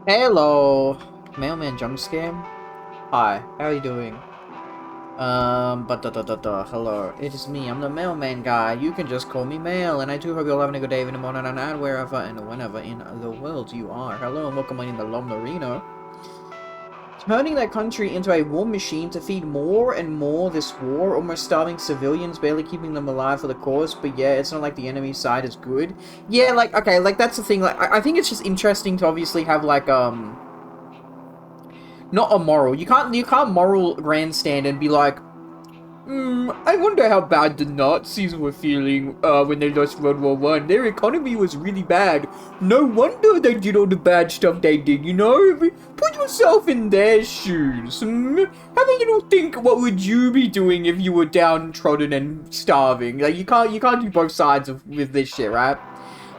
Hello, mailman jump scam. Hi, how are you doing? Hello, it is me. I'm the mailman guy. You can just call me Mail, and I do hope you're having a good day in the morning or night, wherever and whenever in the world you are. Hello, and welcome in the Lom Marino. Turning that country into a war machine to feed more and more this war, almost starving civilians, barely keeping them alive for the cause, but yeah, it's not like the enemy side is good. Yeah, like, okay, like, that's the thing, like, I think it's just interesting to obviously have, like, not a moral. You can't moral grandstand and be like, I wonder how bad the Nazis were feeling when they lost World War One. Their economy was really bad. No wonder they did all the bad stuff they did. You know, put yourself in their shoes. Have a little think. What would you be doing if you were downtrodden and starving? Like you can't do both sides with this shit, right?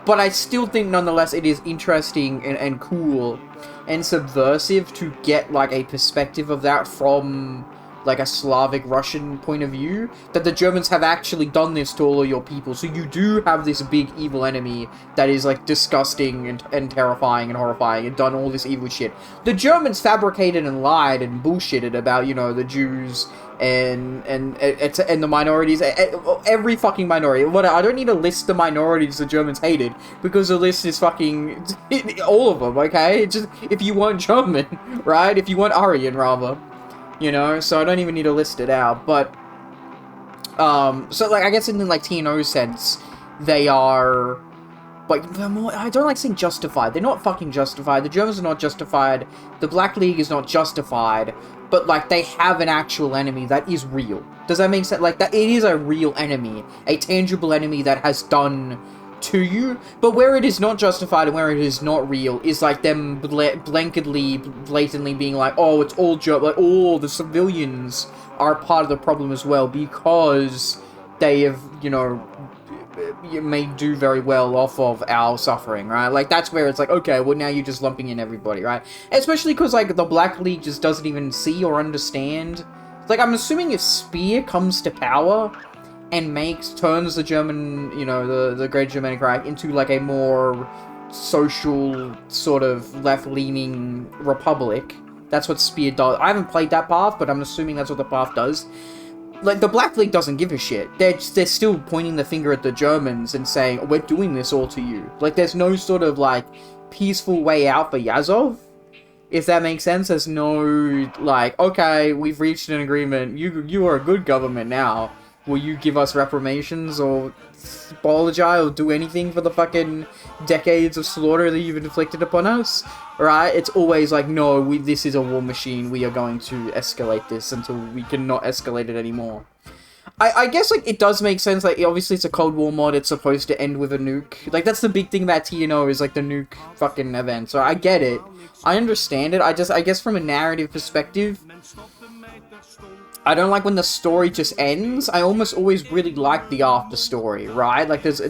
But I still think, nonetheless, it is interesting and cool and subversive to get, like, a perspective of that from, like, a Slavic Russian point of view, that the Germans have actually done this to all of your people. So you do have this big evil enemy that is, like, disgusting and terrifying and horrifying and done all this evil shit. The Germans fabricated and lied and bullshitted about, you know, the Jews and the minorities, every fucking minority. What, I don't need to list the minorities the Germans hated, because the list is fucking all of them, okay? It's just, if you weren't German, right? If you weren't Aryan, rather. You know, so I don't even need to list it out, but, so, like, I guess in the, like, TNO sense, they are, like, they're more, I don't like saying justified. They're not fucking justified. The Germans are not justified. The Black League is not justified. But, like, they have an actual enemy that is real. Does that make sense? Like, that it is a real enemy. A tangible enemy that has done to you. But where it is not justified and where it is not real is, like, them blatantly being like, oh, it's all like, oh, the civilians are part of the problem as well because they have, you know, you may do very well off of our suffering, right? Like, that's where it's like, okay, well, now you're just lumping in everybody, right? Especially because, like, the Black League just doesn't even see or understand. Like, I'm assuming if Spear comes to power and turns the German, you know, the Great Germanic Reich into, like, a more social, sort of left-leaning republic, that's what Spear does. I haven't played that path, but I'm assuming that's what the path does. Like, the Black League doesn't give a shit. They're still pointing the finger at the Germans and saying, we're doing this all to you. Like, there's no sort of, like, peaceful way out for Yazov, if that makes sense. There's no, like, okay, we've reached an agreement. You are a good government now. Will you give us reprimations or apologize or do anything for the fucking decades of slaughter that you've inflicted upon us? Right? It's always like, no, this is a war machine. We are going to escalate this until we cannot escalate it anymore. I guess, like, it does make sense. Like, obviously it's a Cold War mod. It's supposed to end with a nuke. Like, that's the big thing about TNO is, like, the nuke fucking event. So I get it. I understand it. I guess from a narrative perspective, I don't like when the story just ends. I almost always really like the after story, right? Like, it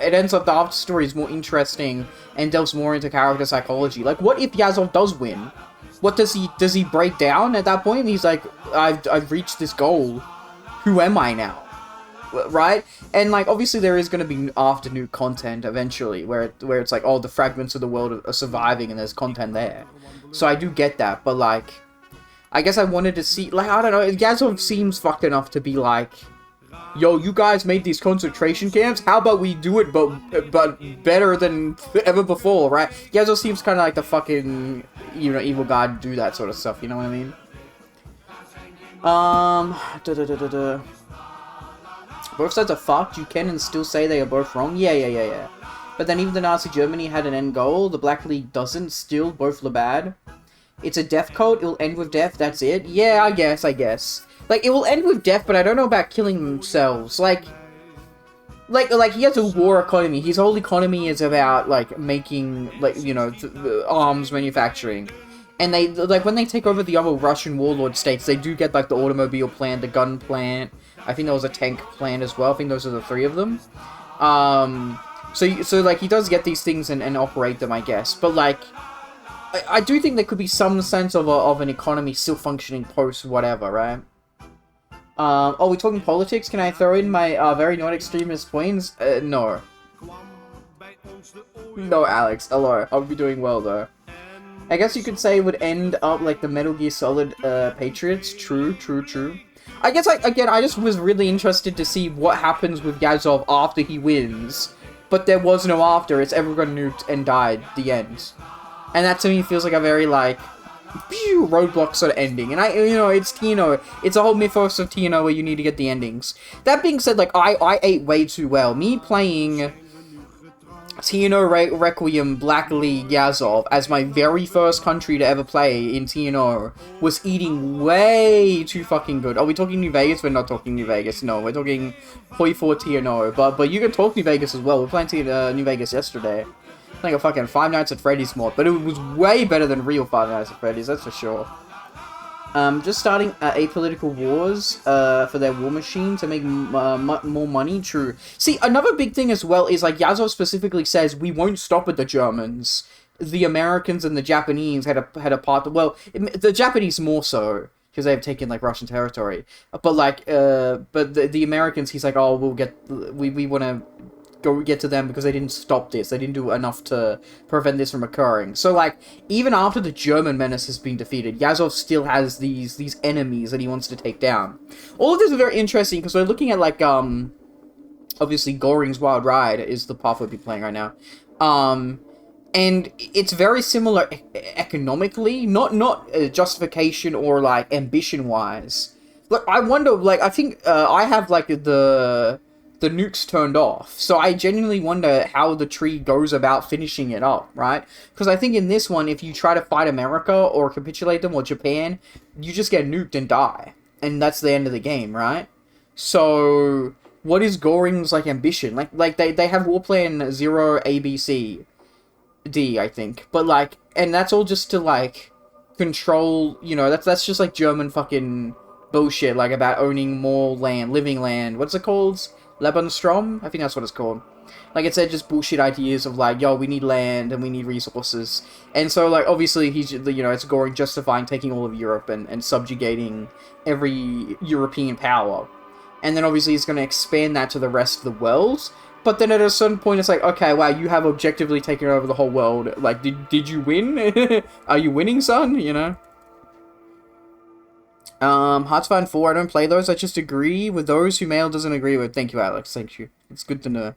ends up the after story is more interesting and delves more into character psychology. Like, what if Yazov does win? What does he break down at that point? He's like, I've reached this goal. Who am I now? Right? And, like, obviously there is going to be after nuke content eventually, where it's like, oh, the fragments of the world are surviving and there's content there. So I do get that, but, like, I guess I wanted to see, like, I don't know, Yazov seems fucked enough to be like, yo, you guys made these concentration camps, how about we do it, but better than ever before, right? Yazov seems kind of like the fucking, you know, evil guy to do that sort of stuff, you know what I mean? Both sides are fucked, you can and still say they are both wrong, yeah. But then even the Nazi Germany had an end goal, the Black League doesn't, still both are bad. It's a death cult, it'll end with death, that's it? Yeah, I guess. Like, it will end with death, but I don't know about killing themselves. Like, he has a war economy. His whole economy is about, like, making, like, you know, arms manufacturing. And they, like, when they take over the other Russian warlord states, they do get, like, the automobile plant, the gun plant. I think there was a tank plant as well. I think those are the three of them. So like, he does get these things and operate them, I guess. But, like, I do think there could be some sense of an economy still functioning post whatever, right? Oh, we're talking politics? Can I throw in my very not extremist points? No. No, Alex. Hello. I'll be doing well, though. I guess you could say it would end up like the Metal Gear Solid Patriots. True, true, true. I guess, I just was really interested to see what happens with Yazov after he wins. But there was no after, it's everyone nuked and died, the end. And that to me feels like a very, like, pew, roadblock sort of ending. And it's TNO. It's a whole mythos of TNO where you need to get the endings. That being said, like, I ate way too well. Me playing TNO Requiem Black League Yazov as my very first country to ever play in TNO was eating way too fucking good. Are we talking New Vegas? We're not talking New Vegas. No, we're talking Hoi 4 TNO. But you can talk New Vegas as well. We're playing New Vegas yesterday. Like a fucking Five Nights at Freddy's mod, but it was way better than real Five Nights at Freddy's, that's for sure. Just starting apolitical wars for their war machine to make more money. True. See, another big thing as well is like Yazov specifically says we won't stop at the Germans. The Americans and the Japanese had a part. Well, the Japanese more so because they've taken like Russian territory. But like, but the Americans, he's like, oh, we want to go get to them because they didn't stop this. They didn't do enough to prevent this from occurring. So, like, even after the German menace has been defeated, Yazov still has these enemies that he wants to take down. All of this is very interesting because we're looking at, like, obviously Göring's Wild Ride is the path we'll be playing right now. And it's very similar economically, not justification or, like, ambition-wise. Like, I wonder, like, I think I have, like, the nukes turned off. So I genuinely wonder how the tree goes about finishing it up, right? Because I think in this one, if you try to fight America or capitulate them or Japan, you just get nuked and die. And that's the end of the game, right? So what is Göring's, like, ambition? Like they have War Plan 0, A, B, C, D, I think. But, like, and that's all just to, like, control, you know, that's just, like, German fucking bullshit, like, about owning more land, living land. What's it called? Lebensraum? I think that's what it's called. Like, it's just bullshit ideas of, like, yo, we need land and we need resources. And so, like, obviously, he's, you know, it's Göring justifying taking all of Europe and subjugating every European power. And then, obviously, he's going to expand that to the rest of the world. But then at a certain point, it's like, okay, wow, you have objectively taken over the whole world. Like, did you win? Are you winning, son? You know? Heartsfire 4, I don't play those, I just agree with those who Mail doesn't agree with. Thank you, Alex, thank you. It's good to know.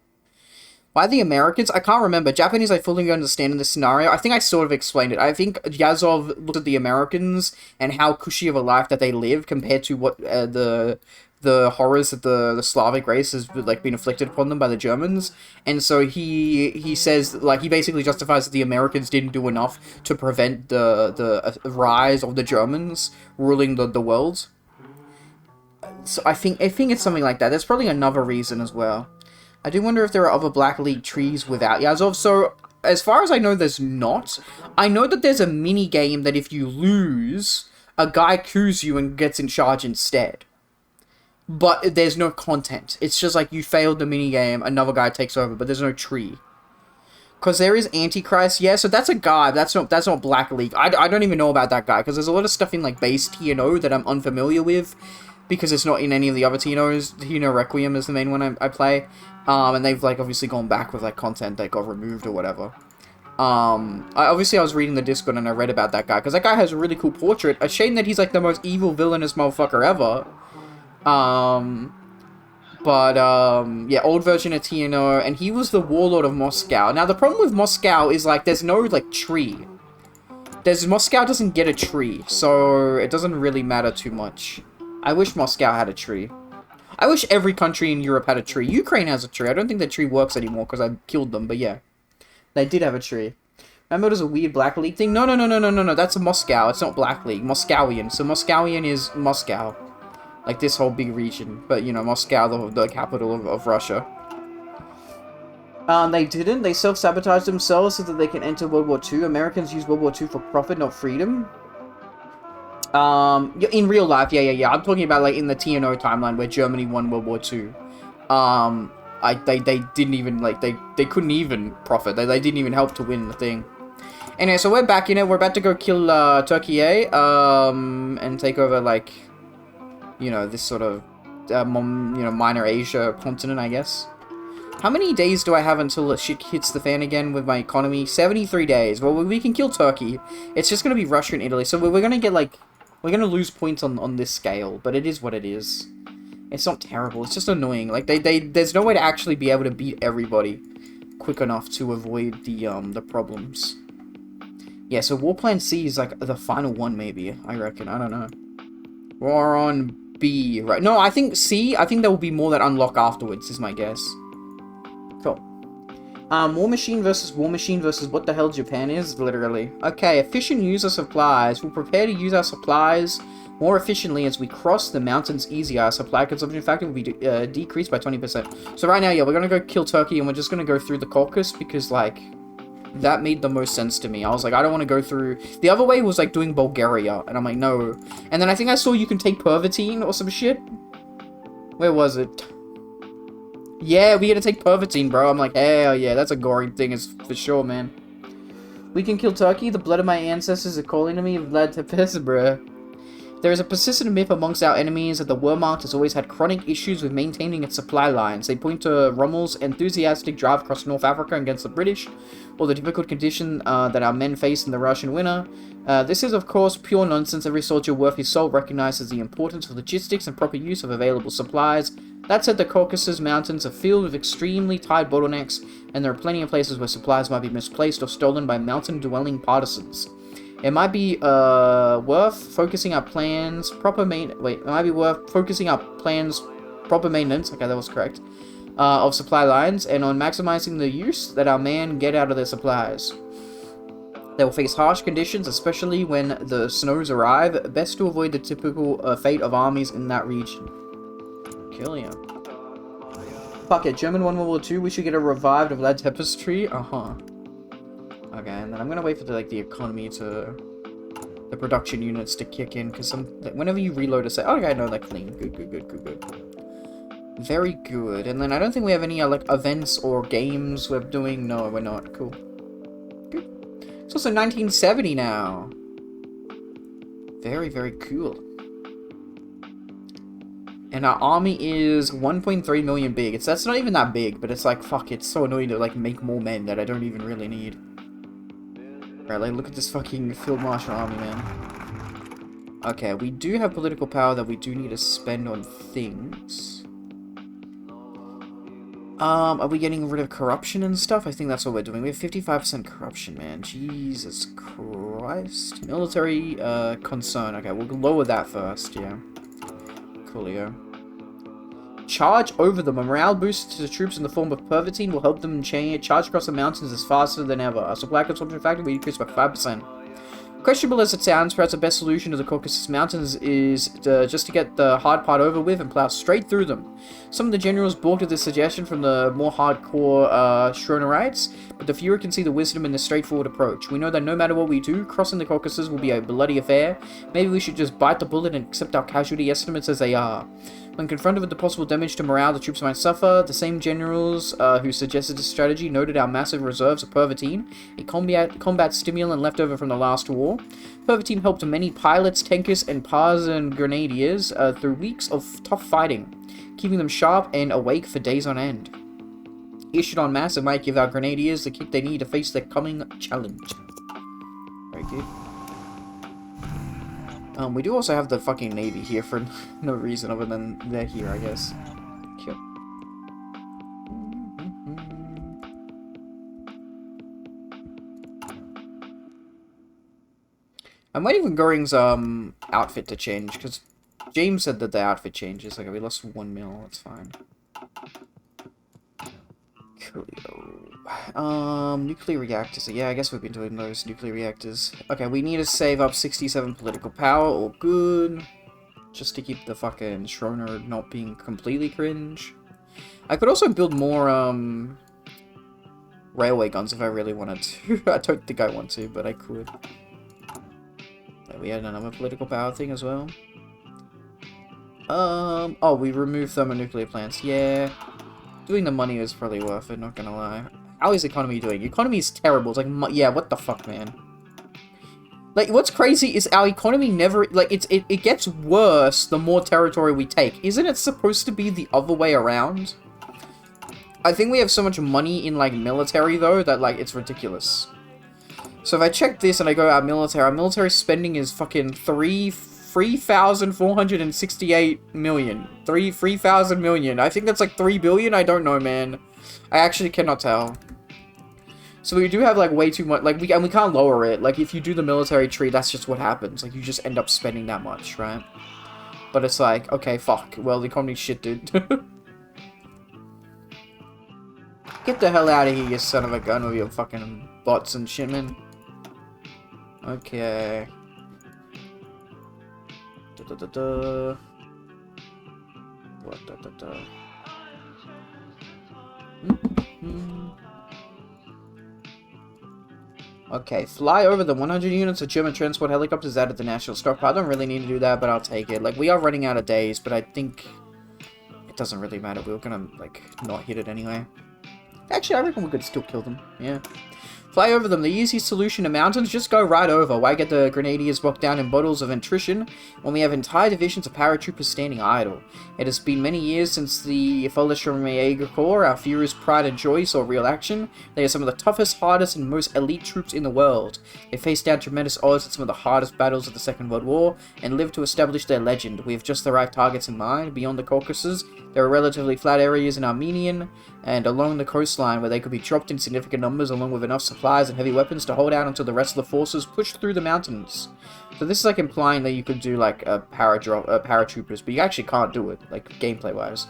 Why the Americans? I can't remember. Japanese I fully understand in this scenario. I think I sort of explained it. I think Yazov looked at the Americans and how cushy of a life that they live compared to what the horrors that the Slavic race has, like, been inflicted upon them by the Germans. And so he says, like, he basically justifies that the Americans didn't do enough to prevent the rise of the Germans ruling the world. So I think it's something like that. There's probably another reason as well. I do wonder if there are other Black League trees without Yazov. So, as far as I know, there's not. I know that there's a mini-game that if you lose, a guy coups you and gets in charge instead. But there's no content. It's just like you failed the minigame, another guy takes over, but there's no tree. Because there is Antichrist, yeah, so that's a guy, that's not Black League. I don't even know about that guy, because there's a lot of stuff in, like, base TNO that I'm unfamiliar with, because it's not in any of the other TNOs. TNO Requiem is the main one I play, and they've, like, obviously gone back with, like, content that got removed or whatever. I was reading the Discord and I read about that guy, because that guy has a really cool portrait. A shame that he's, like, the most evil, villainous motherfucker ever. Yeah, old version of TNO, and he was the warlord of Moscow. Now, the problem with Moscow is, like, there's no, like, tree. Moscow doesn't get a tree, so it doesn't really matter too much. I wish Moscow had a tree. I wish every country in Europe had a tree. Ukraine has a tree. I don't think that tree works anymore, because I killed them, but yeah. They did have a tree. Remember there's a weird Black League thing? No, that's a Moscow. It's not Black League. Moscowian. So Moscowian is Moscow. Like, this whole big region. But, you know, Moscow, the capital of Russia. They didn't. They self-sabotaged themselves so that they can enter World War II. Americans use World War II for profit, not freedom. In real life, yeah. I'm talking about, like, in the TNO timeline where Germany won World War II. They didn't even, like, they couldn't even profit. They didn't even help to win the thing. Anyway, so we're back in it. We're about to go kill, Turkey, and take over, like, you know, this sort of, minor Asia continent, I guess. How many days do I have until the shit hits the fan again with my economy? 73 days. Well, we can kill Turkey. It's just gonna be Russia and Italy. So we're gonna get, like... We're gonna lose points on this scale. But it is what it is. It's not terrible. It's just annoying. Like, there's no way to actually be able to beat everybody quick enough to avoid the problems. Yeah, so War Plan C is, like, the final one, maybe. I reckon. I don't know. We're on B, right? No, I think C. I think there will be more that unlock afterwards, is my guess. Cool. War Machine versus what the hell Japan is, literally. Okay, efficient use of supplies. We'll prepare to use our supplies more efficiently as we cross the mountains easier. Our supply consumption factor will be decreased by 20%. So right now, yeah, we're gonna go kill Turkey, and we're just gonna go through the Caucasus, because, like, that made the most sense to me. I was like, I don't want to go through... The other way was, like, doing Bulgaria, and I'm like, no. And then I think I saw you can take Pervitine or some shit. Where was it? Yeah, we gotta take Pervitine, bro. I'm like, hell yeah, that's a Göring thing, is for sure, man. We can kill Turkey. The blood of my ancestors are calling to me. Vlad Tepes, bro. There is a persistent myth amongst our enemies that the Wehrmacht has always had chronic issues with maintaining its supply lines. They point to Rommel's enthusiastic drive across North Africa against the British, or the difficult condition that our men face in the Russian winter. This is, of course, pure nonsense. Every soldier worth his salt recognizes the importance of logistics and proper use of available supplies. That said, the Caucasus Mountains are filled with extremely tight bottlenecks, and there are plenty of places where supplies might be misplaced or stolen by mountain-dwelling partisans. It might be worth focusing our plans proper maintenance. Okay, that was correct. Of supply lines, and on maximizing the use that our men get out of their supplies. They will face harsh conditions, especially when the snows arrive. Best to avoid the typical fate of armies in that region. Kill ya. Fuck it, German 1 World War II, we should get a revived of Vlad Tapestry. Okay, and then I'm gonna wait for the economy to... The production units to kick in, because whenever you reload a set... Oh, okay, no, they're clean. Good. Very good. And then I don't think we have any, like, events or games we're doing. No, we're not. Cool. Good. It's also 1970 now. Very, very cool. And our army is 1.3 million big. That's not even that big, but it's like, fuck, it's so annoying to, like, make more men that I don't even really need. Right, like, look at this fucking Field Marshal army, man. Okay, we do have political power that we do need to spend on things. Are we getting rid of corruption and stuff? I think that's what we're doing. We have 55% corruption, man. Jesus Christ. Military, concern. Okay, we'll lower that first, yeah. Coolio. Charge over them. A morale boost to the troops in the form of Pervitine will help them charge across the mountains as faster than ever. Our supply consumption factor will increase by 5%. Questionable as it sounds, perhaps the best solution to the Caucasus Mountains is just to get the hard part over with and plow straight through them. Some of the generals balked at this suggestion from the more hardcore Schronerites, but the Fuhrer can see the wisdom in this straightforward approach. We know that no matter what we do, crossing the Caucasus will be a bloody affair. Maybe we should just bite the bullet and accept our casualty estimates as they are. When confronted with the possible damage to morale the troops might suffer, the same generals who suggested this strategy noted our massive reserves of Pervitine, a combat stimulant left over from the last war. Pervitine helped many pilots, tankers, and Partisans grenadiers through weeks of tough fighting, keeping them sharp and awake for days on end. Issued en masse, it might give our grenadiers the kick they need to face their coming challenge. Very good. We do also have the fucking Navy here for no reason other than they're here, I guess. Cool. I'm waiting for Göring's outfit to change, because James said that the outfit changes. Like, we lost 1 mil, that's fine. Coolio. Nuclear reactors. Yeah, I guess we've been doing those nuclear reactors. Okay, we need to save up 67 political power, all good. Just to keep the fucking Schroner not being completely cringe. I could also build more, railway guns if I really wanted to. I don't think I want to, but I could. Yeah, we had another political power thing as well. Oh, we removed thermonuclear plants. Yeah. Doing the money is probably worth it, not gonna lie. How is economy doing? Economy is terrible. It's like, yeah, what the fuck, man? Like, what's crazy is our economy never, like, it gets worse the more territory we take. Isn't it supposed to be the other way around? I think we have so much money in, like, military, though, that, like, it's ridiculous. So if I check this and I go our military spending is fucking 3,468 million. 3,000 million. I think that's like 3 billion. I don't know, man. I actually cannot tell. So we do have like way too much. Like we can't lower it. Like if you do the military tree, that's just what happens. Like you just end up spending that much, right? But it's like, okay, fuck. Well, the economy's shit, dude. Get the hell out of here, you son of a gun, with your fucking bots and shit, man. Okay. What Okay, fly over the 100 units of German transport helicopters out of the national stockpile. I don't really need to do that, but I'll take it. Like, we are running out of days, but I think it doesn't really matter. We were gonna, like, not hit it anyway. Actually, I reckon we could still kill them. Yeah. Fly over them. The easy solution to mountains, just go right over. Why get the grenadiers bogged down in bottles of attrition when we have entire divisions of paratroopers standing idle? It has been many years since the Fallschirmjäger Corps, our furious pride and joy, saw real action. They are some of the toughest, hardest, and most elite troops in the world. They faced down tremendous odds at some of the hardest battles of the Second World War, and lived to establish their legend. We have just the right targets in mind. Beyond the Caucasus, there are relatively flat areas in Armenian, and along the coastline where they could be dropped in significant numbers along with enough supplies and heavy weapons to hold out until the rest of the forces push through the mountains. So this is like implying that you could do like a paratroopers, but you actually can't do it, like gameplay wise.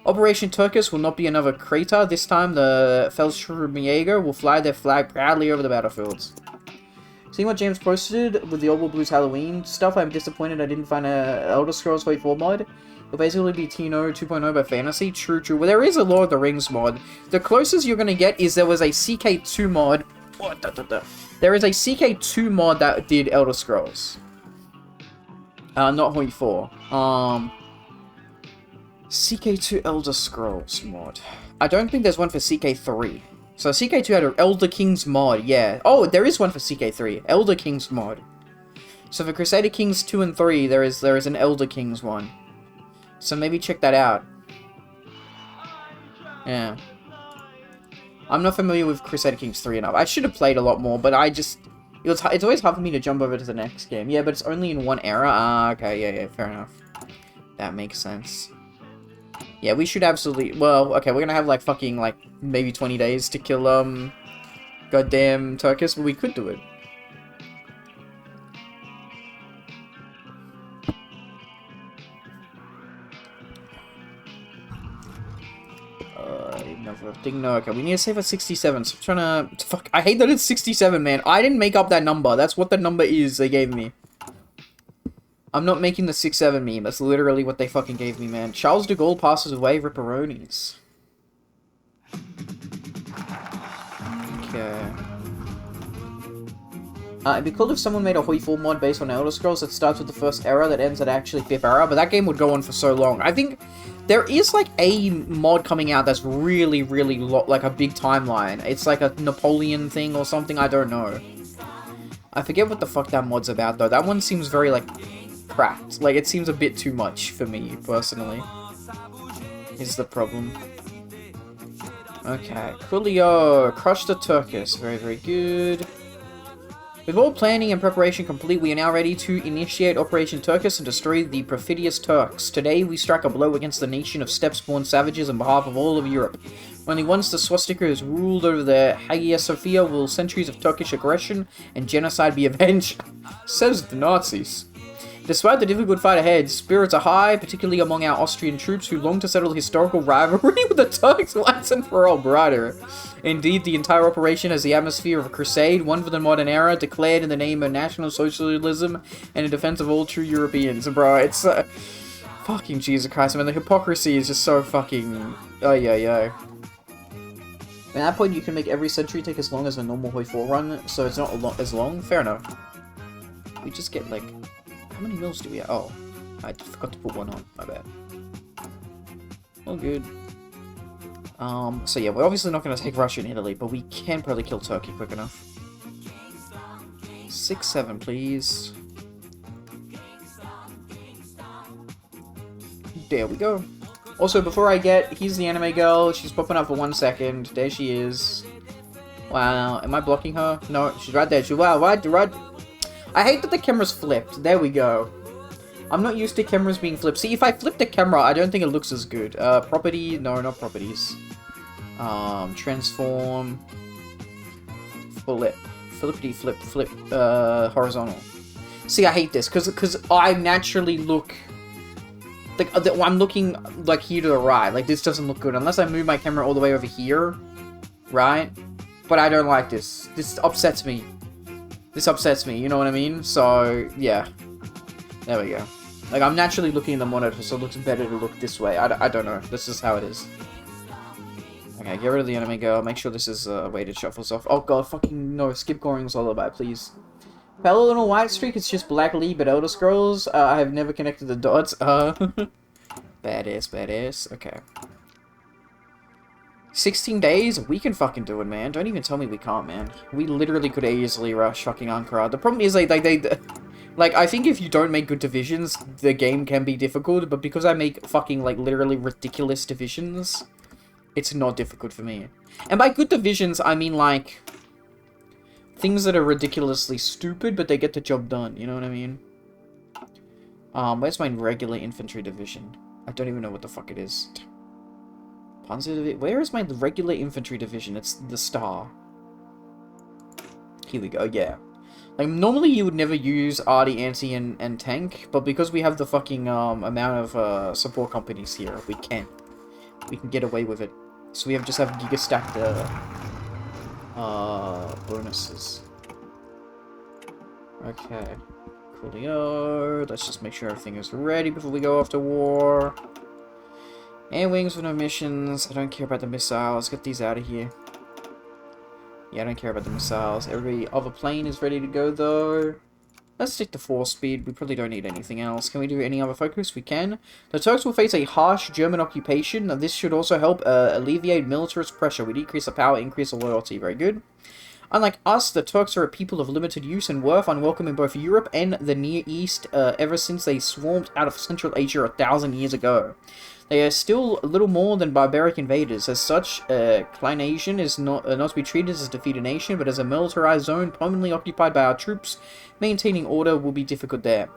Operation Turkish will not be another crater. This time the Fallschirmjäger will fly their flag proudly over the battlefields. Seeing what James posted with the Old World Blues Halloween stuff, I'm disappointed I didn't find a Elder Scrolls 4 mod. It'll basically be TNO 2.0 by fantasy. True. Well, there is a Lord of the Rings mod. The closest you're going to get is there was a CK2 mod. There is a CK2 mod that did Elder Scrolls. Not Hoi 4. CK2 Elder Scrolls mod. I don't think there's one for CK3. So CK2 had an Elder Kings mod, yeah. Oh, there is one for CK3. Elder Kings mod. So for Crusader Kings 2 and 3, there is an Elder Kings one. So maybe check that out. Yeah. I'm not familiar with Crusader Kings 3 enough. I should have played a lot more, but it's always hard for me to jump over to the next game. Yeah, but it's only in one era. Ah, okay, yeah, fair enough. That makes sense. Yeah, we should absolutely... Well, okay, we're gonna have, like, fucking, like, maybe 20 days to kill, goddamn Turkish, but we could do it. Another thing, no, okay, we need to save at 67, so I'm trying to... Fuck, I hate that it's 67, man. I didn't make up that number. That's what the number is they gave me. I'm not making the 6-7 meme. That's literally what they fucking gave me, man. Charles de Gaulle passes away, ripperonis. Okay. It'd be cool if someone made a Hoi 4 mod based on Elder Scrolls that starts with the first era that ends at actually 5th era, but that game would go on for so long. I think there is like a mod coming out that's really, really like a big timeline. It's like a Napoleon thing or something, I don't know. I forget what the fuck that mod's about though. That one seems very like cracked. Like it seems a bit too much for me personally. Is the problem. Okay, Coolio, crush the Turkish. Very, very good. With all planning and preparation complete, we are now ready to initiate Operation Turkish and destroy the perfidious Turks. Today, we strike a blow against the nation of steppe-born savages on behalf of all of Europe. Only once the swastika has ruled over the Hagia Sophia will centuries of Turkish aggression and genocide be avenged, says the Nazis. Despite the difficult fight ahead, spirits are high, particularly among our Austrian troops who long to settle historical rivalry with the Turks once and for all, brother. Indeed, the entire operation has the atmosphere of a crusade, one for the modern era, declared in the name of National Socialism and in defense of all true Europeans. Bro, it's fucking Jesus Christ, man, the hypocrisy is just so fucking... Oh, yeah. At that point, you can make every century take as long as a normal Hoi 4 run, so it's not as long. Fair enough. We just get, like... How many mills do we have? Oh, I forgot to put one on. My bad. All good. So yeah, we're obviously not going to take Russia and Italy, but we can probably kill Turkey quick enough. 6-7, please. There we go. Also, before I get, here's the anime girl. She's popping up for 1 second. There she is. Wow, am I blocking her? No, she's right there. Wow, right. I hate that the camera's flipped. There we go. I'm not used to cameras being flipped. See, if I flip the camera, I don't think it looks as good. Property, no, not properties. Transform. Flippity flip, horizontal. See, I hate this, because I naturally look... Like, I'm looking, like, here to the right. Like, this doesn't look good. Unless I move my camera all the way over here. Right? But I don't like this. This upsets me. This upsets me, you know what I mean? So, yeah. There we go. Like, I'm naturally looking at the monitor, so it looks better to look this way. I don't know. This is how it is. Okay, get rid of the anime girl. Make sure this is weighted shuffles off. Oh god, fucking no. Skip Göring's Lullaby, please. Pale Little White Streak, it's just Black Lee, but Elder Scrolls. I have never connected the dots. Badass. Okay. 16 days? We can fucking do it, man. Don't even tell me we can't, man. We literally could easily rush fucking Ankara. The problem is, like, I think if you don't make good divisions, the game can be difficult, but because I make fucking, like, literally ridiculous divisions, it's not difficult for me. And by good divisions, I mean, like, things that are ridiculously stupid, but they get the job done, you know what I mean? Where's my regular infantry division? I don't even know what the fuck it is. Panzer Division? Where is my regular infantry division? It's the star. Here we go, yeah. Like, normally you would never use arty, anti, and tank, but because we have the fucking, amount of, support companies here, we can. We can get away with it. So we just have giga-stacked, bonuses. Okay. Coolio. Let's just make sure everything is ready before we go off to war. Air wings with no missions. I don't care about the missiles. Get these out of here. Yeah, I don't care about the missiles. Every other plane is ready to go, though. Let's stick to 4-speed. We probably don't need anything else. Can we do any other focus? We can. The Turks will face a harsh German occupation. This should also help alleviate militarist pressure. We decrease the power, increase the loyalty. Very good. Unlike us, the Turks are a people of limited use and worth, unwelcome in both Europe and the Near East ever since they swarmed out of Central Asia 1,000 years ago. They are still little more than barbaric invaders. As such, Klein Asian is not to be treated as a defeated nation, but as a militarized zone permanently occupied by our troops. Maintaining order will be difficult there.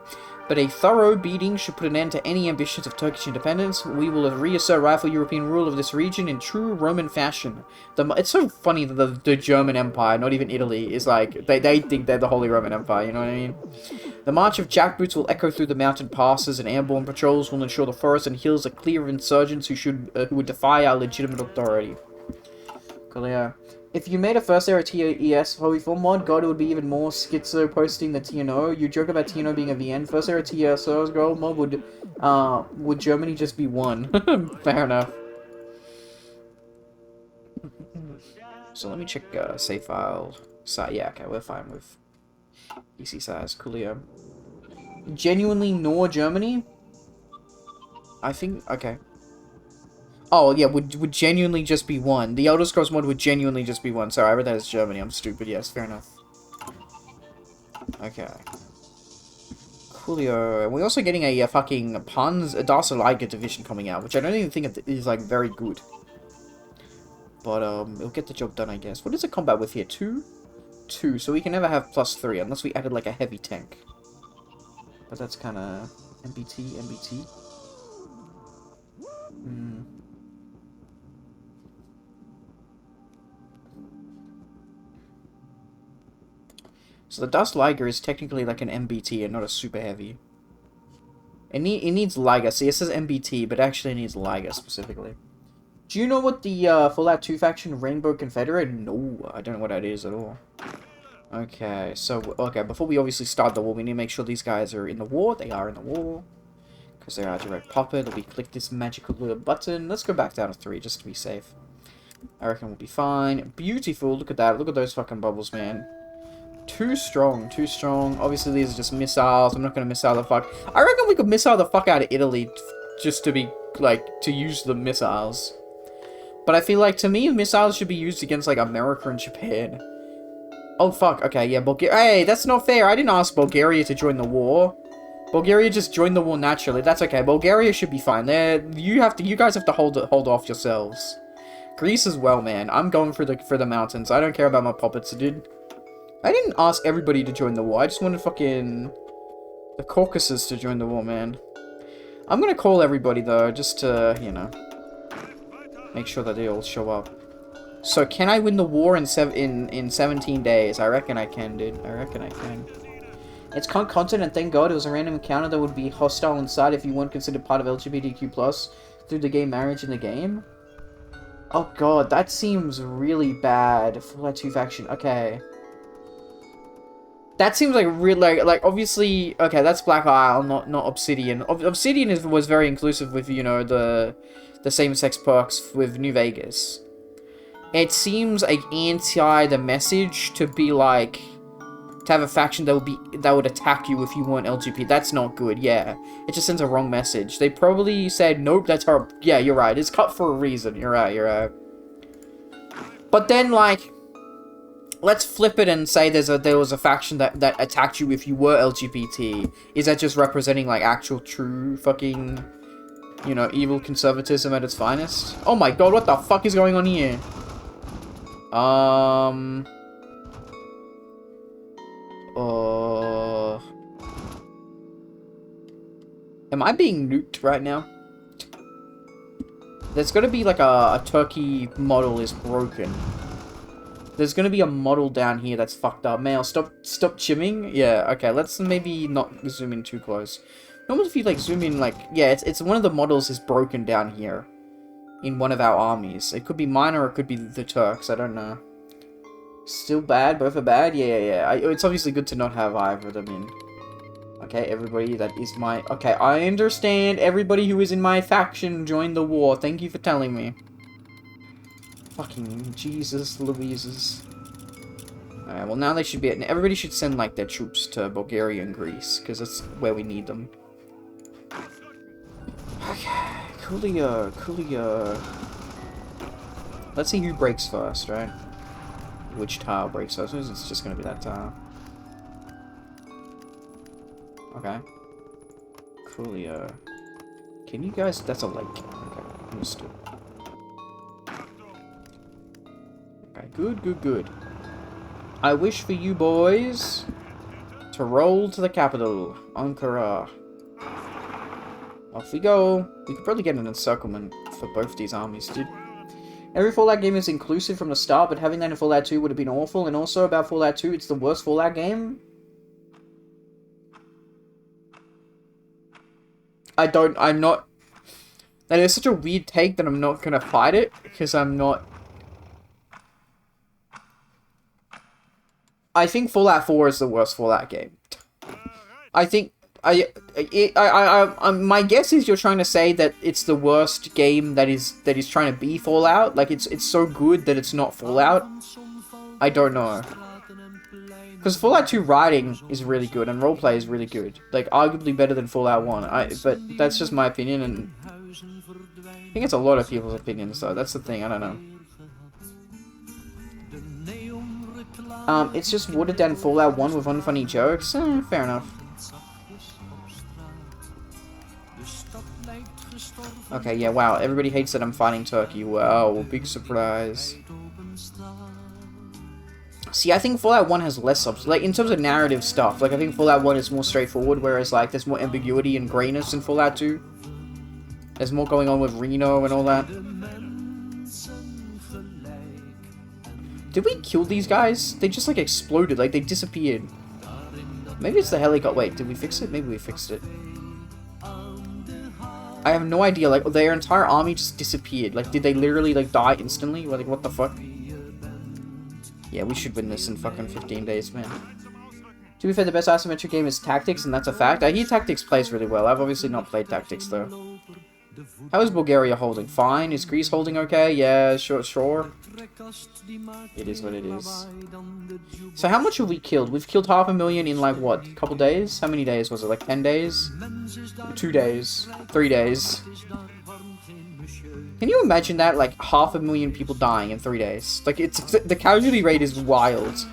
But a thorough beating should put an end to any ambitions of Turkish independence. We will reassert rightful European rule of this region in true Roman fashion. It's so funny that the German Empire, not even Italy, is like, they think they're the Holy Roman Empire, you know what I mean? The march of jackboots will echo through the mountain passes, and airborne patrols will ensure the forests and hills are clear of insurgents who would defy our legitimate authority. Coolio. If you made a first era TES Holy Form mod, God, it would be even more schizo posting the TNO. You joke about TNO being a VN. First era TES girl mod would Germany just be one? Fair enough. So let me check save file. Yeah, okay, we're fine with PC size. Coolio. Genuinely nor Germany? I think, okay. Oh, yeah, would genuinely just be one. The Elder Scrolls mod would genuinely just be one. Sorry, I read that as Germany. I'm stupid. Yes, fair enough. Okay. Coolio. And we're also getting a fucking Darceliger division coming out, which I don't even think is, like, very good. But, it'll get the job done, I guess. What is the combat with here? 2? 2. So we can never have +3 unless we added, like, a heavy tank. But that's kind of... MBT. So the Dust Liger is technically like an MBT and not a super heavy. It needs Liger. See, it says MBT, but actually it needs Liger specifically. Do you know what the Fallout 2 faction Rainbow Confederate? No, I don't know what that is at all. Okay, so, before we obviously start the war, we need to make sure these guys are in the war. They are in the war. Because they're our direct puppet. We click this magical little button. Let's go back down to 3 just to be safe. I reckon we'll be fine. Beautiful. Look at that. Look at those fucking bubbles, man. Too strong. Too strong. Obviously, these are just missiles. I'm not going to missile the fuck. I reckon we could missile the fuck out of Italy just to be, like, to use the missiles. But I feel like, to me, missiles should be used against, like, America and Japan. Oh, fuck. Okay, yeah, Bulgaria. Hey, that's not fair. I didn't ask Bulgaria to join the war. Bulgaria just joined the war naturally. That's okay. Bulgaria should be fine. You guys have to hold off yourselves. Greece as well, man. I'm going for the mountains. I don't care about my puppets, dude. I didn't ask everybody to join the war. I just wanted fucking the Caucasus to join the war, man. I'm gonna call everybody though, just to, you know, make sure that they all show up. So can I win the war in 17 days? I reckon I can, dude. I reckon I can. It's content, and thank God it was a random encounter that would be hostile inside if you weren't considered part of LGBTQ+ through the gay marriage in the game. Oh god, that seems really bad. Fallout 2 faction. Okay. That seems like really like obviously okay, that's Black Isle, not Obsidian. Obsidian was very inclusive with, you know, the same-sex perks with New Vegas. It seems like anti the message to be like to have a faction that would attack you if you weren't LGBT. That's not good. Yeah, it just sends a wrong message. They probably said nope. That's horrible. Yeah, you're right. It's cut for a reason. You're right. You're right. But then like, let's flip it and say there was a faction that attacked you if you were LGBT. Is that just representing like actual true fucking, you know, evil conservatism at its finest? Oh my god, what the fuck is going on here? Am I being nuked right now? There's gonna be like a Turkey model is broken. There's gonna be a model down here that's fucked up. Mail, stop chimming. Yeah, okay, let's maybe not zoom in too close. Normally if you like zoom in like, yeah, it's one of the models is broken down here. In one of our armies. It could be mine or it could be the Turks, I don't know. Still bad? Both are bad? Yeah. It's obviously good to not have either of them in. Okay, everybody that is my... Okay, I understand. Everybody who is in my faction joined the war. Thank you for telling me. Fucking Jesus Louises. Alright, well now they should be... Everybody should send, like, their troops to Bulgaria and Greece, because that's where we need them. Okay. Coolio. Let's see who breaks first, right? Which tile breaks first? It's just gonna be that tile. Okay. Coolio. Can you guys... That's a lake. Okay, understood. Okay, good. I wish for you boys to roll to the capital, Ankara. Off we go. We could probably get an encirclement for both these armies, dude. Every Fallout game is inclusive from the start, but having that in Fallout 2 would have been awful. And also about Fallout 2, it's the worst Fallout game. I'm not... That is such a weird take that I'm not gonna fight it, because I'm not... I think Fallout 4 is the worst Fallout game. I think... my guess is you're trying to say that it's the worst game that is trying to be Fallout. Like it's so good that it's not Fallout. I don't know. Because Fallout 2 writing is really good and roleplay is really good. Like arguably better than Fallout 1. But that's just my opinion, and I think it's a lot of people's opinions though. That's the thing. I don't know. It's just watered down Fallout 1 with unfunny jokes. Fair enough. Okay, yeah, wow, everybody hates that I'm fighting Turkey. Wow, big surprise. See, I think Fallout 1 has less substance. Like, in terms of narrative stuff, like, I think Fallout 1 is more straightforward, whereas, like, there's more ambiguity and grayness in Fallout 2. There's more going on with Reno and all that. Did we kill these guys? They just, like, exploded. Like, they disappeared. Maybe it's the helicopter. Wait, did we fix it? Maybe we fixed it. I have no idea, like, their entire army just disappeared. Like, did they literally, like, die instantly? Like, what the fuck? Yeah, we should win this in fucking 15 days, man. To be fair, the best asymmetric game is Tactics, and that's a fact. I hear Tactics plays really well. I've obviously not played Tactics, though. How is Bulgaria holding? Fine. Is Greece holding okay? Yeah, sure. It is what it is. So how much have we killed? We've killed 500,000 in, like, what? A couple days? How many days was it? Like, 10 days? 2 days? 3 days? Can you imagine that? Like, 500,000 people dying in 3 days? Like, the casualty rate is wild.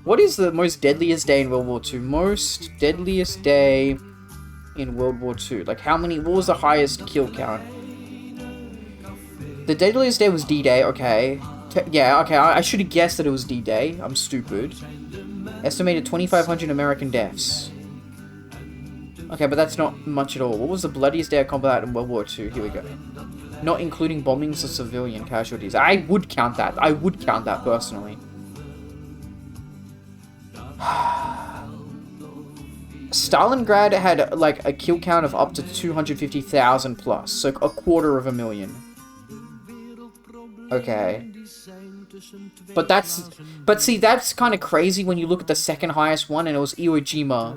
What is the most deadliest day in World War II? Most deadliest day in World War II. Like, how many... What was the highest kill count? The deadliest day was D-Day, okay. Yeah, okay, I should have guessed that it was D-Day. I'm stupid. Estimated 2,500 American deaths. Okay, but that's not much at all. What was the bloodiest day of combat in World War II? Here we go. Not including bombings of civilian casualties. I would count that. I would count that, personally. Stalingrad had, like, a kill count of up to 250,000 plus. So, 250,000. Okay. But see, that's kind of crazy when you look at the second highest one, and it was Iwo Jima,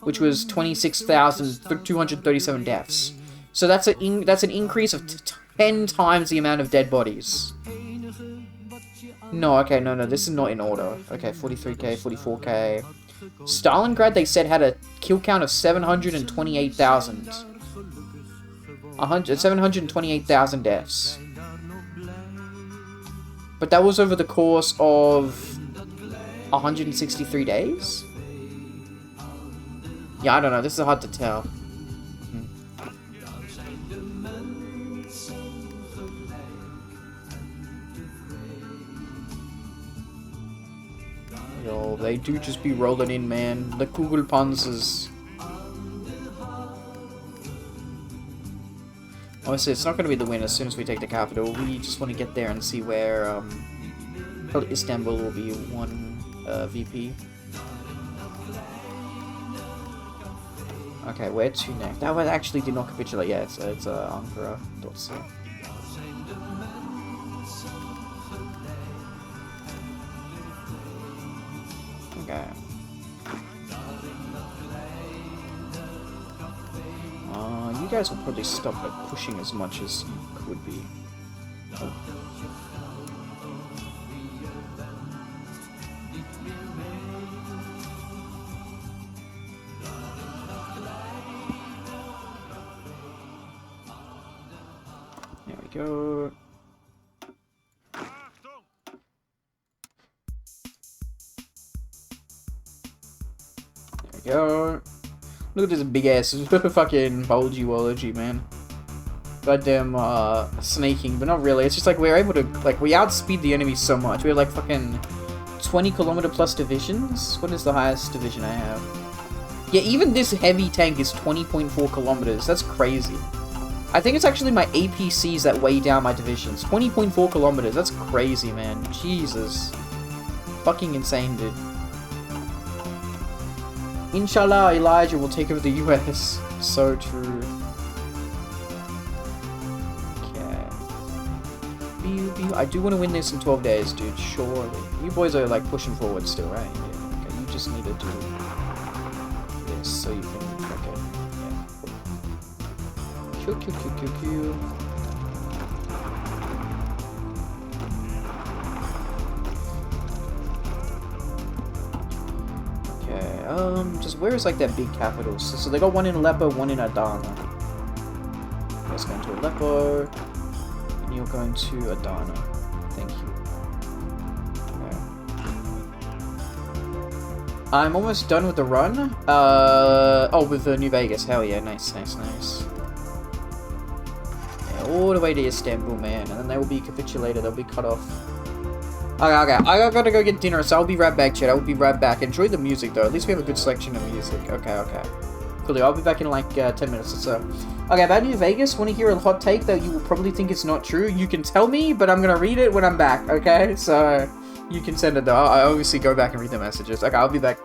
which was 26,237 deaths. So that's an increase of 10 times the amount of dead bodies. No, okay, no, this is not in order. Okay, 43k, 44k. Stalingrad, they said, had a kill count of 728,000. 728,000 deaths. But that was over the course of 163 days? Yeah, I don't know. This is hard to tell. Yo, they do just be rolling in, man. The Kugelpanzers. Honestly, it's not going to be the win as soon as we take the capital. We just want to get there and see where Istanbul will be one VP. Okay, where to next? That one actually did not capitulate. Yeah, it's Ankara. Thought so. Okay. You guys will probably stop like, pushing as much as you could be. Oh. There we go. There we go. Look at this big ass fucking bulgy-wology, man. Goddamn, snaking, but not really. It's just like we're able to, like, we outspeed the enemy so much. We have like fucking 20km plus divisions. What is the highest division I have? Yeah, even this heavy tank is 20.4 kilometers. That's crazy. I think it's actually my APCs that weigh down my divisions. 20.4 kilometers. That's crazy, man. Jesus. Fucking insane, dude. Inshallah, Elijah will take over the US. So true. Okay. I do want to win this in 12 days, dude. Surely. You boys are, like, pushing forward still, right? Yeah. Okay, you just need to do this so you can... Okay. Yeah. Q. Just where is like that big capital? So they got one in Aleppo, one in Adana. You guys going to Aleppo, and you're going to Adana. Thank you. Okay. I'm almost done with the run. Oh, with New Vegas. Hell yeah, nice. Yeah, all the way to Istanbul, man, and then they will be capitulated. They'll be cut off. Okay, I gotta go get dinner, so I'll be right back, chat. I will be right back. Enjoy the music, though. At least we have a good selection of music. Okay. Cool, I'll be back in like 10 minutes or so. Okay, about New Vegas, want to hear a hot take that you will probably think it's not true? You can tell me, but I'm gonna read it when I'm back, okay? So, you can send it, though. I obviously go back and read the messages. Okay, I'll be back.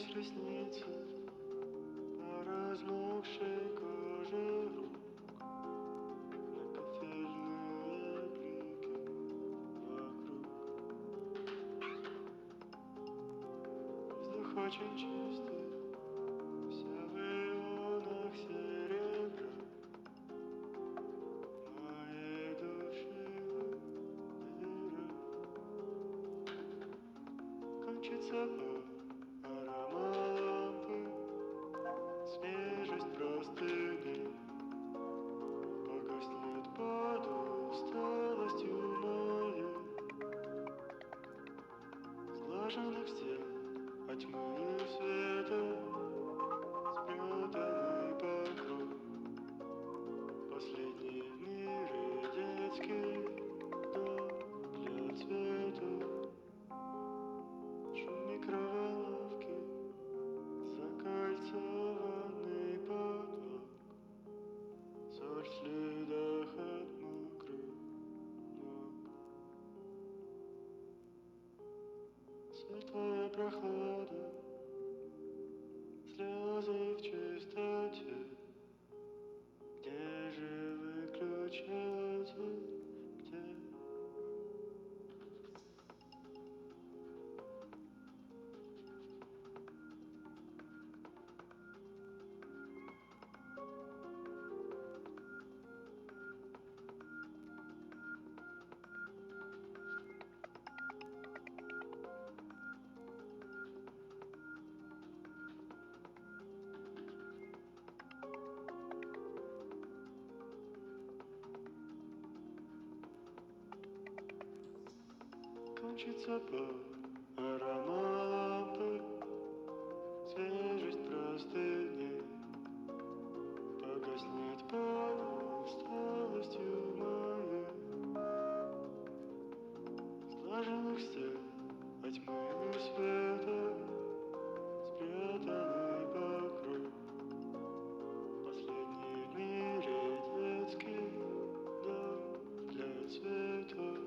сквозь ресницы по размокшей коже рук на кофейные блики вокруг. Воздух очень чистый, вся в ионах серебра. Моей души дыра кончится аромат лампы, свежесть простыни погаснет под усталостью моей сглаженных стен, от тьмы и света спрятанный покров. Последний в мире детский дом для цветов. Шум микроволновки, закольцованный поток, соль в следах от мокрых ног. Светлая прохлада, слезы в чистоте. Где же выключатель? Где? Кончится аромат лампы, свежесть простыни погаснет под усталостью моей сглаженных стен, от тьмы и света спрятанный покров. Последний в мире детский дом для цветов.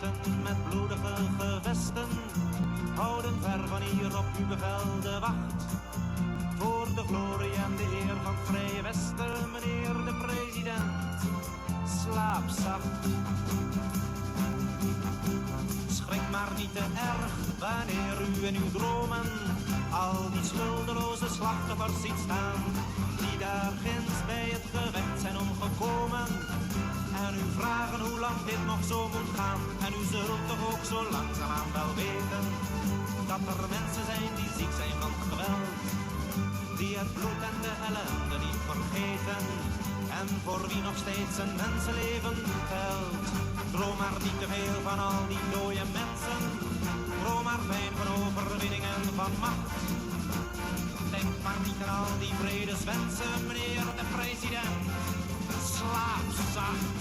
Agenten met bloedige gevesten houden ver van hier op uw bevel de wacht. Voor de glorie en de eer van het Vrije Westen, meneer de president, slaap zacht. Schrik maar niet te erg wanneer u in uw dromen al die schuldeloze slachtoffers ziet staan, die daar ginds bij het gevecht zijn omgekomen. En u vragen hoe lang dit nog zo moet gaan. En u zult toch ook zo langzaamaan wel weten dat er mensen zijn die ziek zijn van het geweld, die het bloed en de ellende niet vergeten, en voor wie nog steeds een mensenleven telt. Droom maar niet te veel van al die dode mensen, droom maar fijn van overwinningen van macht. Denk maar niet aan al die vredeswensen, meneer de president. Slaap zacht.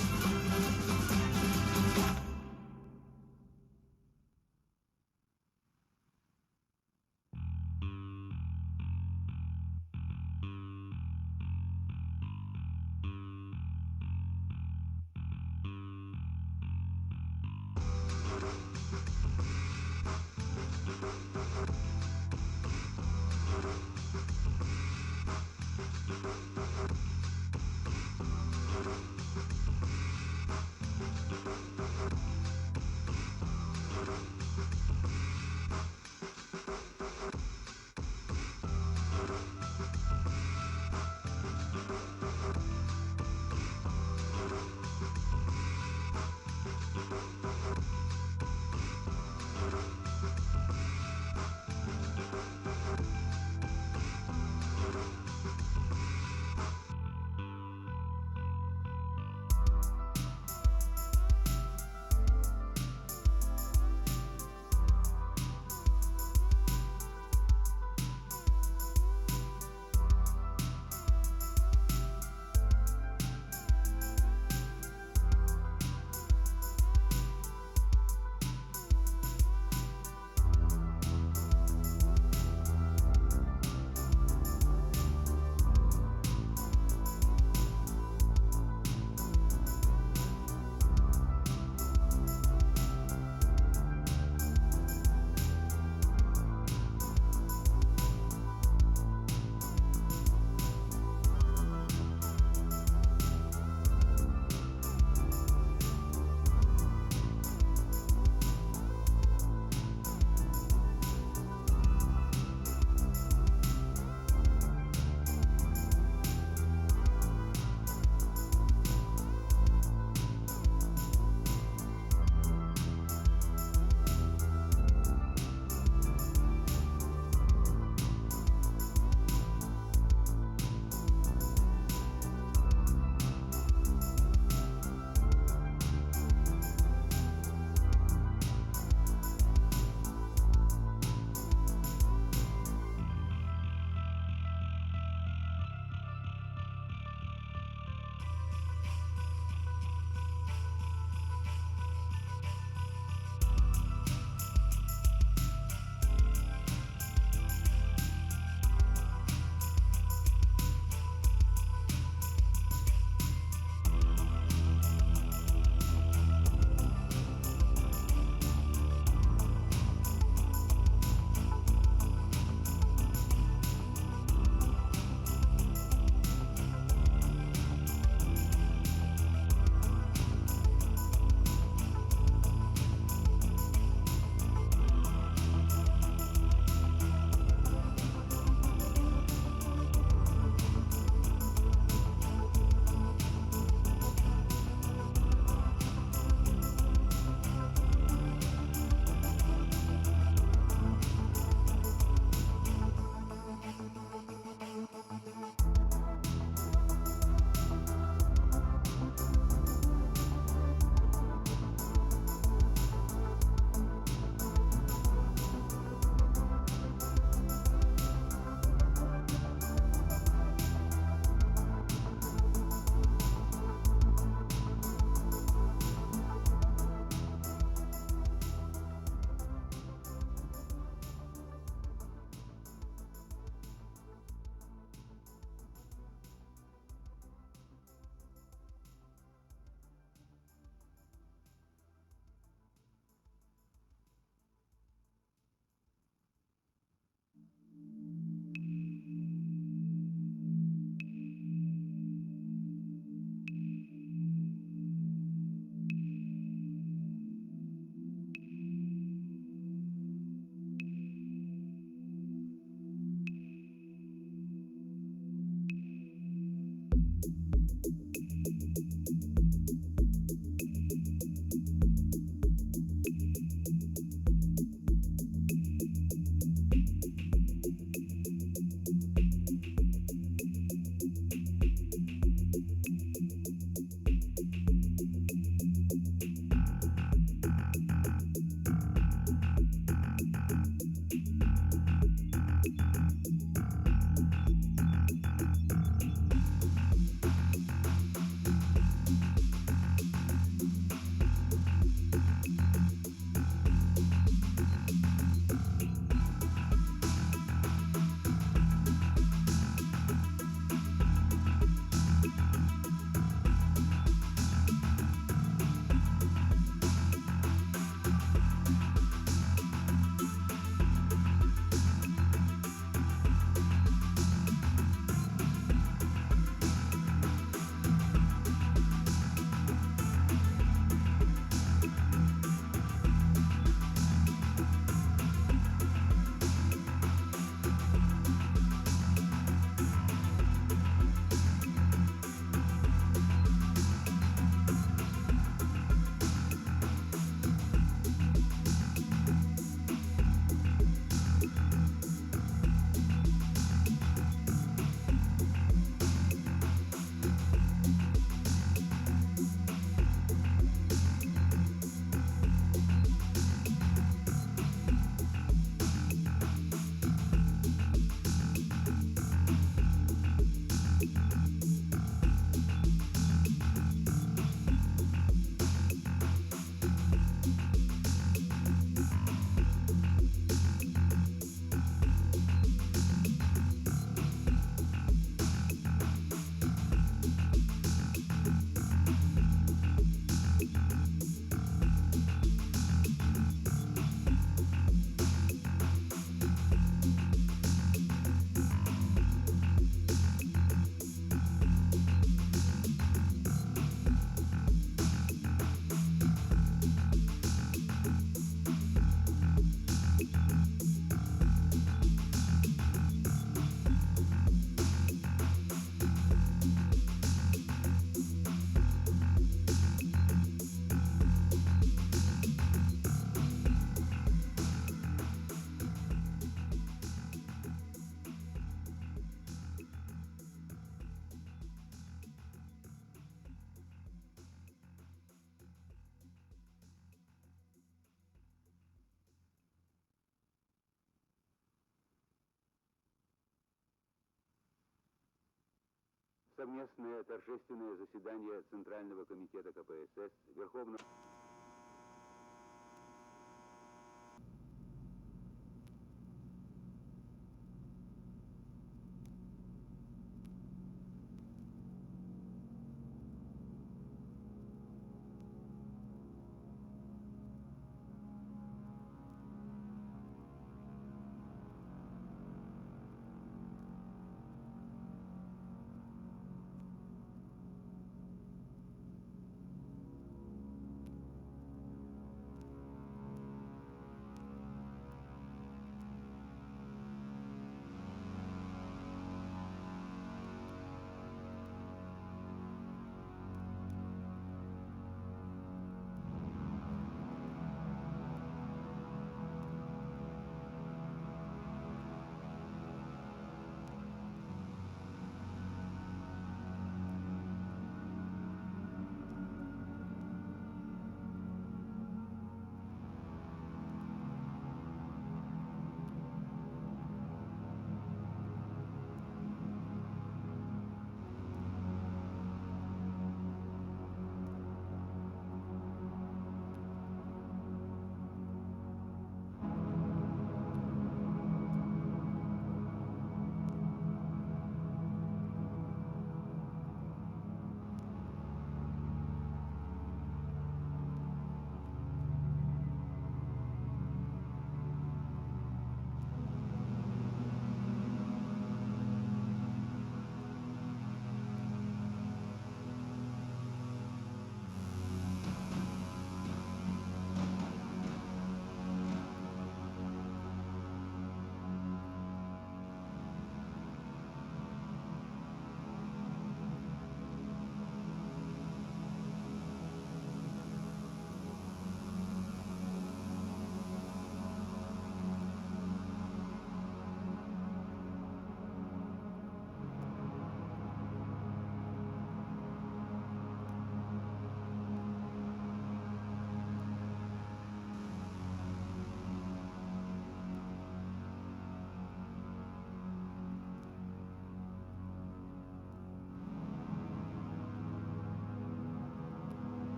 Совместное торжественное заседание Центрального комитета КПСС, Верховного...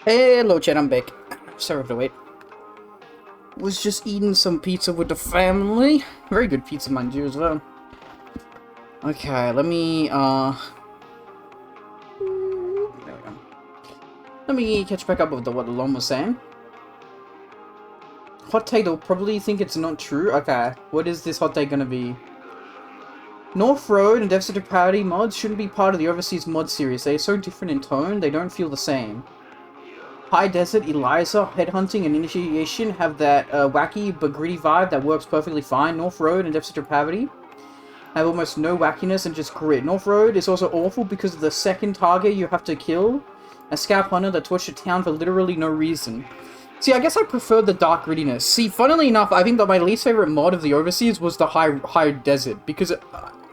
Hello, Chad, I'm back. Sorry for the wait. Was just eating some pizza with the family. Very good pizza, mind you, as well. Okay, let me, there we go. Let me catch back up with what Lon was saying. Hot take, they'll probably think it's not true. Okay, what is this hot take gonna be? North Road and Deficit Depravity mods shouldn't be part of the Overseas mod series. They are so different in tone, they don't feel the same. High Desert, Eliza, Headhunting, and Initiation have that wacky but gritty vibe that works perfectly fine. North Road and Deficit Depravity have almost no wackiness and just grit. North Road is also awful because of the second target you have to kill, a Scalp Hunter that torched a town for literally no reason. See, I guess I prefer the dark grittiness. See, funnily enough, I think that my least favorite mod of the Overseas was the High Desert, because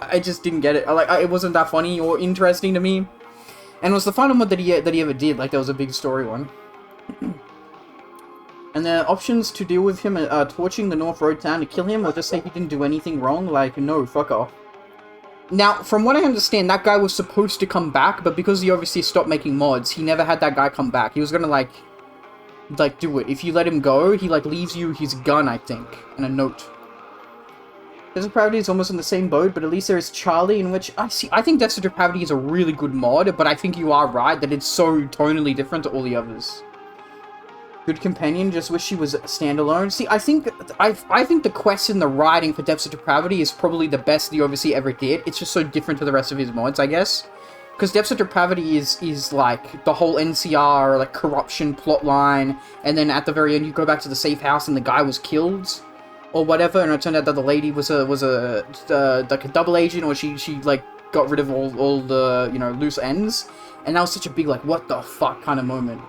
I just didn't get it. It wasn't that funny or interesting to me. And it was the final mod that he ever did, like there was a big story one. And the options to deal with him are torching the North Road town to kill him, or just say he didn't do anything wrong, like, no, fuck off. Now, from what I understand, that guy was supposed to come back, but because he obviously stopped making mods, he never had that guy come back. He was gonna, like, do it. If you let him go, he, like, leaves you his gun, I think, and a note. Desert Depravity is almost in the same boat, but at least there is Charlie, in which, I think Desert Depravity is a really good mod, but I think you are right that it's so tonally different to all the others. Good companion, just wish she was standalone. See, I think the quest and the writing for Depths of Depravity is probably the best the Overseas ever did. It's just so different to the rest of his mods, I guess. Because Depths of Depravity is like the whole NCR, like corruption plotline, and then at the very end you go back to the safe house and the guy was killed, or whatever, and it turned out that the lady was like a double agent, or she like got rid of all the, you know, loose ends, and that was such a big like what the fuck kind of moment.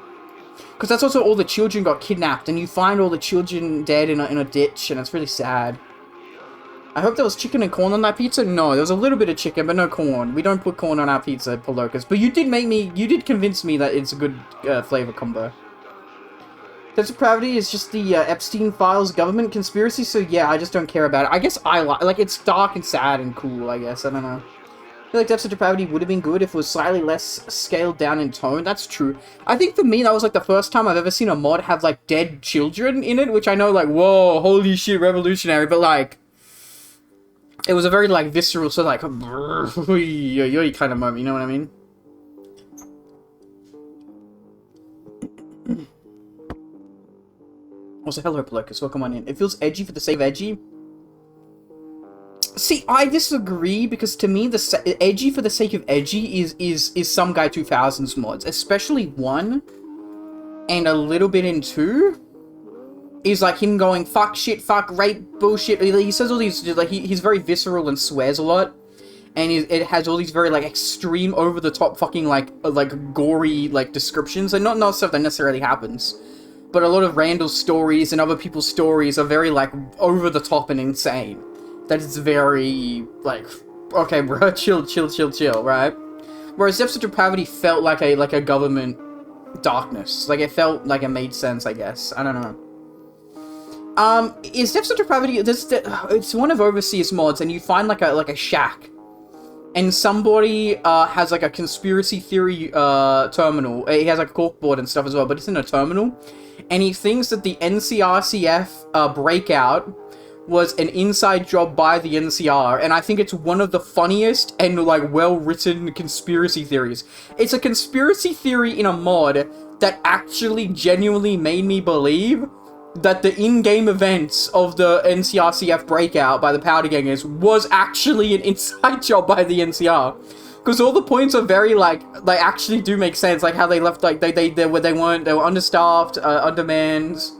Because that's also all the children got kidnapped, and you find all the children dead in a ditch, and it's really sad. I hope there was chicken and corn on that pizza. No, there was a little bit of chicken, but no corn. We don't put corn on our pizza, Polocus. But you did convince me that it's a good flavor combo. Death Depravity is just the Epstein Files government conspiracy, so yeah, I just don't care about it. I guess I like it's dark and sad and cool, I guess. I don't know. I feel like Depths of Depravity would have been good if it was slightly less scaled down in tone. That's true. I think for me, that was like the first time I've ever seen a mod have like dead children in it, which I know like, whoa, holy shit, revolutionary, but like, it was a very like visceral, so like, kind of moment, you know what I mean? Also, hello, Polocus, welcome on in. It feels edgy for the sake of edgy. See, I disagree, because to me, the edgy for the sake of edgy is some Guy 2000s mods, especially 1 and a little bit in 2. Is like him going fuck, shit, fuck, rape, bullshit. He says all these, like, he's very visceral and swears a lot, and it has all these very like extreme, over the top, fucking like gory like descriptions, and not stuff that necessarily happens. But a lot of Randall's stories and other people's stories are very like over the top and insane. That is very, like, okay, bro, chill, right? Whereas Depths of Depravity felt like a government darkness. Like, it felt like it made sense, I guess. I don't know. Is Depths of Depravity, it's one of Overseas mods, and you find like a shack. And somebody, has like a conspiracy theory, terminal. He has like a corkboard and stuff as well, but it's in a terminal. And he thinks that the NCRCF, breakout was an inside job by the NCR, and I think it's one of the funniest and, like, well-written conspiracy theories. It's a conspiracy theory in a mod that actually genuinely made me believe that the in-game events of the NCRCF breakout by the Powder Gangers was actually an inside job by the NCR. Because all the points are very, like, they actually do make sense, like how they left, like, they were understaffed, undermanned,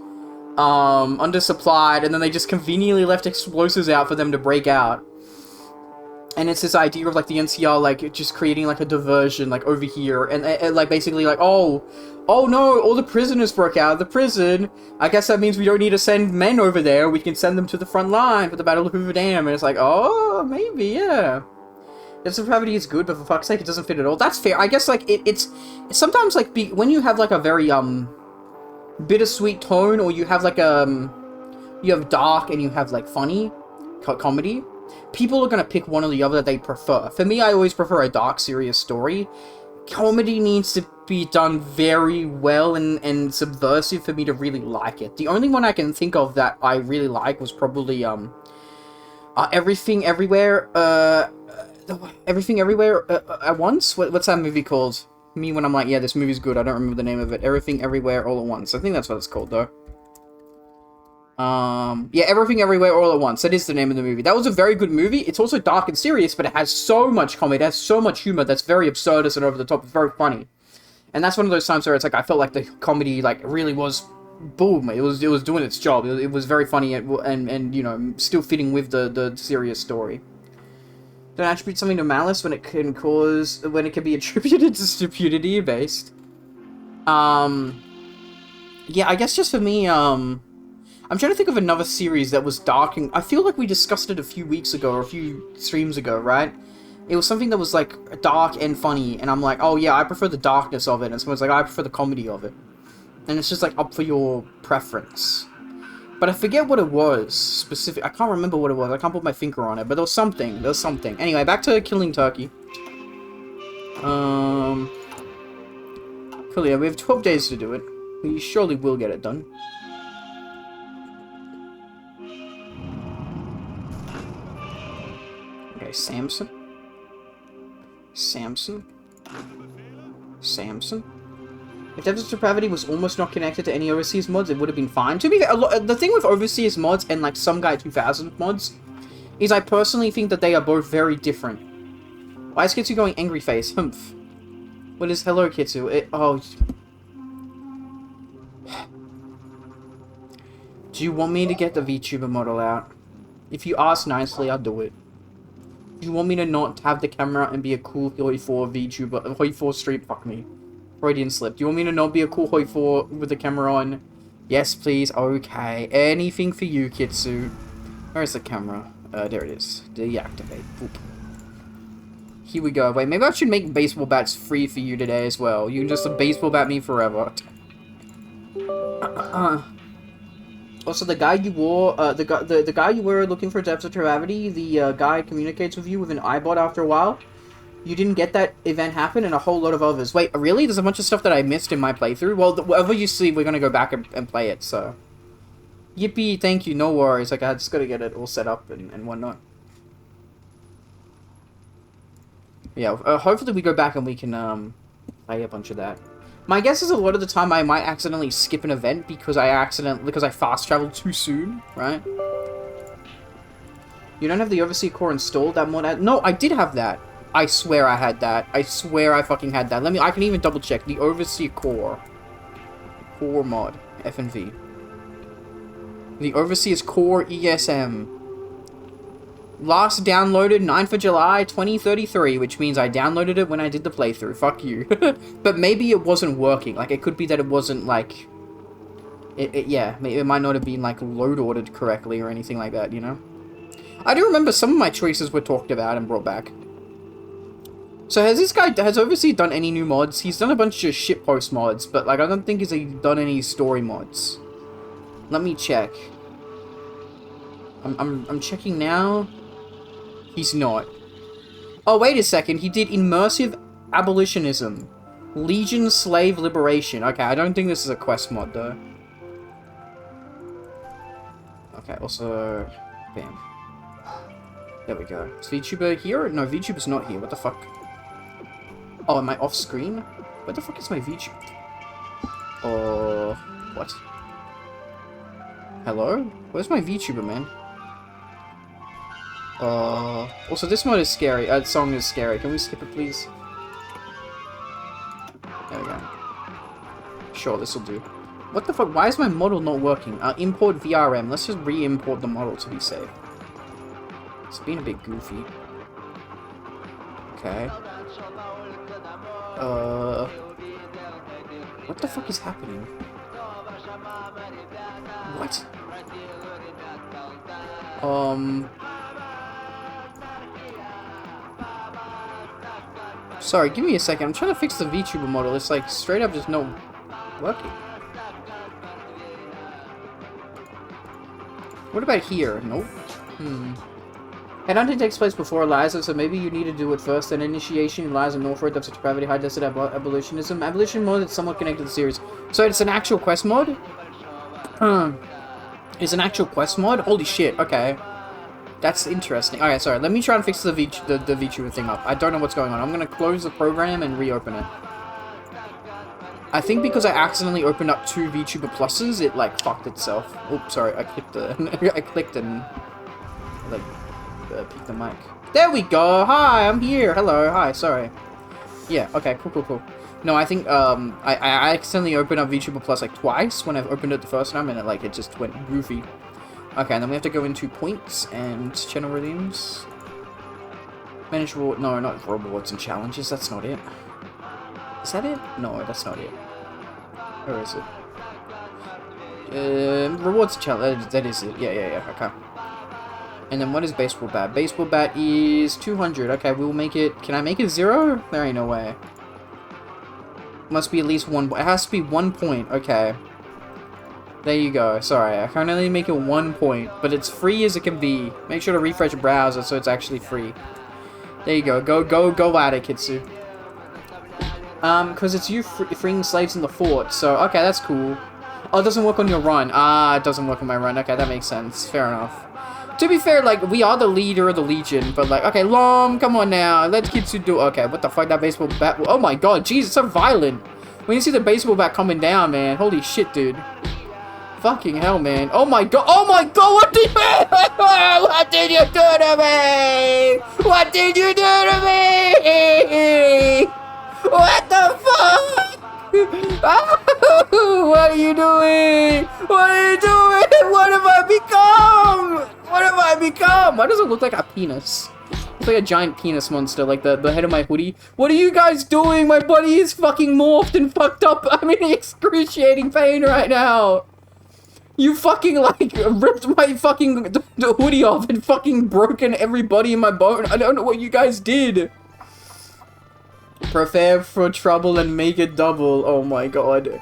undersupplied, and then they just conveniently left explosives out for them to break out. And it's this idea of, like, the NCR, like, just creating, like, a diversion, like, over here, and like, basically, like, oh no, all the prisoners broke out of the prison, I guess that means we don't need to send men over there, we can send them to the front line for the Battle of Hoover Dam, and it's like, oh, maybe, yeah. Depths of Depravity is good, but for fuck's sake, it doesn't fit at all. That's fair, I guess, like, it's sometimes, like, when you have, like, a very, bittersweet tone, or you have like you have dark and you have like funny comedy, people are gonna pick one or the other that they prefer. For me, I always prefer a dark, serious story, comedy needs to be done very well and subversive for me to really like it. The only one I can think of that I really like was probably Everything Everywhere Everything Everywhere at Once. What's that movie called? Me when I'm like, yeah, this movie's good. I don't remember the name of it. Everything Everywhere All at Once. I think that's what it's called though. Yeah, Everything Everywhere All at Once. That is the name of the movie. That was a very good movie. It's also dark and serious, but it has so much comedy. It has so much humor that's very absurdist and over the top. It's very funny. And that's one of those times where it's like, I felt like the comedy, like, really was, boom, it was doing its job. It was very funny and you know, still fitting with the serious story. Don't attribute something to malice when it can be attributed to stupidity based. Yeah, I guess just for me, I'm trying to think of another series that was dark, and I feel like we discussed it a few weeks ago, or a few streams ago, right? It was something that was, like, dark and funny, and I'm like, oh yeah, I prefer the darkness of it, and someone's like, I prefer the comedy of it. And it's just, like, up for your preference. But I forget what it was, specific. I can't remember what it was, I can't put my finger on it, but there was something, Anyway, back to killing turkey. Cool, yeah, we have 12 days to do it. We surely will get it done. Okay, Samson. If Devil's Depravity was almost not connected to any Overseas mods, it would have been fine. To be fair, the thing with Overseas mods and, like, some Guy 2000 mods is I personally think that they are both very different. Why is Kitsu going angry face? Humph. What is hello, Kitsu? Oh. Do you want me to get the VTuber model out? If you ask nicely, I'll do it. Do you want me to not have the camera and be a cool Hoi 4 VTuber? Hoi 4 stream? Fuck me. Freudian slip. Do you want me to not be a cool Hoi 4 with the camera on? Yes, please. Okay. Anything for you, Kitsu. Where's the camera? There it is. Deactivate. Boop. Here we go. Wait, maybe I should make baseball bats free for you today as well. You can just baseball bat me forever. Also, the guy you wore, the guy you were looking for Depths of Depravity, the guy communicates with you with an iBot after a while. You didn't get that event happen, and a whole lot of others. Wait, really? There's a bunch of stuff that I missed in my playthrough? Well, whatever you see, we're gonna go back and play it, so... Yippee, thank you, no worries. Like, I just gotta get it all set up and whatnot. Yeah, hopefully we go back and we can, play a bunch of that. My guess is a lot of the time I might accidentally skip an event because I fast traveled too soon, right? You don't have the Overseer Core installed, that mod? No, I did have that. I swear I had that. I swear I fucking had that. I can even double check. The Overseer Core. Core mod. FNV. The Overseer's Core ESM. Last downloaded 9th of July 2033, which means I downloaded it when I did the playthrough. Fuck you. But maybe it wasn't working. Like, it could be that it wasn't, like... yeah, it might not have been, like, load ordered correctly or anything like that, you know? I do remember some of my choices were talked about and brought back. So has Overseer done any new mods? He's done a bunch of shitpost mods, but, like, I don't think he's done any story mods. Let me check. I'm checking now. He's not. Oh, wait a second. He did Immersive Abolitionism. Legion Slave Liberation. Okay, I don't think this is a quest mod, though. Okay, also... Bam. There we go. Is VTuber here? No, VTuber's not here. What the fuck? Oh, am I off screen? Where the fuck is my VTuber? Oh... What? Hello? Where's my VTuber, man? Also, this mod is scary. Song is scary. Can we skip it, please? There we go. Sure, this will do. What the fuck? Why is my model not working? Import VRM. Let's just re-import the model to be safe. It's been a bit goofy. Okay. What the fuck is happening? What? Sorry, give me a second. I'm trying to fix the VTuber model. It's like straight up just not working. What about here? Nope. Headhunting takes place before Eliza, so maybe you need to do it first. An initiation Eliza Northroad of such gravity, high desert abolitionism. Abolition mode is somewhat connected to the series. So it's an actual quest mod? It's an actual quest mod? Holy shit, okay. That's interesting. Okay, sorry, let me try and fix the VTuber thing up. I don't know what's going on. I'm gonna close the program and reopen it. I think because I accidentally opened up 2 VTuber pluses, it like fucked itself. Oops, sorry, I clicked I clicked and like peeked the mic. There we go. Hi, I'm here. Hello. Hi. Sorry. Yeah. Okay. Cool. No, I think I accidentally opened up VTuber Plus like twice when I've opened it the first time, and it just went goofy. Okay, and then we have to go into points and channel redeems. Manage reward. No, not rewards and challenges. That's not it. Is that it? No, that's not it. Where is it? Rewards and challenge. That is it. Yeah. Okay. And then what is baseball bat? Baseball bat is 200. Okay, we will make it. Can I make it 0? There ain't no way. Must be at least 1. It has to be 1 point. Okay. There you go. Sorry, I can only make it 1 point, but it's free as it can be. Make sure to refresh your browser so it's actually free. There you go. Go at it, Kitsu. Because it's you freeing slaves in the fort. So okay, that's cool. Oh, it doesn't work on your run. Ah, it doesn't work on my run. Okay, that makes sense. Fair enough. To be fair, like, we are the leader of the Legion, but, like, okay, Lom, come on now, let Kitsu do. Okay, what the fuck, that baseball bat? Oh my god, jeez, it's so violent. When you see the baseball bat coming down, man, holy shit, dude. Fucking hell, man. Oh my god, what did you do to me? What did you do to me? What the fuck? What are you doing? What are you doing? What have I become? What have I become? Why does it look like a penis? It's like a giant penis monster, like the head of my hoodie. What are you guys doing? My body is fucking morphed and fucked up. I'm in excruciating pain right now. You fucking, like, ripped my fucking the hoodie off and fucking broken every body in my bone. I don't know what you guys did. Prepare for trouble and make it double. Oh my god.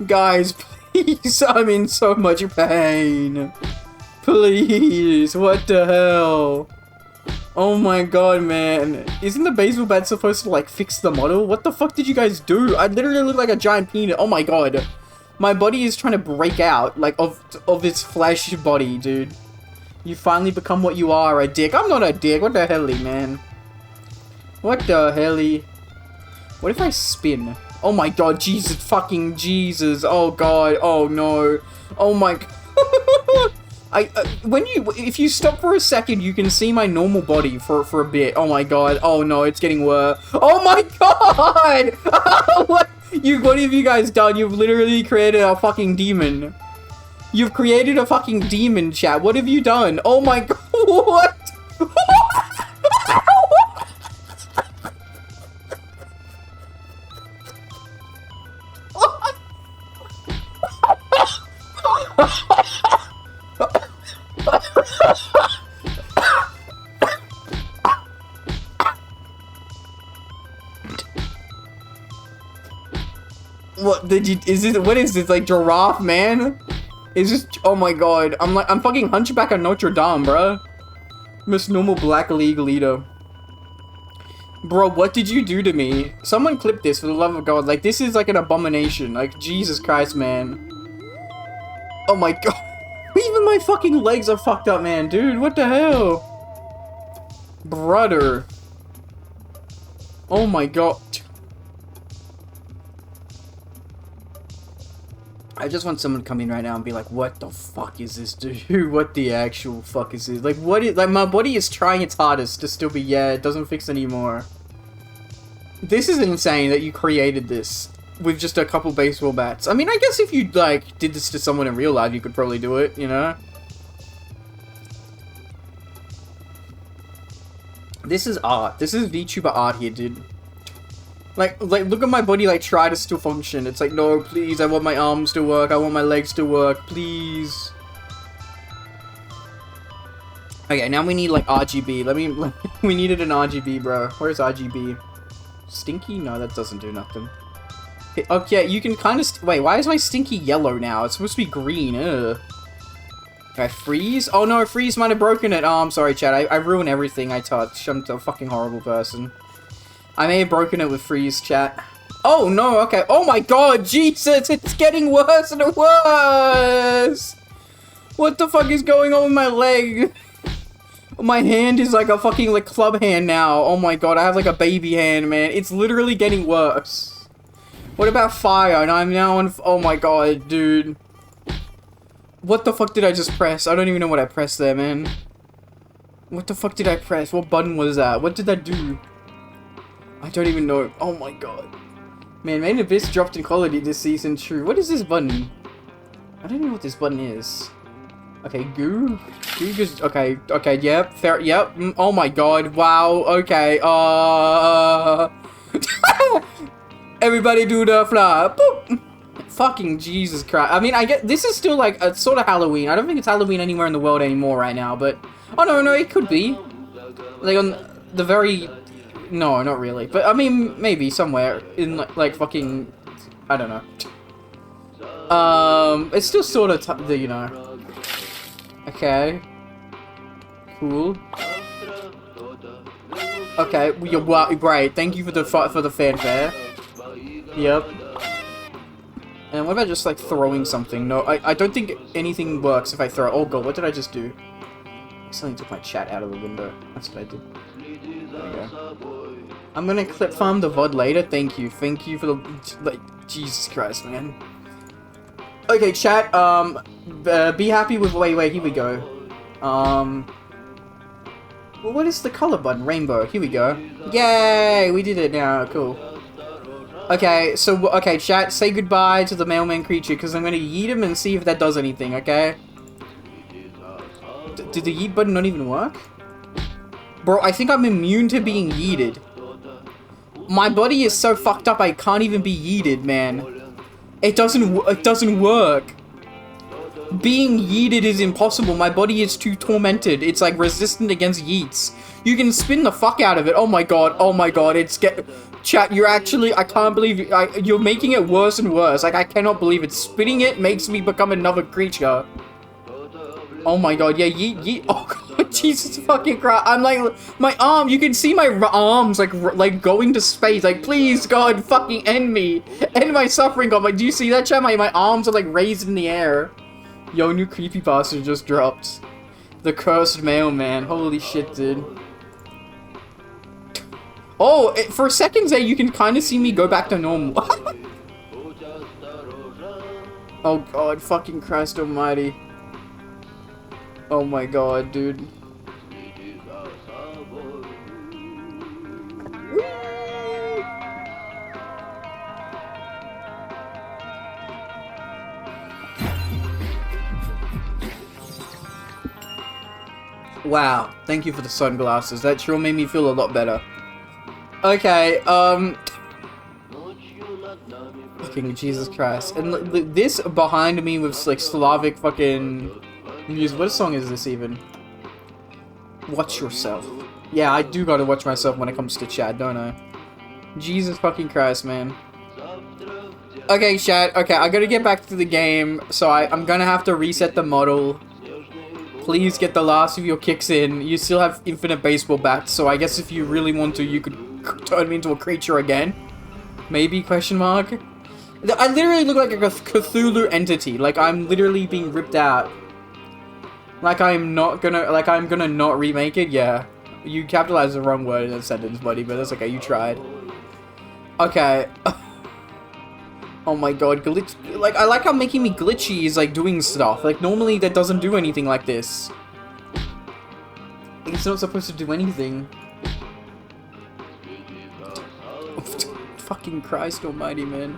Guys, please, I'm in so much pain. Please, what the hell? Oh my god, man. Isn't the baseball bat supposed to, like, fix the model? What the fuck did you guys do? I literally look like a giant penis. Oh my god. My body is trying to break out, like, of its flesh body, dude. You finally become what you are, a dick. I'm not a dick. What the helly, man? What the helly? What if I spin? Oh my god, Jesus, fucking Jesus. Oh god, oh no. Oh my god. If you stop for a second, you can see my normal body for a bit. Oh my god. Oh no, it's getting worse. Oh my god! What have you guys done? You've literally created a fucking demon. You've created a fucking demon, chat. What have you done? Oh my god, what? What is this, like, giraffe, man? Is this, oh my god, I'm fucking Hunchback of Notre Dame, bruh. Miss Normal Black League leader. Bro, what did you do to me? Someone clip this, for the love of god, like, this is like an abomination, like, Jesus Christ, man. Oh my god. Even my fucking legs are fucked up, man, dude, what the hell? Brother. Oh my god. I just want someone to come in right now and be like, what the fuck is this, dude? What the actual fuck is this? Like, like, my body is trying its hardest to still be, yeah, it doesn't fix anymore. This is insane that you created this with just a couple baseball bats. I mean, I guess if you, like, did this to someone in real life, you could probably do it, you know? This is art. This is VTuber art here, dude. Like, look at my body, like, try to still function. It's like, no, please, I want my arms to work. I want my legs to work. Please. Okay, now we need, like, RGB. We needed an RGB, bro. Where's RGB? Stinky? No, that doesn't do nothing. Okay, you can kind of... Wait, why is my stinky yellow now? It's supposed to be green. Ugh. Okay, freeze? Oh no, freeze might have broken it. Oh, I'm sorry, chat. I ruin everything I touch. I'm a fucking horrible person. I may have broken it with freeze, chat. Oh no, okay. Oh my god, Jesus, it's getting worse and worse! What the fuck is going on with my leg? My hand is like a fucking like club hand now. Oh my god, I have like a baby hand, man. It's literally getting worse. What about fire? And I'm now on. Oh my god, dude. What the fuck did I just press? I don't even know what I pressed there, man. What the fuck did I press? What button was that? What did that do? I don't even know. Oh my god. Man, Main Abyss dropped in quality this season, true. What is this button? I don't know what this button is. Okay, goo. Goo just, okay, yep, fair, yep. Oh my god, wow, okay, everybody do the fly, boop. Fucking Jesus Christ. I mean, I get, this is still like a sort of Halloween. I don't think it's Halloween anywhere in the world anymore right now, but, oh no, it could be. Like on the very, no, not really. But I mean, maybe somewhere in like fucking, I don't know. It's still sort of, you know. Okay. Cool. Okay, well, great. Thank you for the fanfare. Yep. And what about just like throwing something? No, I don't think anything works if I throw. Oh god, what did I just do? I accidentally took my chat out of the window. That's what I did. There we go. I'm gonna clip farm the VOD later. Thank you for the like. Jesus Christ, man. Okay, chat. Be happy with. Wait. Here we go. Well, what is the color button? Rainbow. Here we go. Yay! We did it now. Cool. Okay, so, okay, chat, say goodbye to the mailman creature, because I'm going to yeet him and see if that does anything, okay? Did the yeet button not even work? Bro, I think I'm immune to being yeeted. My body is so fucked up I can't even be yeeted, man. It doesn't work. Being yeeted is impossible. My body is too tormented. It's like resistant against yeets. You can spin the fuck out of it. Oh my god, it's chat, you're actually, I can't believe you're making it worse and worse. Like, I cannot believe it. Spinning it makes me become another creature. Oh my god, yeah, yeet. Oh god, Jesus fucking Christ. I'm like, my arm, you can see my arms, like going to space. Like, please, God, fucking end me. End my suffering, God. Like, do you see that, chat? My arms are, like, raised in the air. Yo, new creepypasta just dropped. The Cursed Mailman. Holy shit, dude. Oh, for seconds there, you can kind of see me go back to normal. Oh god, fucking Christ almighty. Oh my god, dude. Wow, thank you for the sunglasses. That sure made me feel a lot better. Okay, fucking Jesus Christ. And this behind me with, like, Slavic fucking music. What song is this even? Watch yourself. Yeah, I do gotta watch myself when it comes to chat, don't I? Jesus fucking Christ, man. Okay, chat. Okay, I gotta get back to the game, so I'm gonna have to reset the model. Please get the last of your kicks in. You still have infinite baseball bats, so I guess if you really want to, you could turn me into a creature again. Maybe, question mark? I literally look like a Cthulhu entity. Like, I'm literally being ripped out. Like, I'm gonna not remake it? Yeah. You capitalized the wrong word in that sentence, buddy, but that's okay, you tried. Okay. Oh my god, glitch. Like, I like how making me glitchy is, like, doing stuff. Like, normally that doesn't do anything like this. It's not supposed to do anything. Fucking Christ almighty, man.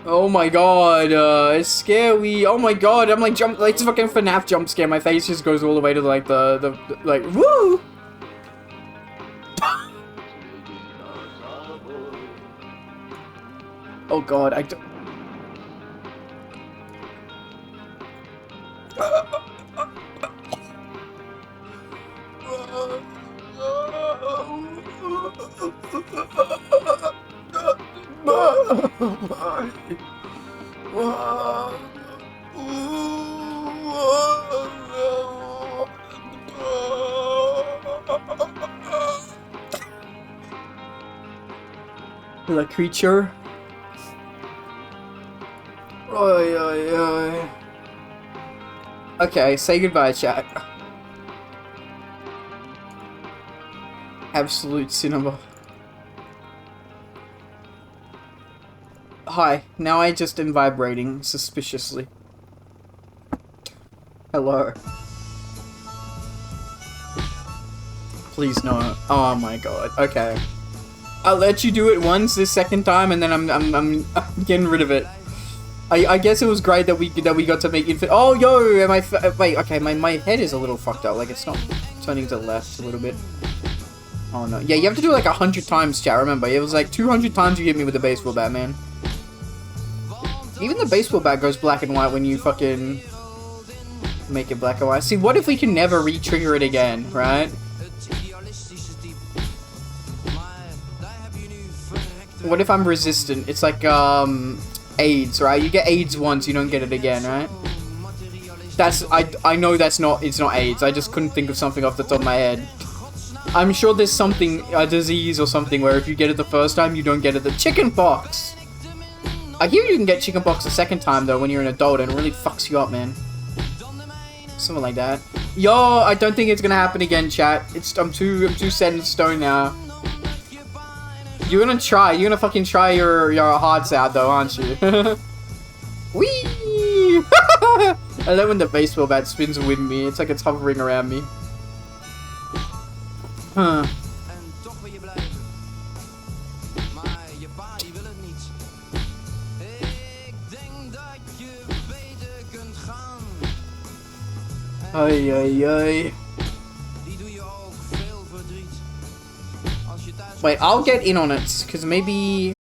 Oh my god, it's scary. Oh my god, I'm like, like, it's a fucking FNAF jump scare. My face just goes all the way to, like, like, woo! Oh god, I don't... The creature. Oi, oi, oi. Okay, say goodbye, chat. Absolute cinema. Hi, now I just am vibrating suspiciously. Hello. Please no. Oh my god. Okay. I'll let you do it once this second time, and then I'm getting rid of it. I guess it was great that we got to make infinite. Oh yo, am I? Wait, okay, my head is a little fucked up. Like it's not turning to the left a little bit. Oh no. Yeah, you have to do it like 100 times, chat. Remember, it was like 200 times you hit me with a baseball bat, man. Even the baseball bat goes black and white when you fucking make it black and white. See, what if we can never re-trigger it again, right? What if I'm resistant? It's like, AIDS, right? You get AIDS once, you don't get it again, right? That's, I know that's not, it's not AIDS. I just couldn't think of something off the top of my head. I'm sure there's something, a disease or something where if you get it the first time, you don't get it the chicken pox. I hear you can get chicken pox the second time though when you're an adult and it really fucks you up, man. Something like that. Yo, I don't think it's gonna happen again, chat. I'm too set in stone now. You're gonna try. You're gonna fucking try your hearts out though, aren't you? Whee! I love when the baseball bat spins with me. It's like it's hovering around me. Huh. Ay, ay, ay. Wait, I'll get in on it, because maybe...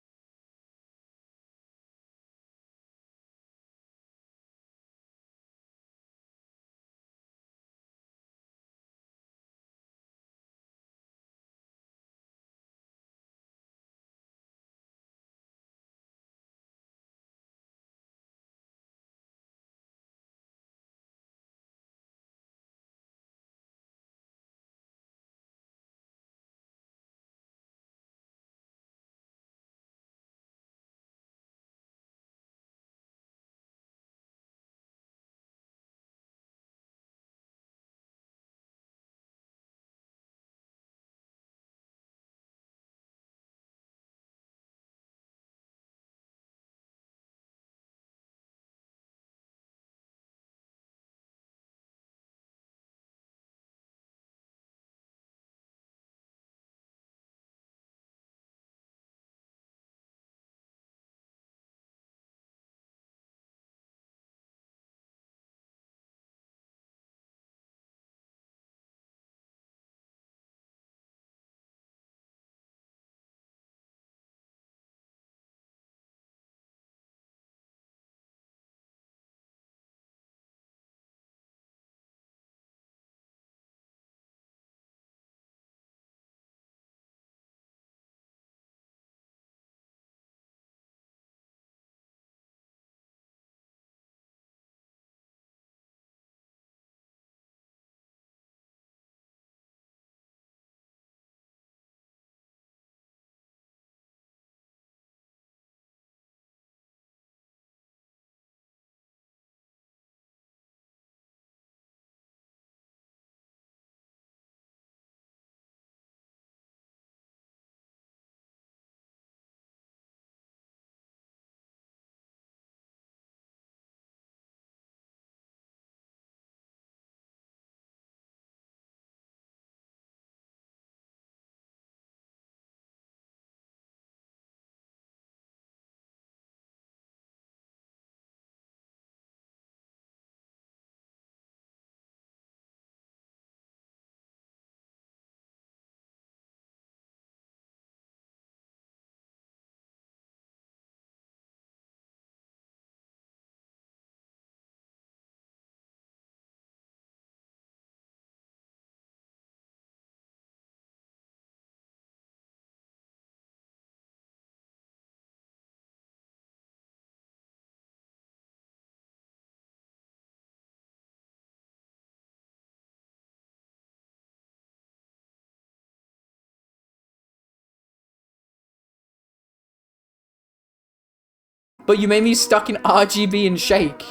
But you made me stuck in RGB and shake.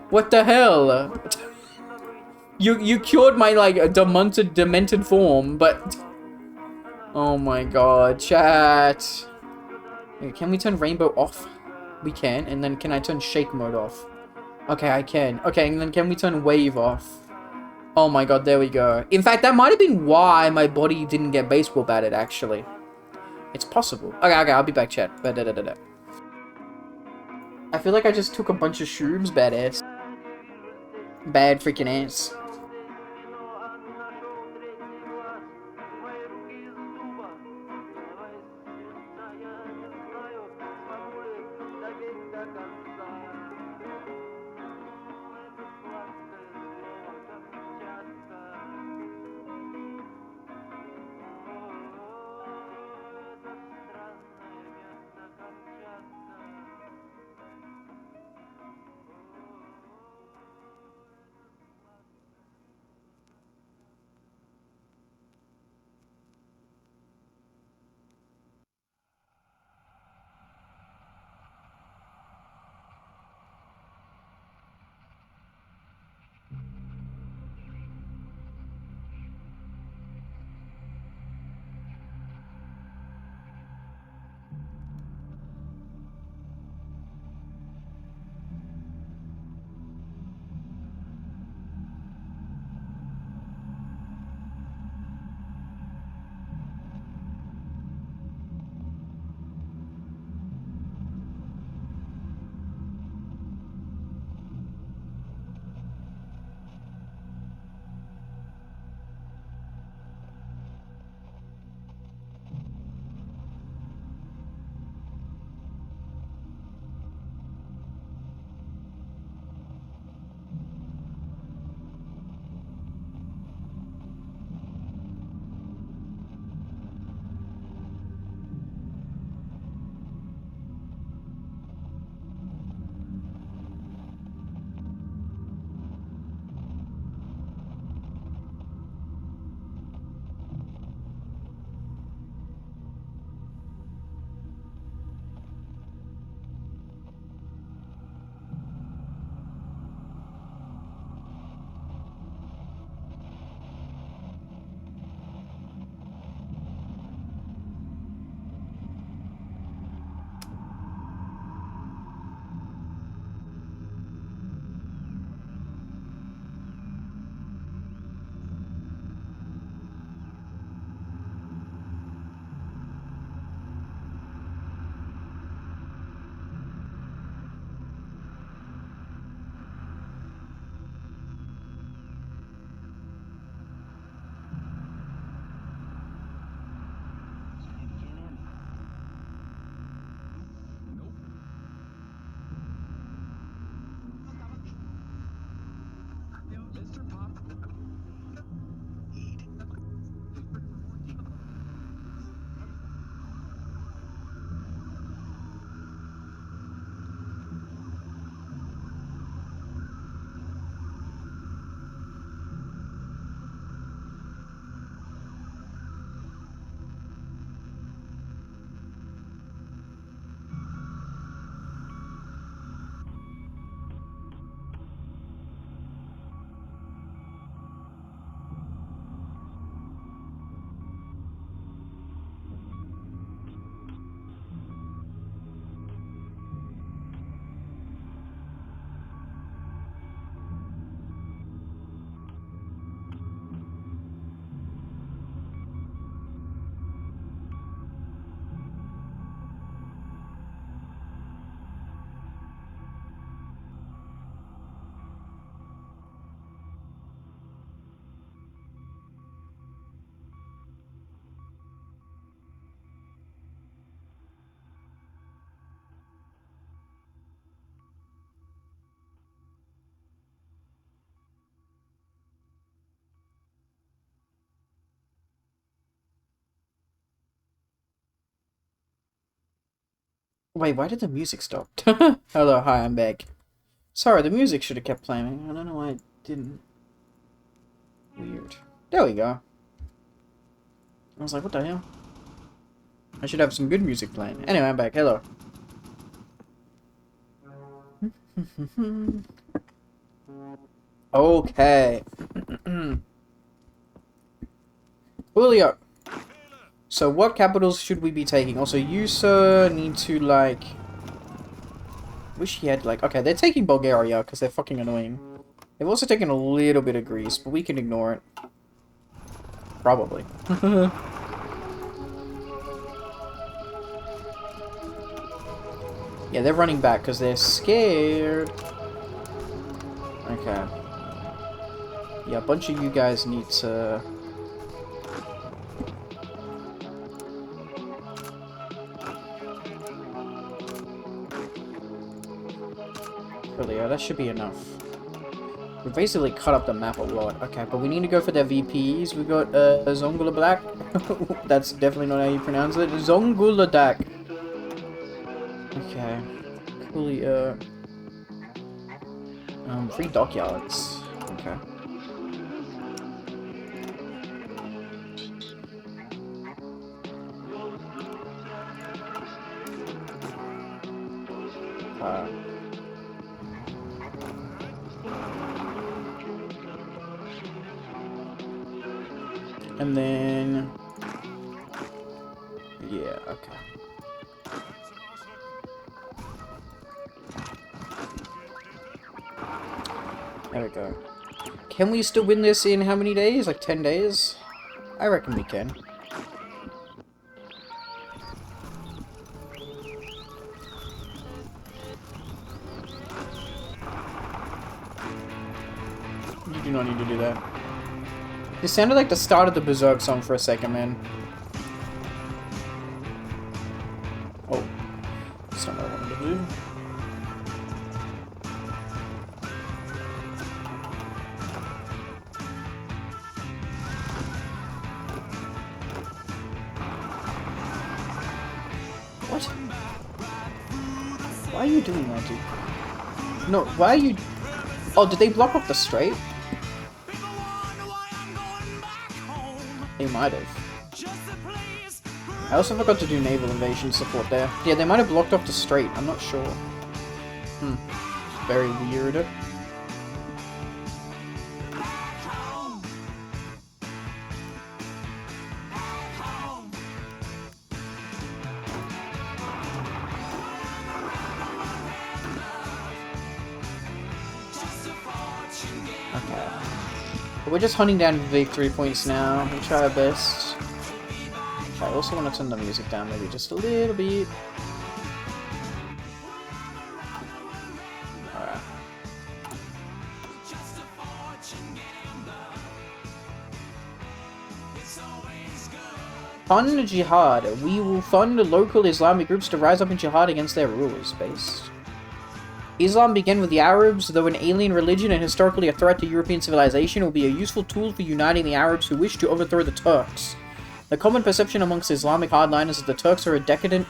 What the hell? You cured my, like, demented form, but... Oh my god, chat. Wait, can we turn rainbow off? We can, and then can I turn shake mode off? Okay, I can. Okay, and then can we turn wave off? Oh my god, there we go. In fact, that might have been why my body didn't get baseball batted, actually. It's possible. Okay, I'll be back, chat. I feel like I just took a bunch of shrooms, badass. Bad freaking ass. Wait, why did the music stop? Hello, hi, I'm back. Sorry, the music should have kept playing. I don't know why it didn't. Weird. There we go. I was like, what the hell? I should have some good music playing. Anyway, I'm back. Hello. Okay. Julio. So what capitals should we be taking? Also, you, sir, need to, like... Wish he had, like... Okay, they're taking Bulgaria, because they're fucking annoying. They've also taken a little bit of Greece, but we can ignore it. Probably. Yeah, they're running back, because they're scared. Okay. Yeah, a bunch of you guys need to... Really, yeah, that should be enough. We basically cut up the map a lot. Okay, but we need to go for their VPs. We got Zongula Black. That's definitely not how you pronounce it. Zonguladak. Okay. Coolly, 3 dockyards. Okay. And then... Yeah, okay. There we go. Can we still win this in how many days? Like 10 days? I reckon we can. You do not need to do that. It sounded like the start of the Berserk song for a second, man. Oh. That's not what I wanted to do. What? Why are you doing that, dude? No, why are you... Oh, did they block off the strait? They might have. I also forgot to do naval invasion support there. Yeah, they might have blocked off the strait. I'm not sure. Very weird. Okay. But we're just hunting down victory points now. We'll try our best. I also want to turn the music down maybe just a little bit. Alright. Fund jihad. We will fund local Islamic groups to rise up in jihad against their rulers. Based. Islam began with the Arabs, though an alien religion and historically a threat to European civilization, will be a useful tool for uniting the Arabs who wish to overthrow the Turks. The common perception amongst Islamic hardliners is that the Turks are a decadent,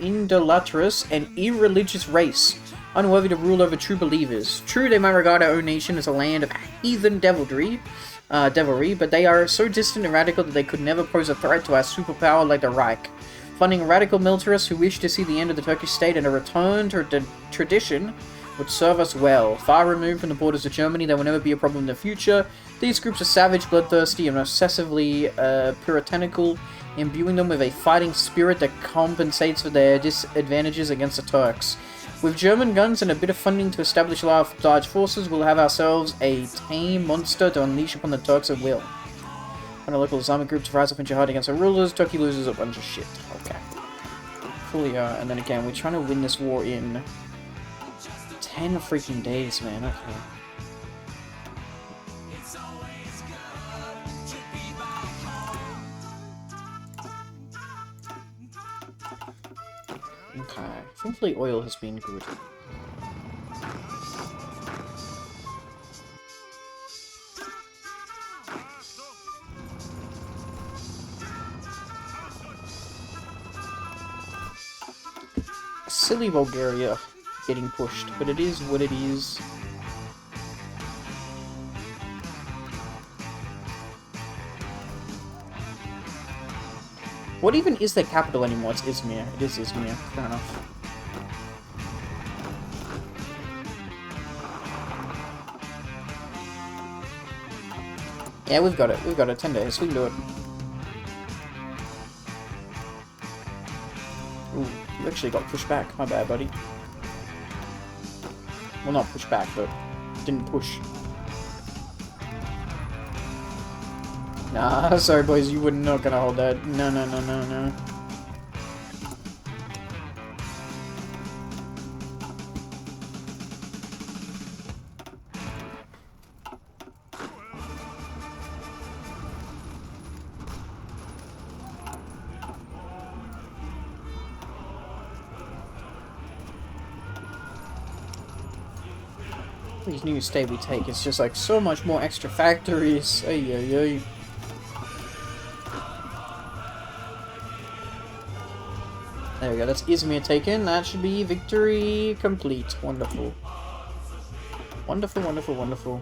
idolatrous, and irreligious race, unworthy to rule over true believers. True, they might regard our own nation as a land of heathen devilry, but they are so distant and radical that they could never pose a threat to our superpower like the Reich. Funding radical militarists who wish to see the end of the Turkish state and a return to tradition would serve us well. Far removed from the borders of Germany, there will never be a problem in the future. These groups are savage, bloodthirsty, and obsessively puritanical, imbuing them with a fighting spirit that compensates for their disadvantages against the Turks. With German guns and a bit of funding to establish large forces, we'll have ourselves a tame monster to unleash upon the Turks at will. When a local Islamic group to rise up in jihad against our rulers, Turkey loses a bunch of shit. Okay. Fully, and then again, we're trying to win this war in 10 freaking days, man. Okay. Okay. Thankfully, oil has been good. Silly Bulgaria getting pushed, but it is what it is. What even is their capital anymore? It's Izmir. It is Izmir. Fair enough. Yeah, we've got it. We've got it. 10 days. We can do it. Ooh, you actually got pushed back. My bad, buddy. Well, not pushed back, but didn't push. Nah, sorry boys, you were not gonna hold that. No, no, no, no, no. These new state we take, it's just like so much more extra factories. Ay, ay, ay. There we go, that's Izmir taken. That should be victory complete. Wonderful. Wonderful, wonderful, wonderful.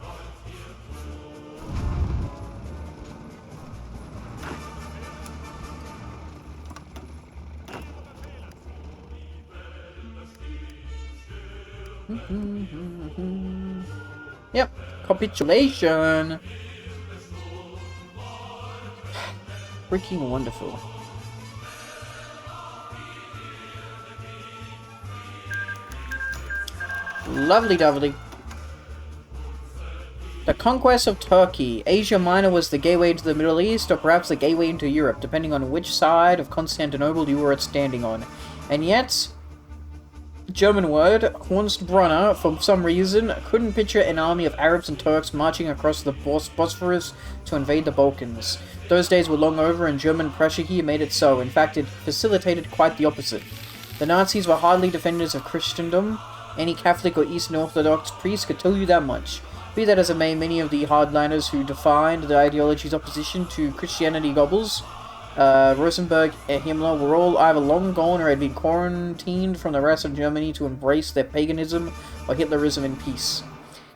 Yep, capitulation. Freaking wonderful. Lovely dovely. The conquest of Turkey. Asia Minor was the gateway into the Middle East, or perhaps the gateway into Europe, depending on which side of Constantinople you were standing on. And yet, German word, Hornstbrunner, for some reason, couldn't picture an army of Arabs and Turks marching across the Bosphorus to invade the Balkans. Those days were long over, and German pressure here made it so. In fact, it facilitated quite the opposite. The Nazis were hardly defenders of Christendom. Any Catholic or Eastern Orthodox priest could tell you that much. Be that as it may, many of the hardliners who defined the ideology's opposition to Christianity gobbles, Rosenberg and Himmler, were all either long gone or had been quarantined from the rest of Germany to embrace their paganism or Hitlerism in peace.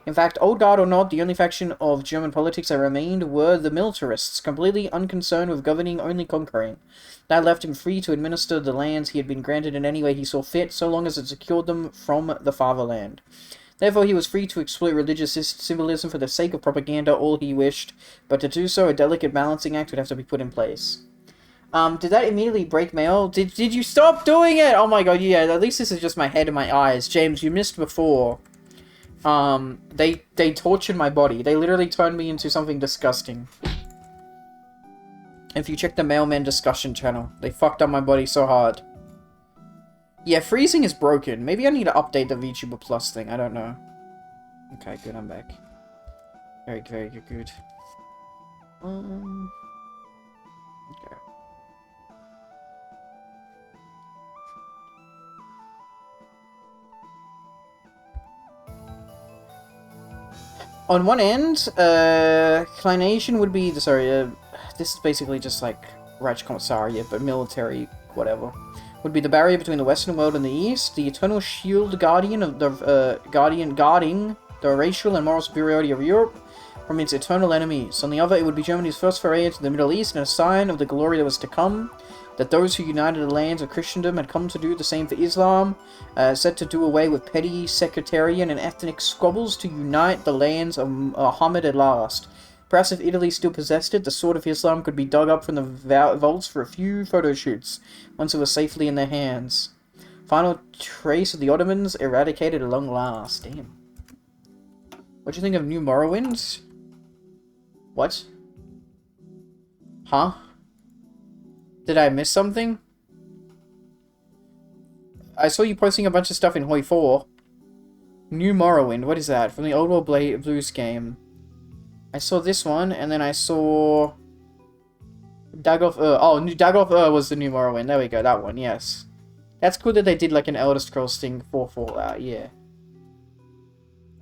In fact, old guard or not, the only faction of German politics that remained were the militarists, completely unconcerned with governing, only conquering. That left him free to administer the lands he had been granted in any way he saw fit, so long as it secured them from the fatherland. Therefore, he was free to exploit religious symbolism for the sake of propaganda all he wished, but to do so, a delicate balancing act would have to be put in place. Did that immediately break mail? Did you stop doing it? Oh my god, yeah, at least this is just my head and my eyes. James, you missed before. They tortured my body. They literally turned me into something disgusting. If you check the Mailman discussion channel, they fucked up my body so hard. Yeah, freezing is broken. Maybe I need to update the VTuber Plus thing. I don't know. Okay, good. I'm back. Very, very good. Okay. On one end, Kleination would be... Sorry, this is basically just like Reich Commissariat, but military, whatever. Would be the barrier between the Western world and the East, the eternal shield guardian of the guarding the racial and moral superiority of Europe from its eternal enemies. On the other, it would be Germany's first foray into the Middle East and a sign of the glory that was to come, that those who united the lands of Christendom had come to do the same for Islam, set to do away with petty sectarian and ethnic squabbles to unite the lands of Muhammad at last. Perhaps if Italy still possessed it, the sword of Islam could be dug up from the vaults for a few photo shoots, once it was safely in their hands. Final trace of the Ottomans eradicated at long last. Damn. What do you think of New Morrowind? What? Huh? Did I miss something? I saw you posting a bunch of stuff in Hoi 4. New Morrowind, what is that? From the Old World Blues game. I saw this one, and then I saw... Dagoth Ur. Oh, Dagoth Ur was the New Morrowind. There we go, that one, yes. That's cool that they did like an Elder Scrolls thing for Fallout, yeah.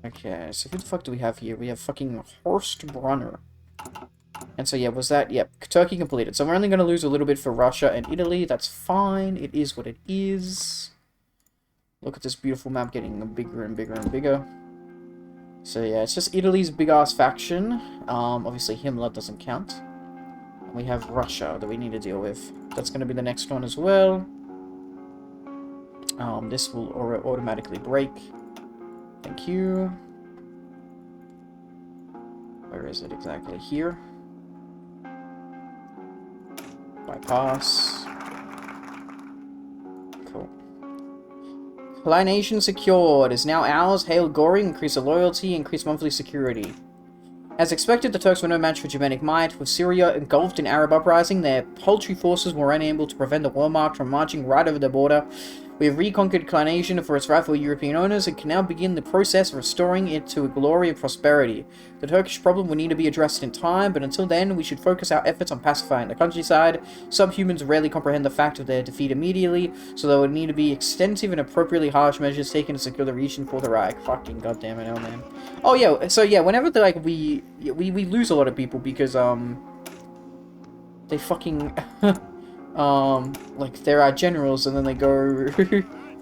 Okay, so who the fuck do we have here? We have fucking Horst Brunner. And so yeah, was that... Yep, Turkey completed. So we're only going to lose a little bit for Russia and Italy. That's fine. It is what it is. Look at this beautiful map getting bigger and bigger and bigger. So yeah, it's just Italy's big-ass faction. Obviously Himmler doesn't count. And we have Russia that we need to deal with. That's going to be the next one as well. This will automatically break. Thank you. Where is it exactly? Here. Bypass. Cool. Clignation secured. Is now ours. Hail Göring. Increase the loyalty. Increase monthly security. As expected, the Turks were no match for Germanic might. With Syria engulfed in Arab uprising, their paltry forces were unable to prevent the Wehrmacht from marching right over the border. We have reconquered Clignation for its rightful European owners and can now begin the process of restoring it to a glory and prosperity. The Turkish problem will need to be addressed in time, but until then, we should focus our efforts on pacifying the countryside. Subhumans rarely comprehend the fact of their defeat immediately, so there would need to be extensive and appropriately harsh measures taken to secure the region for the Reich. Fucking goddamn it, oh man. Oh yeah, so yeah, whenever we lose a lot of people because they fucking like they're our generals and then they go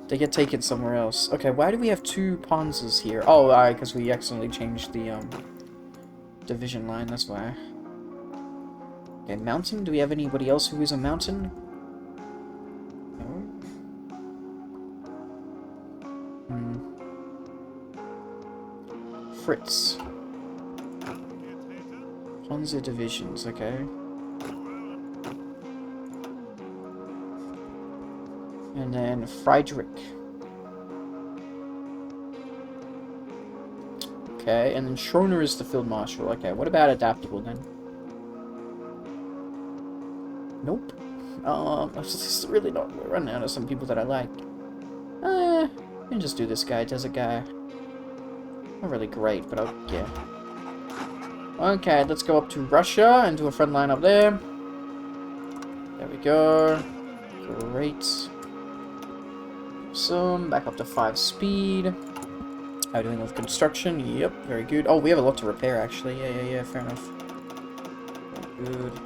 they get taken somewhere else. Okay, why do we have 2 Panzers here? Oh, alright, because we accidentally changed the division line, that's why. Okay, mountain. Do we have anybody else who is a mountain? No. Fritz. Panzer divisions, okay. And then Friedrich. Okay, and then Schroner is the field marshal. Okay, what about adaptable then? Nope. I'm just really not running out of some people that I like. And just do this guy, desert guy. Not really great, but yeah. Okay, let's go up to Russia and do a front line up there. There we go. Great. Awesome. Back up to 5 speed. How are we doing with construction? Yep, very good. Oh, we have a lot to repair, actually. Yeah, fair enough. Very good.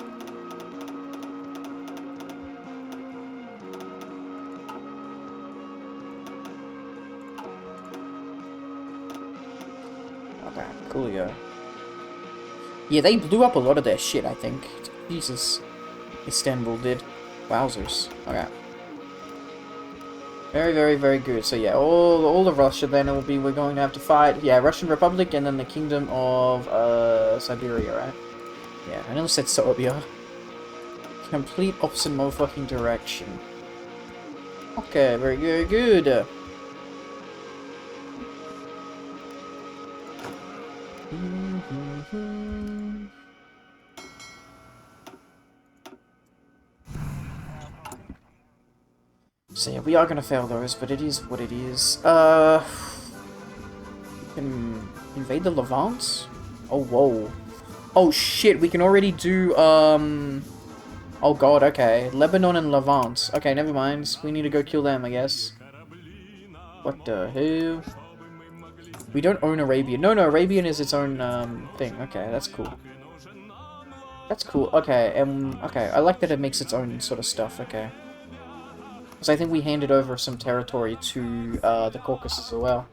Okay, coolio. Yeah, they blew up a lot of their shit, I think. Jesus. Istanbul did. Wowzers. Okay. Very good. So yeah, all of Russia then we're going to have to fight. Yeah, Russian Republic and then the Kingdom of Siberia, right? Yeah, I never said Serbia. Complete opposite motherfucking direction. Okay, very good. So yeah, we are gonna fail those, but it is what it is. We can invade the Levant? Oh, whoa. Oh shit, we can already do, oh god, okay. Lebanon and Levant. Okay, never mind. We need to go kill them, I guess. What the hell? We don't own Arabian. No, Arabian is its own, thing. Okay, that's cool. That's cool. Okay, okay. I like that it makes its own sort of stuff. Okay. Because I think we handed over some territory to the Caucasus as well.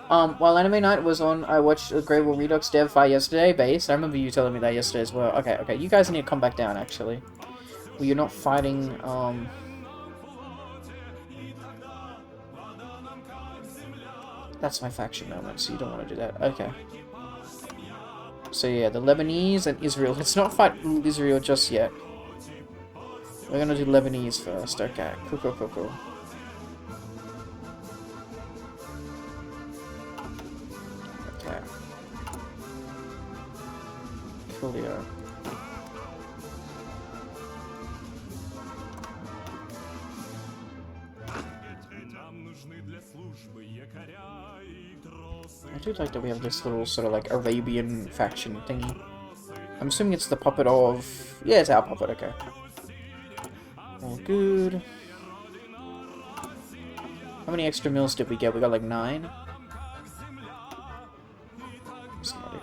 While Anime Night was on, I watched the Grey War Redux dev fight yesterday, base. I remember you telling me that yesterday as well. Okay, you guys need to come back down, actually. Well, you're not fighting, That's my faction moment, so you don't want to do that. Okay. So yeah, the Lebanese and Israel. Let's not fight Israel just yet. We're gonna do Lebanese first. Okay, cool. Okay. Coolio. I do like that we have this little sort of like Arabian faction thingy. I'm assuming it's the puppet of... Yeah, it's our puppet, okay. All good. How many extra mills did we get? We got like 9? That's not it.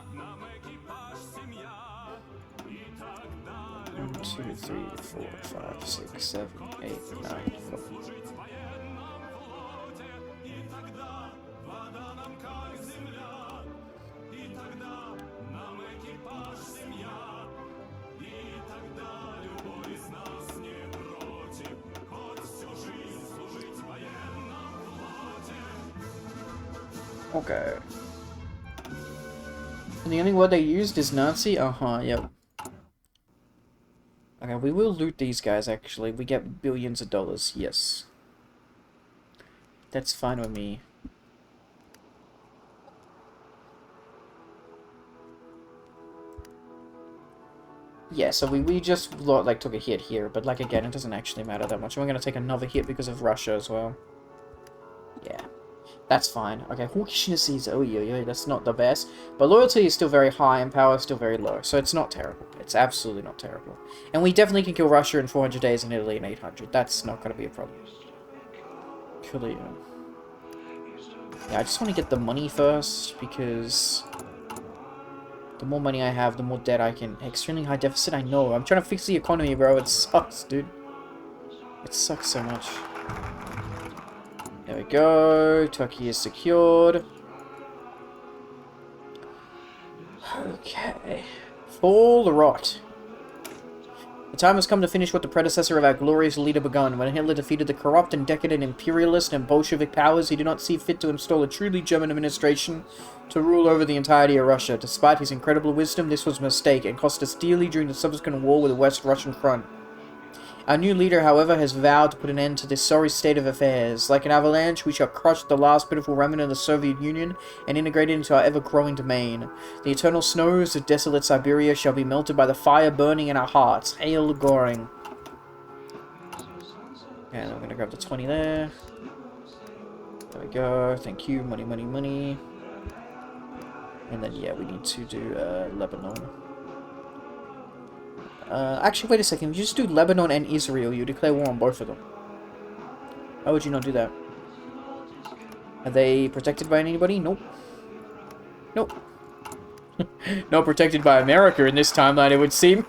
1, 2, 3, 4, 5, 6, 7, 8, 9. Cool. Okay. And the only word they used is Nazi? Uh-huh, yep. Okay, we will loot these guys, actually. We get billions of dollars, yes. That's fine with me. Yeah, so we just, like, took a hit here, but, like, again, it doesn't actually matter that much. And we're gonna take another hit because of Russia as well. Yeah. That's fine. Okay, hawkishness is, oh yeah, that's not the best. But loyalty is still very high and power is still very low, so it's not terrible. It's absolutely not terrible. And we definitely can kill Russia in 400 days and Italy in 800. That's not going to be a problem. Coolio. Yeah, I just want to get the money first, because the more money I have, the more debt I can... Extremely high deficit, I know. I'm trying to fix the economy, bro. It sucks, dude. It sucks so much. There we go. Turkey is secured. Okay. Full rot. The time has come to finish what the predecessor of our glorious leader begun. When Hitler defeated the corrupt and decadent imperialist and Bolshevik powers, he did not see fit to install a truly German administration to rule over the entirety of Russia. Despite his incredible wisdom, this was a mistake and cost us dearly during the subsequent war with the West Russian front. Our new leader, however, has vowed to put an end to this sorry state of affairs. Like an avalanche, we shall crush the last pitiful remnant of the Soviet Union and integrate it into our ever-growing domain. The eternal snows of desolate Siberia shall be melted by the fire burning in our hearts. Hail Göring. And I'm gonna grab the 20 there. There we go. Thank you. Money, money, money. And then, yeah, we need to do Lebanon. Actually, wait a second. If you just do Lebanon and Israel, you declare war on both of them. Why would you not do that? Are they protected by anybody? Nope. Nope. Not protected by America in this timeline, it would seem.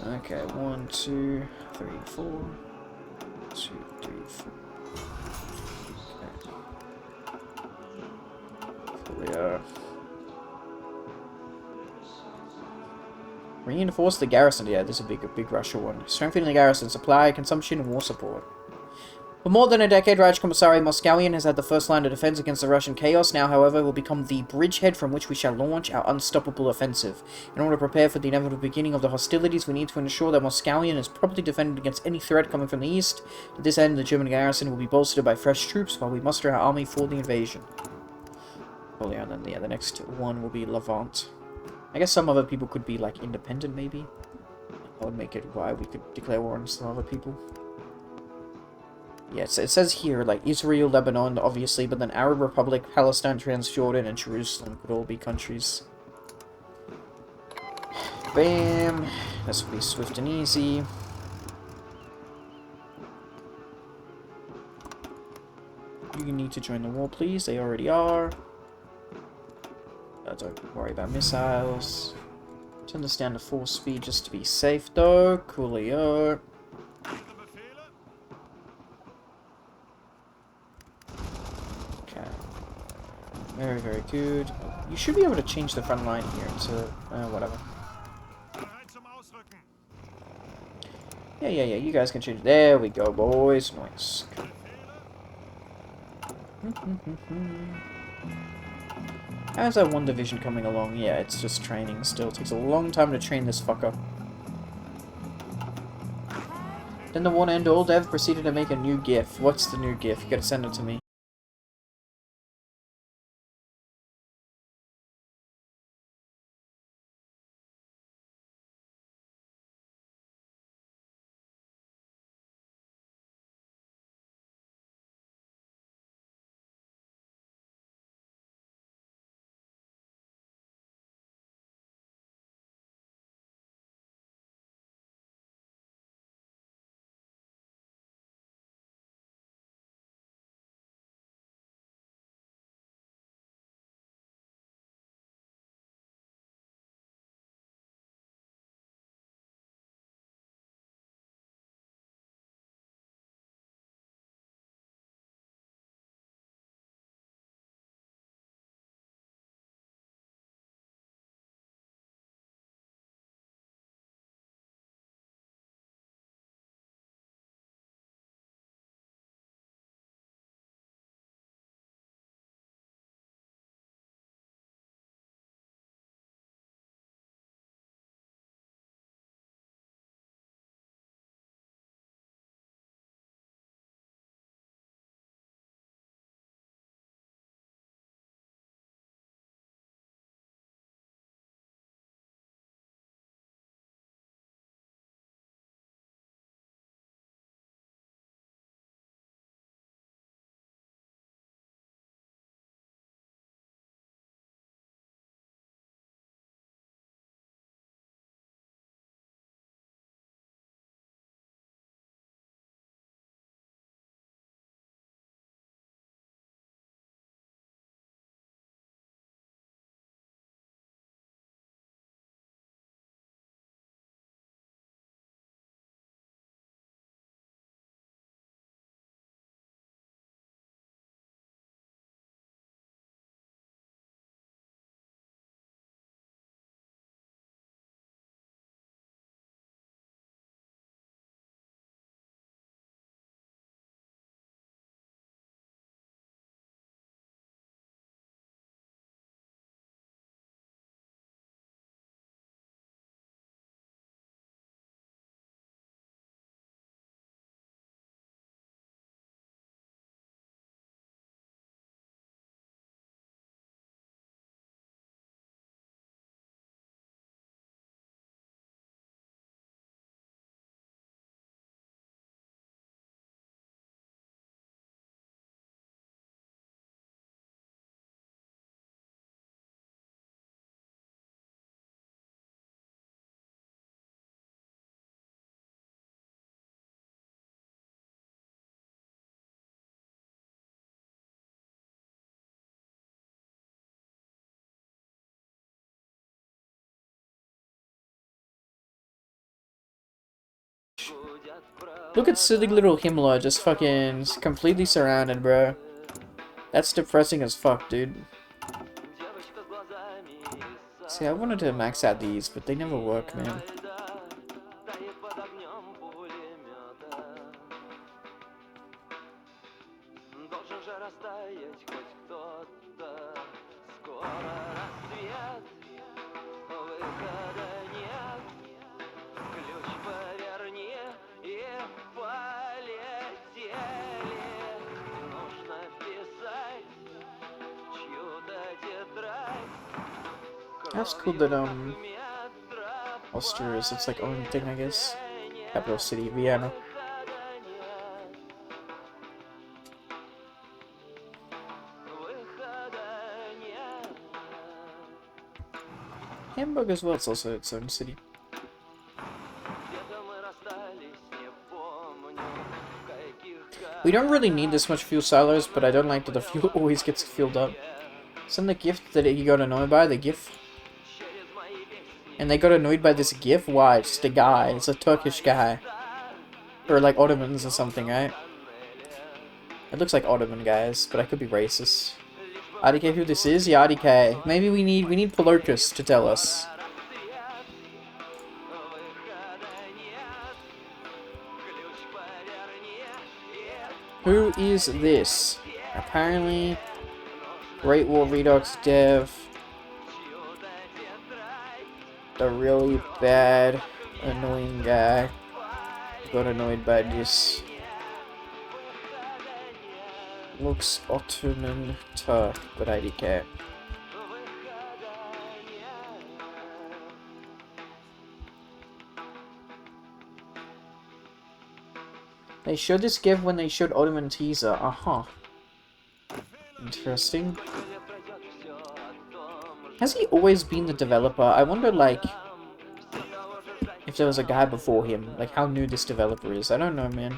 Okay, 1, 2, 3, 4. 2, 3, 4. Okay. Here we are. Reinforce the garrison. Yeah, this is a big Russia one. Strengthening the garrison, supply, consumption, and war support. For more than a decade, Raj Commissary Moscowian has had the first line of defense against the Russian chaos. Now, however, will become the bridgehead from which we shall launch our unstoppable offensive. In order to prepare for the inevitable beginning of the hostilities, we need to ensure that Moscowian is properly defended against any threat coming from the east. To this end, the German garrison will be bolstered by fresh troops while we muster our army for the invasion. Oh yeah, and then yeah, the next one will be Levant. I guess some other people could be like independent, maybe. That would make it why we could declare war on some other people. Yeah, it says here, like, Israel, Lebanon, obviously, but then Arab Republic, Palestine, Transjordan, and Jerusalem could all be countries. Bam! This will be swift and easy. You need to join the war, please. They already are. Don't worry about missiles. Turn this down to 4 speed just to be safe, though. Coolio. Very, very good. You should be able to change the front line here to, whatever. Yeah, you guys can change. There we go, boys. Nice. How's that one division coming along? Yeah, it's just training still. It takes a long time to train this fucker. Then the one and all dev proceeded to make a new GIF. What's the new GIF? You gotta send it to me. much. Look at silly little Himmler just fucking completely surrounded, bro. That's depressing as fuck, dude. See, I wanted to max out these, but they never work, man. That's cool that, Austria is its, like, own thing, I guess. Capital city, Vienna. Hamburg as well, it's also its own city. We don't really need this much fuel silos, but I don't like that the fuel always gets filled up. Isn't the gift that you got annoyed by, the GIF? And they got annoyed by this GIF? Why? It's just a guy. It's a Turkish guy. Or like Ottomans or something, right? It looks like Ottoman guys, but I could be racist. RDK who this is? Yeah, RDK. Maybe we need Polokus to tell us. Who is this? Apparently, Great War Redux dev. The really bad, annoying guy. Got annoyed by this. Looks Ottoman Turk, but IDK. They showed this GIF when they showed Ottoman teaser. Uh-huh. Interesting. Has he always been the developer? I wonder, like, if there was a guy before him. Like, how new this developer is. I don't know, man.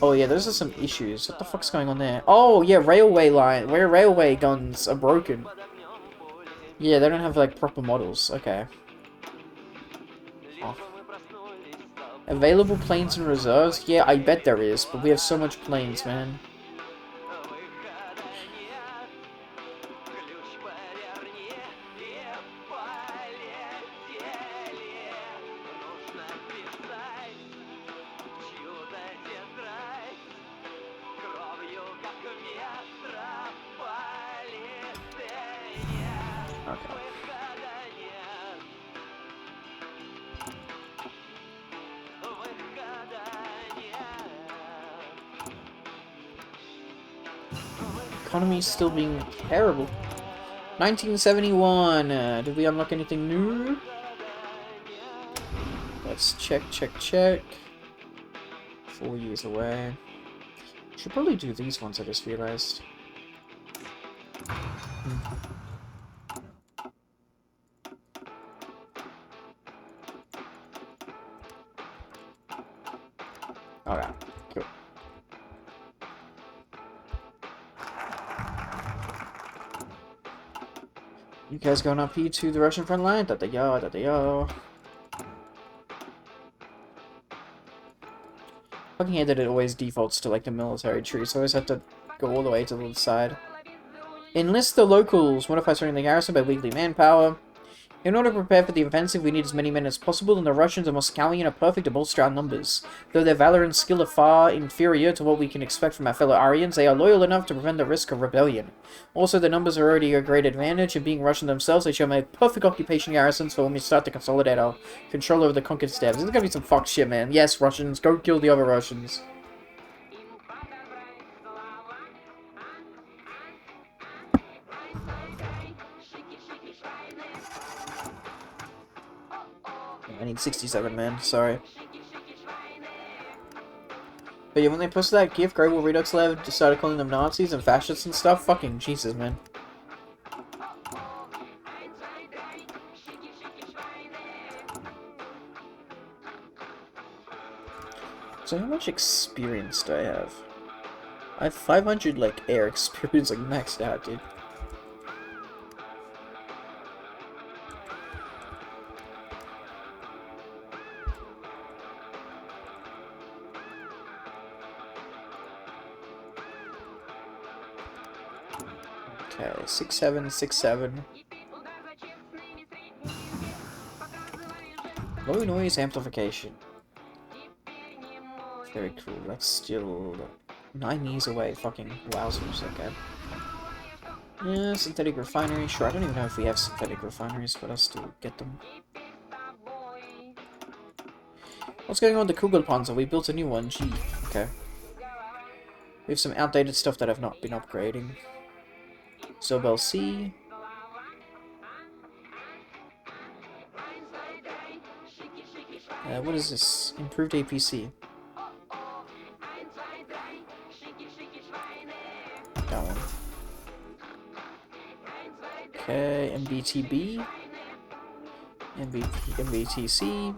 Oh, yeah, those are some issues. What the fuck's going on there? Oh, yeah, railway line. Where railway guns are broken. Yeah, they don't have, like, proper models. Okay. Oh. Available planes and reserves? Yeah, I bet there is, but we have so much planes, man. Economy's still being terrible. 1971. Did we unlock anything new? Let's check. 4 years away. Should probably do these ones, I just realized. Okay, cool. You guys going up here to the Russian front line? Da-da-yo. Fucking hate that it always defaults to, like, the military tree, so I always have to go all the way to the side. Enlist the locals. Modify starting the garrison by weekly manpower. In order to prepare for the offensive, we need as many men as possible, and the Russians and Moscowian are perfect to bolster our numbers. Though their valor and skill are far inferior to what we can expect from our fellow Aryans, they are loyal enough to prevent the risk of rebellion. Also, their numbers are already a great advantage, and being Russian themselves, they show my perfect occupation garrisons for when we start to consolidate our control over the conquered steppes. This is gonna be some fuck shit, man. Yes, Russians, go kill the other Russians. I need 67, man. Sorry. But yeah, when they posted that GIF, Great War Redux Lev just started calling them Nazis and fascists and stuff. Fucking Jesus, man. So how much experience do I have? I have 500, like, air experience, like, maxed out, dude. Okay, 6767. Low noise amplification. Very cool. That's still 9 years away. Fucking wowzers. Okay. Yeah, synthetic refinery. Sure, I don't even know if we have synthetic refineries, but I'll still get them. What's going on with the Kugelpanzer? We built a new one. Gee. Okay. We have some outdated stuff that I've not been upgrading. Zobel C. What is this? Improved APC. That one. Okay, MBTB. MBTC.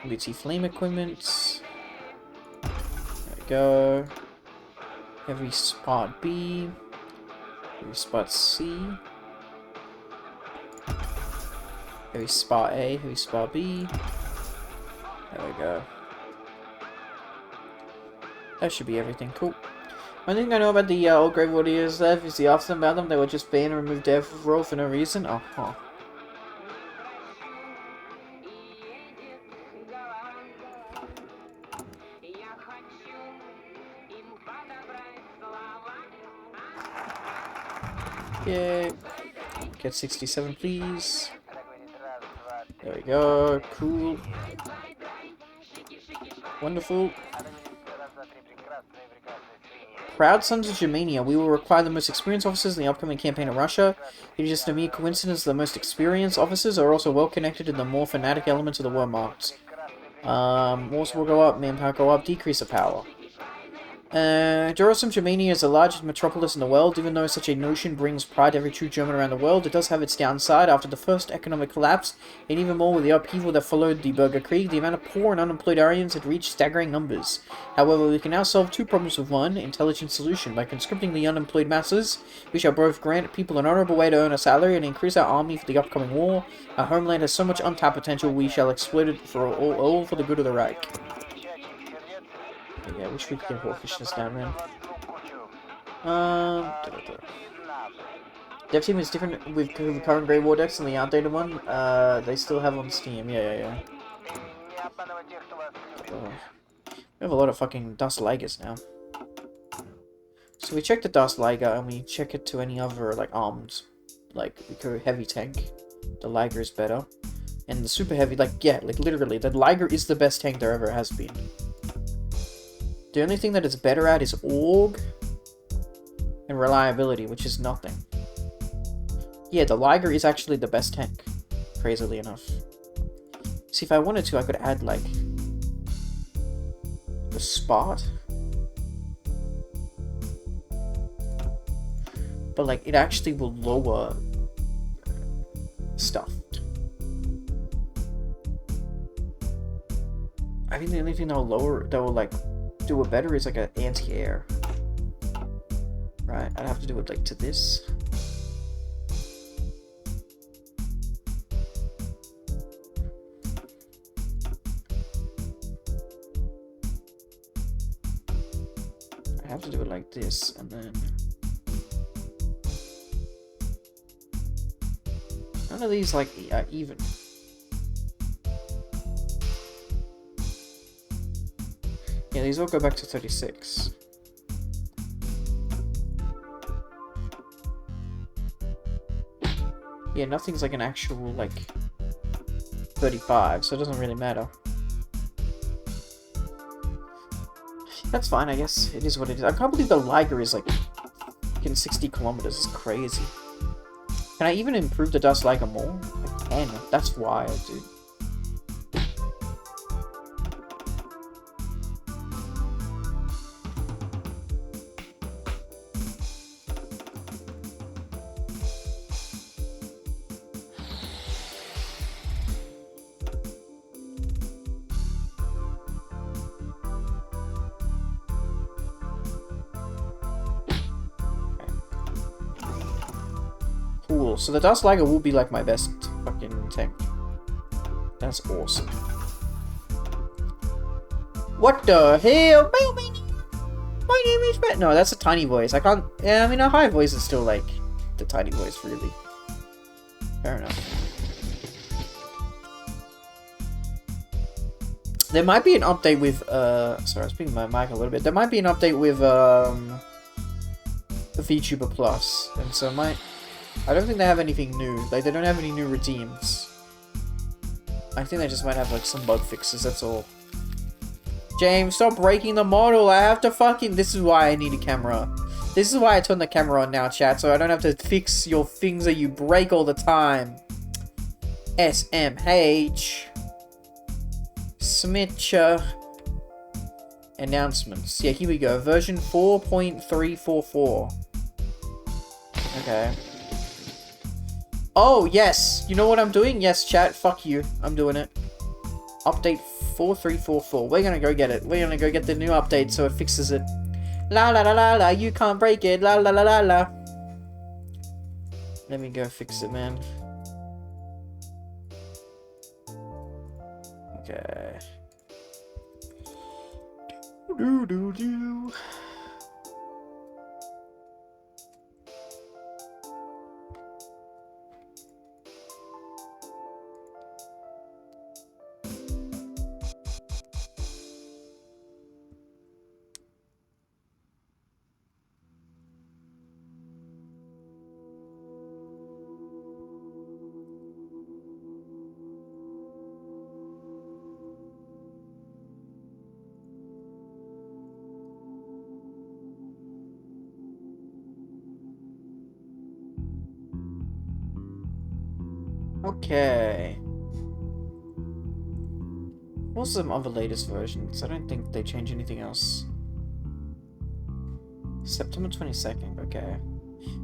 MBT flame equipment. There we go. Heavy spot B. Heavy spot C. Heavy spot A. Heavy spot B. There we go. That should be everything. Cool. One thing I know about the old Grave Warriors left is the often about them. They were just banned and removed death roll for no reason. Oh, huh. Yay. Get 67, please. There we go. Cool. Wonderful. Proud Sons of Germania. We will require the most experienced officers in the upcoming campaign in Russia. It is just a mere coincidence the most experienced officers are also well connected in the more fanatic elements of the Wehrmacht. Wars will go up, manpower go up, decrease of power. Jerusalem, Germania is the largest metropolis in the world. Even though such a notion brings pride to every true German around the world, it does have its downside. After the first economic collapse, and even more with the upheaval that followed the Bürgerkrieg, the amount of poor and unemployed Aryans had reached staggering numbers. However, we can now solve two problems with one intelligent solution. By conscripting the unemployed masses, we shall both grant people an honorable way to earn a salary and increase our army for the upcoming war. Our homeland has so much untapped potential, we shall exploit it for all for the good of the Reich. Yeah, I wish we could get Hawkishness down, man. Dev team is different with the current Grey War decks and the outdated one. They still have on Steam. Yeah. We have a lot of fucking Dust Ligers now. So we check the Dust Liger and we check it to any other, like, armed, like, heavy tank. The Liger is better. And the super heavy, like, yeah, like, literally, the Liger is the best tank there ever has been. The only thing that it's better at is Org and reliability, which is nothing. Yeah, the Liger is actually the best tank, crazily enough. See, if I wanted to, I could add, like, the Spot. But, like, it actually will lower stuff. I think the only thing that will, like, do it better is like an anti-air. Right, I'd have to do it like to this. I have to do it like this, and then none of these like are even. Yeah, these all go back to 36. Yeah, nothing's like an actual, like, 35, so it doesn't really matter. That's fine, I guess. It is what it is. I can't believe the Liger is, like, fucking 60 kilometers. It's crazy. Can I even improve the Dust Liger more? I can. That's wild, dude. Cool, so the Dust Liger will be like my best fucking tank. That's awesome. What the hell, baby? My name is Matt. No, that's a tiny voice. I can't. Yeah, I mean, a high voice is still like the tiny voice, really. Fair enough. There might be an update with, sorry, I was speaking my mic a little bit. There might be an update with, the VTuber Plus. And so I don't think they have anything new. Like, they don't have any new redeems. I think they just might have, like, some bug fixes, that's all. James, stop breaking the model. I have to fucking... This is why I need a camera. This is why I turn the camera on now, chat, so I don't have to fix your things that you break all the time. SMH. Smitcha. Announcements. Yeah, here we go. Version 4.344. Okay. Oh, yes! You know what I'm doing? Yes, chat. Fuck you. I'm doing it. Update 4344. We're gonna go get it. We're gonna go get the new update so it fixes it. La la la la la, you can't break it. La la la la la. Let me go fix it, man. Okay. Do do do. Okay. What's some other latest versions? I don't think they change anything else. September 22nd, okay.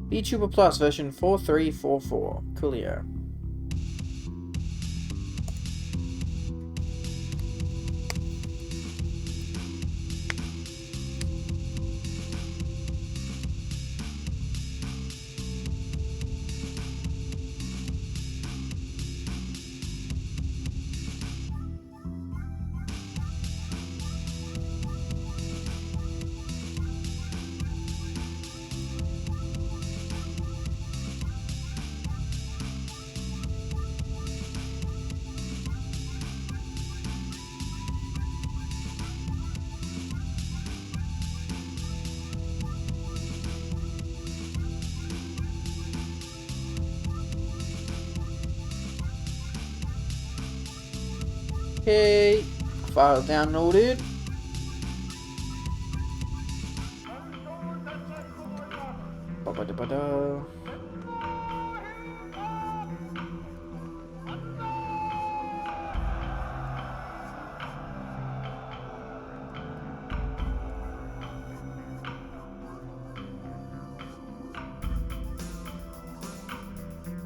VTuber Plus version 4344. Coolio. Okay, file downloaded. Ba-ba-da-ba-da.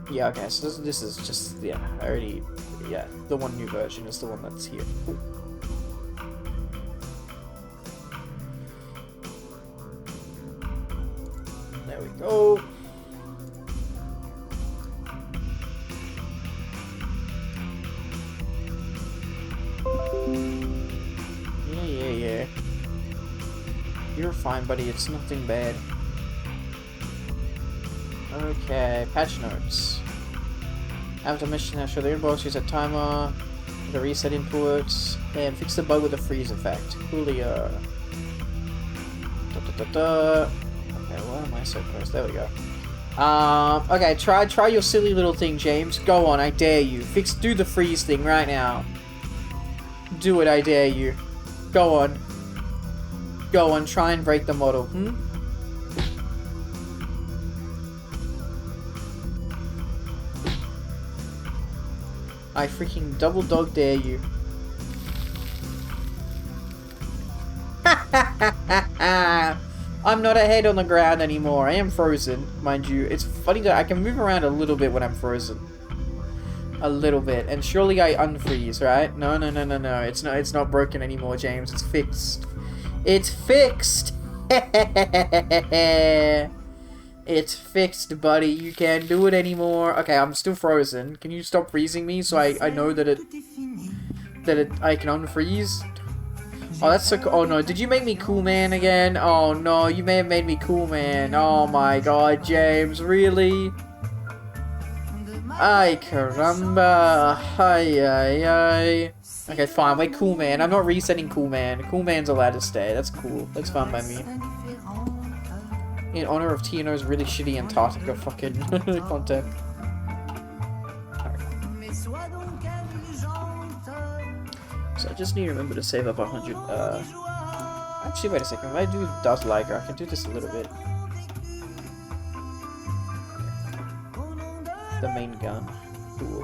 Yeah, okay, so this is just, yeah, I already, yeah, the one new version is the one that's here. Ooh. There we go. Yeah. You're fine, buddy, it's nothing bad. Okay, patch notes. After mission, show the inbox, use a timer, the reset inputs, and fix the bug with the freeze effect. Coolio. Okay, why am I so close? There we go. Okay, try your silly little thing, James. Go on, I dare you. Do the freeze thing right now. Do it, I dare you. Go on. Go on, try and break the model, I freaking double dog dare you. I'm not a head on the ground anymore. I am frozen, mind you. It's funny that I can move around a little bit when I'm frozen. A little bit. And surely I unfreeze, right? No. It's not broken anymore, James. It's fixed. It's fixed! It's fixed, buddy. You can't do it anymore. Okay, I'm still frozen. Can you stop freezing me so I know that I can unfreeze? Oh, that's so cool. Oh no, did you make me Cool Man again? Oh no, you may have made me Cool Man. Oh my god, James, really? Ay caramba. Ay ay ay. Okay, fine, wait, Cool Man. I'm not resetting Cool Man. Cool Man's allowed to stay. That's cool. That's fine by me. In honor of TNO's really shitty Antarctica fucking content. So I just need to remember to save up 100, actually, wait a second. If I do Dust Liger, I can do this a little bit. The main gun. Cool.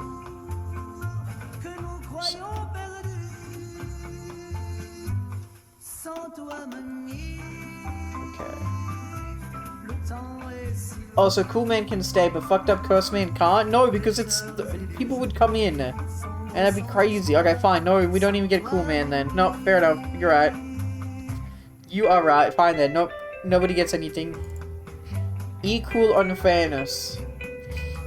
Okay. Oh, so Cool Man can stay, but fucked up Curse Man can't? No, because it's... people would come in. And that'd be crazy. Okay, fine. No, we don't even get Cool Man then. No, fair enough. You're right. You are right. Fine then. Nope. Nobody gets anything. Equal unfairness.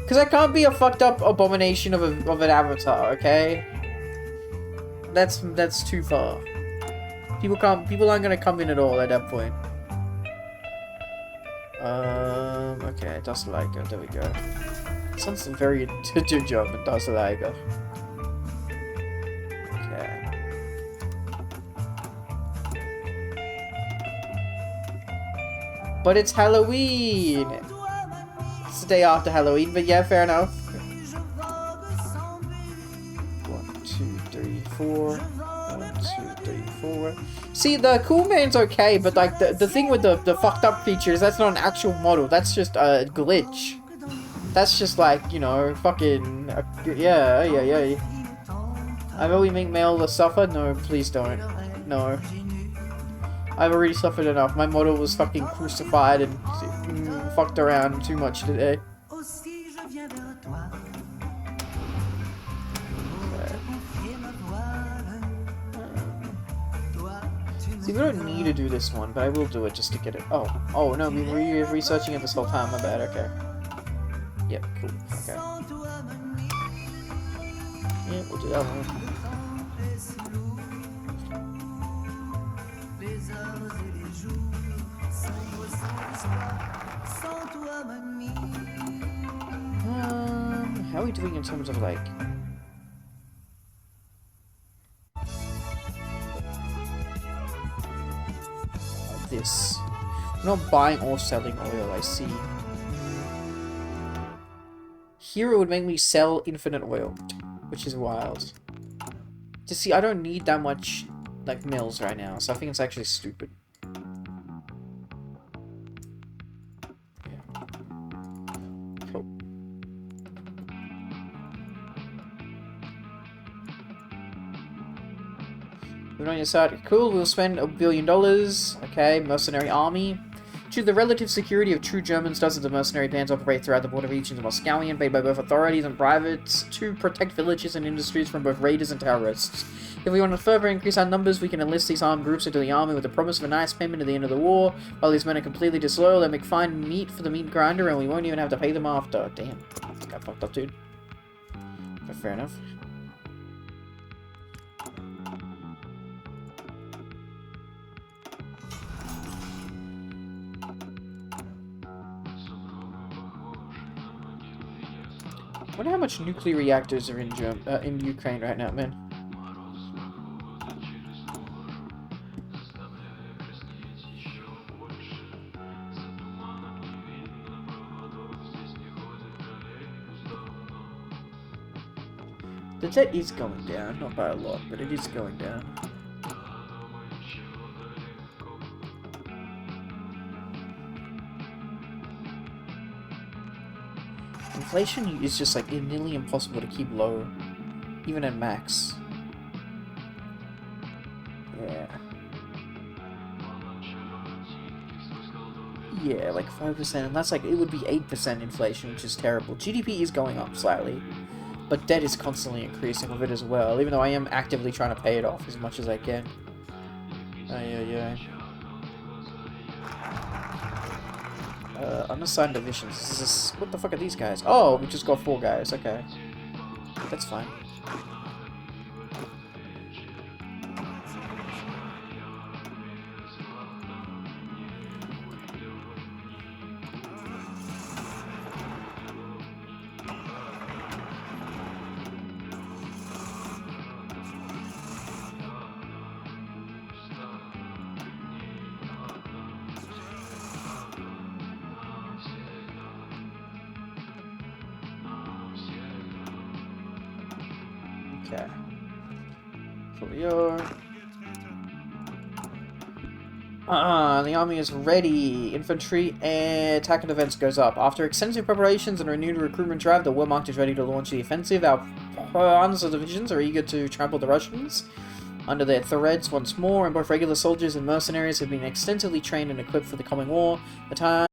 Because I can't be a fucked up abomination of an avatar, okay? That's too far. People aren't gonna come in at all at that point. Okay, Dust Liger. There we go. Sounds very intuitive job in Dust Liger. But it's Halloween! It's the day after Halloween, but yeah, fair enough. 1, 2, 3, 4. 1, 2, 3, 4. See, the Cool Man's okay, but like the thing with the fucked up features, that's not an actual model. That's just a glitch. That's just like, you know, fucking... yeah. I've already made Mail suffer? No, please don't. No. I've already suffered enough. My model was fucking crucified and fucked around too much today. See, we don't need to do this one, but I will do it just to get it. Oh no, we were researching it this whole time. My bad. Okay. Yep. Cool. Okay. Yeah, we'll do that one. How are we doing in terms of like... this? We're not buying or selling oil, I see. Here it would make me sell infinite oil, which is wild. To see, I don't need that much like mills right now, so I think it's actually stupid. We're on your side. Cool, we'll spend $1 billion. Okay, mercenary army. To the relative security of true Germans does the mercenary bands operate throughout the border regions of Moscowian, paid by both authorities and privates, to protect villages and industries from both raiders and terrorists. If we want to further increase our numbers, we can enlist these armed groups into the army with the promise of a nice payment at the end of the war. While these men are completely disloyal, they make fine meat for the meat grinder, and we won't even have to pay them after. Damn, this got fucked up, dude. But fair enough. I wonder how much nuclear reactors are in Ukraine right now, man. The debt is going down, not by a lot, but it is going down. Inflation is just like nearly impossible to keep low, even at max. Yeah. Yeah, like 5%, and that's like, it would be 8% inflation, which is terrible. GDP is going up slightly, but debt is constantly increasing with it as well, even though I am actively trying to pay it off as much as I can. Yeah. Unassigned divisions. This is, what the fuck are these guys? Oh, we just got 4 guys. Okay. That's fine. Okay. Coolio. The army is ready. Infantry attack and defense goes up. After extensive preparations and renewed recruitment drive, the Wehrmacht is ready to launch the offensive. Our Panzer divisions are eager to trample the Russians under their threads once more, and both regular soldiers and mercenaries have been extensively trained and equipped for the coming war. The time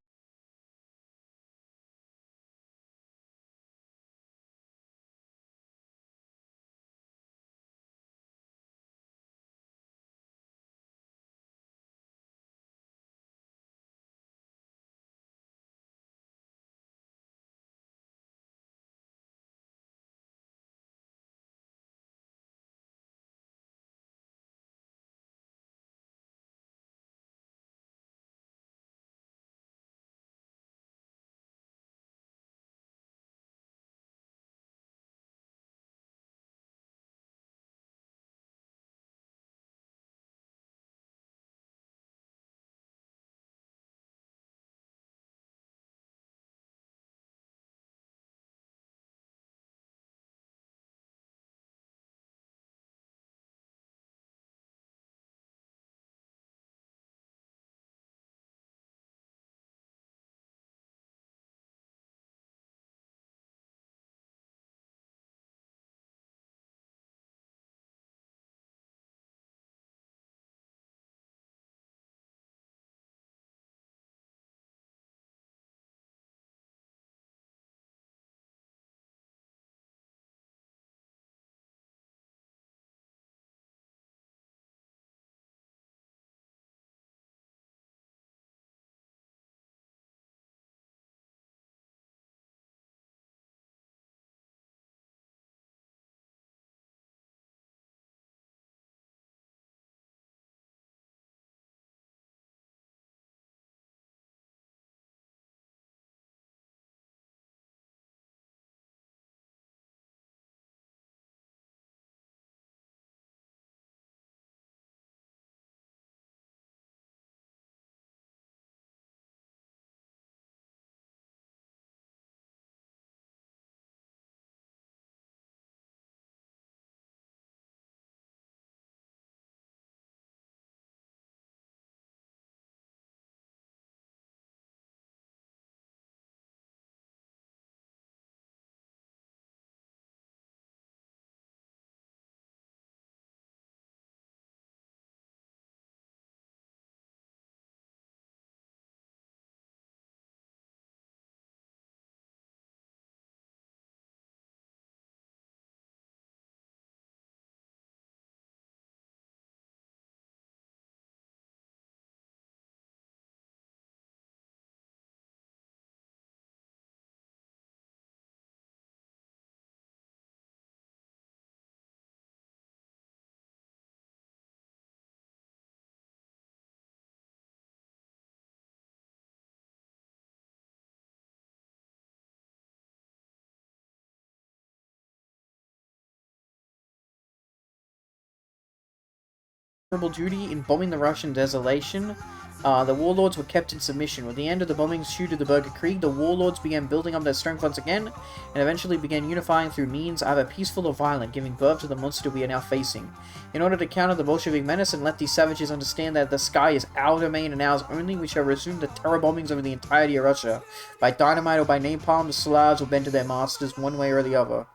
duty in bombing the Russian desolation. The warlords were kept in submission. With the end of the bombings due to the Burger Krieg, the warlords began building up their strength once again, and eventually began unifying through means either peaceful or violent, giving birth to the monster we are now facing. In order to counter the Bolshevik menace and let these savages understand that the sky is our domain and ours only, we shall resume the terror bombings over the entirety of Russia. By dynamite or by napalm, the Slavs will bend to their masters one way or the other.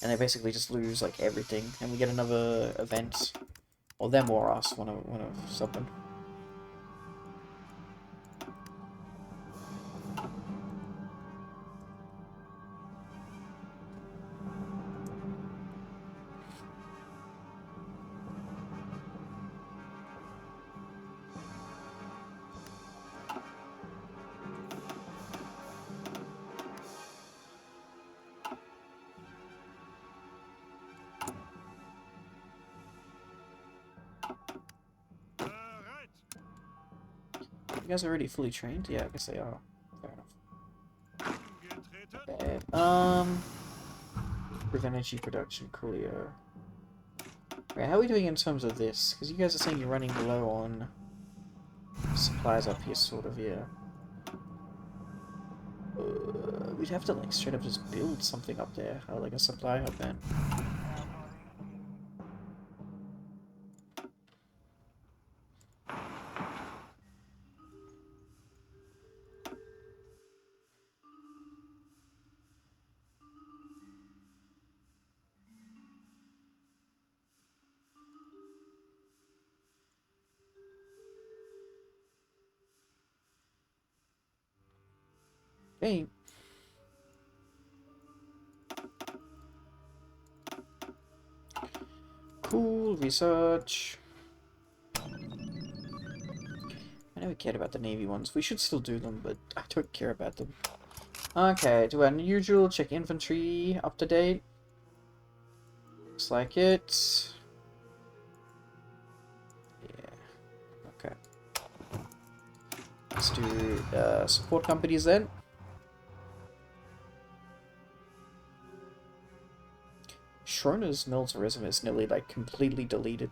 And they basically just lose, like, everything. And we get another event. Or them or us, one of something. You guys are already fully trained? Yeah, I guess they are. Fair enough. Okay, with energy production, coolio. Right, how are we doing in terms of this? Because you guys are saying you're running low on supplies up here, sort of, yeah. We'd have to, like, straight up just build something up there, like a supply hub then. Okay. Cool, research. I know we cared about the Navy ones. We should still do them, but I don't care about them. Okay, do unusual, check infantry, up to date. Looks like it. Yeah, okay. Let's do support companies then. Schroner's militarism is nearly like completely deleted.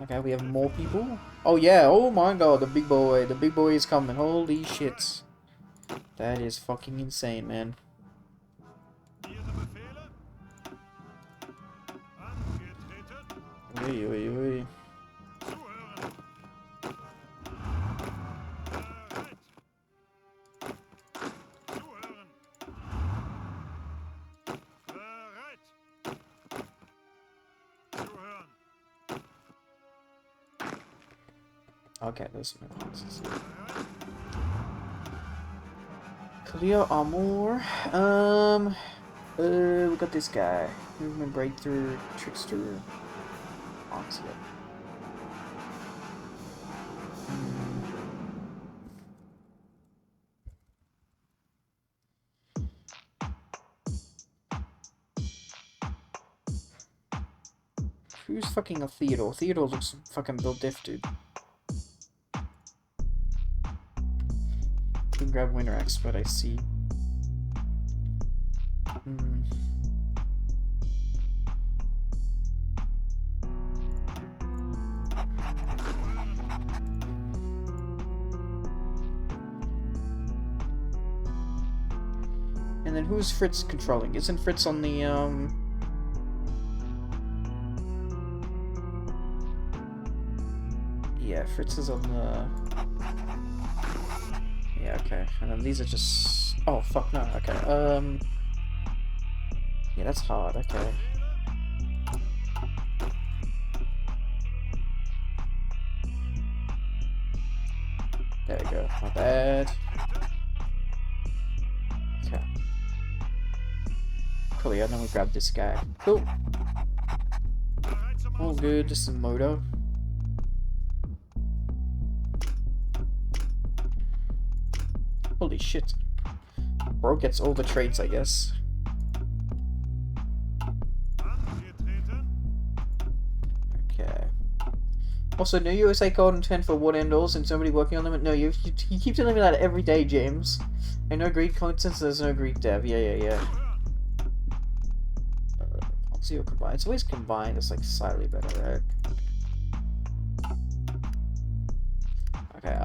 Okay, we have more people. Oh yeah, oh my god, the big boy. The big boy is coming. Holy shit. That is fucking insane, man. Ui, ui, ui. Okay, there's some evidences. Clear armor. We got this guy. Movement breakthrough, trickster. Onslaught. Who's fucking a Theodore? Theodore looks fucking built diff, dude. You can grab Winter Expert, I see. And then who's Fritz controlling? Isn't Fritz on the, Yeah, Fritz is on the... Yeah, okay. And then these are just... Oh, fuck, no, okay. Yeah, that's hard, okay. There we go, not bad. Okay. Cool, yeah, then we grab this guy. Cool. All good, just some moto. Holy shit. Bro gets all the trades, I guess. Okay. Also, no USA code intent for what endals and somebody working on them? No, you keep telling me that every day, James. I know Greek content, there's no Greek dev. Yeah. Zero combined. It's always combined, it's like slightly better, right? Okay,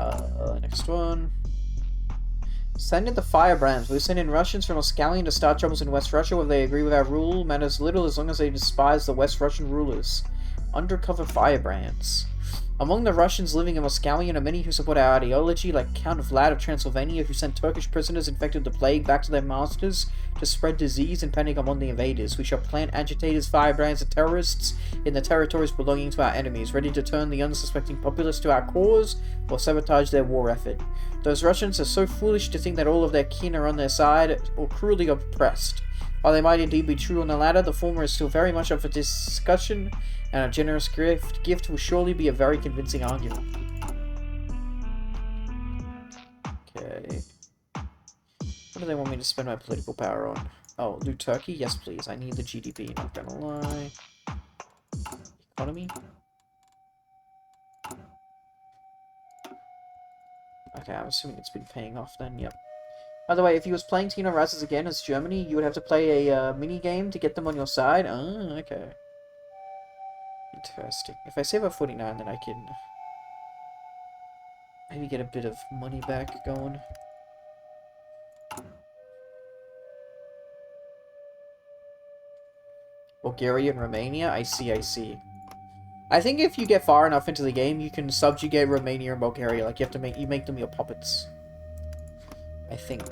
next one. Send in the firebrands. We send in Russians from Oscalion to start troubles in West Russia. Whether they agree with our rule matters little as long as they despise the West Russian rulers. Undercover firebrands. Among the Russians living in Oscalion are many who support our ideology, like Count Vlad of Transylvania, who sent Turkish prisoners infected with the plague back to their masters to spread disease and panic among the invaders. We shall plant agitators, firebrands, and terrorists in the territories belonging to our enemies, ready to turn the unsuspecting populace to our cause or sabotage their war effort. Those Russians are so foolish to think that all of their kin are on their side or cruelly oppressed. While they might indeed be true on the latter, the former is still very much up for discussion, and a generous gift will surely be a very convincing argument. Okay. What do they want me to spend my political power on? Oh, loot Turkey? Yes, please. I need the GDP, not gonna lie. Economy? Okay, I'm assuming it's been paying off then, yep. By the way, if you was playing TNO Rises again as Germany, you would have to play a mini-game to get them on your side? Ah, okay. Interesting. If I save up 49, then I can maybe get a bit of money back going. Bulgaria and Romania? I see. I think if you get far enough into the game, you can subjugate Romania and Bulgaria. Like, you make them your puppets. I think.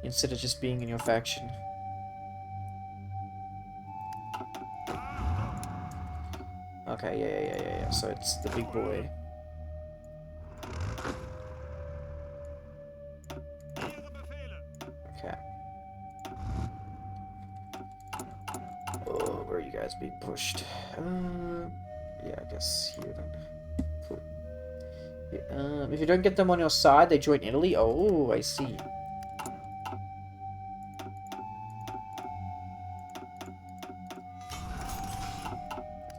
Instead of just being in your faction. Okay, yeah. So it's the big boy. you guys being pushed? Yeah, I guess here then. Cool. Yeah, if you don't get them on your side, they join Italy? Oh, I see.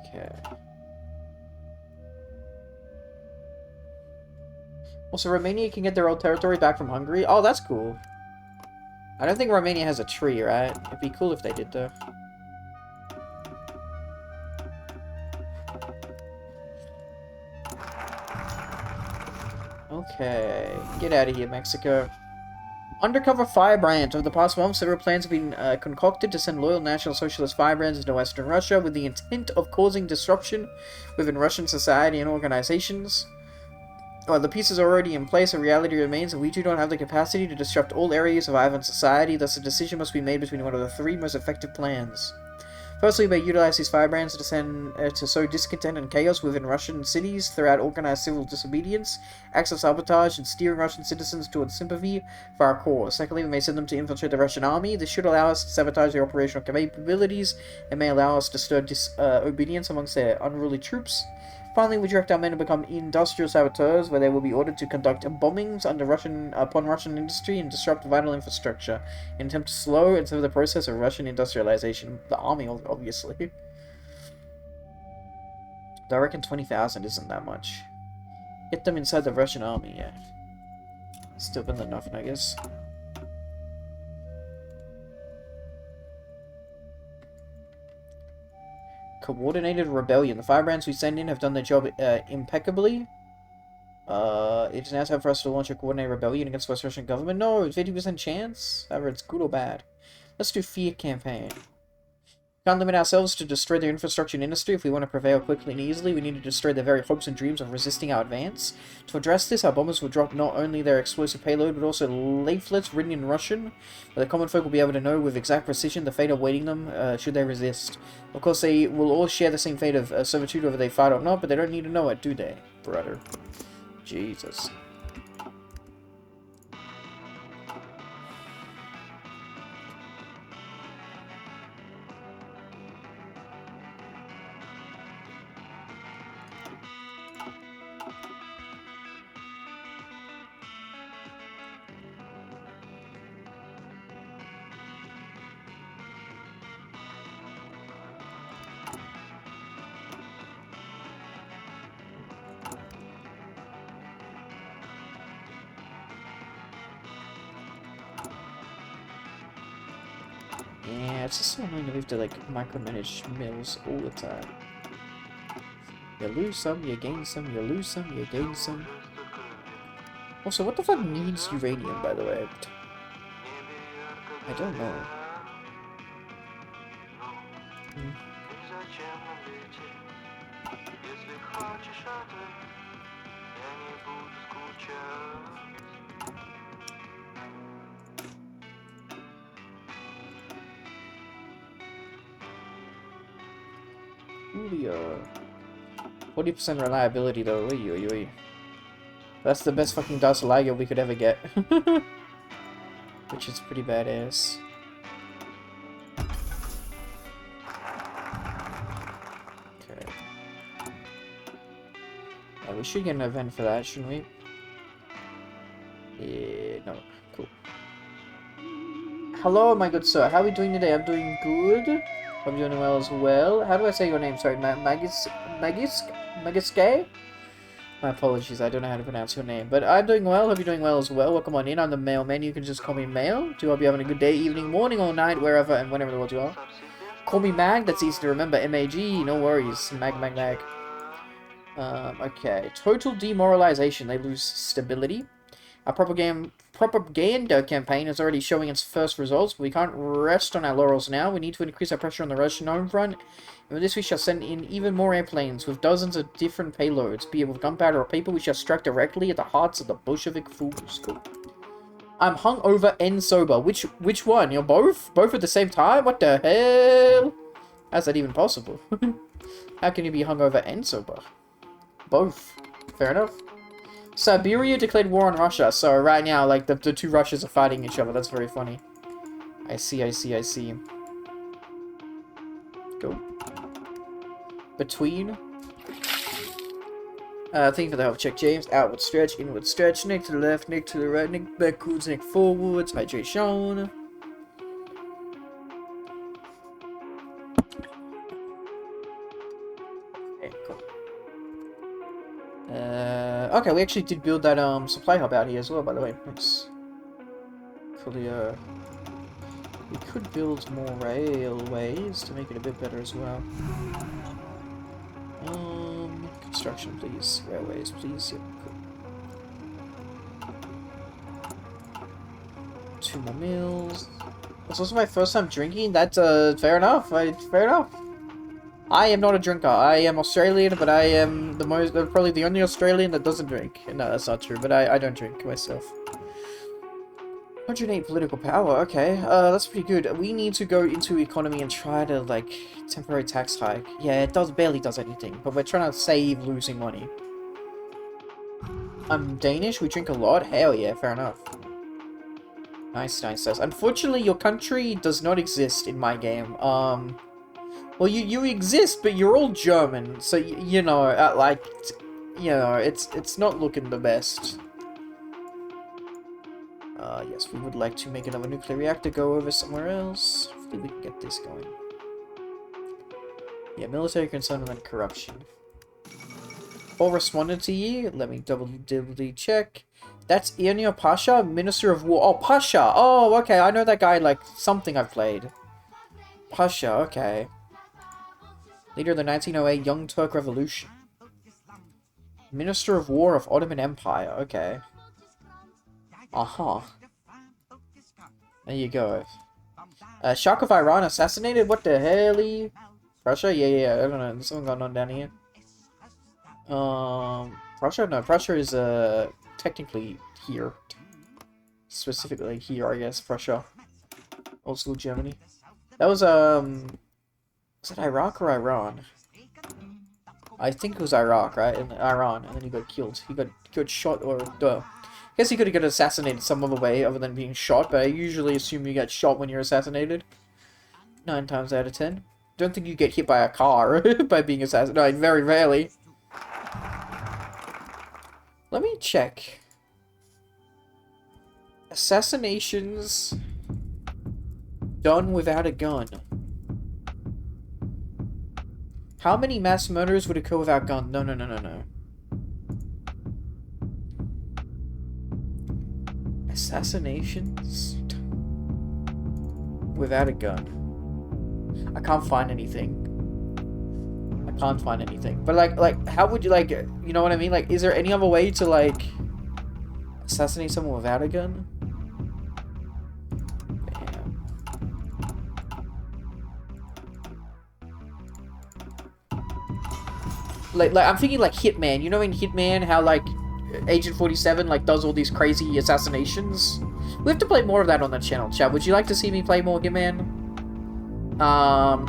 Okay. Also, Romania can get their old territory back from Hungary? Oh, that's cool. I don't think Romania has a tree, right? It'd be cool if they did, though. Okay. Get out of here, Mexico. Undercover firebrand. Over the past month, several plans have been concocted to send loyal National Socialist firebrands into Western Russia with the intent of causing disruption within Russian society and organizations. While the pieces are already in place, the reality remains that we do not have the capacity to disrupt all areas of Ivan's society, thus a decision must be made between one of the three most effective plans. Firstly, we may utilize these firebrands to sow discontent and chaos within Russian cities throughout organized civil disobedience, acts of sabotage, and steering Russian citizens towards sympathy for our cause. Secondly, we may send them to infiltrate the Russian army. This should allow us to sabotage their operational capabilities and may allow us to stir disobedience amongst their unruly troops. Finally, we direct our men to become industrial saboteurs, where they will be ordered to conduct bombings upon Russian industry and disrupt vital infrastructure, in an attempt to slow and slow the process of Russian industrialization. The army, obviously. Though I reckon 20,000 isn't that much. Get them inside the Russian army, yeah. Still been enough, I guess. Coordinated rebellion. The firebrands we send in have done their job impeccably. It is now time for us to launch a coordinated rebellion against the West Russian government. No, 50% chance. Either it's good or bad. Let's do fear campaign. Can't limit ourselves to destroy their infrastructure and industry. If we want to prevail quickly and easily, we need to destroy their very hopes and dreams of resisting our advance. To address this, our bombers will drop not only their explosive payload, but also leaflets written in Russian, where the common folk will be able to know with exact precision the fate awaiting them should they resist. Of course, they will all share the same fate of servitude whether they fight or not, but they don't need to know it, do they, brother? Jesus. Yeah, it's just so annoying that we have to, like, micromanage mills all the time. You lose some, you gain some, you lose some, you gain some. Also, what the fuck needs uranium, by the way? I don't know. Julio. 40% reliability though. Oy, oy, oy. That's the best fucking Dasalaga we could ever get. Which is pretty badass. Okay. Yeah, we should get an event for that, shouldn't we? Yeah, no. Cool. Hello, my good sir. How are we doing today? I'm doing good. Hope you're doing well as well. How do I say your name? Sorry, Magiske? My apologies, I don't know how to pronounce your name. But I'm doing well. Hope you're doing well as well. Welcome on in. I'm the mailman. You can just call me Mail. Do hope you're having a good day, evening, morning, or night, wherever and whenever in the world you are. Call me Mag. That's easy to remember. M-A-G. No worries. Mag. Okay. Total demoralization. They lose stability. Our propaganda campaign is already showing its first results, but we can't rest on our laurels now. We need to increase our pressure on the Russian home front, and with this we shall send in even more airplanes with dozens of different payloads. Be it with gunpowder or paper, we shall strike directly at the hearts of the Bolshevik fools. Cool. I'm hungover and sober. Which one? You're both? Both at the same time? What the hell? How's that even possible? How can you be hungover and sober? Both. Fair enough. Siberia declared war on Russia, so right now, like, the two Russias are fighting each other. That's very funny. I see. Go. Between. Thank you for the help check, James. Outward stretch, inward stretch, neck to the left, neck to the right, neck backwards, neck forwards. Hydration. Okay, cool. Okay, we actually did build that supply hub out here as well, by the way. Nice. Coolio. We could build more railways to make it a bit better as well. Construction, please. Railways, please. Yep, cool. 2 more meals. It's also my first time drinking. That's fair enough. Fair enough. I am not a drinker. I am Australian, but I am probably the only Australian that doesn't drink. No, that's not true. But I don't drink myself. 108 political power, okay. That's pretty good. We need to go into economy and try to, like, temporary tax hike. Yeah, it barely does anything, but we're trying to save losing money. I'm Danish, we drink a lot? Hell yeah, fair enough. Nice, nice, nice. Unfortunately, your country does not exist in my game. Well, you exist, but you're all German, so, you know, like, you know, it's not looking the best. Yes, we would like to make another nuclear reactor go over somewhere else. Hopefully we can get this going. Yeah, military concern and then corruption. All responded to you. Let me double check. That's Ionio Pasha, Minister of War. Oh, Pasha! Oh, okay, I know that guy, like, something I've played. Pasha, okay. Leader of the 1908 Young Turk Revolution. Minister of War of Ottoman Empire, okay. Uh-huh. There you go. Shah of Iran assassinated? What the hell? Prussia? Yeah, I don't know. There's something going on down here. Prussia? No, Prussia is, technically here. Specifically here, I guess. Prussia. Old school Germany. That was, was it Iraq or Iran? I think it was Iraq, right? And Iran, and then he got killed. He got shot or, I guess he could have got assassinated some other way other than being shot, but I usually assume you get shot when you're assassinated. 9 times out of 10. Don't think you get hit by a car by being assassinated. No, very rarely. Let me check. Assassinations done without a gun. How many mass murders would occur without gun? No. Assassinations without a gun. I can't find anything. But like, how would you like? You know what I mean? Like, is there any other way to like assassinate someone without a gun? Bam. Like I'm thinking like Hitman. You know in Hitman how like Agent 47 like does all these crazy assassinations. We have to play more of that on the channel, chat. Would you like to see me play more Hitman?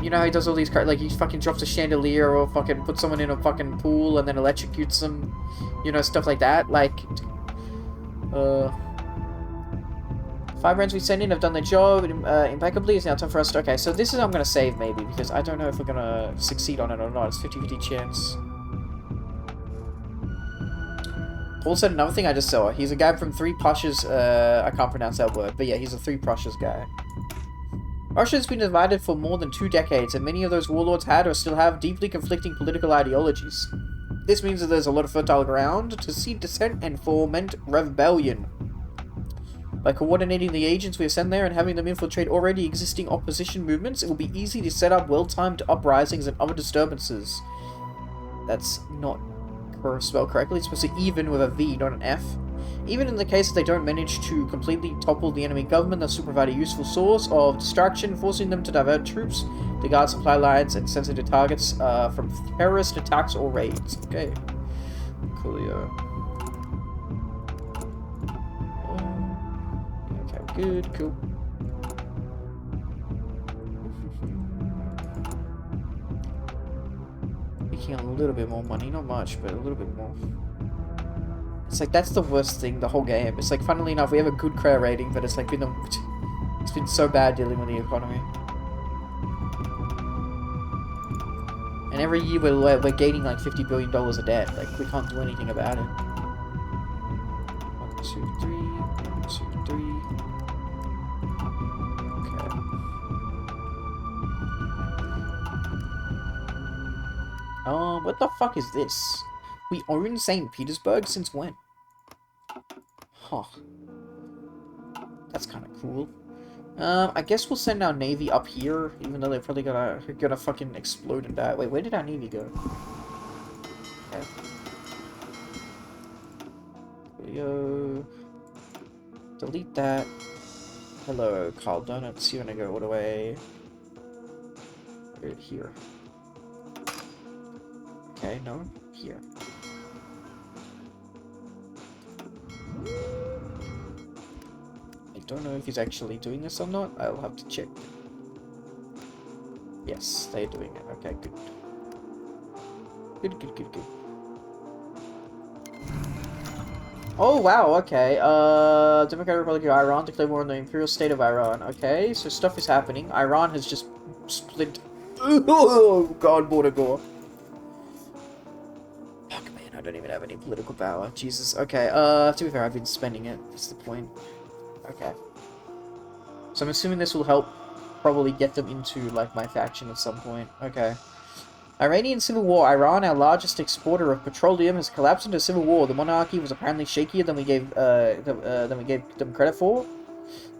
You know how he does all these like he fucking drops a chandelier or fucking puts someone in a fucking pool and then electrocutes them, you know, stuff like that. Like, 5 rounds we send in have done their job impeccably. It's now time for us to... Okay, so this is I'm gonna save maybe because I don't know if we're gonna succeed on it or not. It's 50-50 chance. Paul said another thing I just saw. He's a guy from Three Prussias. I can't pronounce that word, but yeah, he's a Three Prussias guy. Russia has been divided for more than 2 decades, and many of those warlords had or still have deeply conflicting political ideologies. This means that there's a lot of fertile ground to see dissent and foment rebellion. By coordinating the agents we send there and having them infiltrate already existing opposition movements, it will be easy to set up well-timed uprisings and other disturbances. That's not spelled correctly. It's supposed to even with a V, not an F. Even in the case that they don't manage to completely topple the enemy government, they'll still provide a useful source of distraction, forcing them to divert troops to guard supply lines and sensitive targets from terrorist attacks or raids. Okay. Coolio. Okay, good, cool. Making a little bit more money, not much, but a little bit more. It's like, that's the worst thing, the whole game. It's like, funnily enough, we have a good credit rating, but it's like it's been so bad dealing with the economy. And every year we're gaining like $50 billion of debt. Like, we can't do anything about it. 1, 2, 3, 1, 2, 3. Okay. What the fuck is this? We own St. Petersburg since when? Huh. That's kind of cool. I guess we'll send our navy up here, even though they're probably gonna fucking explode and die. Wait, where did our navy go? Okay. Yo. Delete that. Hello, Carl Donuts. You wanna go all the way right here? Okay, no, here. I don't know if he's actually doing this or not. I'll have to check. Yes, they're doing it. Okay, good. Good. Oh, wow, okay. Democratic Republic of Iran declared war on the Imperial State of Iran. Okay, so stuff is happening. Iran has just split. Oh, God, border gore. Fuck, man, I don't even have any political power. Jesus. Okay, to be fair, I've been spending it. What's the point? Okay. So I'm assuming this will help probably get them into, like, my faction at some point. Okay. Iranian civil war. Iran, our largest exporter of petroleum, has collapsed into civil war. The monarchy was apparently shakier than we gave them credit for.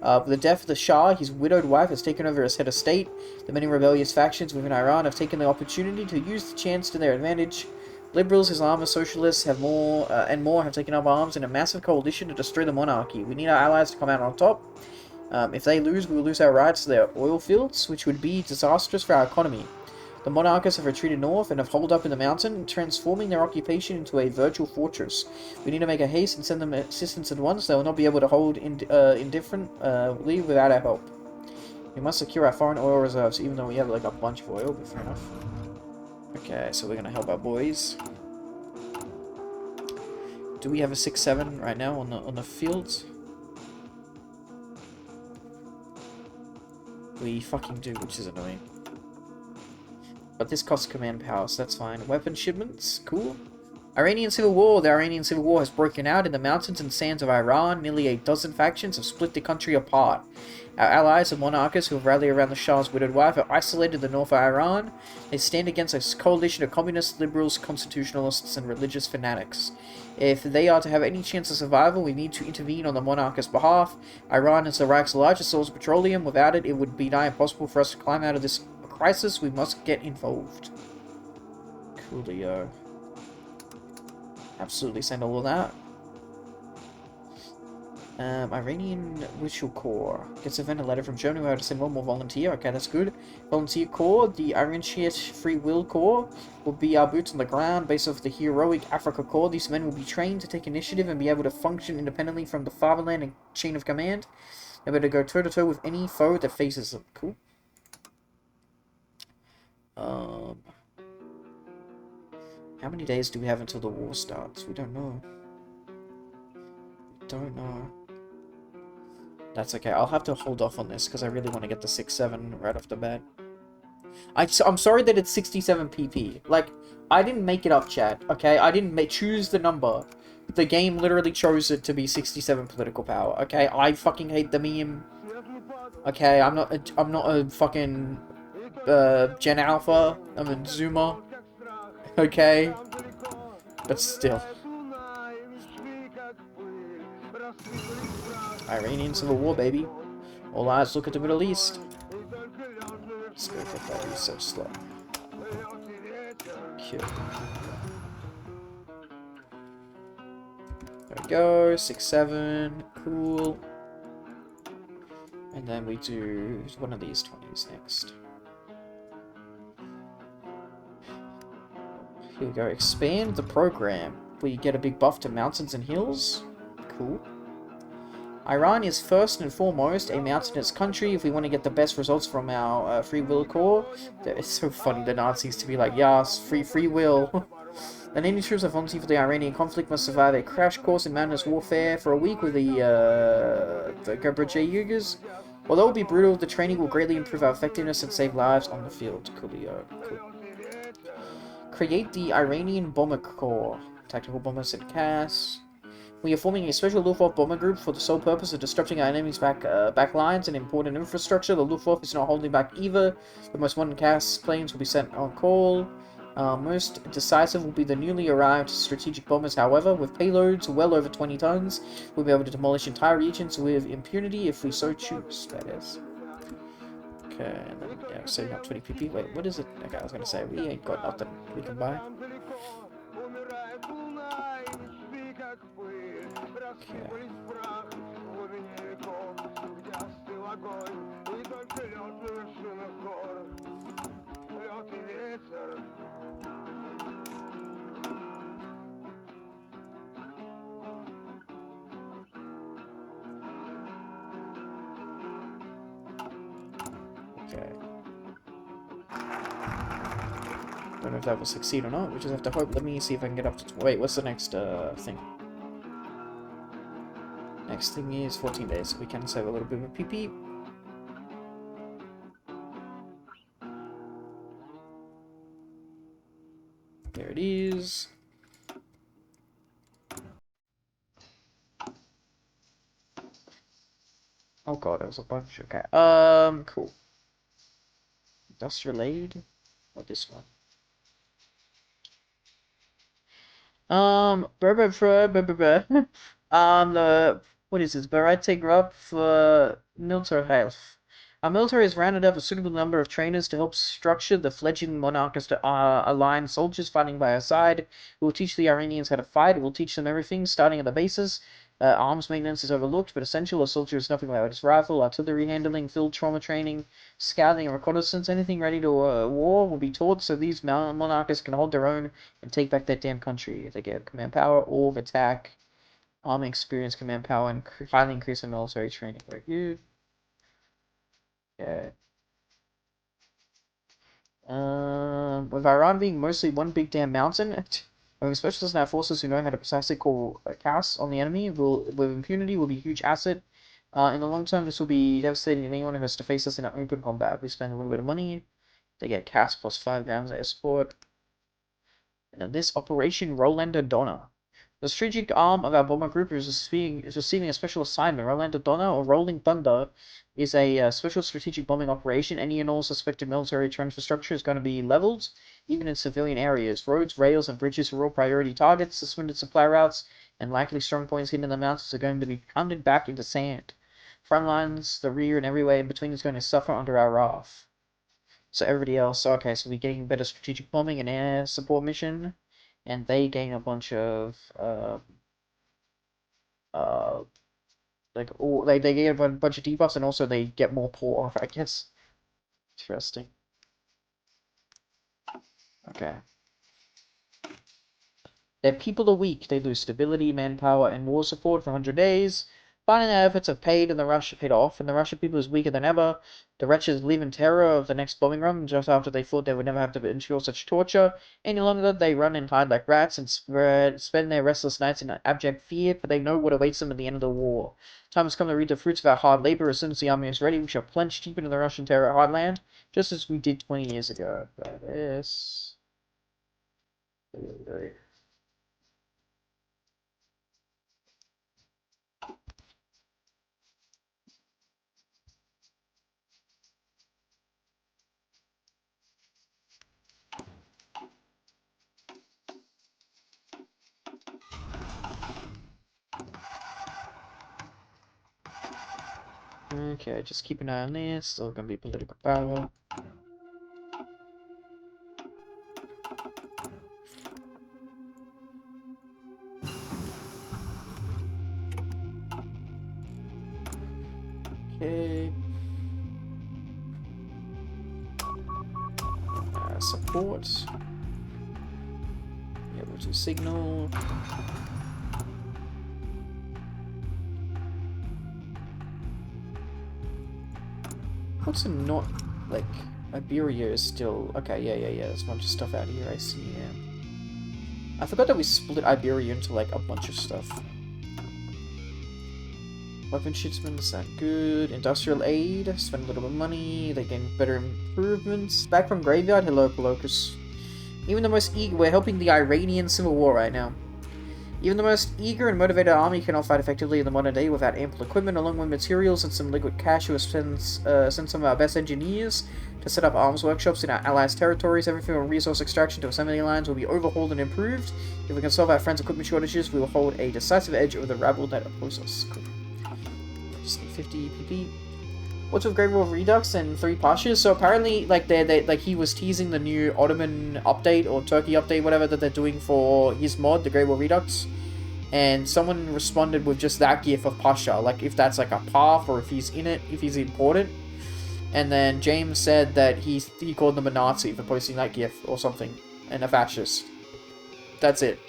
With the death of the Shah, his widowed wife has taken over as head of state. The many rebellious factions within Iran have taken the opportunity to use the chance to their advantage. Liberals, Islamists, socialists have more have taken up arms in a massive coalition to destroy the monarchy. We need our allies to come out on top. If they lose, we will lose our rights to their oil fields, which would be disastrous for our economy. The monarchists have retreated north and have holed up in the mountain, transforming their occupation into a virtual fortress. We need to make a haste and send them assistance at once. They will not be able to hold indifferently without our help. We must secure our foreign oil reserves, even though we have like a bunch of oil, but fair enough. Okay, so we're gonna help our boys. Do we have a 6-7 right now on the fields? We fucking do, which is annoying. But this costs command power, so that's fine. Weapon shipments, cool. Iranian civil war. The Iranian civil war has broken out in the mountains and sands of Iran. Nearly a dozen factions have split the country apart. Our allies, the monarchists who have rallied around the Shah's widowed wife, have isolated the north of Iran. They stand against a coalition of communists, liberals, constitutionalists, and religious fanatics. If they are to have any chance of survival, we need to intervene on the monarchist's behalf. Iran is Iraq's largest source of petroleum. Without it, it would be nigh impossible for us to climb out of this crisis. We must get involved. Coolio. Absolutely send all of that. Iranian Ritual Corps. Gets a letter from Germany. We have to send one more volunteer. Okay, that's good. Volunteer Corps. The Iron Shiat Free Will Corps will be our boots on the ground based off the heroic Africa Corps. These men will be trained to take initiative and be able to function independently from the fatherland and chain of command. They're able to go toe-to-toe with any foe that faces them. Cool. How many days do we have until the war starts? We don't know. That's okay. I'll have to hold off on this because I really want to get the 6-7 right off the bat. I'm sorry that it's 67 PP. Like, I didn't make it up, chat. Okay, I didn't choose the number. The game literally chose it to be 67 political power. Okay, I fucking hate the meme. Okay, I'm not a fucking Gen Alpha. I'm a Zoomer. Okay, but still. Iranian civil war, baby. All eyes look at the Middle East. Let's go get that research slot. Cute. There we go. 6-7. Cool. And then we do one of these 20s next. Here we go. Expand the program. We get a big buff to mountains and hills. Cool. Iran is first and foremost a mountainous country. If we want to get the best results from our free will core, it's so funny the Nazis to be like, yes, free will. The Navy troops that volunteer for the Iranian conflict must survive a crash course in mountainous warfare for a week with the Gabraje Yugers. Although it will be brutal, the training will greatly improve our effectiveness and save lives on the field. Coolio. Cool. create the Iranian Bomber Corps. Tactical bombers and CAS. We are forming a special Luftwaffe bomber group for the sole purpose of disrupting our enemy's back lines and important infrastructure. The Luftwaffe is not holding back either. The most modern CAS planes will be sent on call. Most decisive will be the newly arrived strategic bombers, however, with payloads well over 20 tons. We'll be able to demolish entire regions with impunity if we so choose, that is. Okay, and then, yeah, saving up 20 PP. Wait, what is it? Okay, I was gonna say, we ain't got nothing we can buy. Okay. Okay. Don't know if that will succeed or not. We just have to hope. Let me see if I can get up to... Wait, what's the next thing? Next thing is 14 days, so we can save a little bit of PP. There it is. Oh god, there was a bunch. Okay. Cool. Industrial aid? Or this one? What is this? Variety Grub for military health. Our military has rounded up a suitable number of trainers to help structure the fledgling monarchist aligned soldiers fighting by our side. We will teach the Iranians how to fight. We will teach them everything, starting at the bases. Arms maintenance is overlooked, but essential. A soldier is nothing without his rifle, artillery handling, field trauma training, scouting and reconnaissance. Anything ready to war will be taught, so these monarchists can hold their own and take back that damn country. They get command power, org, attack, army experience, command power, and highly increase in military training. Right here. Yeah. With Iran being mostly one big damn mountain, having specialists in our forces who know how to precisely call chaos on the enemy with impunity will be a huge asset. In the long term, this will be devastating to anyone who has to face us in an open combat. We spend a little bit of money. They get CAS plus 5 grams of support. And then this Operation Rolando Donna. The strategic arm of our bomber group is receiving a special assignment. Rolando Donna, or Rolling Thunder, is a special strategic bombing operation. Any and all suspected military infrastructure is going to be leveled, even in civilian areas. Roads, rails, and bridges are all priority targets. Suspended supply routes and likely strong points hidden in the mountains are going to be pounded back into sand. Front lines, the rear, and every way in between is going to suffer under our wrath. So everybody else, okay, so we're getting better strategic bombing and air support mission, and they gain a bunch of, they get a bunch of debuffs, and also they get more pull off, I guess. Interesting. Okay. Their people are weak. They lose stability, manpower, and war support for 100 days. Finally, their efforts have paid, and the Russia paid off, and the Russian people is weaker than ever. The wretches live in terror of the next bombing run, just after they thought they would never have to endure such torture. Any longer, they run and hide like rats, and spend their restless nights in abject fear, for they know what awaits them at the end of the war. Time has come to reap the fruits of our hard labor. As soon as the army is ready, we shall plunge deep into the Russian terror heartland, just as we did 20 years ago. But this... Okay, just keep an eye on this. Still gonna be political power. Okay. Support. Yeah, we'll do signal. What's not like Iberia is still okay? Yeah. There's a bunch of stuff out here. I see. Yeah. I forgot that we split Iberia into like a bunch of stuff. Weapon shipments are good. Industrial aid. Spend a little bit of money. They gain better improvements. Back from graveyard. Hello, Colocus. Even the most eager, we're helping the Iranian civil war right now. Even the most eager and motivated army cannot fight effectively in the modern day without ample equipment, along with materials and some liquid cash. We send some of our best engineers to set up arms workshops in our allies' territories. Everything from resource extraction to assembly lines will be overhauled and improved. If we can solve our friends' equipment shortages, we will hold a decisive edge over the rabble that oppose us. Cool. Just need 50 PP. What's with Great War Redux and 3 Pashas? So apparently, like he was teasing the new Ottoman update or Turkey update, whatever that they're doing for his mod, the Great War Redux. And someone responded with just that gif of Pasha, like if that's like a path or if he's in it, if he's important. And then James said that he called them a Nazi for posting that gif or something, and a fascist. That's it.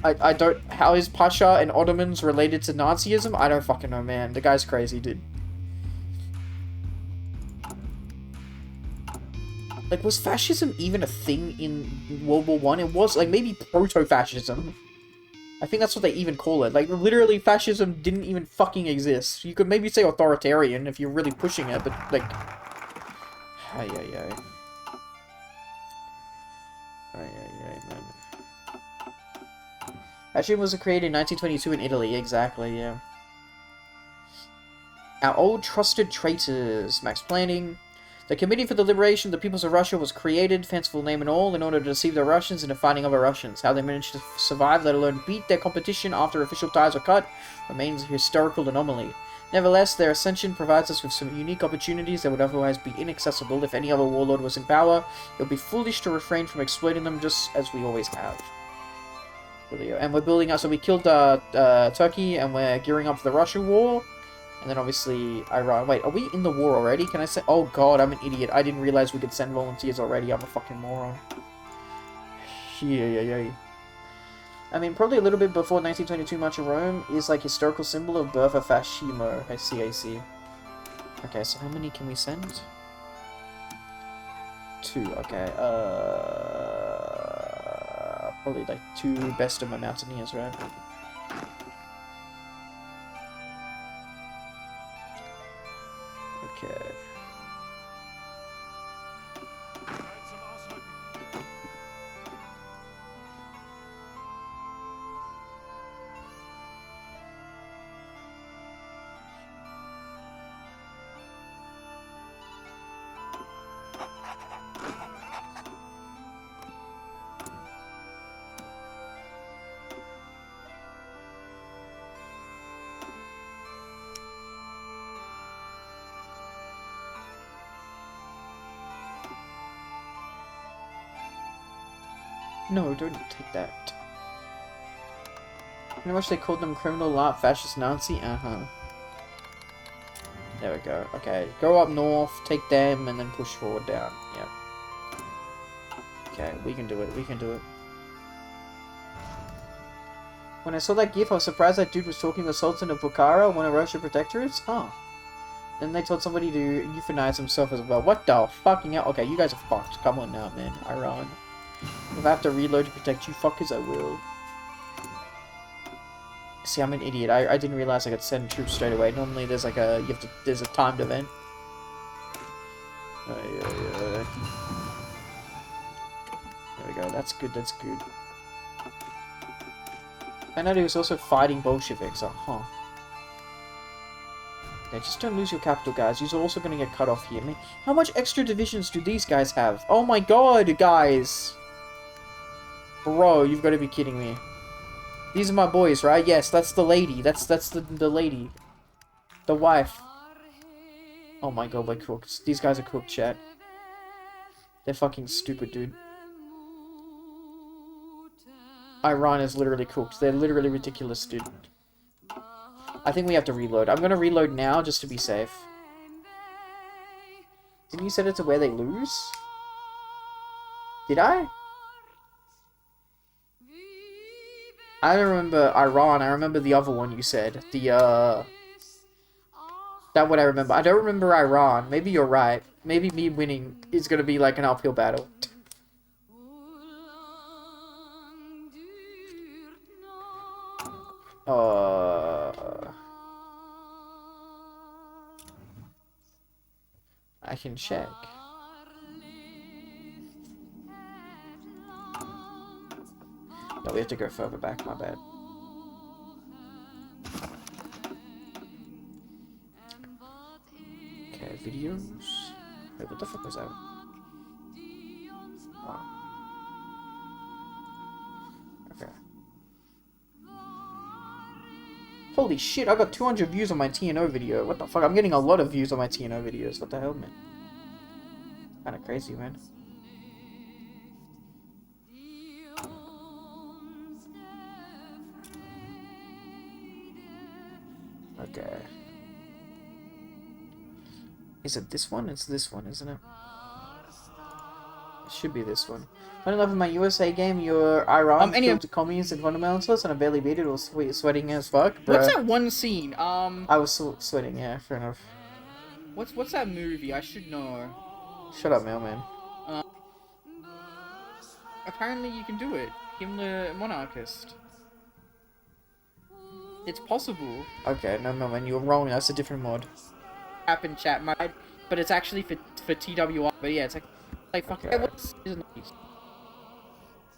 I don't... How is Pasha and Ottomans related to Nazism? I don't fucking know, man. The guy's crazy, dude. Like, was fascism even a thing in World War One? It was, like, maybe proto-fascism. I think that's what they even call it. Like, literally, fascism didn't even fucking exist. You could maybe say authoritarian if you're really pushing it, but, like... Ay, ay, ay. Ay, ay, ay, man. Fascism was created in 1922 in Italy, exactly, yeah. Our old trusted traitors, Max Planning. The Committee for the Liberation of the Peoples of Russia was created, fanciful name and all, in order to deceive the Russians into fighting other Russians. How they managed to survive, let alone beat their competition after official ties were cut, remains a historical anomaly. Nevertheless, their ascension provides us with some unique opportunities that would otherwise be inaccessible if any other warlord was in power. It would be foolish to refrain from exploiting them just as we always have. And we're building up, so we killed Turkey, and we're gearing up for the Russian war. And then obviously Iran. Wait, are we in the war already? Can I say? Oh god, I'm an idiot. I didn't realize we could send volunteers already. I'm a fucking moron. Yeah. I mean, probably a little bit before 1922 March of Rome is like historical symbol of birth of fascismo. I see. Okay, so how many can we send? 2, okay. Probably like 2 best of my mountaineers, right? Okay. No, don't take that. How much they called them criminal, larp, fascist, Nazi? Uh-huh. There we go. Okay, go up north, take them, and then push forward down. Yep. Okay, we can do it. When I saw that gif, I was surprised that dude was talking to Sultan of Bukhara, one of Russian protectorates? Huh. Then they told somebody to euthanize himself as well. What the fucking hell? Okay, you guys are fucked. Come on now, man. Iran. If I have to reload to protect you fuckers, I will. See, I'm an idiot. I didn't realize I could send troops straight away. Normally there's like a... there's a timed event. There we go. That's good. I know he was also fighting Bolsheviks. Huh. Okay, just don't lose your capital, guys. You're also gonna get cut off here. I mean, how much extra divisions do these guys have? Oh my god, guys! Bro, you've got to be kidding me. These are my boys, right? Yes, that's the lady. That's the lady. The wife. Oh my god, we're cooked. These guys are cooked, chat. They're fucking stupid, dude. Iran is literally cooked. They're literally ridiculous, dude. I think we have to reload. I'm gonna reload now just to be safe. Didn't you set it to where they lose? Did I? I don't remember Iran. I remember the other one you said. That what I remember. I don't remember Iran. Maybe you're right. Maybe me winning is gonna be like an uphill battle. I can check. No, we have to go further back, my bad. Okay, videos. Wait, what the fuck was that? Oh. Okay. Holy shit, I got 200 views on my TNO video. What the fuck? I'm getting a lot of views on my TNO videos. What the hell, man? Kinda crazy, man. Okay. Is it this one? It's this one, isn't it? It should be this one. When I love my USA game, you're Iran killed communists and fundamentalists, and I barely beat it. It was sweating as fuck. Bruh. What's that one scene? I was sweating. Yeah, fair enough. What's that movie? I should know. Shut up, mailman. Apparently you can do it. Himmler monarchist. It's possible. Okay, no, mailman, you were wrong. That's a different mod. Happen chat, but it's actually for TWI. But yeah, it's like fuck. Okay. What's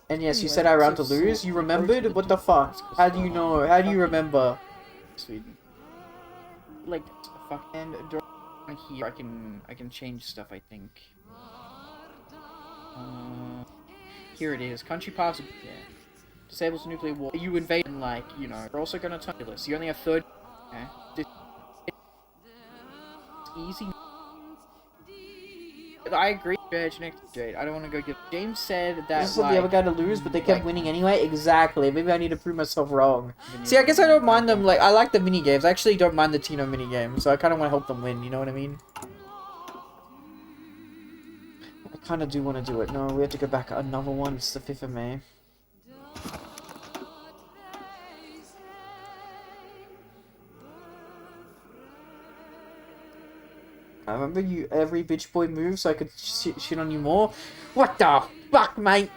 And yes, you said Iran to lose. You remembered? What the fuck? How do you know? How do you remember? Sweden. Like fuck. And here I can change stuff. I think. Here it is. Country paths. Yeah. Disables nuclear war. You invade and like we're also gonna turn this. You only have 30. Okay. Easy. I agree, Jade. I don't want to go get. James said that. This is the other guy to lose, but they kept winning anyway. Exactly. Maybe I need to prove myself wrong. See, I guess I don't mind them. Like, I like the mini games. I actually don't mind the TNO mini games, so I kind of want to help them win. You know what I mean? I kind of do want to do it. No, we have to go back another one. It's the 5th of May. I remember you every bitch boy move so I could shit on you more. What the fuck, mate?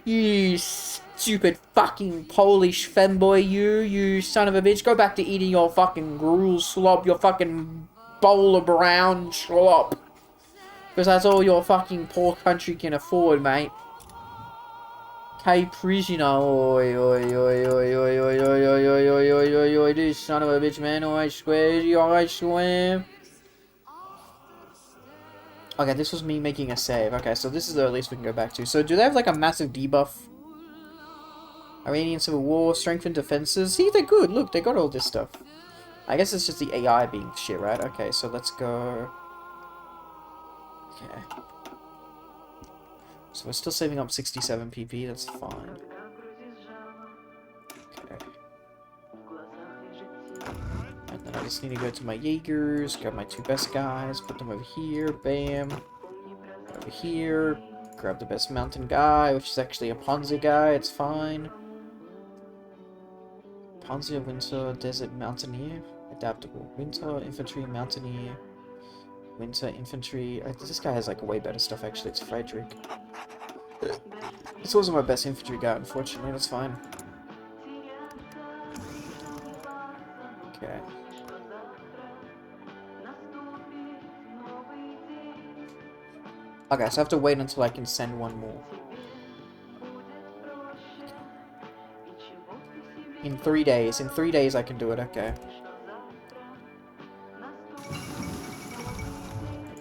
You stupid fucking Polish femboy, you son of a bitch. Go back to eating your fucking gruel slop, your fucking bowl of brown slop. Because that's all your fucking poor country can afford, mate. Hey, prisoner. Oi, oi, oi, oi, oi, oi, oi, oi, oi, oi, oi, oi, oi, this son of a bitch, man. I swear, I swear. Okay, this was me making a save. Okay, so this is the earliest we can go back to. So, do they have, like, a massive debuff? Iranian Civil War, strengthened defenses. See, they're good. Look, they got all this stuff. I guess it's just the AI being shit, right? Okay, so let's go... Okay. So we're still saving up 67 PP. That's fine. Okay. And then I just need to go to my Jaegers, grab my 2 best guys, put them over here, bam. Over here, grab the best mountain guy, which is actually a Panzer guy, it's fine. Panzer, Winter, Desert, Mountaineer, Adaptable. Winter, Infantry, Mountaineer, Winter, Infantry. This guy has like way better stuff actually, it's Frederick. This wasn't my best infantry guy, unfortunately, that's fine. Okay. Okay, so I have to wait until I can send one more. In 3 days. In 3 days I can do it, okay.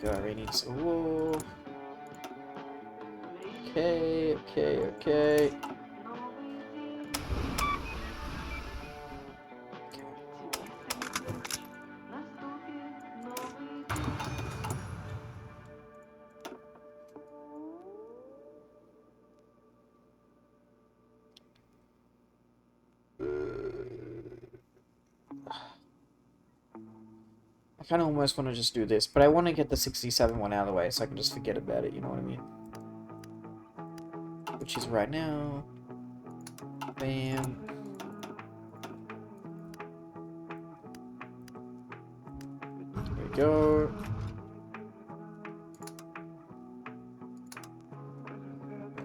Göring needs a war. Okay, okay, okay. I kind of almost want to just do this, but I want to get the 67 one out of the way so I can just forget about it, you know what I mean? Which is right now. Bam. There we go.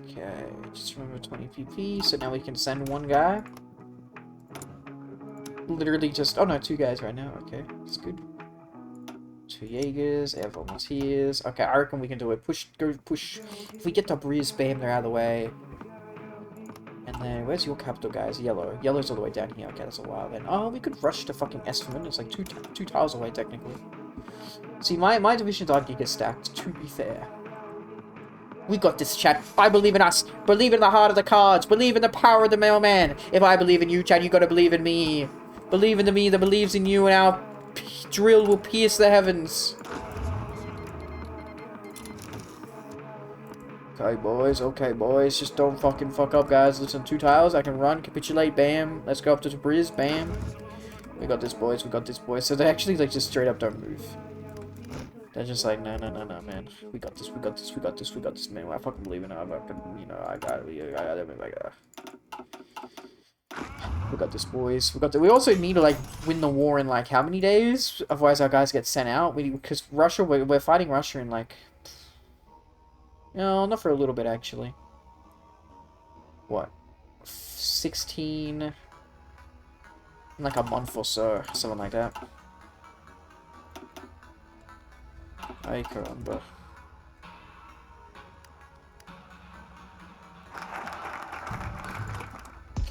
Okay, just remember 20 PP, so now we can send one guy. Literally just, oh no, 2 guys right now, okay, that's good. 2 Jaegers, everyone was here. Okay, I reckon we can do it. Push, go, push. If we get to Breeze, bam, they're out of the way. And then, where's your capital, guys? Yellow. Yellow's all the way down here. Okay, that's a while then. Oh, we could rush to fucking Esferman. It's like two tiles away, technically. See, my divisions are giga stacked, to be fair. We got this, chat. I believe in us. Believe in the heart of the cards. Believe in the power of the mailman. If I believe in you, chat, you gotta believe in me. Believe in the me that believes in you, and our drill will pierce the heavens. Okay, boys, just don't fucking fuck up, guys. Listen, 2 tiles, I can run, capitulate, bam. Let's go up to the bridge, bam. We got this, boys, we got this, boys. So they actually, like, just straight up don't move. They're just like, no, man. We got this, man. I fucking believe in it. I fucking, you know, I got it. We got this, boys. We also need to, like, win the war in, like, how many days? Otherwise our guys get sent out. Because Russia, we're fighting Russia in, like... No, not for a little bit, actually. What? 16... In like a month or so. Something like that. Ay, caramba.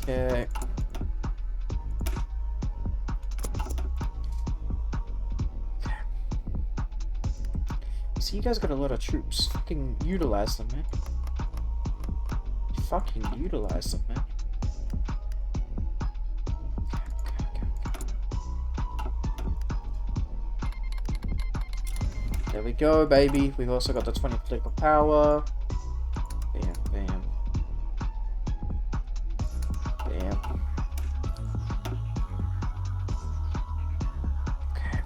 Okay. So you guys got a lot of troops. Fucking utilize them, man. Fucking utilize them, man. There we go, baby. We've also got the 20 political power. Bam, bam. Bam. Okay.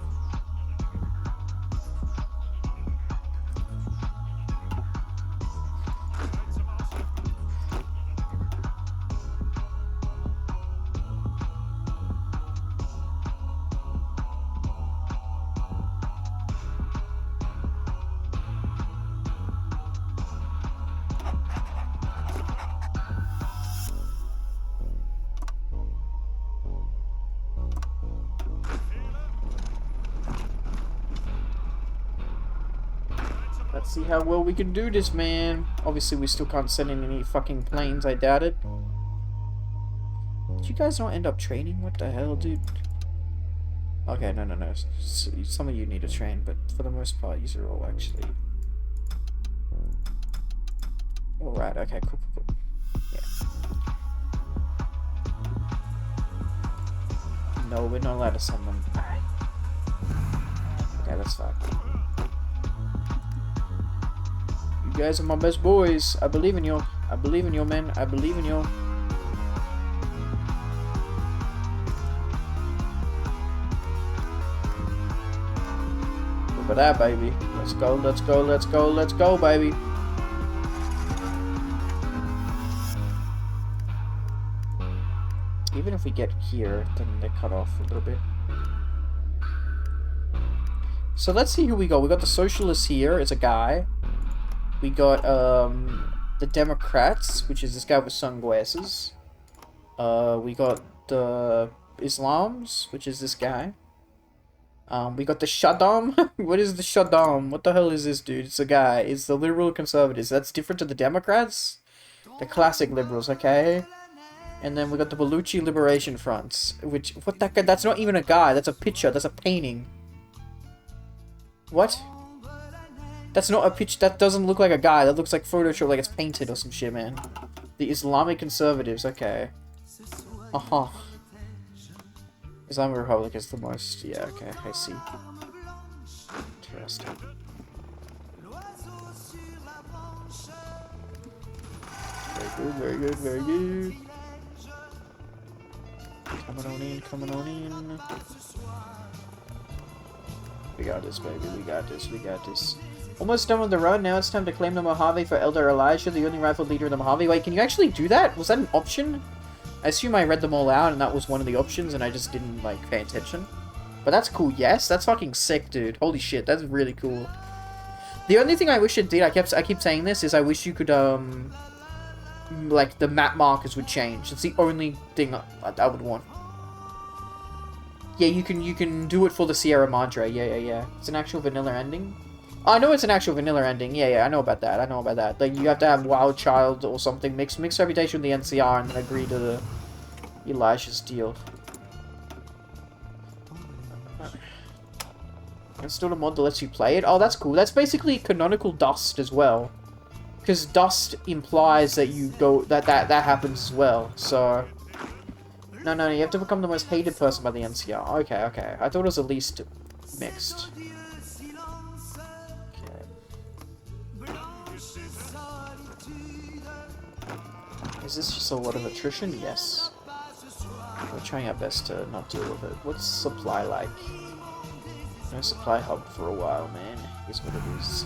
Let's see how well we can do this, man. Obviously, we still can't send in any fucking planes. I doubt it. Did you guys not end up training? What the hell, dude? Okay, no. Some of you need to train, but for the most part, you are all actually... Alright, okay, cool. Yeah. No, we're not allowed to send them. Okay, that's fine. You guys are my best boys. I believe in you. I believe in you, man. I believe in you. Look at that, baby. Let's go, baby. Even if we get here, then they cut off a little bit. So let's see who we got. We got the socialists here. It's a guy. We got the Democrats, which is this guy with sunglasses. We got the Islams, which is this guy. We got the Shaddam. What is the Shaddam? What the hell is this dude? It's a guy. It's the liberal conservatives. That's different to the Democrats. The classic liberals, okay? And then we got the Baluchi Liberation Fronts, which, what that guy, that's not even a guy, that's a picture, that's a painting. What? That's not a picture, that doesn't look like a guy, that looks like Photoshop, like it's painted or some shit, man. The Islamic Conservatives, okay. Uh-huh. Islamic Republic is the most, yeah, okay, I see. Interesting. Very good, very good. Coming on in. We got this, baby, we got this. Almost done with the run, now it's time to claim the Mojave for Elder Elijah, the only rival leader in the Mojave. Wait, can you actually do that? Was that an option? I assume I read them all out and that was one of the options and I just didn't, like, pay attention. But that's cool, yes? That's fucking sick, dude. Holy shit, that's really cool. The only thing I wish it did, I keep saying this, is I wish you could, like, the map markers would change. It's the only thing I would want. Yeah, you can do it for the Sierra Madre. Yeah. It's an actual vanilla ending. I know it's an actual vanilla ending. Yeah, I know about that. I know about that. Like, you have to have Wild Child or something. Mix reputation with the NCR and then agree to the Elijah's deal. Install a mod that lets you play it. Oh, that's cool. That's basically canonical Dust as well. Because Dust implies that you go... That happens as well. So... No, you have to become the most hated person by the NCR. Okay. I thought it was at least mixed. Is this just a lot of attrition? Yes. We're trying our best to not deal with it. What's supply like? No supply hub for a while, man. Here's what it is.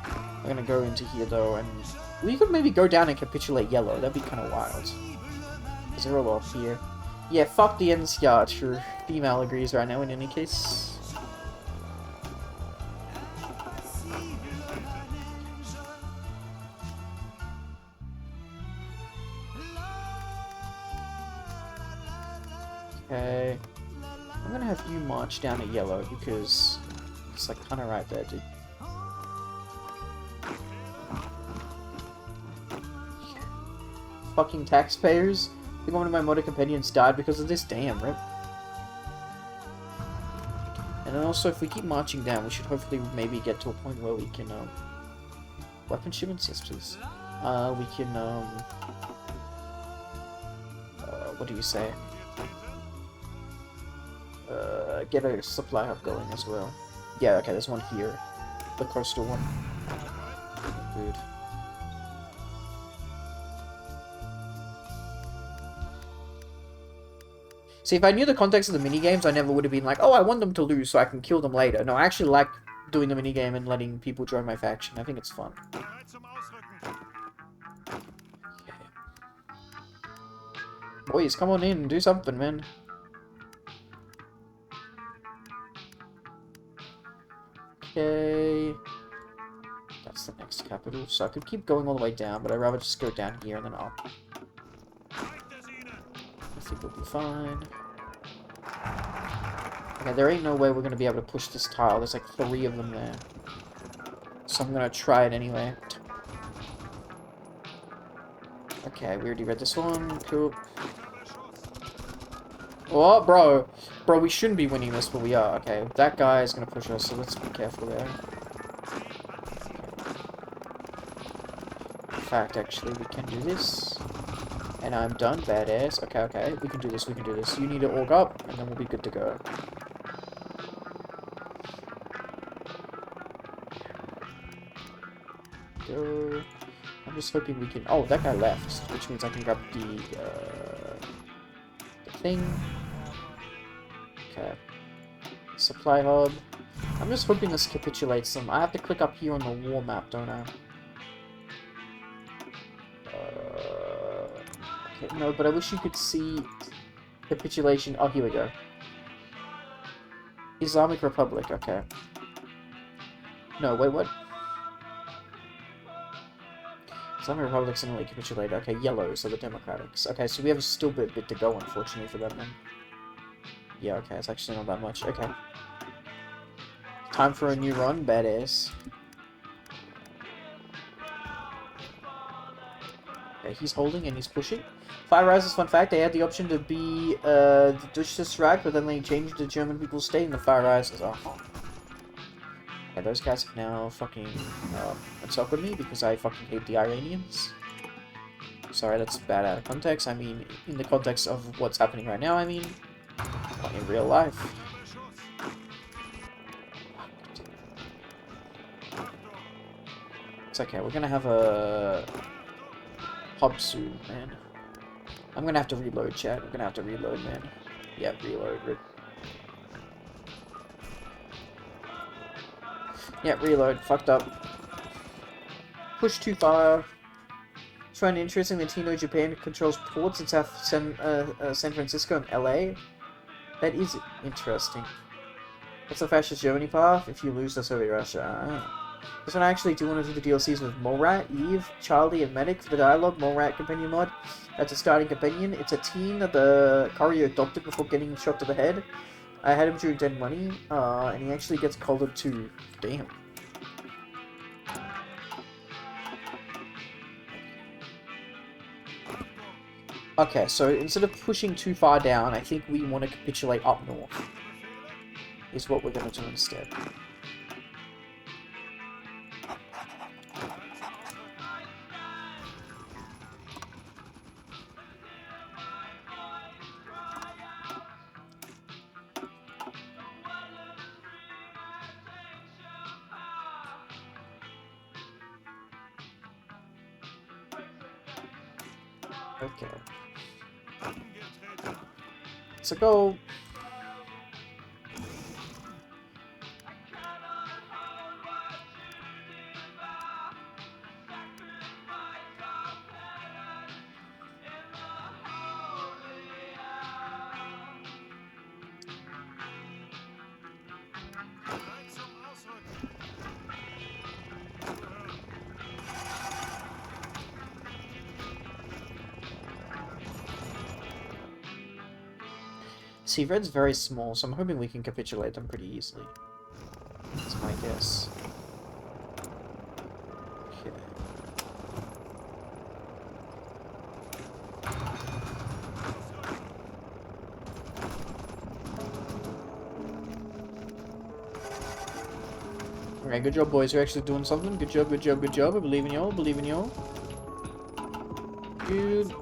I'm gonna go into here though, and we could maybe go down and capitulate yellow. That'd be kind of wild. Is there a lot here? Yeah, fuck the NCR. True. Female agrees right now in any case. Okay. I'm gonna have you march down to yellow because it's like kinda right there, dude. Fucking taxpayers. I think one of my modder companions died because of this. Damn, rip. And then also, if we keep marching down, we should hopefully maybe get to a point where we can, weapon shipments? Yes, please. We can, what do you say? Get a supply hub going as well. Yeah, okay, there's one here. The coastal one. Good. See, if I knew the context of the minigames, I never would have been like, oh, I want them to lose so I can kill them later. No, I actually like doing the minigame and letting people join my faction. I think it's fun. Okay. Boys, come on in and do something, man. Okay. That's the next capital. So I could keep going all the way down, but I'd rather just go down here and then up. I think we'll be fine. Okay, there ain't no way we're gonna be able to push this tile. There's like 3 of them there. So I'm gonna try it anyway. Okay, we already read this one. Cool. Oh, bro. Bro, we shouldn't be winning this, but we are. Okay, that guy is gonna push us, so let's be careful there. In fact, actually, we can do this. And I'm done, badass. Okay. We can do this, You need to org up, and then we'll be good to go. Go. I'm just hoping we can... Oh, that guy left, which means I can grab the thing. Okay. Supply hub. I'm just hoping this capitulates them. I have to click up here on the war map, don't I? Okay, no, but I wish you could see capitulation. Oh, here we go. Islamic Republic, okay. No, wait, what? Islamic Republic's only capitulated. Okay, yellow, so the Democrats. Okay, so we have still a bit to go, unfortunately, for them then. Yeah, okay, it's actually not that much. Okay. Time for a new run, badass. Okay, he's holding and he's pushing. Fire Rises, fun fact, they had the option to be the Dutch Reich, but then they changed the German People's State and the Fire Rises. Oh. Okay, those guys have now fucking suck with me because I fucking hate the Iranians. Sorry, that's bad out of context. I mean, in the context of what's happening right now, I mean, not in real life. It's okay, we're gonna have a hub soon, man. I'm gonna have to reload, chat. We're gonna have to reload, man. Yeah, reload. Yeah, reload. Fucked up. Push too far. Find it interesting that TNO Japan controls ports in San Francisco and LA. That is interesting. What's the fascist Germany path? If you lose the Soviet Russia. This one I actually do want to do the DLCs with Morat, Eve, Charlie, and Medic for the dialogue. Morat companion mod. That's a starting companion. It's a teen that the courier adopted before getting shot to the head. I had him during Dead Money, and he actually gets collared too. Damn. Okay, so instead of pushing too far down, I think we want to capitulate up north. Is what we're going to do instead. Okay. So go. See, red's very small, so I'm hoping we can capitulate them pretty easily. That's my guess. Okay. Okay, good job, boys. You're actually doing something. Good job, good job, good job. I believe in y'all. Believe in y'all. Good.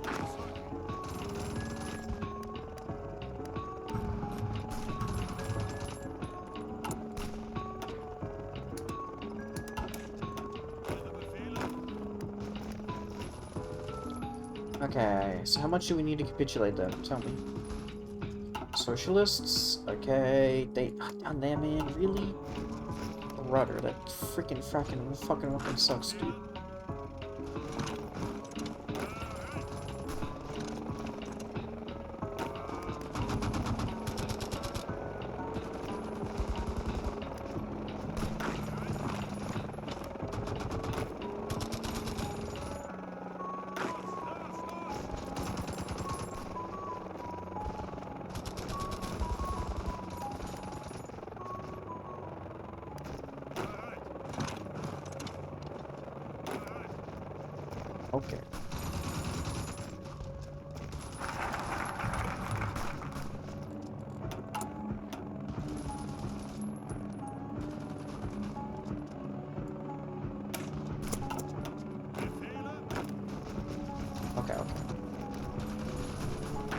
Okay, so how much do we need to capitulate them? Tell me. Socialists? Okay, they... down there, man, really? Rudder, that freaking fucking weapon sucks, dude. Okay. Okay, okay.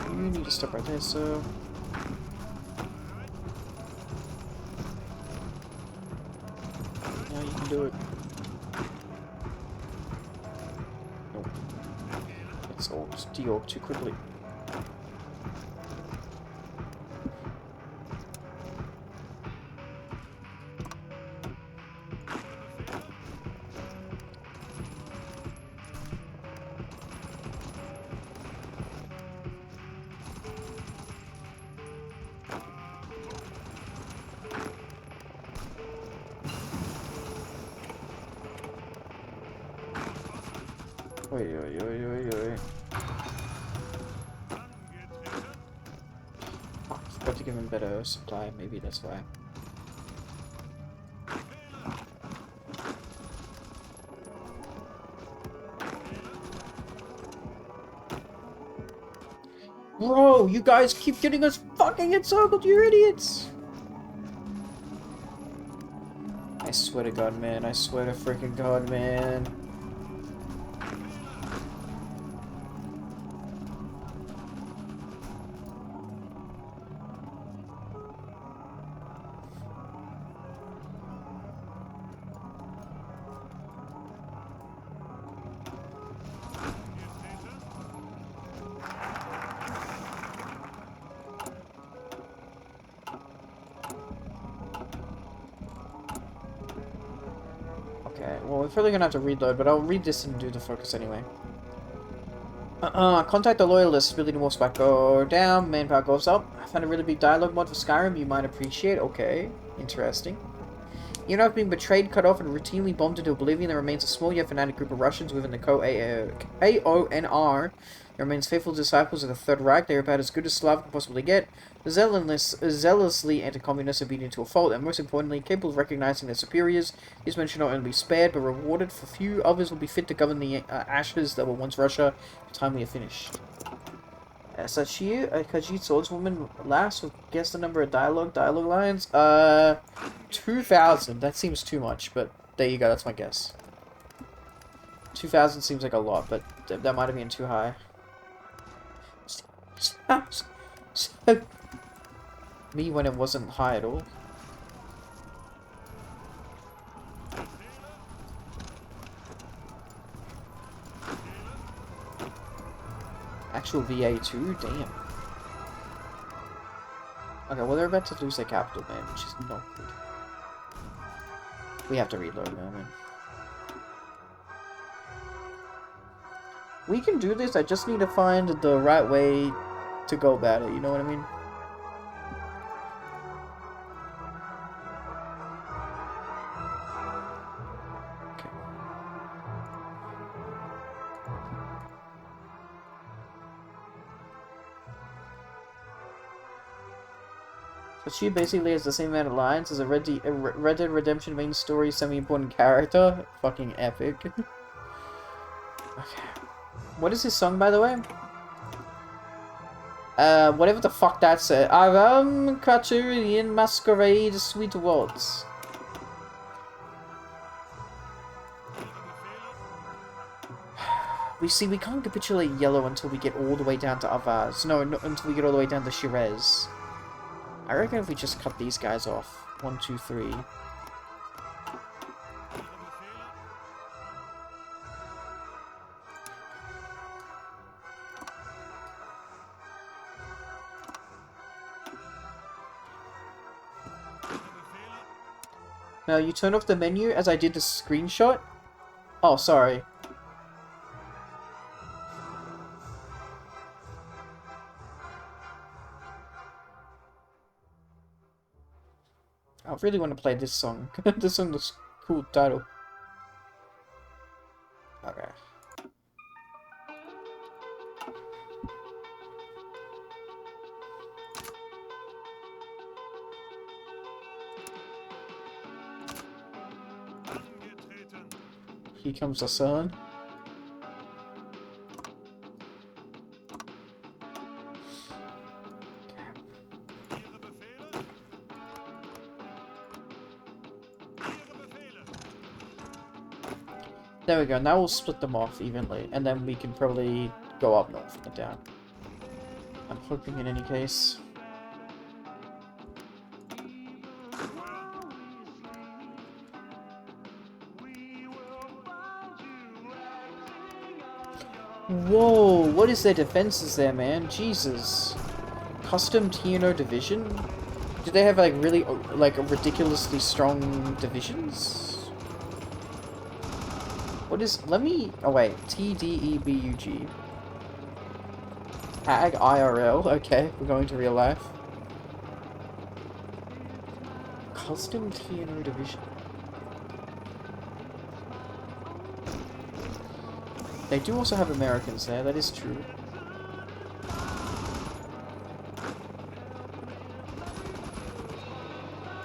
You need to stop right there, so... Yeah, you can do it. Nope. It's all just de-org too quickly. Oi, oi, oi, oi, oi. Oh, I forgot to give him better supply, maybe that's why. Bro, you guys keep getting us fucking encircled, you idiots! I swear to God, man. I swear to freaking God, man. Okay, well, we're probably gonna have to reload, but I'll read this and do the focus anyway. Contact the loyalists, ability more spike go down, manpower goes up. I found a really big dialogue mod for Skyrim you might appreciate. Okay, interesting. You know, being betrayed, cut off, and routinely bombed into oblivion, there remains a small yet fanatic group of Russians within the KONR. There remains faithful disciples of the Third Reich. They are about as good as Slav can possibly get. Zealously anti-communist, obedient to a fault, and most importantly, capable of recognizing their superiors. These men should not only be spared, but rewarded. For few others will be fit to govern the ashes that were once Russia. The time we are finished. Sachi, a Khajiit swordswoman last will guess the number of dialogue lines. 2,000. That seems too much, but there you go, that's my guess. 2,000 seems like a lot, but that might have been too high. Me when it wasn't high at all. Actual VA too? Damn. Okay, well they're about to lose their capital, man, which is not good. We have to reload, man. We can do this, I just need to find the right way to go about it, you know what I mean? Okay. So she basically has the same amount of lines as a Red Dead Redemption main story semi-important character. Fucking epic. Okay. What is his song, by the way? Whatever the fuck that said. Criterion Masquerade Sweet Waltz. We can't capitulate yellow until we get all the way down to Avaz. No, until we get all the way down to Shirez. I reckon if we just cut these guys off. 1, 2, 3. Now you turn off the menu as I did the screenshot. Oh, sorry. I really want to play this song. This song looks cool title. Okay. Here comes the sun. There we go, now we'll split them off evenly, and then we can probably go up north and down. I'm hoping in any case. Whoa, what is their defenses there, man? Jesus. Custom TNO division? Do they have like really, like ridiculously strong divisions? What is, let me, oh wait, TDEBUG. Ag IRL, okay, we're going to real life. Custom TNO division. They do also have Americans there, that is true.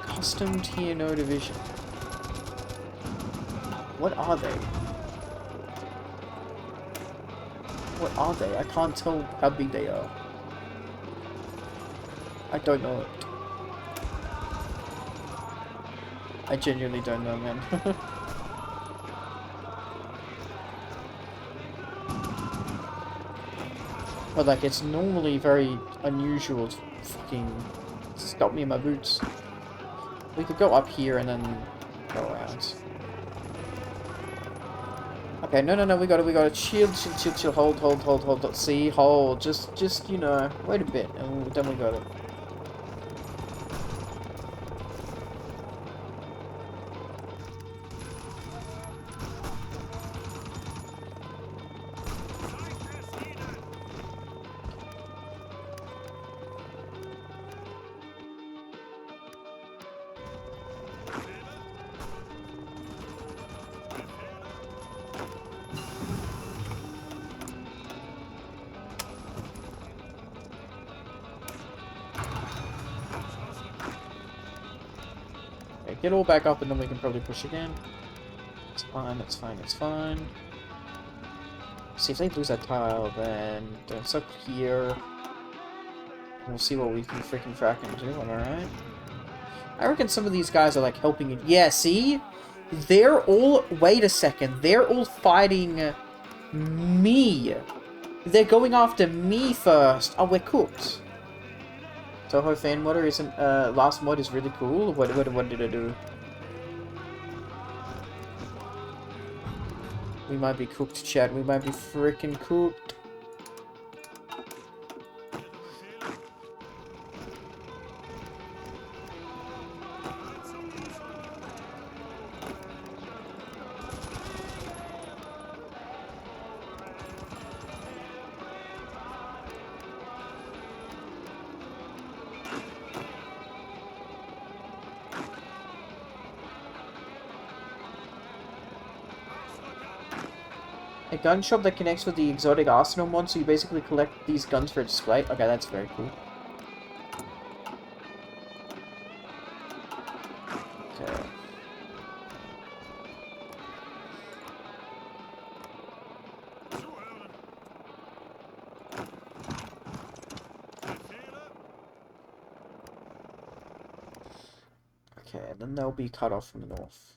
Custom TNO division. What are they? What are they? I can't tell how big they are. I don't know it. I genuinely don't know, man. But like, it's normally very unusual to fucking stop me in my boots. We could go up here and then go around. Okay, no, we got it. Chill, hold. See, hold. Just, you know, wait a bit, and then we got it. Get all back up and then we can probably push again. It's fine. See if they lose that tile, then it's up here. We'll see what we can freaking track and do. Am I right? I reckon some of these guys are like helping you. Yeah, see? They're all. Wait a second. They're all fighting me. They're going after me first. Oh, we're cooked. Toho fan modder isn't. Last mod is really cool. What did it do? We might be cooked, chat. We might be freaking cooked. A gun shop that connects with the exotic arsenal mod, so you basically collect these guns for a display. Okay, that's very cool. Okay. Okay, then they'll be cut off from the north.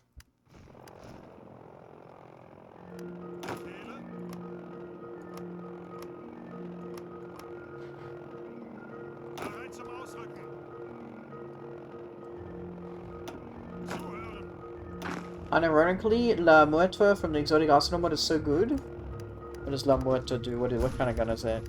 Unironically, La Muerta from the exotic arsenal mod is so good. What does La Muerta do? What kind of gun is that?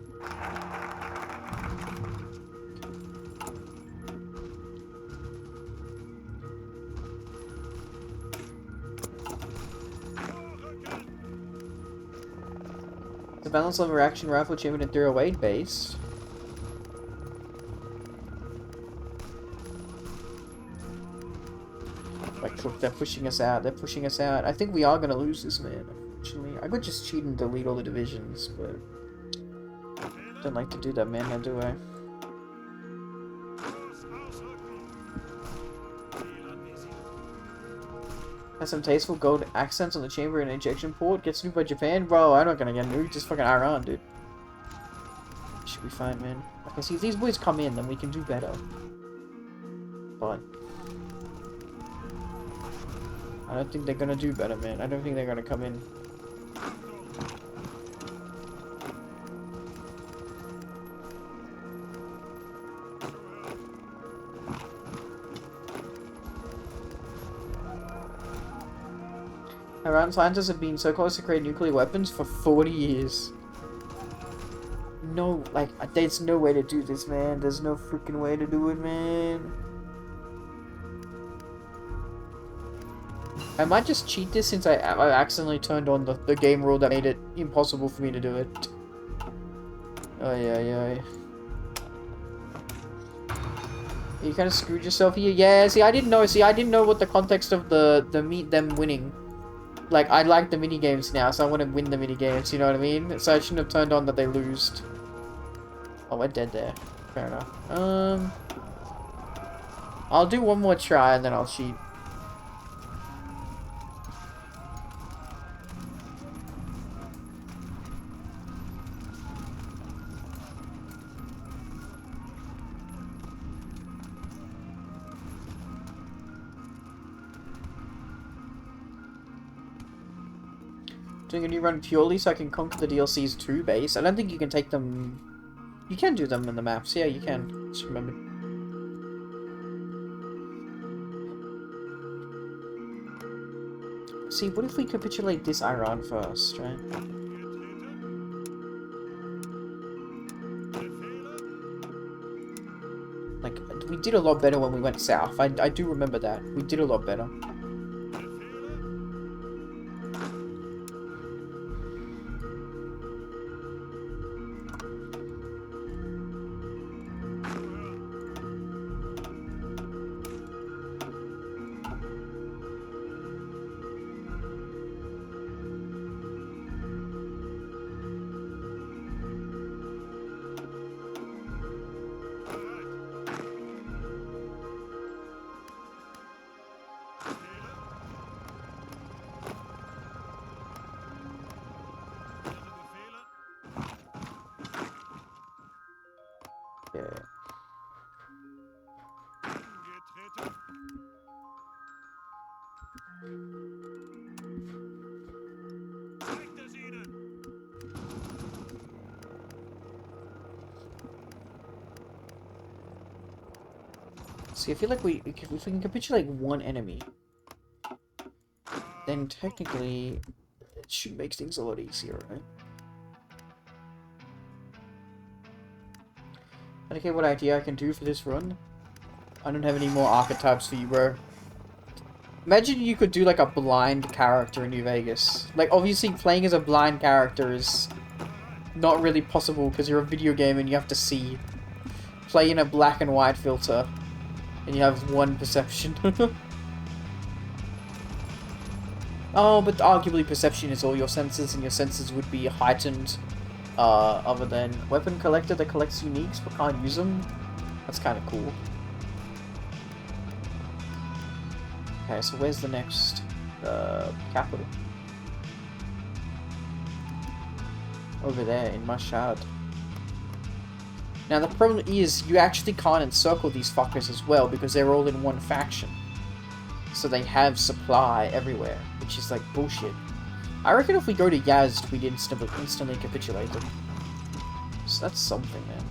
The balance lever action rifle achievement at 308 base. Like, look, they're pushing us out. They're pushing us out. I think we are gonna lose this, man. Unfortunately, I could just cheat and delete all the divisions, but don't like to do that, man. Now, do I? Has some tasteful gold accents on the chamber and injection port. Gets nuked by Japan, bro. I'm not gonna get nuked. Just fucking Iran, dude. Should be fine, man. Okay, see if these boys come in, then we can do better. But I don't think they're gonna do better, man. I don't think they're gonna come in. Iran scientists have been so close to create nuclear weapons for 40 years. No, like, there's no way to do this, man. There's no freaking way to do it, man. I might just cheat this since I accidentally turned on the game rule that made it impossible for me to do it. Oh, yeah. You kind of screwed yourself here. Yeah, see, I didn't know what the context of them winning. Like, I like the minigames now, so I want to win the minigames, you know what I mean? So I shouldn't have turned on that they lose. Oh, we're dead there. Fair enough. I'll do one more try and then I'll cheat. Doing a new run purely so I can conquer the DLC's 2 base. I don't think you can take them... You can do them in the maps. Yeah, you can. Just remember. See, what if we capitulate this Iran first, right? Like, we did a lot better when we went south. I do remember that. We did a lot better. See, I feel like if we can capitulate one enemy, then technically it should make things a lot easier, right? Okay, what idea I can do for this run? I don't have any more archetypes for you, bro. Imagine you could do like a blind character in New Vegas. Like, obviously playing as a blind character is not really possible because you're a video game and you have to see. Play in a black and white filter and you have one perception. Oh, but arguably perception is all your senses, and your senses would be heightened other than weapon collector that collects uniques but can't use them. That's kind of cool. Okay, so where's the next capital? Over there in Mashhad. Now the problem is you actually can't encircle these fuckers as well because they're all in one faction. So they have supply everywhere, which is like bullshit. I reckon if we go to Yazd, we'd instantly capitulate them. So that's something, man.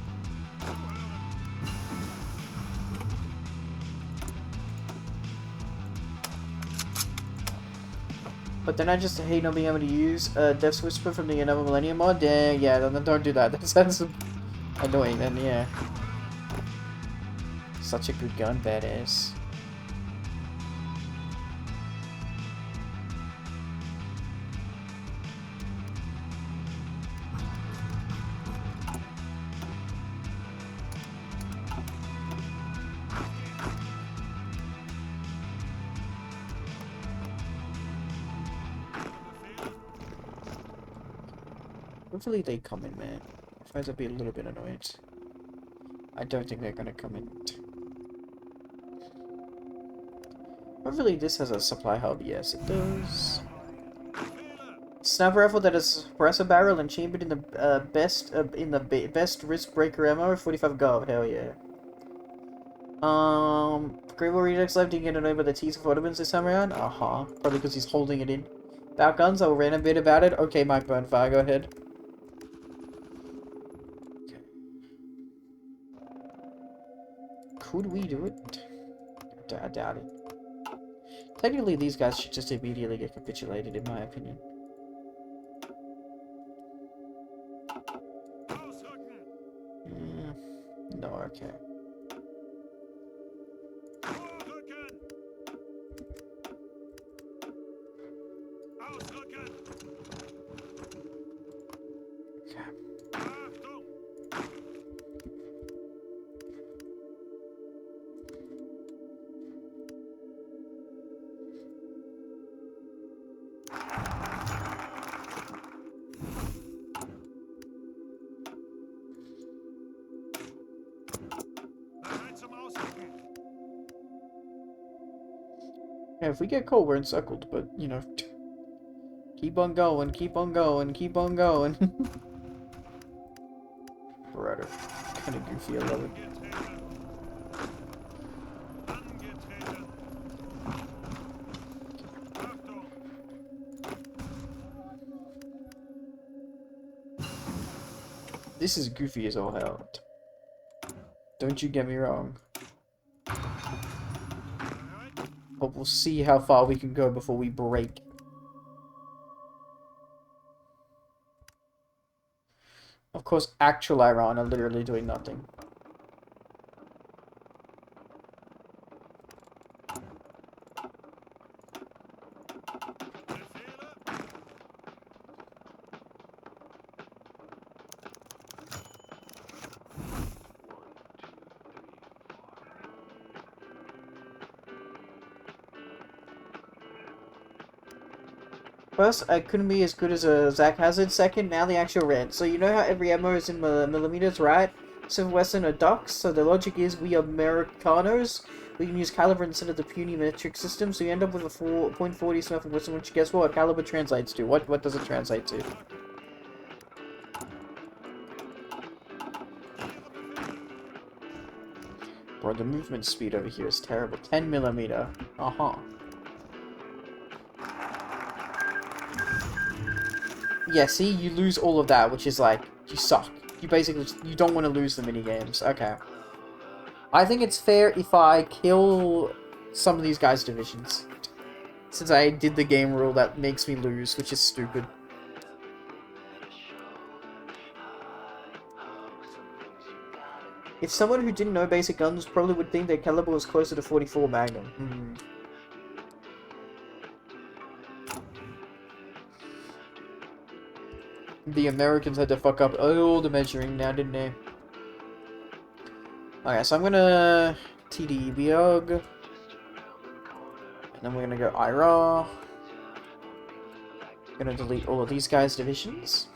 But then I just hate not being able to use Death's Whisper from the Another Millennium mod. Yeah, then don't do that. That sounds annoying then, yeah. Such a good gun, badass. Hopefully they come in, man. Otherwise I'd be a little bit annoyed. I don't think they're gonna come in. Hopefully this has a supply hub. Yes, it does. Sniper rifle that is suppressor barrel and chambered in the best wrist breaker ammo. 45 gold. Hell yeah. Great War Redux Life didn't get annoyed by the tease of Ottomans this time around. Probably because he's holding it in. About guns, I'll rant a bit about it. Okay, Mike Burnfire, go ahead. Could we do it? I doubt it. Technically, these guys should just immediately get capitulated, in my opinion. No, okay. Yeah, if we get caught, we're encircled, but, you know, keep on going, keep on going, keep on going. Brother. Kind of goofy, I love it. This is goofy as all hell. Don't you get me wrong. But we'll see how far we can go before we break. Of course, actual Iran are literally doing nothing. First, I couldn't be as good as a Zach Hazard. Second, now the actual rent. So you know how every ammo is in millimeters, right? Civil Western are ducks, so the logic is we are Americanos. We can use caliber instead of the puny metric system, so you end up with a 4.40 Smith & Wesson, which guess what? Caliber translates to. What does it translate to? Bro, the movement speed over here is terrible. 10 millimeter. Yeah, see? You lose all of that, which is like, you suck. You basically, you don't want to lose the minigames. Okay. I think it's fair if I kill some of these guys' divisions. Since I did the game rule that makes me lose, which is stupid. If someone who didn't know basic guns probably would think their caliber was closer to 44 Magnum. The Americans had to fuck up all the measuring now, didn't they? Okay, so I'm gonna TD Biog. And then we're gonna go IRA. Gonna delete all of these guys' divisions.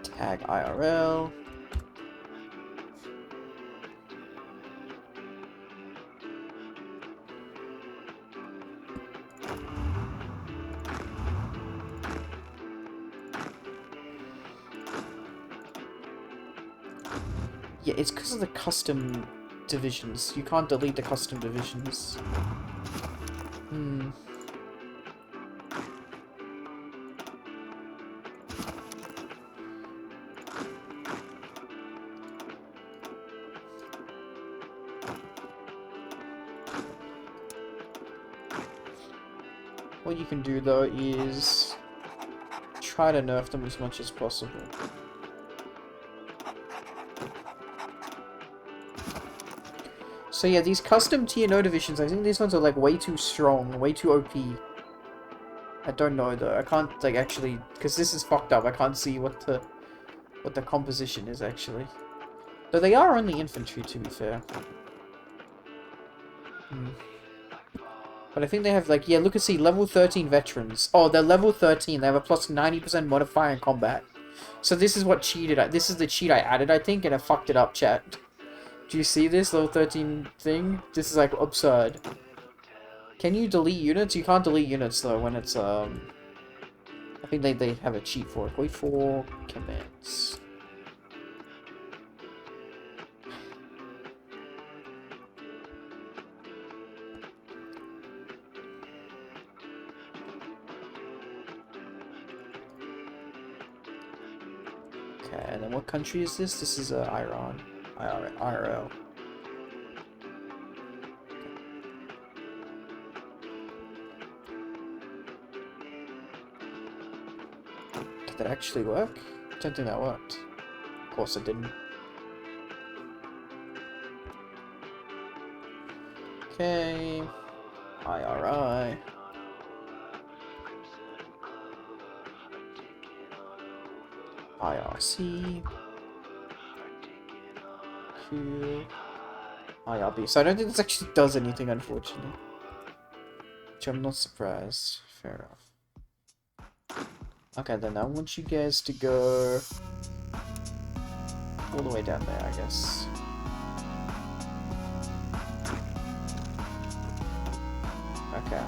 Tag IRL. Yeah, it's because of the custom divisions. You can't delete the custom divisions. What you can do, though, is try to nerf them as much as possible. So yeah, these custom TNO divisions, I think these ones are like way too strong, way too OP. I don't know though, I can't like actually, because this is fucked up, I can't see what the composition is actually. Though they are only infantry, to be fair. But I think they have like, yeah, look and see, level 13 veterans. Oh, they're level 13, they have a plus 90% modifier in combat. So this is what cheated, this is the cheat I added, I think, and I fucked it up, chat. Do you see this level 13 thing? This is like absurd. Can you delete units? You can't delete units though when it's I think they have a cheat for it. Wait for commands. Okay, and then what country is this? This is Iran. IRL. Did that actually work? I don't think that worked. Of course it didn't. Okay. IRI. IRC. IRB. So I don't think this actually does anything, unfortunately. Which I'm not surprised. Fair enough. Okay, then I want you guys to go all the way down there, I guess. Okay.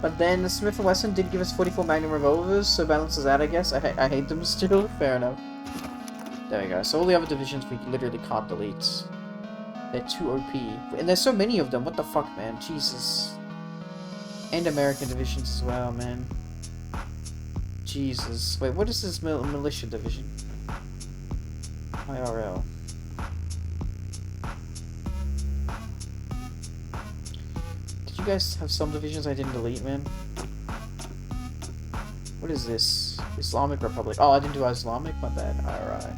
But then the Smith & Wesson did give us 44 Magnum revolvers, so balances out, I guess. I hate them still. Fair enough. There we go. So all the other divisions we literally can't delete. They're too OP. And there's so many of them. What the fuck, man? Jesus. And American divisions as well, man. Jesus. Wait, what is this militia division? IRL. Did you guys have some divisions I didn't delete, man? What is this? Islamic Republic. Oh, I didn't do Islamic? My bad. Alright.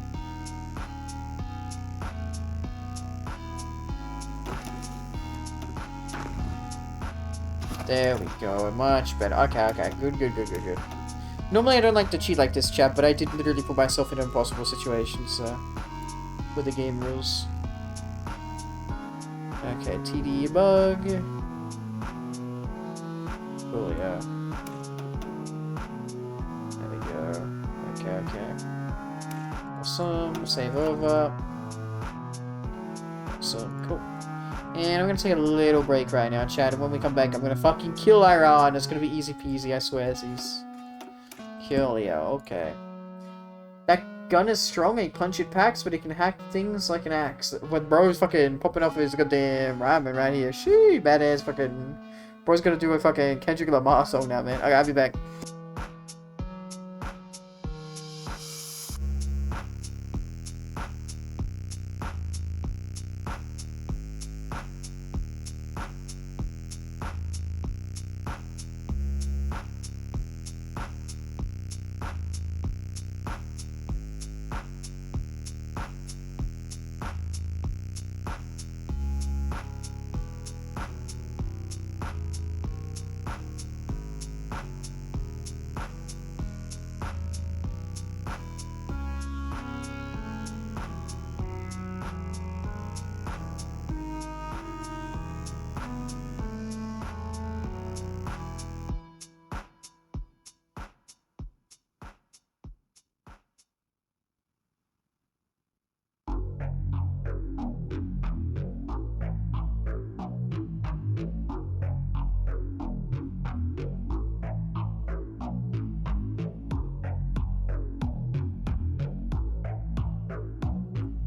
There we go. Much better. Okay, okay. Good, good, good, good, good. Normally I don't like to cheat like this, chat, but I did literally put myself in impossible situations with the game rules. Okay, TD bug. Oh yeah. There we go. Okay, okay. Awesome. Save over. Awesome. Cool. And I'm gonna take a little break right now, chat, and when we come back, I'm gonna fucking kill Iran. It's gonna be easy peasy, I swear. He's kill, yeah, okay. That gun is strong, he punch it packs, but it can hack things like an axe. When bro's fucking popping off his goddamn ramen right here. Shee, badass fucking... Bro's gonna do a fucking Kendrick Lamar song now, man. Okay, I'll be back.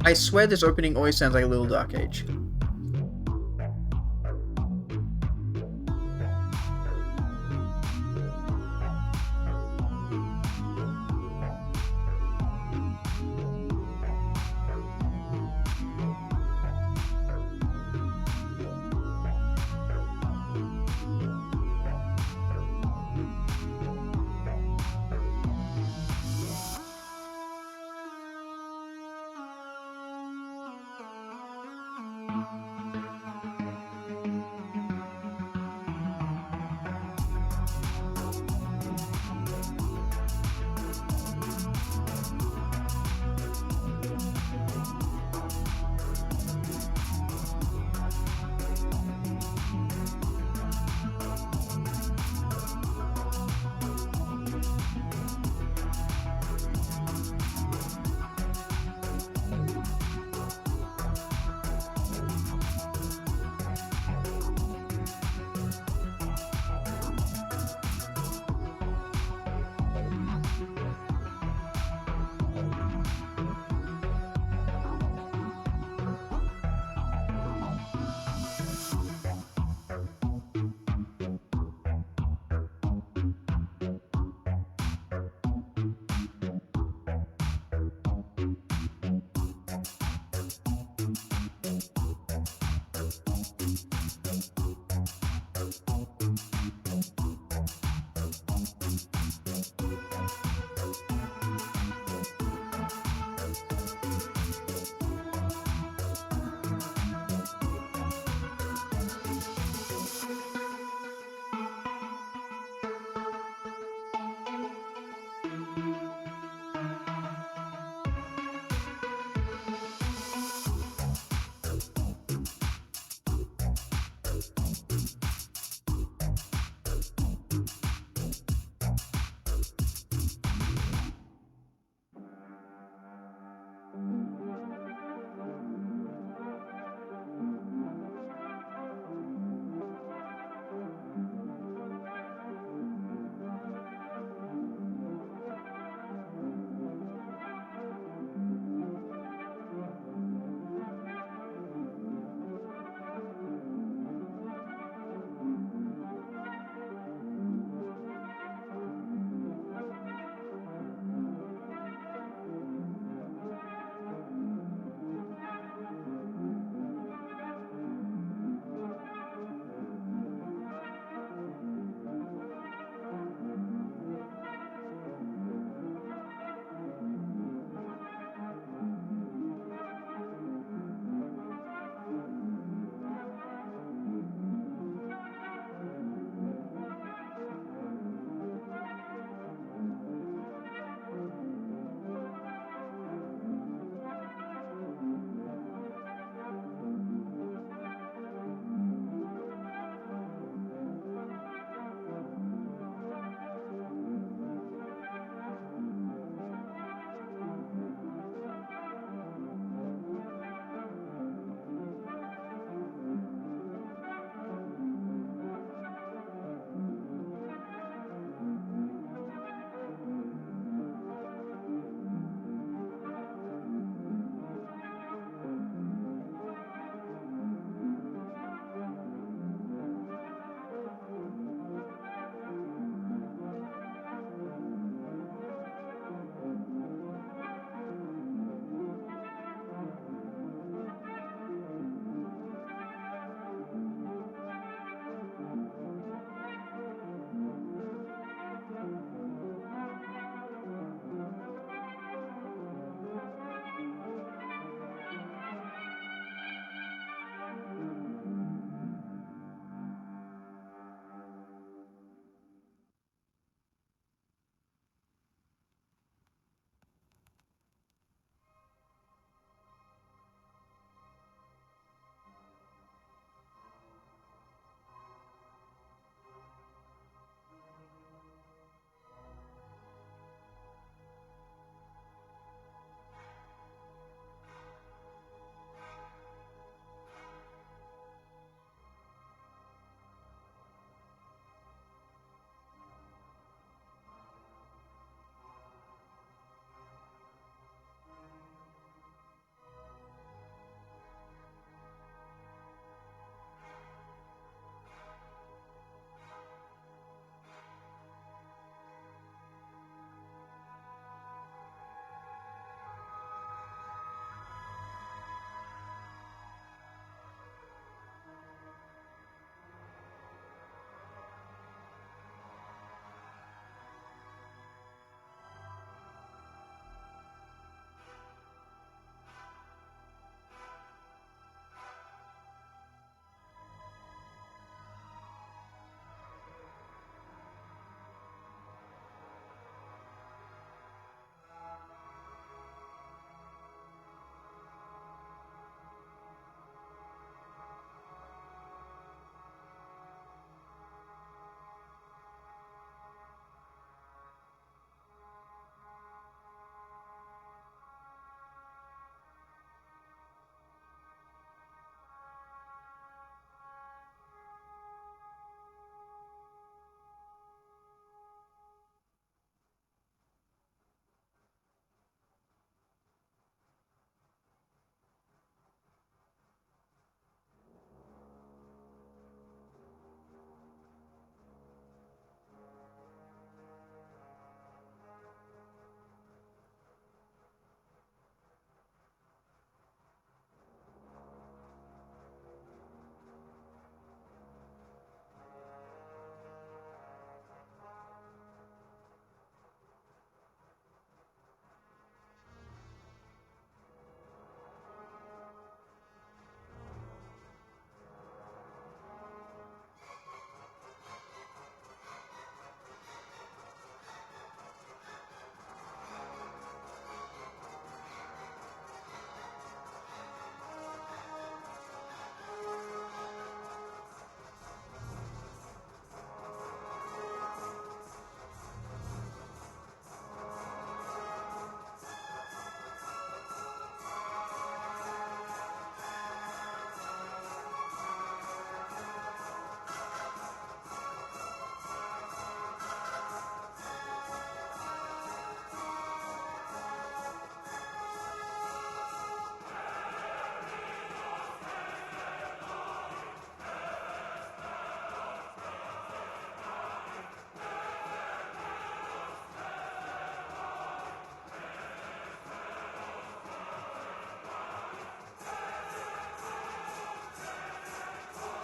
I swear this opening always sounds like a Little Dark Age.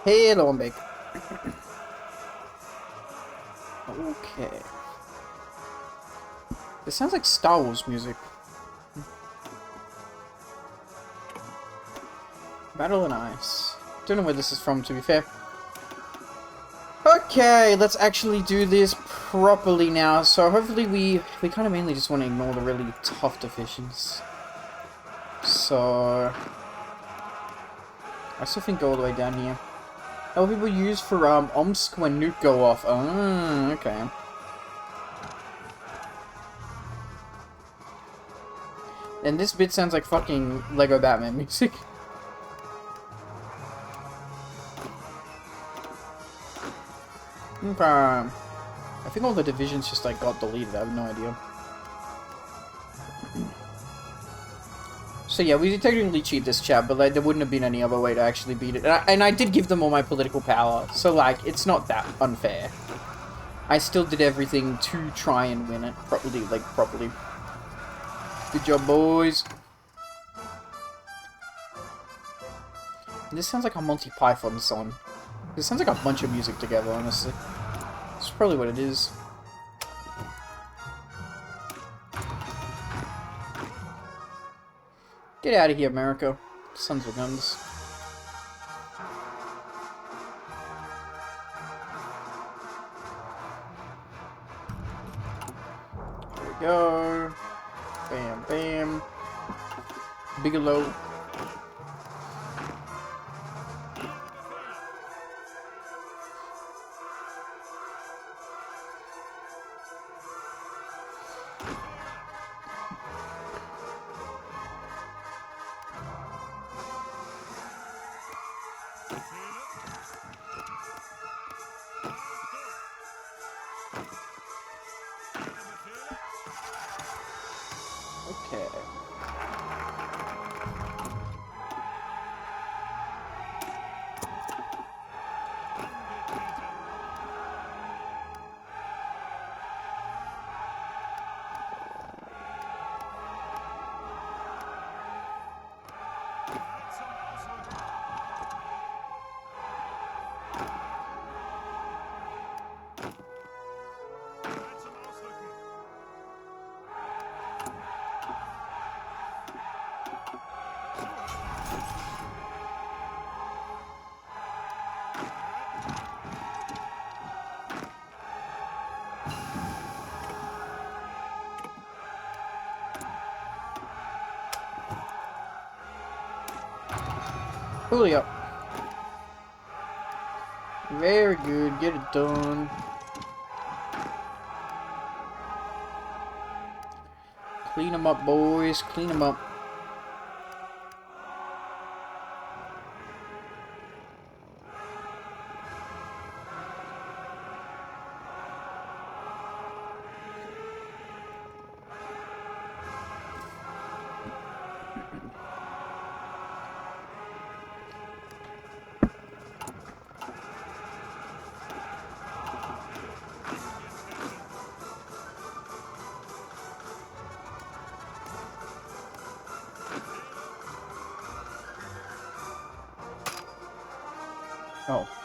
Hello, I'm back. Okay. This sounds like Star Wars music. Battle in Ice. Don't know where this is from, to be fair. Okay, let's actually do this properly now. So hopefully we kind of mainly just want to ignore the really tough divisions. So I still think go all the way down here. How people use for Omsk when nuke go off. Oh, okay. And this bit sounds like fucking Lego Batman music. Okay. I think all the divisions just like got deleted. I have no idea. So yeah, we did technically cheat this chat, but like there wouldn't have been any other way to actually beat it. And I did give them all my political power, so like it's not that unfair. I still did everything to try and win it properly, properly. Good job, boys. This sounds like a Monty Python song. This sounds like a bunch of music together, honestly. That's probably what it is. Get out of here, America. Sons of guns. There we go. Bam, bam. Bigelow. Okay. Fully up. Very good. Get it done. Clean them up, boys. Clean them up.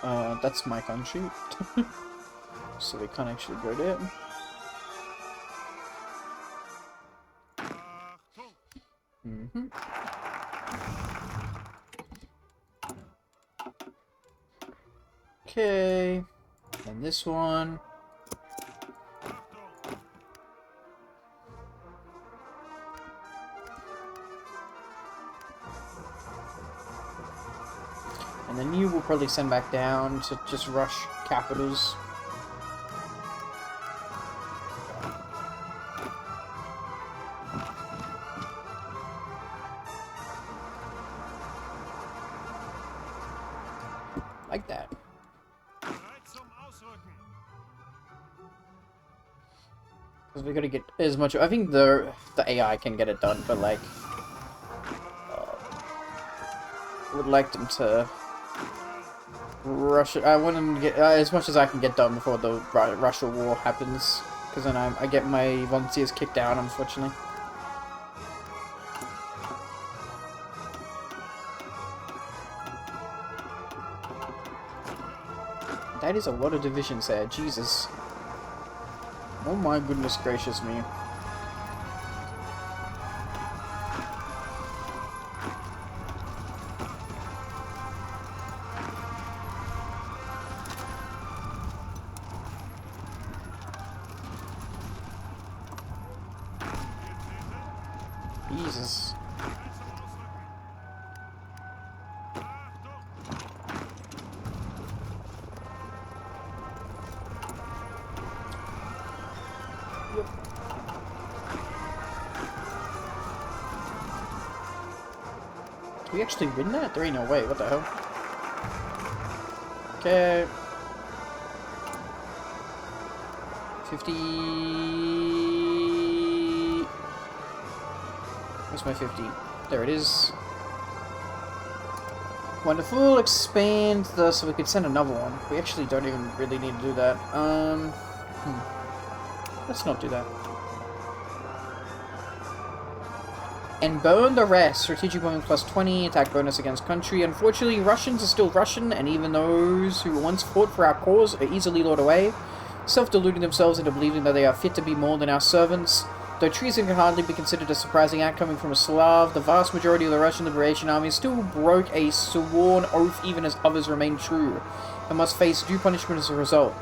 Oh, that's my country. So we can't actually go there. Okay. And this one. And then you will probably send back down to just rush capitals. Like that. Because we gotta get as much. I think the AI can get it done, but like, would like them to rush it. I want them to get as much as I can get done before the Russia war happens, because then I get my volunteers kicked out, unfortunately. That is a lot of divisions there. Jesus. Oh my goodness gracious me. Jesus. Yep. Did we actually win that? There ain't no way. What the hell? Okay. 50... Where's my 50? There it is. Wonderful. Expand the... So we could send another one. We actually don't even really need to do that. Let's not do that. And burn the rest. Strategic bombing plus 20. Attack bonus against country. Unfortunately, Russians are still Russian, and even those who once fought for our cause are easily lured away, self-deluding themselves into believing that they are fit to be more than our servants. Though treason can hardly be considered a surprising act coming from a Slav, the vast majority of the Russian Liberation Army still broke a sworn oath even as others remained true, and must face due punishment as a result.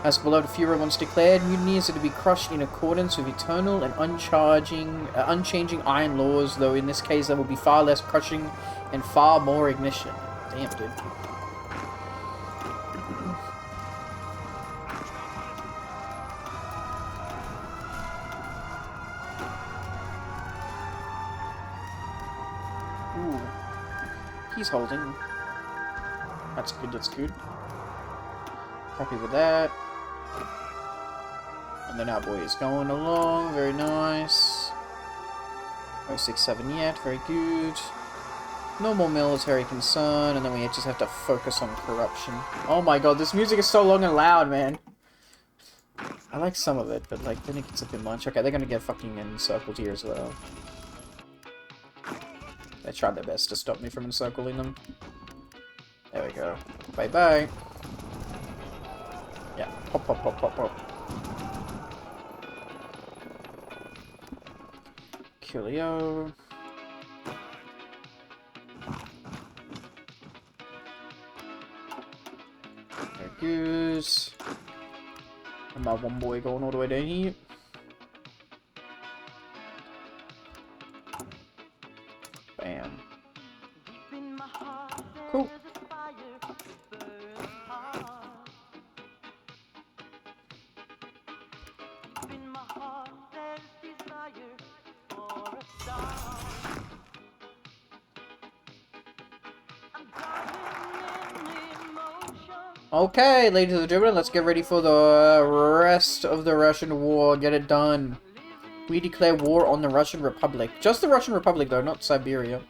As beloved Führer once declared, mutineers are to be crushed in accordance with eternal and unchanging iron laws, though in this case there will be far less crushing and far more ignition. Damn, dude. Ooh. He's holding. That's good, that's good. Happy with that. And then our boy is going along, very nice. No 6-7 yet, very good. No more military concern, and then we just have to focus on corruption. Oh my god, this music is so long and loud, man. I like some of it, but like, then it gets a bit much. Okay, they're gonna get fucking encircled here as well. They tried their best to stop me from encircling them. There we go. Bye-bye. Yeah, pop, pop, pop, pop, pop. Coolio. There it goes. And my one boy going all the way down here. Bam. Cool. Okay, ladies and gentlemen, let's get ready for the rest of the Russian war. Get it done. We declare war on the Russian Republic. Just the Russian Republic, though, not Siberia.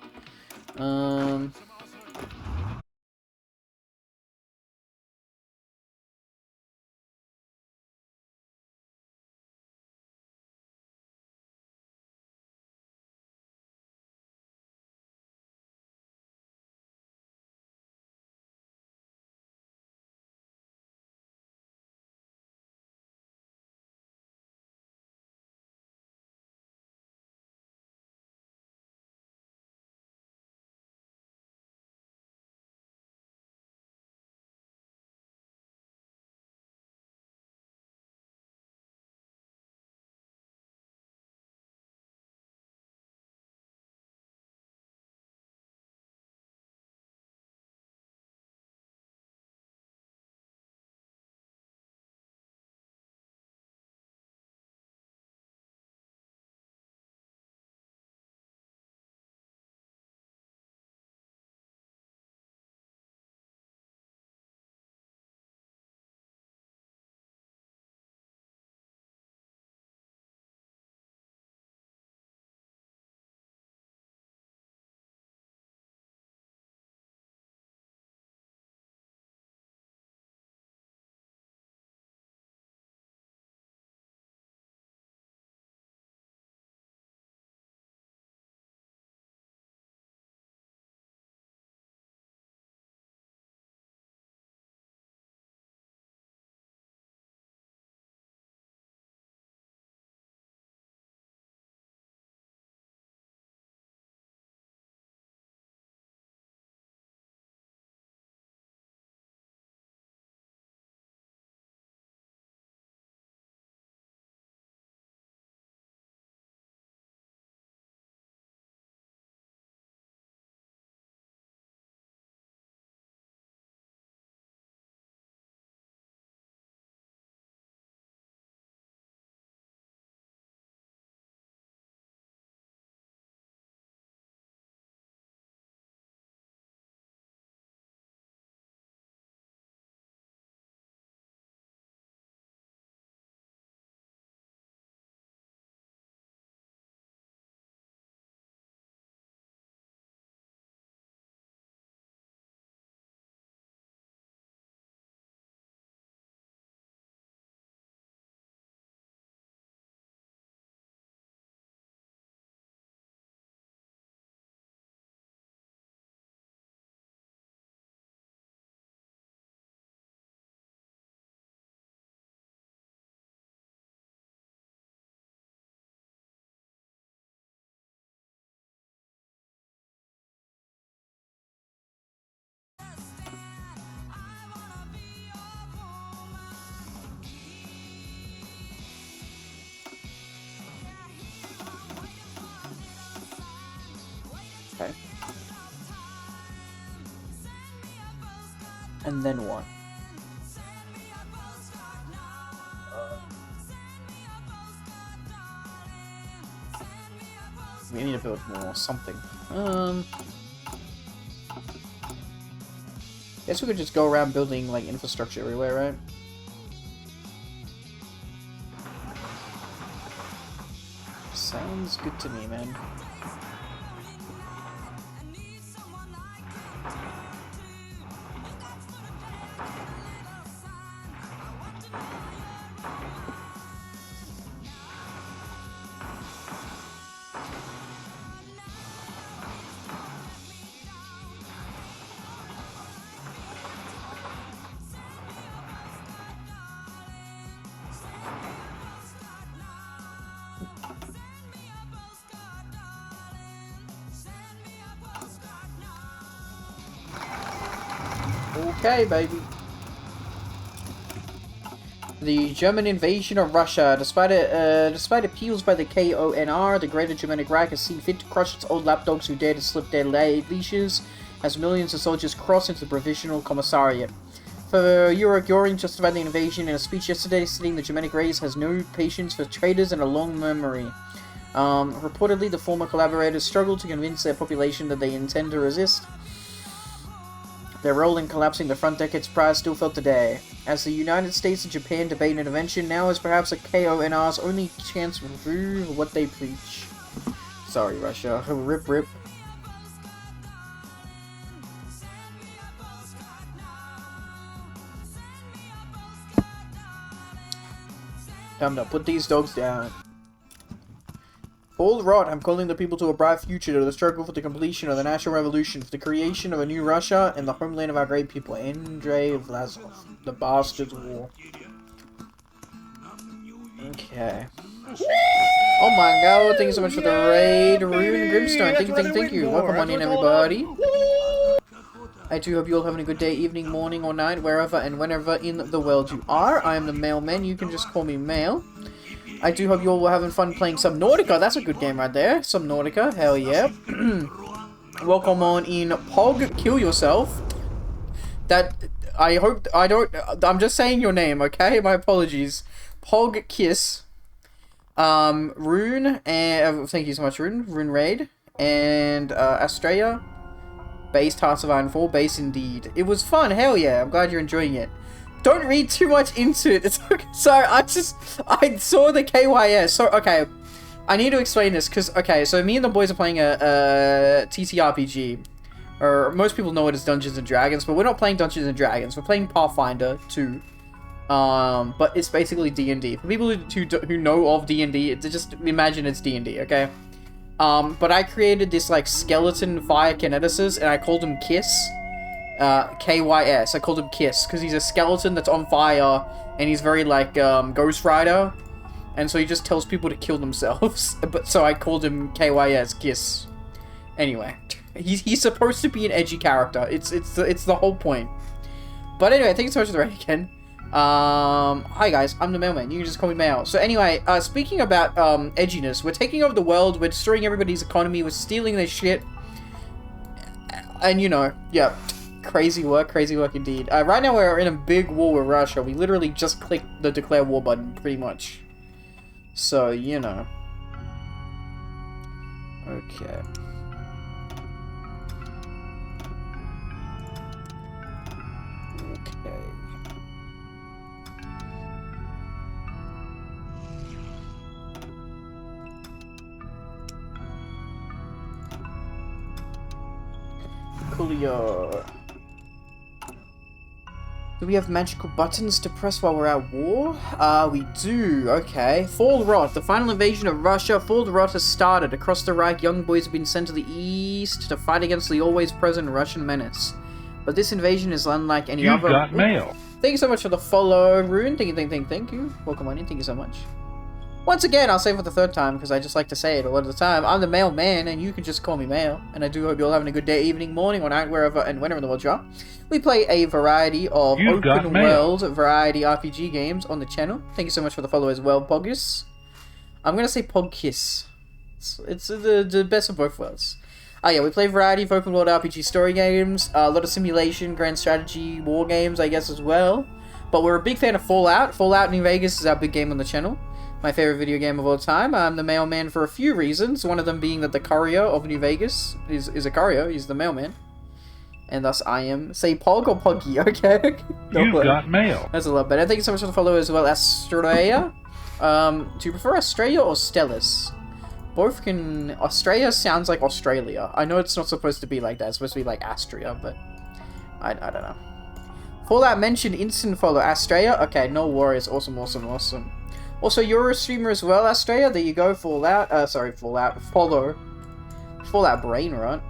And then what? We need to build more something. Guess we could just go around building like infrastructure everywhere, right? Sounds good to me, man. Okay, baby. The German invasion of Russia. Despite appeals by the KONR, the Greater Germanic Reich has seen fit to crush its old lapdogs who dare to slip their leashes as millions of soldiers cross into the Provisional Commissariat. For Göring justified the invasion in a speech yesterday, stating the Germanic race has no patience for traitors and a long memory. Reportedly, the former collaborators struggled to convince their population that they intend to resist. Their role in collapsing the front decades prior still felt today. As the United States and Japan debate an intervention, now is perhaps a KONR's only chance to prove what they preach. Sorry, Russia. Rip, rip. Time to put these dogs down. All rot, I'm calling the people to a bright future, to the struggle for the completion of the national revolution, for the creation of a new Russia and the homeland of our great people. Andrei Vlasov. The Bastards' War. Okay. Oh my god, thank you so much for the raid, Rune Grimstone. Thank you. Welcome on in, everybody. I do hope you all having a good day, evening, morning, or night, wherever and whenever in the world you are. I am the Mailman. You can just call me Mail. I do hope you all were having fun playing Subnautica. That's a good game right there. Subnautica, hell yeah. Welcome on in, Pog. Kill yourself. That, I hope, I don't, I'm just saying your name, okay? My apologies. Pog Kiss. Rune, and, thank you so much, Rune. Rune Raid. And, Australia. Based Hearts of Iron 4. Base indeed. It was fun, hell yeah. I'm glad you're enjoying it. Don't read too much into it. It's okay. Sorry, I saw the KYS. So, okay. I need to explain this, because, okay, so me and the boys are playing a TTRPG. Or, most people know it as Dungeons & Dragons, but we're not playing Dungeons & Dragons. We're playing Pathfinder 2. But it's basically D&D. For people who know of D&D, just imagine it's D&D, okay? But I created this, like, skeleton fire kineticist, and I called him Kiss. KYS. I called him Kiss, because he's a skeleton that's on fire, and he's very, like, Ghost Rider, and so he just tells people to kill themselves. But so I called him KYS, Kiss. Anyway, he's supposed to be an edgy character. It's the whole point. But anyway, thank you so much for the raid again. Hi guys, I'm the Mailman. You can just call me Mail. So anyway, speaking about edginess, we're taking over the world. We're destroying everybody's economy. We're stealing their shit. And you know, yeah. Crazy work indeed. Right now we're in a big war with Russia. We literally just clicked the declare war button, pretty much. So, you know. Okay. Okay. Coolio. Do we have magical buttons to press while we're at war? We do. Okay. Fall Rot. The final invasion of Russia. Fall Rot has started. Across the Reich, young boys have been sent to the east to fight against the always present Russian menace. But this invasion is unlike any other. You've got mail. Thank you so much for the follow, Rune. Thank you. Welcome on in. Thank you so much. Once again, I'll say it for the third time, because I just like to say it a lot of the time. I'm the Mailman, and you can just call me Mail. And I do hope you're all having a good day, evening, morning, or night, wherever and whenever in the world you are. We play a variety of open world variety RPG games on the channel. Thank you so much for the follow as well, Pogus. I'm going to say Pogkiss. It's the best of both worlds. Oh yeah, we play a variety of open world RPG story games, a lot of simulation, grand strategy, war games, I guess, as well. But we're a big fan of Fallout. Fallout New Vegas is our big game on the channel. My favorite video game of all time. I'm the mailman for a few reasons, one of them being that the courier of New Vegas is a courier, he's the mailman. And thus I am, say Pog or Poggy, okay? You've got mail. That's a lot better. Thank you so much for the follow as well, Australia. Do you prefer Australia or Stellis? Both can... Australia sounds like Australia. I know it's not supposed to be like that. It's supposed to be like Astria, but... I don't know. Fallout mentioned instant follow. Australia? Okay, no worries. Awesome, awesome, awesome. Also, you're a streamer as well, Australia. There you go, Fallout. Sorry, Fallout. Follow. Fallout Brain Rot.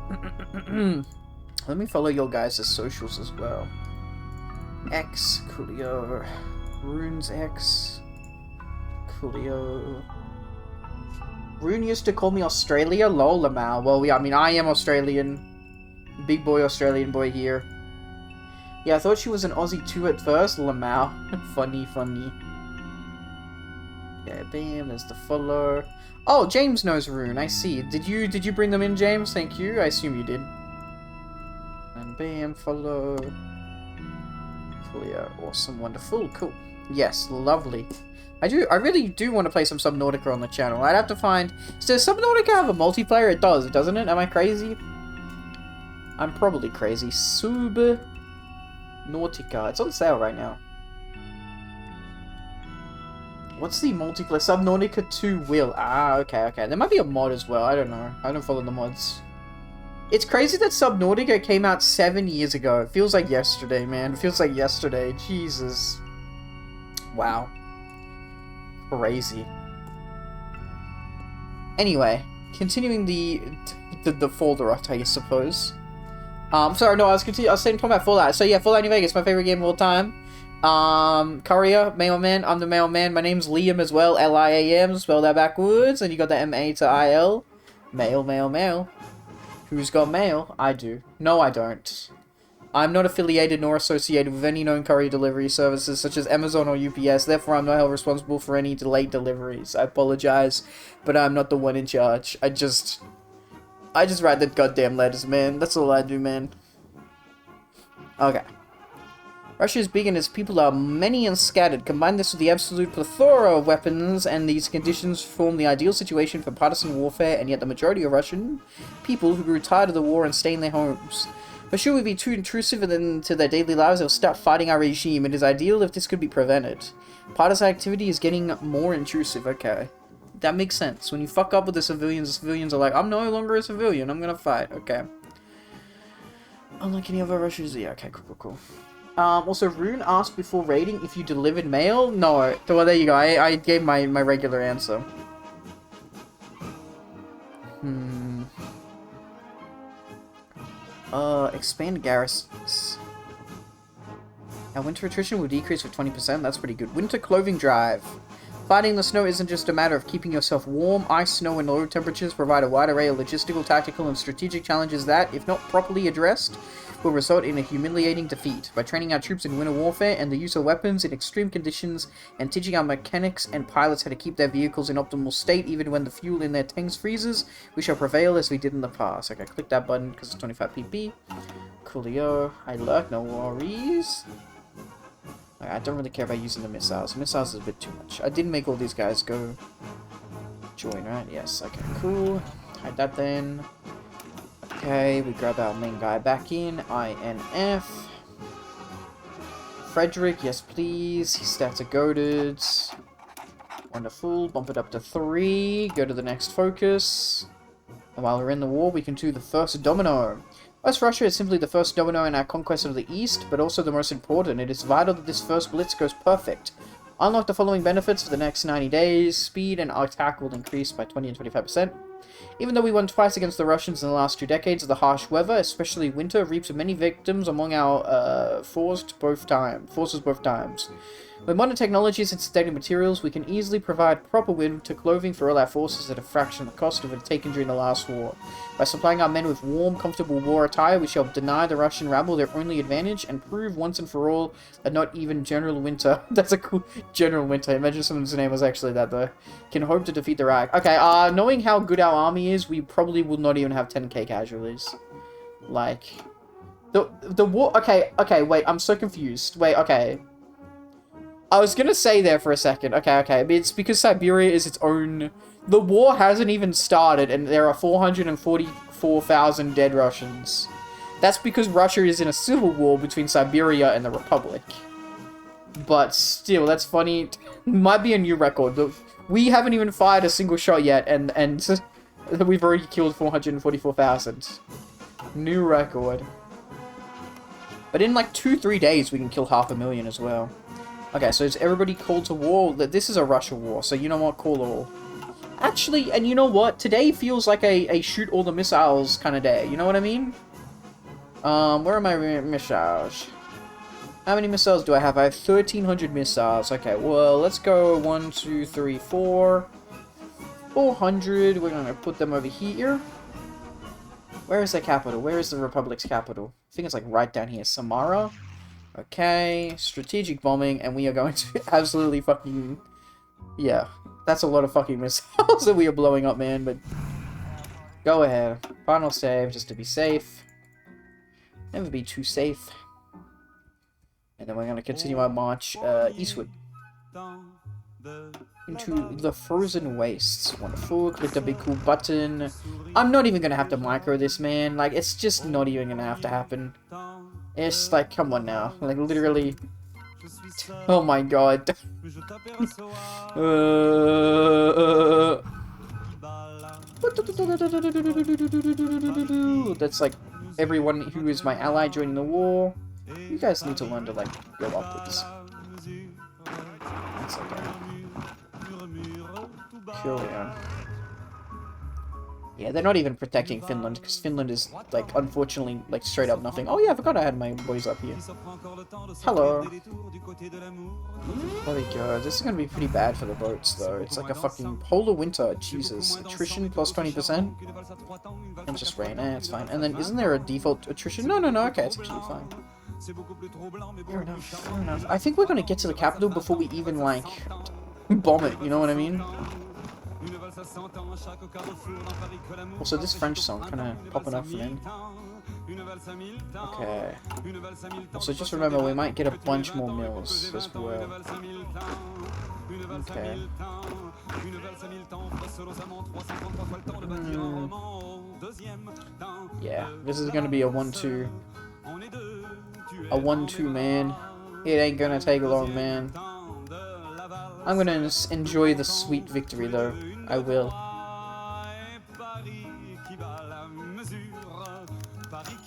Let me follow your guys' socials as well. X, Coolio. Runes X. Coolio. Rune used to call me Australia, lol, Lamau. Well, yeah, I mean, I am Australian. Big boy Australian boy here. Yeah, I thought she was an Aussie too at first, Lamau. Funny, funny. Yeah, bam, there's the follow. Oh, James knows Rune, I see. Did you bring them in, James? Thank you, I assume you did. And bam, follow. Cool, yeah, awesome, wonderful, cool. Yes, lovely. I really do want to play some Subnautica on the channel. I'd have to find... Does Subnautica have a multiplayer? It does, doesn't it? Am I crazy? I'm probably crazy. Subnautica. It's on sale right now. What's the multiplayer? Subnautica 2 will. Ah, okay, okay. There might be a mod as well. I don't know. I don't follow the mods. It's crazy that Subnautica came out 7 years ago. It feels like yesterday, man. It feels like yesterday. Jesus. Wow. Crazy. Anyway, continuing the folder, I suppose. Sorry, no, I was saying talking about Fallout. So yeah, Fallout New Vegas, my favorite game of all time. Courier, mailman. I'm the mailman. My name's Liam as well. Liam, spell that backwards, and you got the M-A to I-L. Mail, mail, mail. Who's got mail? I do. No, I don't. I'm not affiliated nor associated with any known courier delivery services such as Amazon or UPS, therefore I'm not held responsible for any delayed deliveries. I apologize, but I'm not the one in charge. I just write the goddamn letters, man. That's all I do, man. Okay. Russia is big and its people are many and scattered. Combine this with the absolute plethora of weapons, and these conditions form the ideal situation for partisan warfare, and yet the majority of Russian people who grew tired of the war and stay in their homes. But should we be too intrusive into their daily lives, they'll start fighting our regime. It is ideal if this could be prevented. Partisan activity is getting more intrusive, okay. That makes sense. When you fuck up with the civilians are like, I'm no longer a civilian, I'm gonna fight, okay. Unlike any other Russians, yeah, okay, cool, cool, cool. Also, Rune asked before raiding if you delivered mail. No, well, there you go, I gave my regular answer. Expand garrisons. Our winter attrition will decrease with 20%, that's pretty good. Winter clothing drive. Fighting the snow isn't just a matter of keeping yourself warm. Ice, snow, and low temperatures provide a wide array of logistical, tactical, and strategic challenges that, if not properly addressed, will result in a humiliating defeat. By training our troops in winter warfare and the use of weapons in extreme conditions, and teaching our mechanics and pilots how to keep their vehicles in optimal state even when the fuel in their tanks freezes, we shall prevail as we did in the past. Okay, click that button because it's 25 PP. Coolio. I lurk, no worries. I don't really care about using the missiles. Missiles is a bit too much. I didn't make all these guys go join, right? Yes, okay, cool. Hide that then. Okay, we grab our main guy back in. INF. Frederick, yes please. His stats are goaded. Wonderful. Bump it up to 3. Go to the next focus. And while we're in the war, we can do the first domino. West Russia is simply the first domino in our conquest of the East, but also the most important. It is vital that this first blitz goes perfect. Unlock the following benefits for the next 90 days. Speed and attack will increase by 20 and 25%. Even though we won twice against the Russians in the last 2 decades, the harsh weather, especially winter, reaps many victims among our forces both times. With modern technologies and sustainable materials, we can easily provide proper winter clothing for all our forces at a fraction of the cost of it taken during the last war. By supplying our men with warm, comfortable war attire, we shall deny the Russian rabble their only advantage and prove once and for all that not even General Winter, that's a cool General Winter, imagine someone's name was actually that though, can hope to defeat the Reich. Okay, knowing how good our army is, we probably will not even have 10k casualties. Like, the war, okay, wait, I'm so confused. Wait, okay. I was gonna say there for a second. Okay. I mean, it's because Siberia is its own... The war hasn't even started, and there are 444,000 dead Russians. That's because Russia is in a civil war between Siberia and the Republic. But still, that's funny. Might be a new record. We haven't even fired a single shot yet, and we've already killed 444,000. New record. But in like 2-3 days, we can kill 500,000 as well. Okay, so is everybody called to war? This is a Russia war, so you know what? Call all. Actually, and you know what? Today feels like a shoot all the missiles kind of day. You know what I mean? Where are my missiles? How many missiles do I have? I have 1,300 missiles. Okay, well, let's go 1, 2, 3, 4. 400. We're going to put them over here. Where is the capital? Where is the Republic's capital? I think it's like right down here. Samara. Okay, strategic bombing, and we are going to absolutely fucking... Yeah, that's a lot of fucking missiles that we are blowing up, man, but... Go ahead. Final save, just to be safe. Never be too safe. And then we're going to continue our march eastward. Into the frozen wastes. Wonderful. Click the big cool button. I'm not even going to have to micro this, man. Like, it's just not even going to have to happen. It's like, come on now. Like, literally. Oh my god. That's like everyone who is my ally joining the war. You guys need to learn to, like, go upwards. That's okay. Sure we are. Yeah, they're not even protecting Finland, because Finland is, like, unfortunately, like, straight up nothing. Oh yeah, I forgot I had my boys up here. Hello. There we go. This is gonna be pretty bad for the boats, though. It's like a fucking polar winter. Jesus. Attrition plus 20%? And just rain. It's fine. And then, isn't there a default attrition? No, okay, it's actually fine. Fair enough. I think we're gonna get to the capital before we even, like, bomb it, you know what I mean? Also, this French song kind of popping up for me. Okay. Also, just remember, we might get a bunch more mills as well. Okay. Yeah, this is gonna be a 1-2. A 1-2, man. It ain't gonna take long, man. I'm gonna enjoy the sweet victory, though. I will.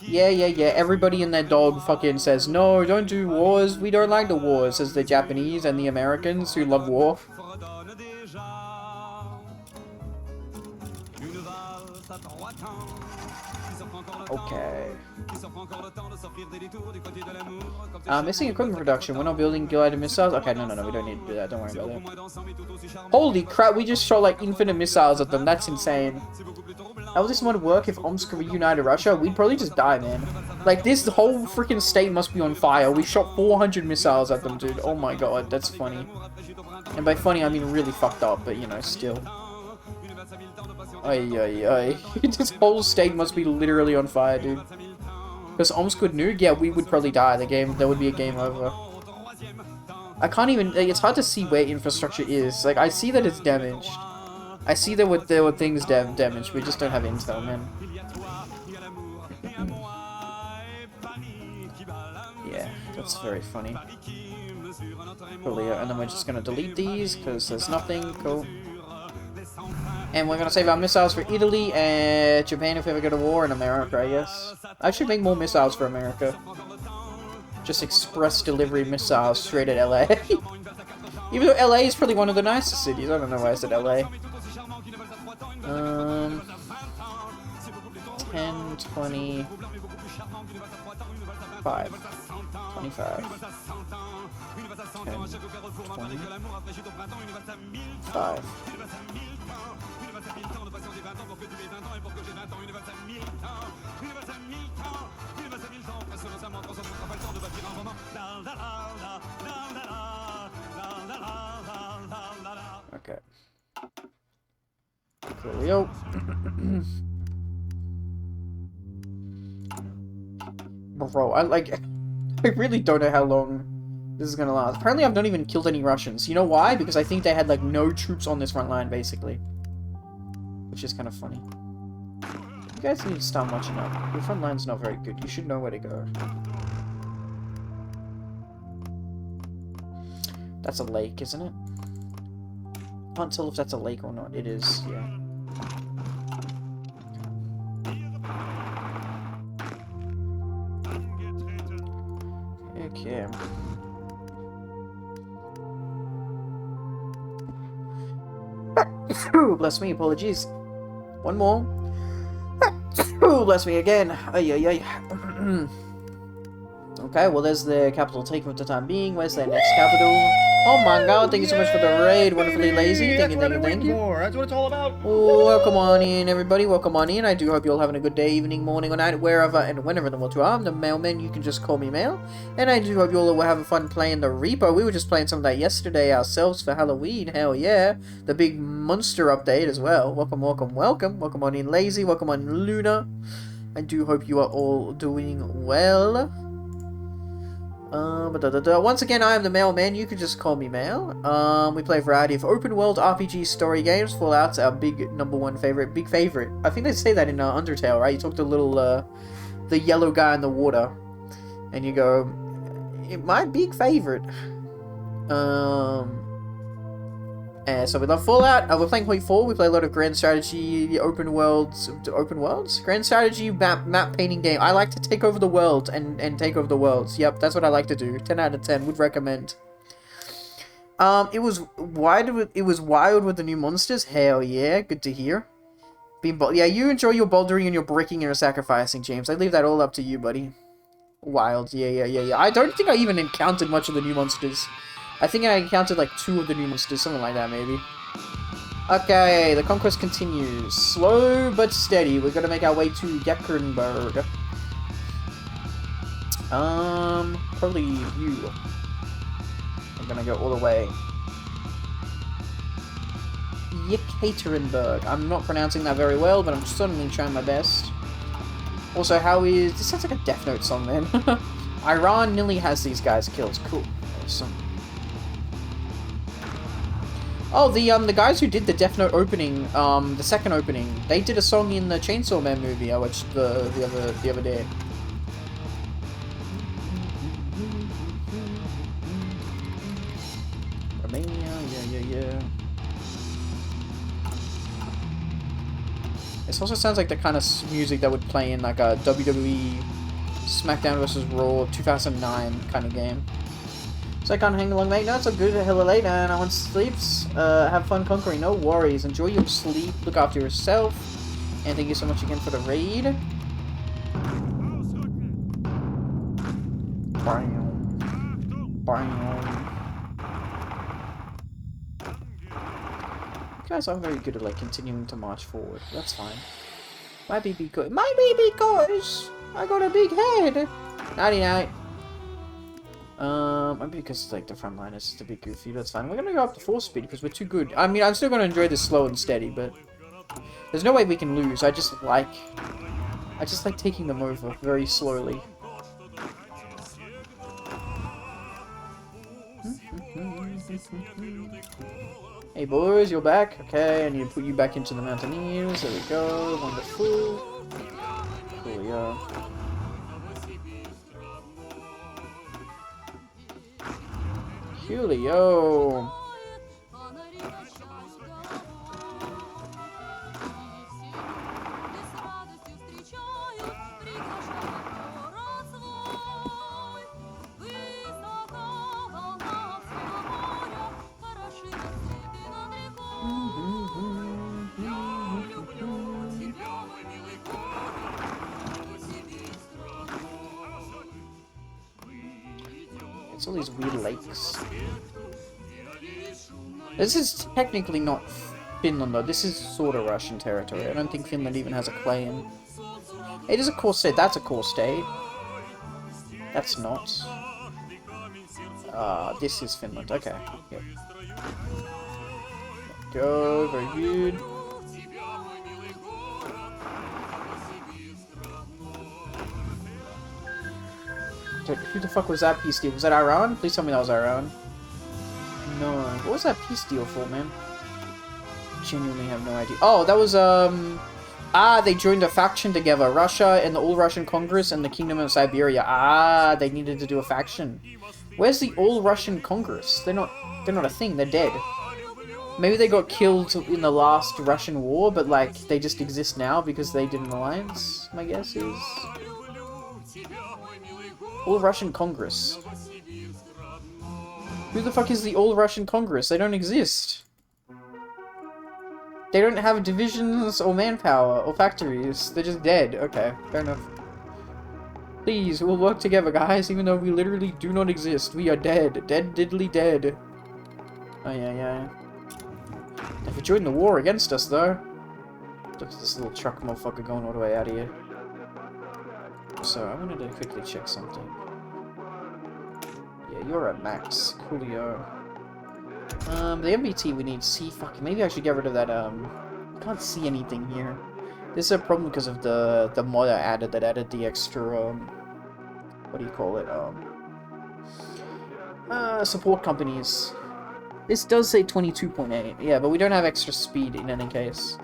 Yeah. Everybody and their dog fucking says, no, don't do wars. We don't like the wars, says the Japanese and the Americans who love war. Okay. Missing equipment production. We're not building guided missiles. Okay, no, we don't need to do that. Don't worry about that. Holy crap, we just shot like infinite missiles at them. That's insane. How will this mod work if Omsk reunited Russia? We'd probably just die, man. Like, this whole freaking state must be on fire. We shot 400 missiles at them, dude. Oh my god, that's funny. And by funny, I mean really fucked up, but you know, still. Ay. This whole state must be literally on fire, dude. Because Omsk would nuke? Yeah, we would probably die. There would be a game over. I can't even, like, it's hard to see where infrastructure is. Like, I see that it's damaged. I see that there were things damaged. We just don't have intel, man. Yeah, that's very funny. Cool, yeah, and then we're just gonna delete these, because there's nothing. Cool. And we're gonna save our missiles for Italy and Japan if we ever go to war, and America, I guess. I should make more missiles for America. Just express delivery missiles straight at LA. Even though LA is probably one of the nicest cities. I don't know why I said LA. 10, 20, 5. 25. 10, 20, 5. Okay. Coolio. Bro, I really don't know how long this is gonna last. Apparently I've not even killed any Russians. You know why? Because I think they had like no troops on this front line, basically. Which is kind of funny. You guys need to start marching up. Your front line's not very good. You should know where to go. That's a lake, isn't it? Can't tell if that's a lake or not. It is, yeah. Okay. Bless me, apologies. One more. Bless me again. Ay, ay, ay. Okay, well, there's the capital taken for the time being. Where's their next capital? Oh my god, thank you so much for the raid. Wonderfully lazy. Thank you, thank you, thank you. That's what it's all about. Welcome on in, everybody. Welcome on in. I do hope you're all having a good day, evening, morning, or night, wherever and whenever in the world you are. I'm the mailman. You can just call me Mail. And I do hope you all were having fun playing the Reaper. We were just playing some of that yesterday ourselves for Halloween. Hell yeah. The big monster update as well. Welcome, welcome, welcome. Welcome on in, Lazy. Welcome on, Luna. I do hope you are all doing well. Once again, I am the Mailman. You can just call me Mail. We play a variety of open world RPG story games. Fallout's our big #1 favorite. Big favorite. I think they say that in Undertale, right? You talk to the yellow guy in the water, and you go, my big favorite. So we love Fallout. We're playing Point 4. We play a lot of grand strategy, open worlds, grand strategy map painting game. I like to take over the world and take over the worlds. Yep, that's what I like to do. 10 out of 10. Would recommend. It was wild with the new monsters. Hell yeah, good to hear. Yeah, you enjoy your bouldering and your bricking and your sacrificing, James. I leave that all up to you, buddy. Wild, yeah. I don't think I even encountered much of the new monsters. I think I encountered like 2 of the new monsters, something like that, maybe. Okay, the conquest continues. Slow but steady. We're gonna make our way to Yekaterinburg. Probably you. I'm gonna go all the way. Yekaterinburg. I'm not pronouncing that very well, but I'm certainly trying my best. Also, how is... This sounds like a Death Note song, man. Iran nearly has these guys killed. Cool. Awesome. Oh, the guys who did the Death Note opening, the second opening, they did a song in the Chainsaw Man movie I watched the other day. Romania, yeah. This also sounds like the kind of music that would play in like a WWE SmackDown vs. Raw 2009 kind of game. So I can't hang along, mate. No, it's all good. Hella late, and I want sleeps. Have fun conquering. No worries. Enjoy your sleep. Look after yourself. And thank you so much again for the raid. You guys aren't very good at like continuing to march forward. That's fine. Might be because I got a big head. Nighty night. Maybe because like the front line is just a bit goofy. That's fine. We're gonna go up to 4 speed because we're too good. I mean, I'm still gonna enjoy this slow and steady, but there's no way we can lose. I just like taking them over very slowly. Hey boys, you're back. Okay, I need to put you back into the Mountaineers. There we go. Wonderful. Cool, yeah. Julio. It's all these weird lakes. This is technically not Finland though. This is sort of Russian territory. I don't think Finland even has a claim. It is a core state. That's a core state. That's not. This is Finland. Okay. Yep. Go. Very good. Dude, who the fuck was that peace deal? Was that Iran? Please tell me that was Iran. No. What was that peace deal for, man? Genuinely have no idea. Oh, that was, they joined a faction together. Russia and the All-Russian Congress and the Kingdom of Siberia. They needed to do a faction. Where's the All-Russian Congress? They're not a thing. They're dead. Maybe they got killed in the last Russian war, but, like, they just exist now because they did an alliance, my guess is. All-Russian Congress. Who the fuck is the All-Russian Congress? They don't exist. They don't have divisions or manpower or factories. They're just dead. Okay, fair enough. Please, we'll work together, guys, even though we literally do not exist. We are dead. Dead diddly dead. Oh, yeah. If you joined the war against us, though. Look at this little truck motherfucker going all the way out of here. So, I wanted to quickly check something. Yeah, you're at max. Coolio. The MBT we need C fucking. Maybe I should get rid of that, I can't see anything here. This is a problem because of the mod I added that added the extra, what do you call it, support companies. This does say 22.8, yeah, but we don't have extra speed in any case.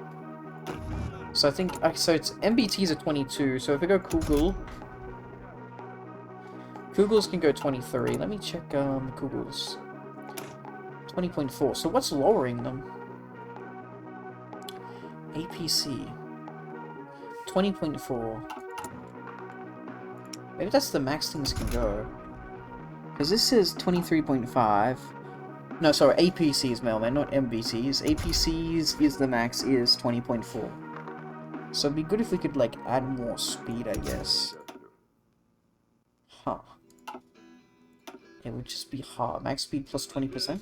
So I think, so it's, MBT's at 22, so if we go Google, Google's can go 23. Let me check, Google's. 20.4, so what's lowering them? APC. 20.4. Maybe that's the max things can go. Because this says 23.5. No, sorry, APCs, mailman, not MBCs. APCs is the max, is 20.4. So it'd be good if we could, like, add more speed, I guess. Huh. It would just be hard. Max speed plus 20%?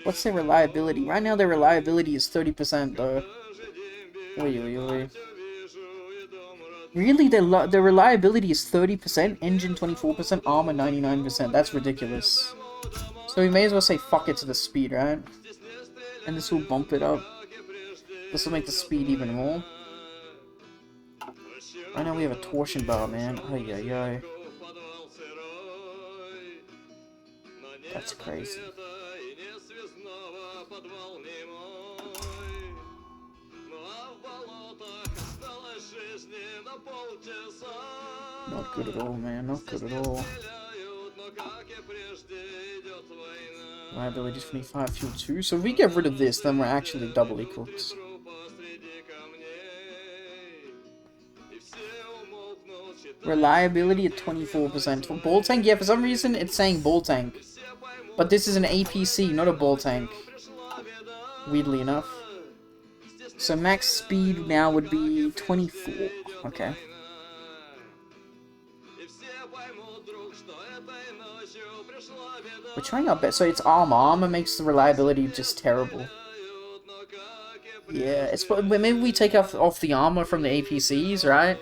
What's their reliability? Right now their reliability is 30% though. Wait. Really? Their reliability is 30%? Engine 24%? Armor 99%? That's ridiculous. So we may as well say fuck it to the speed, right? And this will bump it up. This will make the speed even more. Right now we have a torsion bar, man. Ay. That's crazy. Not good at all, man. Not good at all. Reliability 25, fuel 2. So if we get rid of this, then we're actually doubly cooked. Reliability at 24%. For ball tank? Yeah, for some reason it's saying ball tank. But this is an APC, not a ball tank. Weirdly enough. So max speed now would be 24. Okay. We're trying our best. So it's armor. Armor makes the reliability just terrible. Yeah, it's maybe we take off the armor from the APCs, right?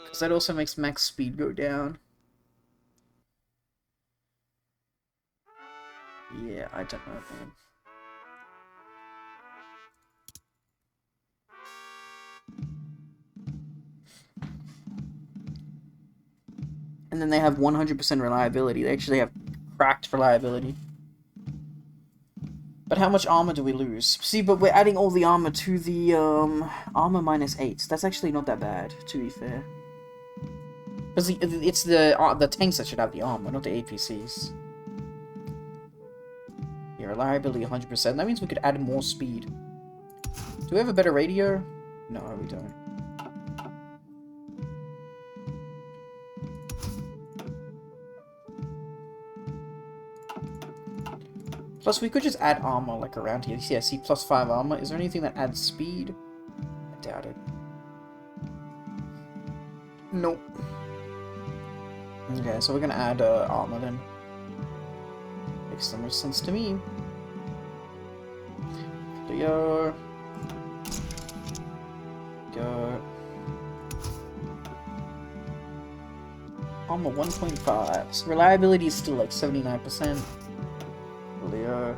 Because that also makes max speed go down. Yeah, I don't know, man. And then they have 100% reliability. They actually have cracked reliability. But how much armor do we lose? See, but we're adding all the armor to the, armor -8. That's actually not that bad, to be fair. Because it's the tanks that should have the armor, not the APCs. Yeah, reliability 100%. That means we could add more speed. Do we have a better radio? No, we don't. Plus, we could just add armor, like, around here. Yeah, see, +5 armor. Is there anything that adds speed? I doubt it. Nope. Okay, so we're gonna add armor then. Makes the most sense to me. Go. Go. Armor 1.5. So reliability is still like 79%. Leo.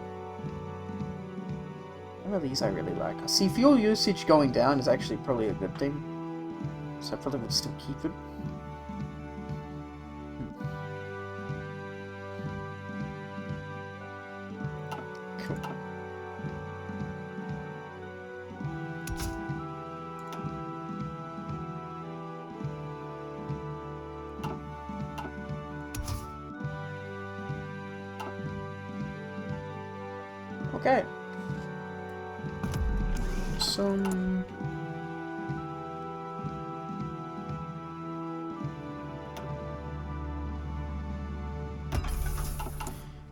One of these I really like. See, fuel usage going down is actually probably a good thing. So I probably would still keep it. Cool. Okay.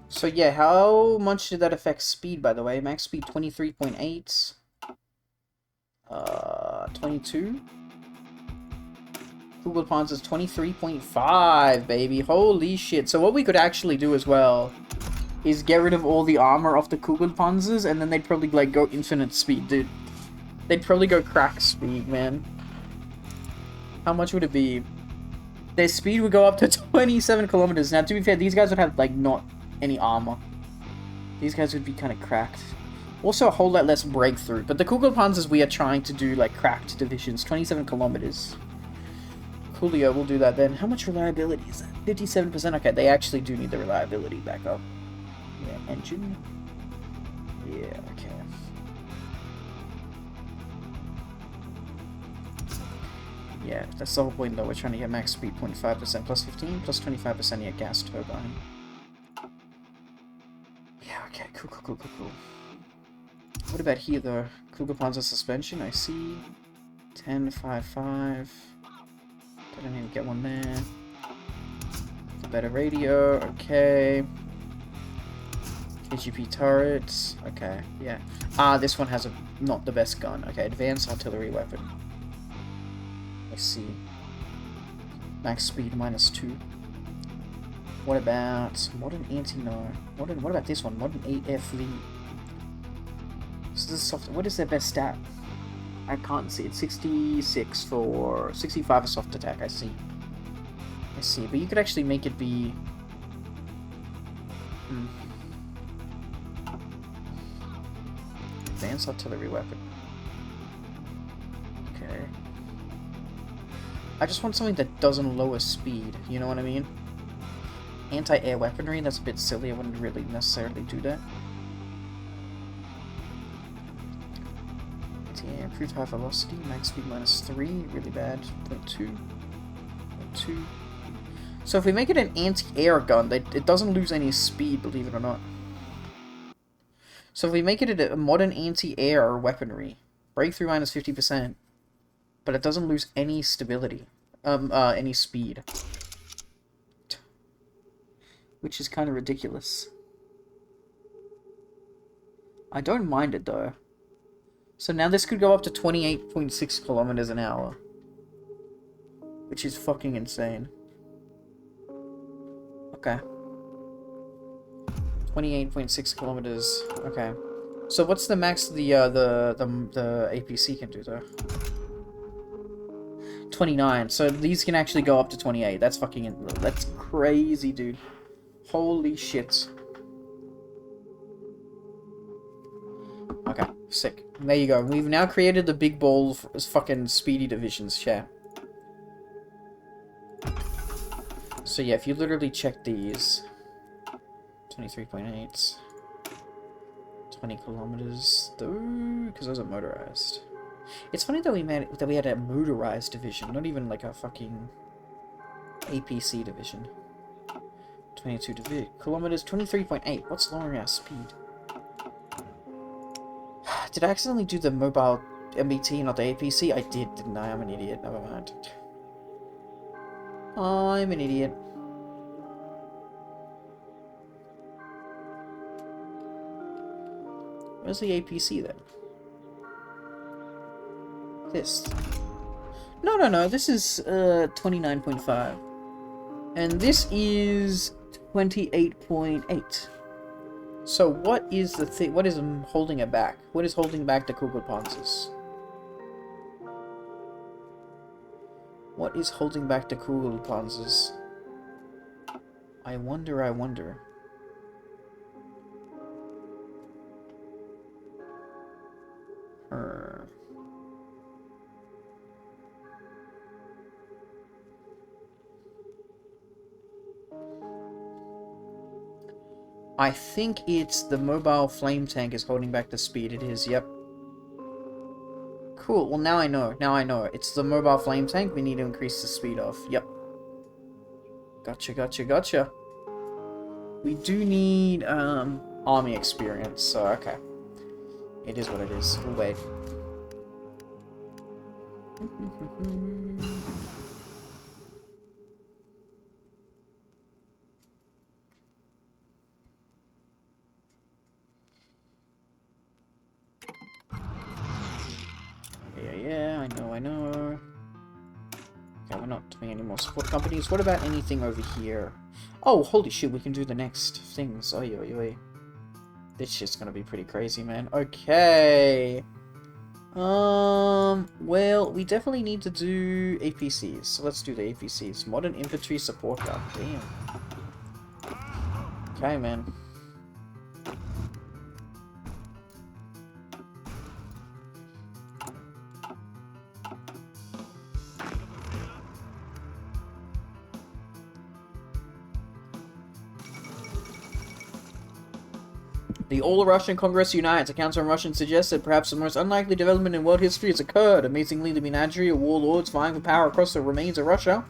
So yeah, how much did that affect speed, by the way? Max speed 23.8. 22. Google Ponds is 23.5, baby. Holy shit. So what we could actually do as well is get rid of all the armor off the Kugelpanzers, and then they'd probably, like, go infinite speed, dude. They'd probably go crack speed, man. How much would it be? Their speed would go up to 27 kilometers. Now, to be fair, these guys would have, like, not any armor. These guys would be kind of cracked. Also, a whole lot less breakthrough. But the Kugelpanzers, we are trying to do, like, cracked divisions. 27 kilometers. Coolio, we'll do that then. How much reliability is that? 57%? Okay, they actually do need the reliability back up. Yeah, engine. Yeah, okay. Yeah, that's the whole point though. We're trying to get max speed 0.5% plus 15 plus 25% yeah, gas turbine. Yeah, okay, cool. What about here though? Kugelpanzer suspension, I see. 10, 5, 5. Didn't even get one there. Better radio, okay. KGP turrets, okay, yeah. Ah, this one has not the best gun. Okay, advanced artillery weapon. I see. Max speed -2. What about modern anti-no? What about this one? Modern AFV. So this is soft. What is their best stat? I can't see it. 66 for 65 for soft attack. I see. But you could actually make it be. Advanced artillery weapon. Okay. I just want something that doesn't lower speed. You know what I mean? Anti-air weaponry. That's a bit silly. I wouldn't really necessarily do that. Yeah, improved high velocity, max speed -3, really bad, 0.2, 0.2. So if we make it an anti-air gun, it doesn't lose any speed, believe it or not. So if we make it a modern anti-air weaponry, breakthrough -50%, but it doesn't lose any stability, any speed. Which is kind of ridiculous. I don't mind it though. So now this could go up to 28.6 kilometers an hour. Which is fucking insane. Okay. 28.6 kilometers. Okay. So what's the max the APC can do though? 29. So these can actually go up to 28. That's that's crazy, dude. Holy shit. Okay, sick. There you go. We've now created the big ball fucking speedy divisions, yeah. So yeah, if you literally check these, 23.8, 20 kilometers, because those are motorized. It's funny that we had a motorized division, not even like a fucking APC division. 22 kilometers, 23.8. What's lowering our speed? Did I accidentally do the mobile MBT, not the APC? I did, didn't I? I'm an idiot. Never mind. I'm an idiot. Where's the APC then? This. No. This is 29.5. And this is 28.8. So what is the thing? What is holding it back? What is holding back the Kugelpanzers? What is holding back the Kugelpanzers? I wonder, I wonder. I think it's the mobile flame tank is holding back the speed. It is, yep. Cool, well now I know. Now I know. It's the mobile flame tank we need to increase the speed of. Yep. Gotcha, gotcha, gotcha. We do need, army experience, so okay. It is what it is. We'll wait. Yeah, I know. Okay, we're not doing any more support companies. What about anything over here? Oh, holy shit, we can do the next things. Oi, oi, oi. This shit's gonna be pretty crazy, man. Okay. Well, we definitely need to do APCs. So let's do the APCs. Modern Infantry Support Gun. Damn. Okay, man. The All-Russian Congress unites. A council on Russians suggests that perhaps the most unlikely development in world history has occurred. Amazingly, the menagerie of warlords vying for power across the remains of Russia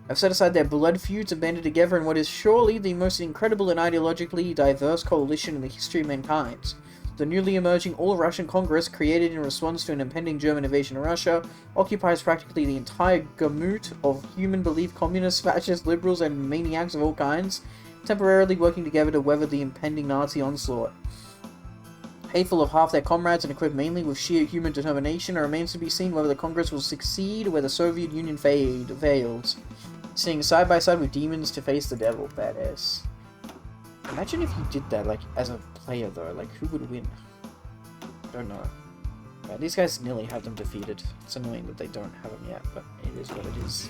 have set aside their blood feuds and banded together in what is surely the most incredible and ideologically diverse coalition in the history of mankind. The newly emerging All-Russian Congress, created in response to an impending German invasion of Russia, occupies practically the entire gamut of human-belief communists, fascists, liberals, and maniacs of all kinds, temporarily working together to weather the impending Nazi onslaught. Hateful of half their comrades and equipped mainly with sheer human determination, it remains to be seen whether the Congress will succeed where the Soviet Union failed. Sitting side by side with demons to face the devil. Badass. Imagine if you did that, like, as a player, though. Like, who would win? Don't know. Yeah, these guys nearly have them defeated. It's annoying that they don't have them yet, but it is what it is.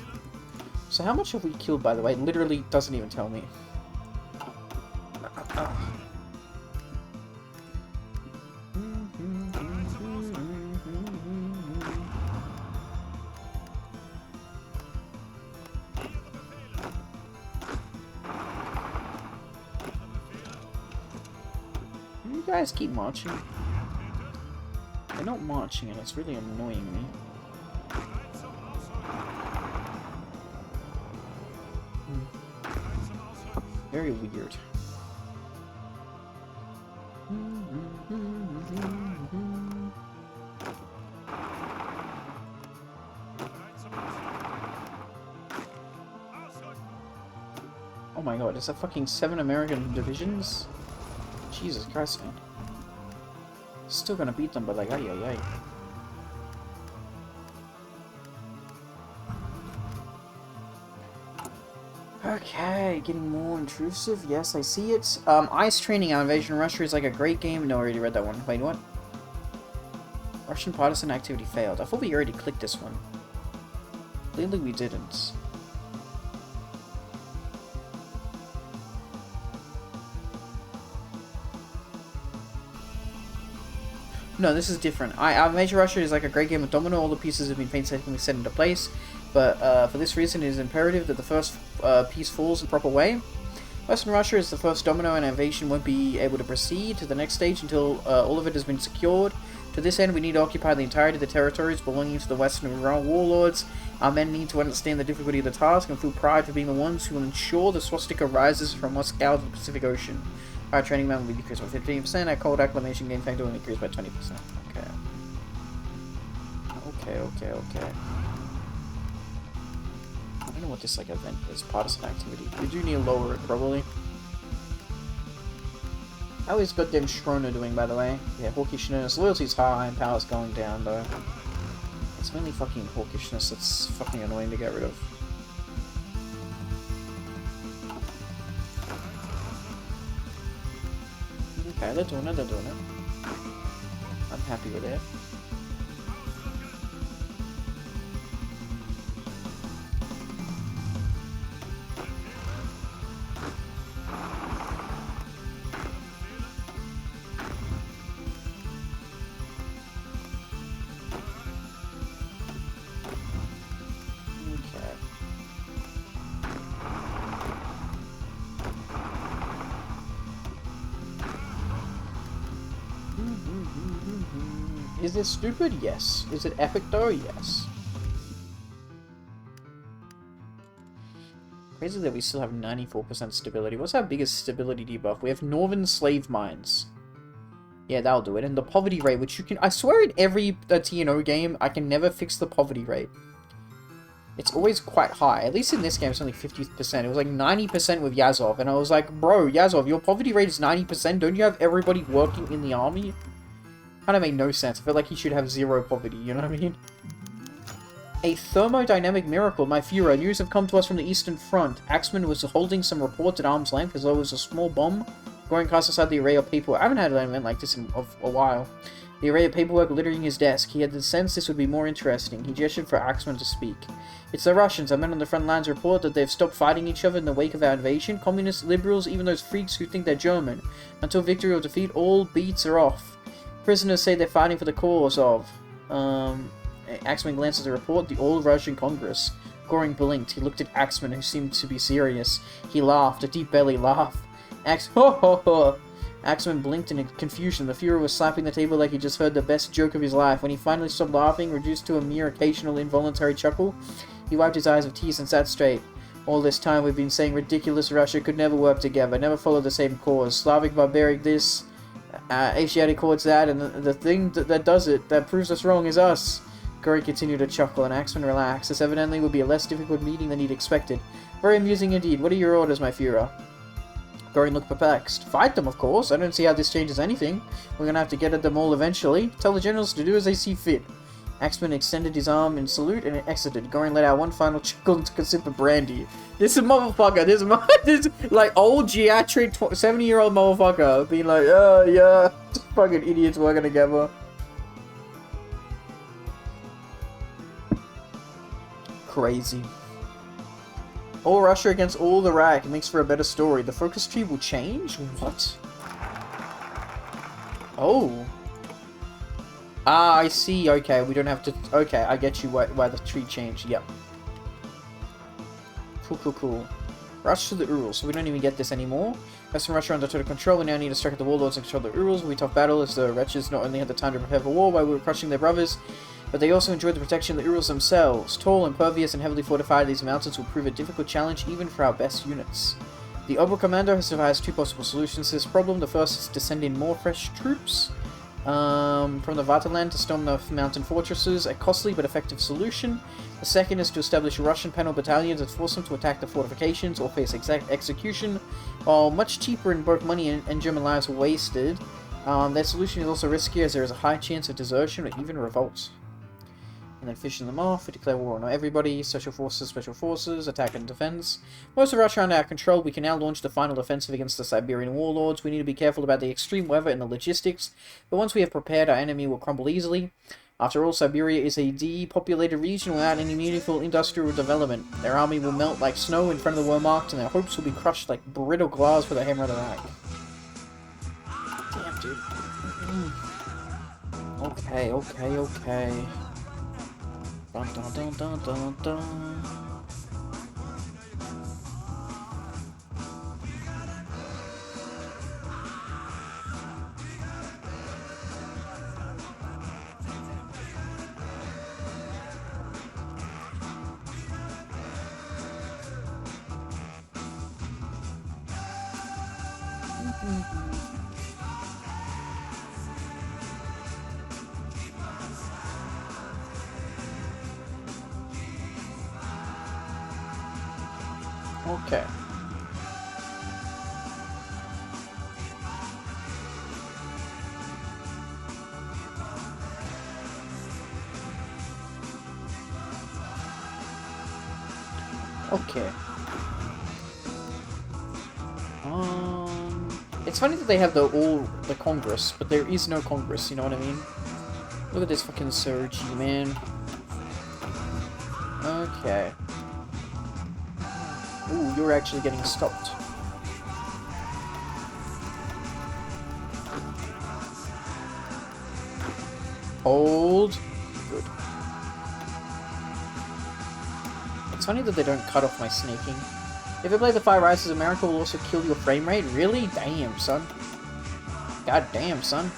So how much have we killed, by the way? It literally doesn't even tell me. You guys keep marching. They're not marching and it's really annoying me. Very weird. Oh my god, is that fucking 7 American divisions? Jesus Christ, man. Still gonna beat them, but like, ay ay ay. Okay, getting more intrusive. Yes, I see it. Ice Training on Invasion of Russia is like a great game. No, I already read that one. Wait, what? Russian partisan activity failed. I thought we already clicked this one. Clearly we didn't. No, this is different. Major Russia is like a great game of domino. All the pieces have been painstakingly set into place. But for this reason, it is imperative that the first piece falls in the proper way. Western Russia is the first domino, and invasion won't be able to proceed to the next stage until all of it has been secured. To this end, we need to occupy the entirety of the territories belonging to the Western warlords. Our men need to understand the difficulty of the task and feel pride for being the ones who will ensure the swastika rises from Moscow to the Pacific Ocean. Our training amount will be decreased by 15%, our cold acclimation gain factor will increase by 20%. Okay. I don't know what this like event is, partisan activity. We do need to lower it, probably. How is goddamn Schroner doing, by the way? Yeah, hawkishness. Loyalty's high and power's going down, though. It's mainly fucking hawkishness that's fucking annoying to get rid of. Okay, they're doing it, they're doing it. I'm happy with it. Is it stupid? Yes. Is it epic though? Yes. Crazy that we still have 94% stability. What's our biggest stability debuff? We have Northern Slave Mines. Yeah, that'll do it. And the poverty rate, which you can... I swear in every TNO game, I can never fix the poverty rate. It's always quite high. At least in this game, it's only 50%. It was like 90% with Yazov. And I was like, bro, Yazov, your poverty rate is 90%. Don't you have everybody working in the army? Kind of made no sense. I feel like he should have 0 poverty, you know what I mean? A thermodynamic miracle, my Führer. News have come to us from the Eastern Front. Axeman was holding some reports at arm's length as though it was a small bomb going cast aside the array of paperwork. I haven't had an event like this in a while. The array of paperwork littering his desk. He had the sense this would be more interesting. He gestured for Axeman to speak. It's the Russians. Our men on the front lines report that they've stopped fighting each other in the wake of our invasion. Communists, liberals, even those freaks who think they're German. Until victory or defeat, all beats are off. Prisoners say they're fighting for the cause of... Axeman glanced at the report. The All-Russian Congress. Göring blinked. He looked at Axeman, who seemed to be serious. He laughed. A deep belly laugh. Ho ho ho! Axeman blinked in confusion. The Führer was slapping the table like he just heard the best joke of his life. When he finally stopped laughing, reduced to a mere occasional involuntary chuckle, he wiped his eyes with tears and sat straight. All this time we've been saying ridiculous Russia could never work together, never follow the same cause. Slavic barbaric this, Asiatic hordes that, and the thing that does it, that proves us wrong, is us. Göring continued to chuckle, and Axeman relaxed. This evidently would be a less difficult meeting than he'd expected. Very amusing indeed. What are your orders, my Führer? Göring looked perplexed. Fight them, of course. I don't see how this changes anything. We're gonna have to get at them all eventually. Tell the generals to do as they see fit. Axeman extended his arm in salute and exited. Göring let out one final chuckle and took a sip of brandy. This motherfucker, this like old geriatric 70-year-old motherfucker being like, oh yeah, fucking idiots working together. Crazy. All Russia against all the Reich. It makes for a better story. The focus tree will change? What? Oh. Ah, I see. Okay, we don't have to... Okay, I get you why the tree changed. Yep. Cool. Rush to the Urals. So we don't even get this anymore. Western Russia under total control. We now need to strike at the warlords and control the Urals. We tough battle as the wretches not only had the time to prepare for war while we were crushing their brothers, but they also enjoyed the protection of the Urals themselves. Tall, impervious, and heavily fortified, these mountains will prove a difficult challenge even for our best units. The Oberkommando has devised 2 possible solutions to this problem. The first is to send in more fresh troops from the Vaterland to storm the mountain fortresses, a costly but effective solution. The second is to establish Russian panel battalions and force them to attack the fortifications or face execution. While much cheaper in both money and German lives were wasted, their solution is also riskier as there is a high chance of desertion or even revolt. And then fishing them off, we declare war on everybody, special forces, attack and defense. Most of Russia under our control, we can now launch the final offensive against the Siberian warlords. We need to be careful about the extreme weather and the logistics, but once we have prepared, our enemy will crumble easily. After all, Siberia is a depopulated region without any meaningful industrial development. Their army will melt like snow in front of the Wehrmacht, and their hopes will be crushed like brittle glass with a hammer of the Reich. Damn, dude. Okay. Dun dun dun dun dun dun. Okay. It's funny that they have the Congress, but there is no Congress, you know what I mean? Look at this fucking surge, man. Okay. Ooh, you're actually getting stopped. Hold. Good. It's funny that they don't cut off my snaking. If you play The Fire Rises, America will also kill your frame rate? Really? Damn, son. God damn, son.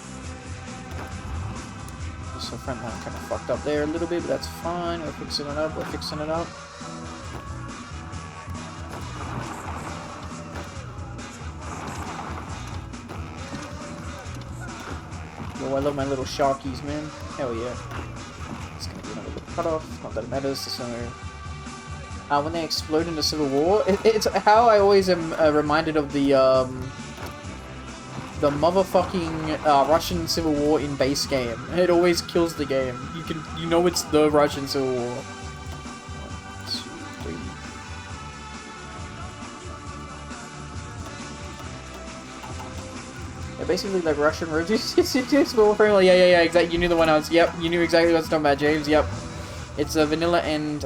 So frontline kind of fucked up there a little bit, but that's fine. We're fixing it up. We're fixing it up. Yo, I love my little sharkies, man. Hell yeah. It's gonna be another little cutoff. Not that it matters. There's no... when they explode in the Civil War, it's how I always am reminded of the motherfucking Russian Civil War in base game. It always kills the game. You know it's the Russian Civil War. 1, 2, 3. Yeah, basically like Russian roaches. Yeah, exactly. You knew the one I was. Yep, you knew exactly what I was talking about, James. Yep, it's vanilla and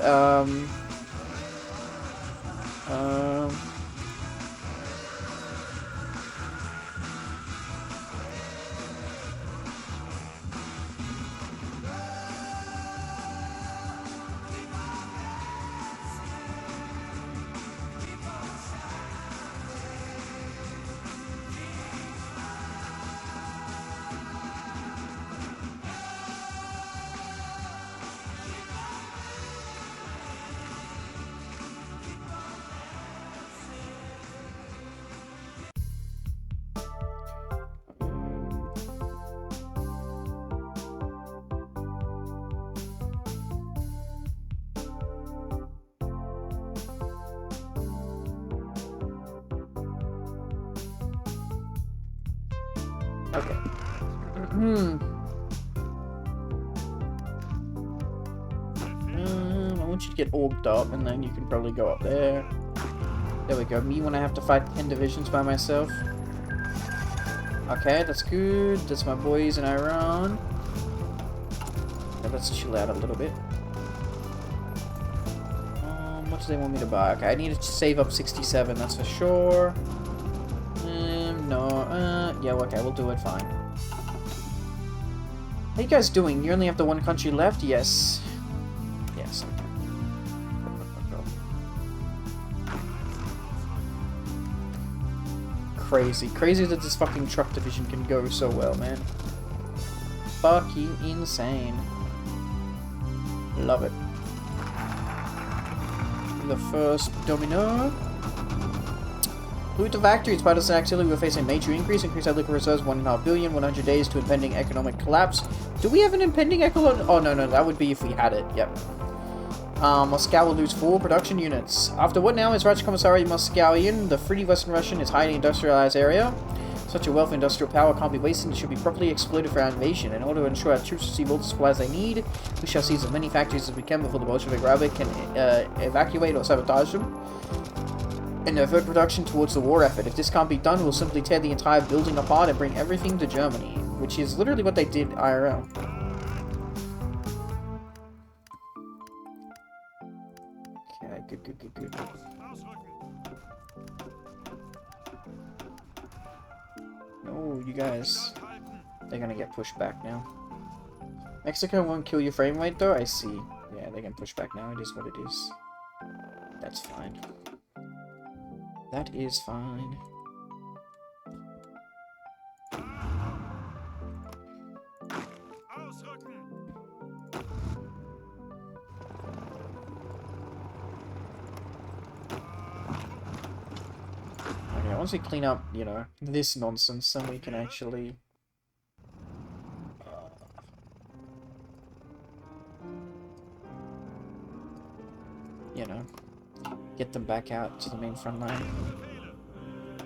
okay. I want you to get orged up, and then you can probably go up there. There we go. Me when I have to fight 10 divisions by myself. Okay, that's good. That's my boys in Iran. Okay, let's chill out a little bit. What do they want me to buy? Okay, I need to save up 67, that's for sure. No, yeah, okay, we'll do it, fine. How you guys doing? You only have the one country left? Yes. Yes. Crazy. Crazy that this fucking truck division can go so well, man. Fucking insane. Love it. The first domino. Loot the factories. Partisan activity will face a major increase. Increase our liquor reserves 1.5 billion. 100 days to impending economic collapse. Do we have an impending economic? Oh, no, that would be if we had it. Yep. Moscow will lose 4 production units. After what now is Russian Commissariat Moscowian, the Free Western Russian is highly industrialized area. Such a wealth of industrial power can't be wasted and should be properly exploited for our invasion. In order to ensure our troops receive all the supplies they need, we shall seize as many factories as we can before the Bolshevik Rabbit can evacuate or sabotage them and divert production towards the war effort. If this can't be done, we'll simply tear the entire building apart and bring everything to Germany, which is literally what they did IRL. Okay, good. No, you guys, they're gonna get pushed back now. Mexico won't kill your frame rate though, I see. Yeah, they can push back now, it is what it is. That's fine. That is fine. Okay, once we clean up, you know, this nonsense, then we can actually... you know, get them back out to the main front line.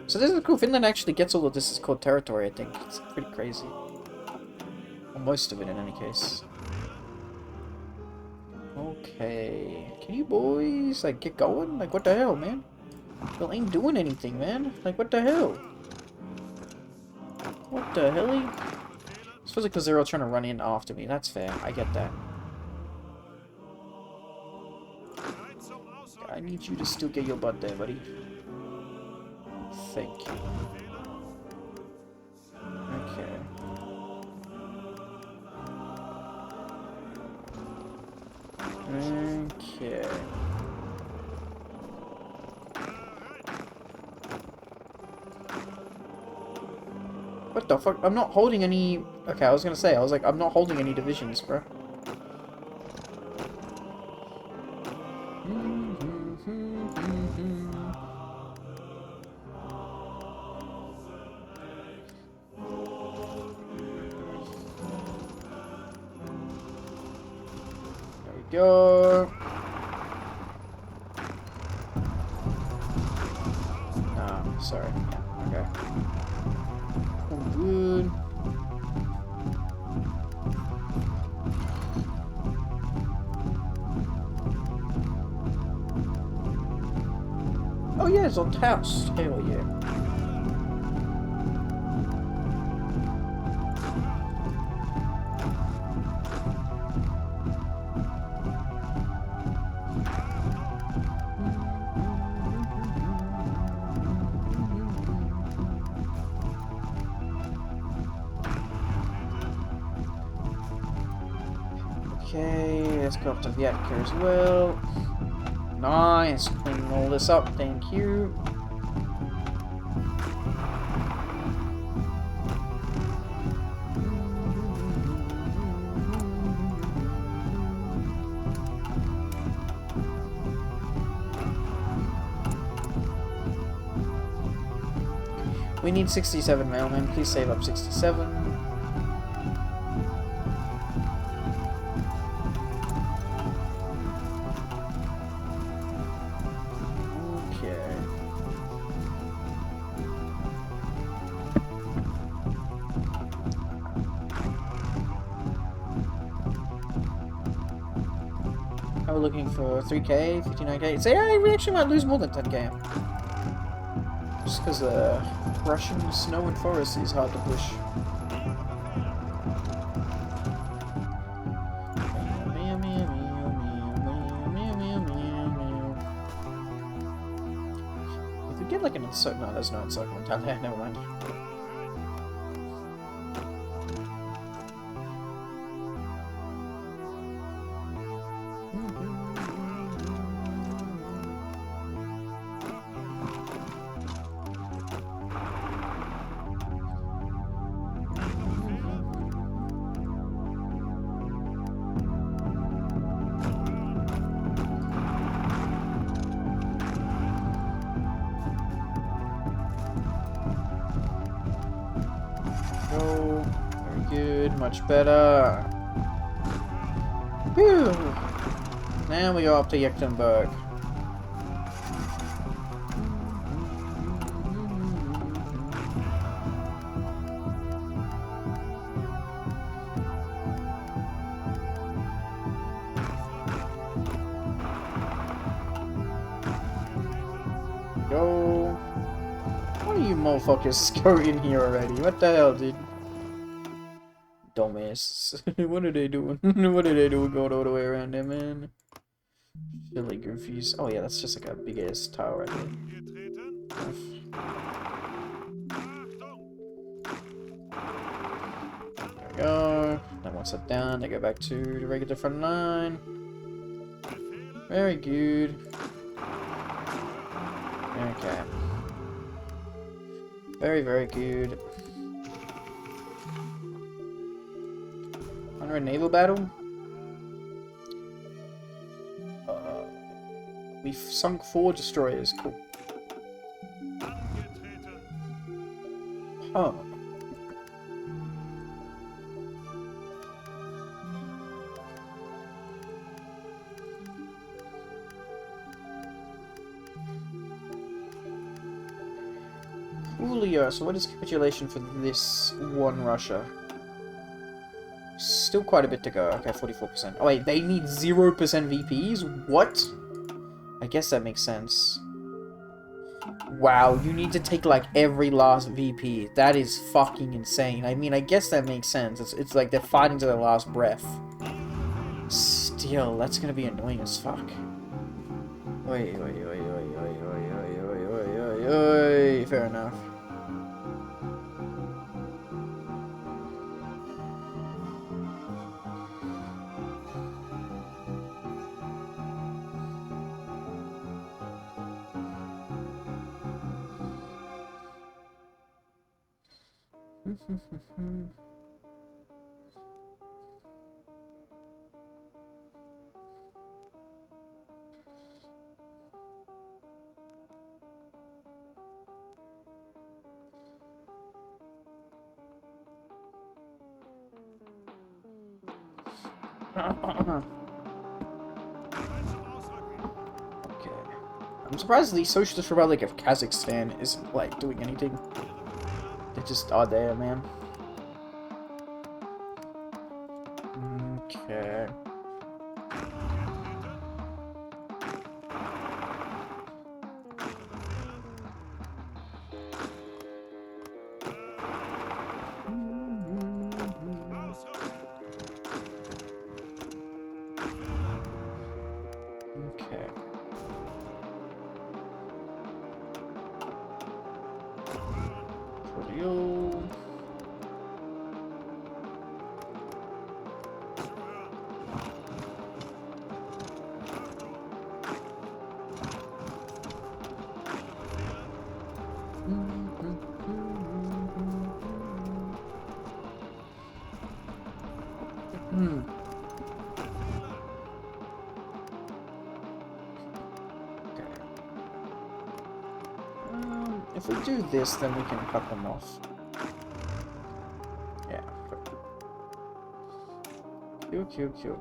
So this is cool. Finland actually gets all of this as core territory, I think. It's pretty crazy. Well, most of it, in any case. Okay. Can you boys, like, get going? Like, what the hell, man? Well, ain't doing anything, man. Like, what the hell? What the hell? It's because they're all trying to run in after me. That's fair. I get that. I need you to still get your butt there, buddy. Thank you. Okay. Okay. What the fuck? I'm not holding any... Okay, I was gonna say, I'm not holding any divisions, bro. There we go. Ah, sorry. Yeah, okay. All good. Oh yeah, it's on house. Hell yeah. Okay, let's go up to Vyatka as well. Nice, cleaning all this up, thank you. We need 67 mailmen, please save up 67. We're looking for 3k, 59k. So yeah, we actually might lose more than 10k. Just because the Russian snow and forest is hard to push. If we get like an insert, no, there's no encirclement down there. Never mind. Much better. Whew. Now we go up to Yektenberg. Go. Why do you motherfuckers go in here already? What the hell, dude? Dumbass. What are they doing? What are they doing going all the way around there, man? Silly goofies. Oh yeah, that's just like a big ass tower right there. There we go. Then once that's down, they go back to the regular front line. Very good. Okay. Very, very good. Under a naval battle? We've sunk 4 destroyers. Cool. Huh. Coolio. So what is capitulation for this one Russia? Still quite a bit to go. Okay, 44%. Oh wait, they need 0% VPs? What? I guess that makes sense. Wow, you need to take like every last VP. That is fucking insane. I mean, I guess that makes sense. It's like they're fighting to their last breath. Still, that's gonna be annoying as fuck. Oi, oi, oi, oi, oi, oi, oi, oi, oi, oi, oi. Fair enough. Okay. I'm surprised the Socialist Republic of Kazakhstan isn't, like, doing anything. They just are there, man. Okay. Okay. For you. If we do this, then we can cut them off. Yeah. Cute.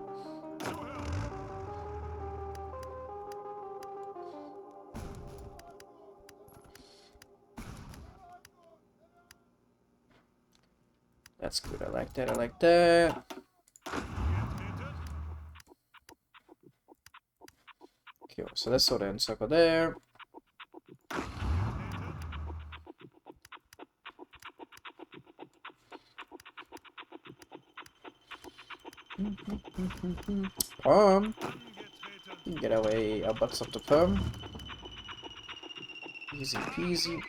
That's good. I like that. Cool. So let's sort of encircle there. Perm. We can get our butts up to perm. Easy peasy.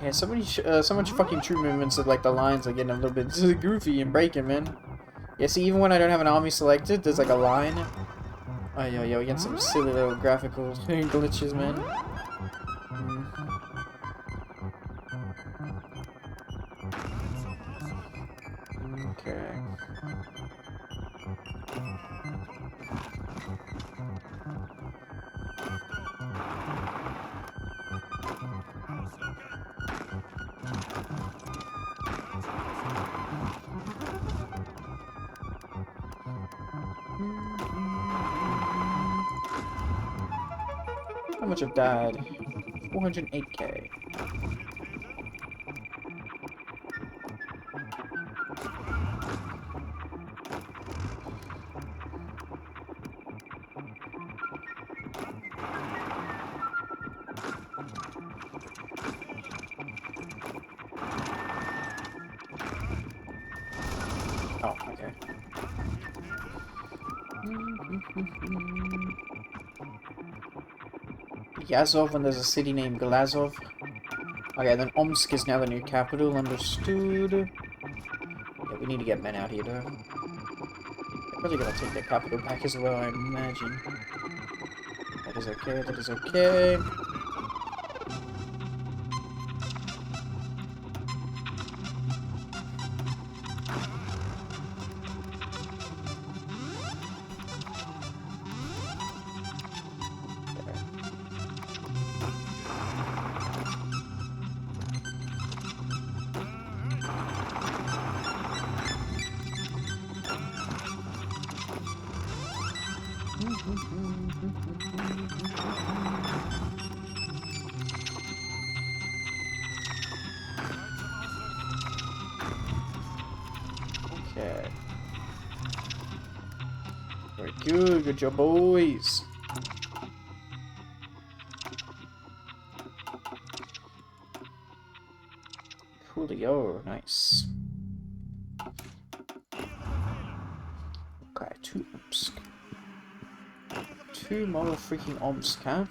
Yeah, so much fucking troop movements that like the lines are getting a little bit goofy and breaking, man. Yeah, see, even when I don't have an army selected, there's like a line. Oh, yo, we get some silly little graphical glitches, man. Okay. How much have died? 408k. Oh, okay. Yazov, and there's a city named Glazov. Okay, then Omsk is now the new capital, understood. Yeah, we need to get men out here, though. They're probably gonna take their capital back as well, I imagine. That is okay. Okay. Very good. Good job, boys. Coolio, nice. Okay, 2 Omsk. 2 model freaking Omsk, huh?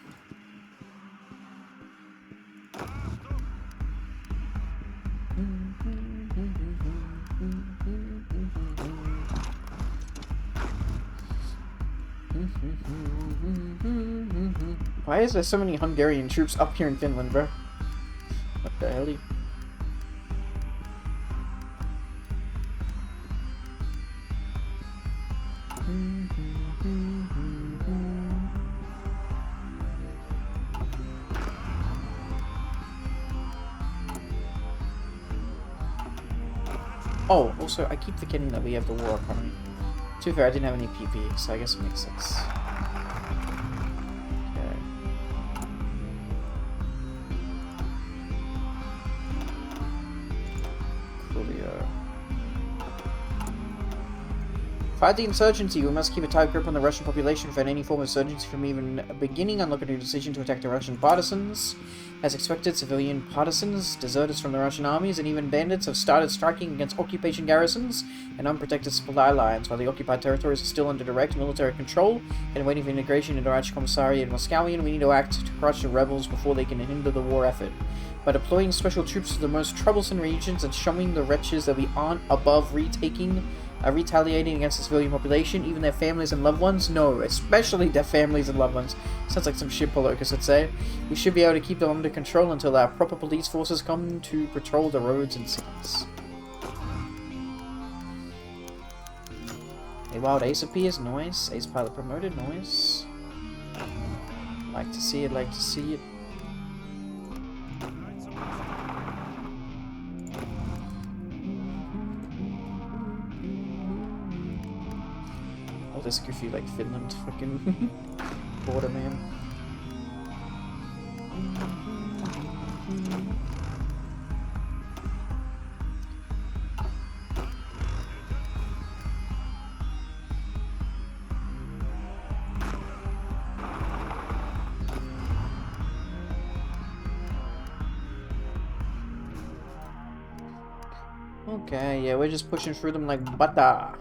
Why is there so many Hungarian troops up here in Finland, bro? What the hell? Oh, also, I keep forgetting that we have the war economy. To be fair, I didn't have any PP, so I guess it makes sense. Okay. Coolio. Fight the insurgency. We must keep a tight grip on the Russian population, prevent any form of insurgency from even beginning, unlock a new decision to attack the Russian partisans. As expected, civilian partisans, deserters from the Russian armies, and even bandits have started striking against occupation garrisons and unprotected supply lines, while the occupied territories are still under direct military control and waiting for integration into Reich Commissariat and Moscowian. We need to act to crush the rebels before they can hinder the war effort. By deploying special troops to the most troublesome regions and showing the wretches that we aren't above retaliating against the civilian population, even their families and loved ones? No, especially their families and loved ones. Sounds like some shit Polocus would say. We should be able to keep them under control until our proper police forces come to patrol the roads and cities. A wild ace appears, noise. Ace pilot promoted, noise. Like to see it, like to see it. This goofy like Finland fucking border man. Okay, yeah, we're just pushing through them like butter.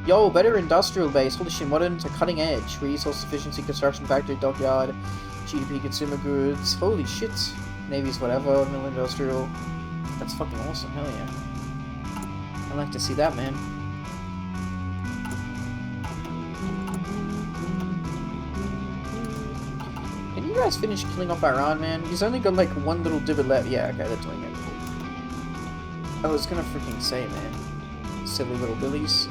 Yo, better industrial base. Holy shit, modern to cutting edge. Resource efficiency, construction factory, dockyard, GDP, consumer goods. Holy shit. Navy's whatever, mill industrial. That's fucking awesome, hell yeah. I'd like to see that, man. Can you guys finish killing off Iran, man? He's only got like one little divot left. Yeah, okay, they're doing it. I was gonna freaking say, man. Silly little billies.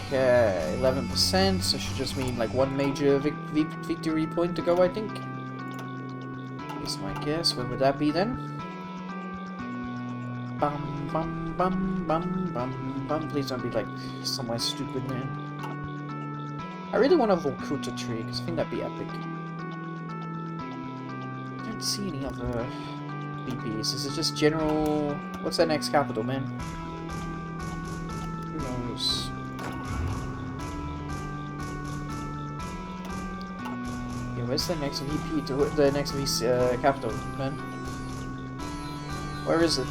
Okay, 11%, so should just mean like one major victory point to go, I think. Is my guess. When would that be then? Bum bum bum bum bum bum. Please don't be like somewhere stupid, man. I really want a Volkuta tree, because I think that'd be epic. I don't see any other BPs. This is just general... What's that next capital, man? Who knows? Yeah, where's the next VP to the next capital, man? Where is it?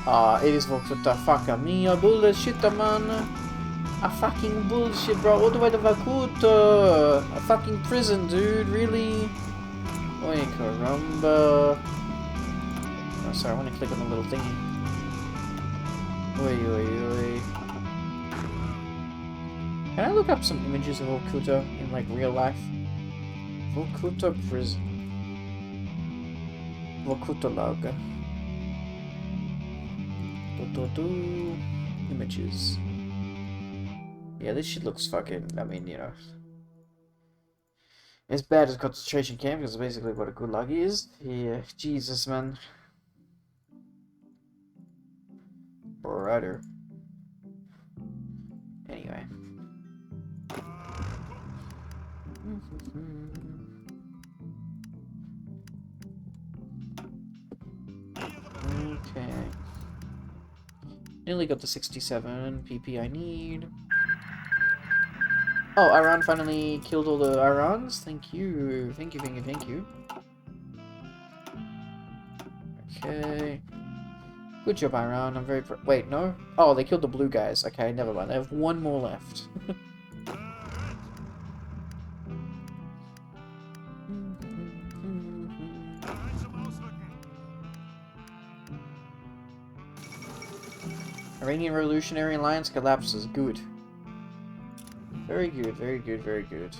It is Volkuta. Fuck me, a bullshit, man. A fucking bullshit, bro. What do I do Volkuta? A fucking prison, dude. Really? Oi, caramba. Oh, sorry, I want to click on the little thingy. Oi, oi, oi. Can I look up some images of Vorkuta in, like, real life? Vorkuta prison. Vorkuta log. Images. Yeah, this shit looks fucking, I mean, you know. As bad as concentration camp, because basically what a gulag is. Yeah, Jesus, man. Brother. Anyway. Okay. Nearly got the 67 PP I need. Oh, Iran finally killed all the Irans? Thank you. Thank you, thank you, thank you. Okay. Good job, Iran. I'm very wait, no? Oh, they killed the blue guys. Okay, never mind. I have one more left. Iranian Revolutionary Alliance collapses. Good. Very good, very good, very good.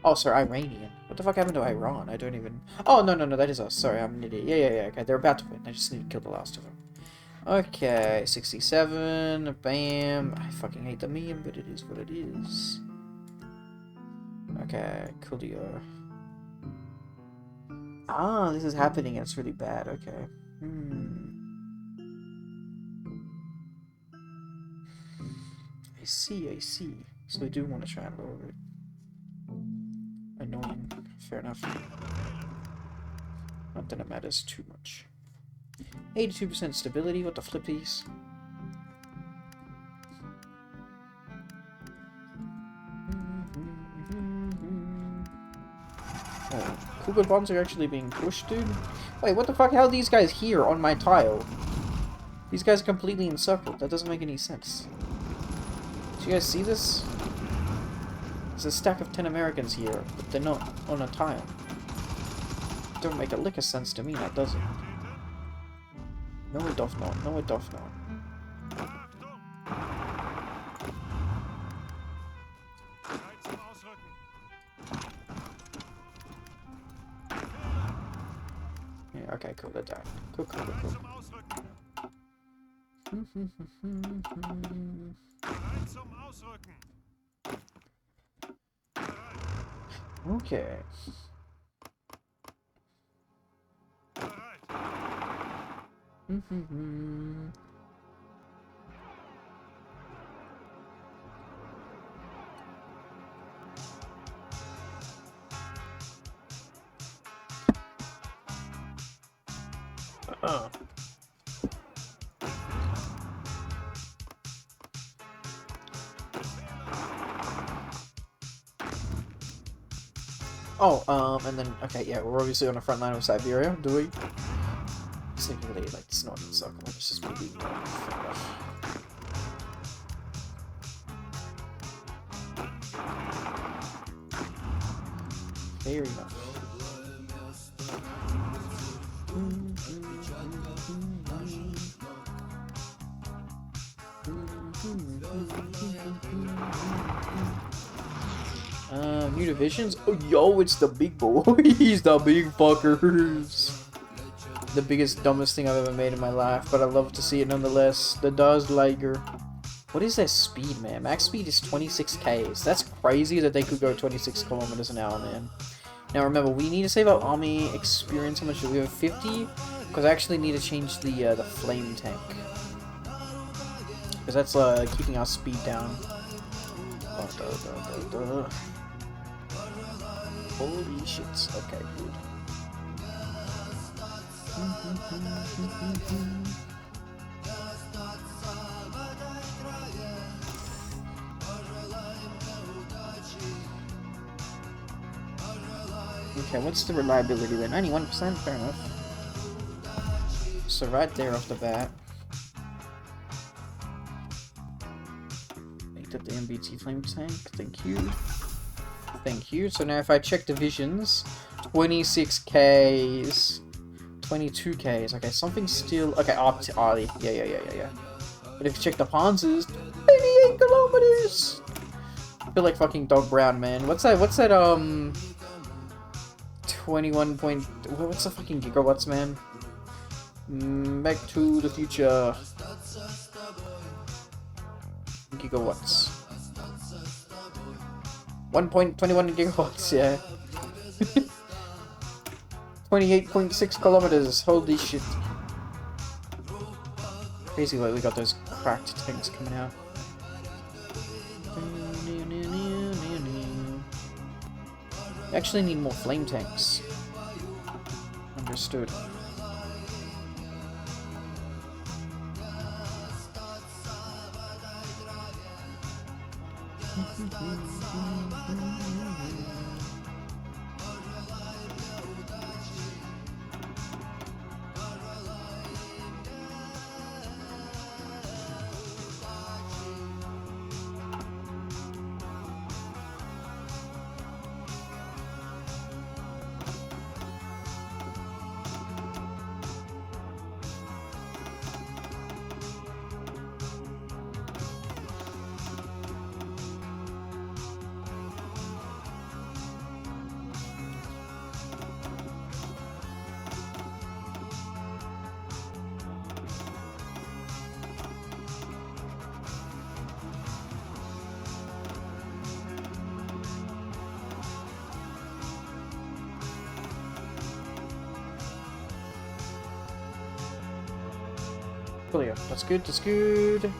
Oh, sorry, Iranian. What the fuck happened to Iran? I don't even... Oh, no, no, no, that is us. Sorry, I'm an idiot. Yeah, yeah, yeah, okay, they're about to win. I just need to kill the last of them. Okay, 67, bam. I fucking hate the meme, but it is what it is. Okay, Coolio. Ah, this is happening and it's really bad, okay. I see, I see. So I do want to try and lower it. Annoying. Fair enough. Not that it matters too much. 82% stability, what the flippies? Oh, Cougar bombs are actually being pushed, dude? Wait, what the fuck? How are these guys here on my tile? These guys are completely encircled. That doesn't make any sense. Do you guys see this? There's a stack of 10 Americans here, but they're not on a tile. Don't make a lick of sense to me, that does it? No, it doth not. No, it doth not. Yeah, okay, cool, they're down. Cool, cool, cool, cool. Okay. Oh, and then, okay, yeah, we're obviously on the front line of Siberia, do we? Secondly, like, it's not in circle, it's just maybe fair enough. New divisions? Oh, yo, it's the big boys, the big fuckers. The biggest, dumbest thing I've ever made in my life, but I love to see it nonetheless. The Dazliger. What is their speed, man? Max speed is 26 Ks. That's crazy that they could go 26 kilometers an hour, man. Now remember, we need to save our army experience. How much do we have? 50? Because I actually need to change the flame tank. Because that's keeping our speed down. Holy shit. Okay, good. Okay, what's the reliability there? 91%? Fair enough. So right there off the bat. Make that the MBT flame tank. Thank you. Thank you. So now if I check divisions, 26 Ks, 22 Ks. Okay, something still... Okay, yeah. But if you check the Ponzas, 88 kilometers! I feel like fucking Dog Brown, man. What's that, 21 point... What's the fucking gigawatts, man? Back to the future. Gigawatts. 1.21 gigawatts, yeah. 28.6 kilometers, holy shit. Crazy like we got those cracked tanks coming out. We actually need more flame tanks. Understood. Clear. That's good, that's good.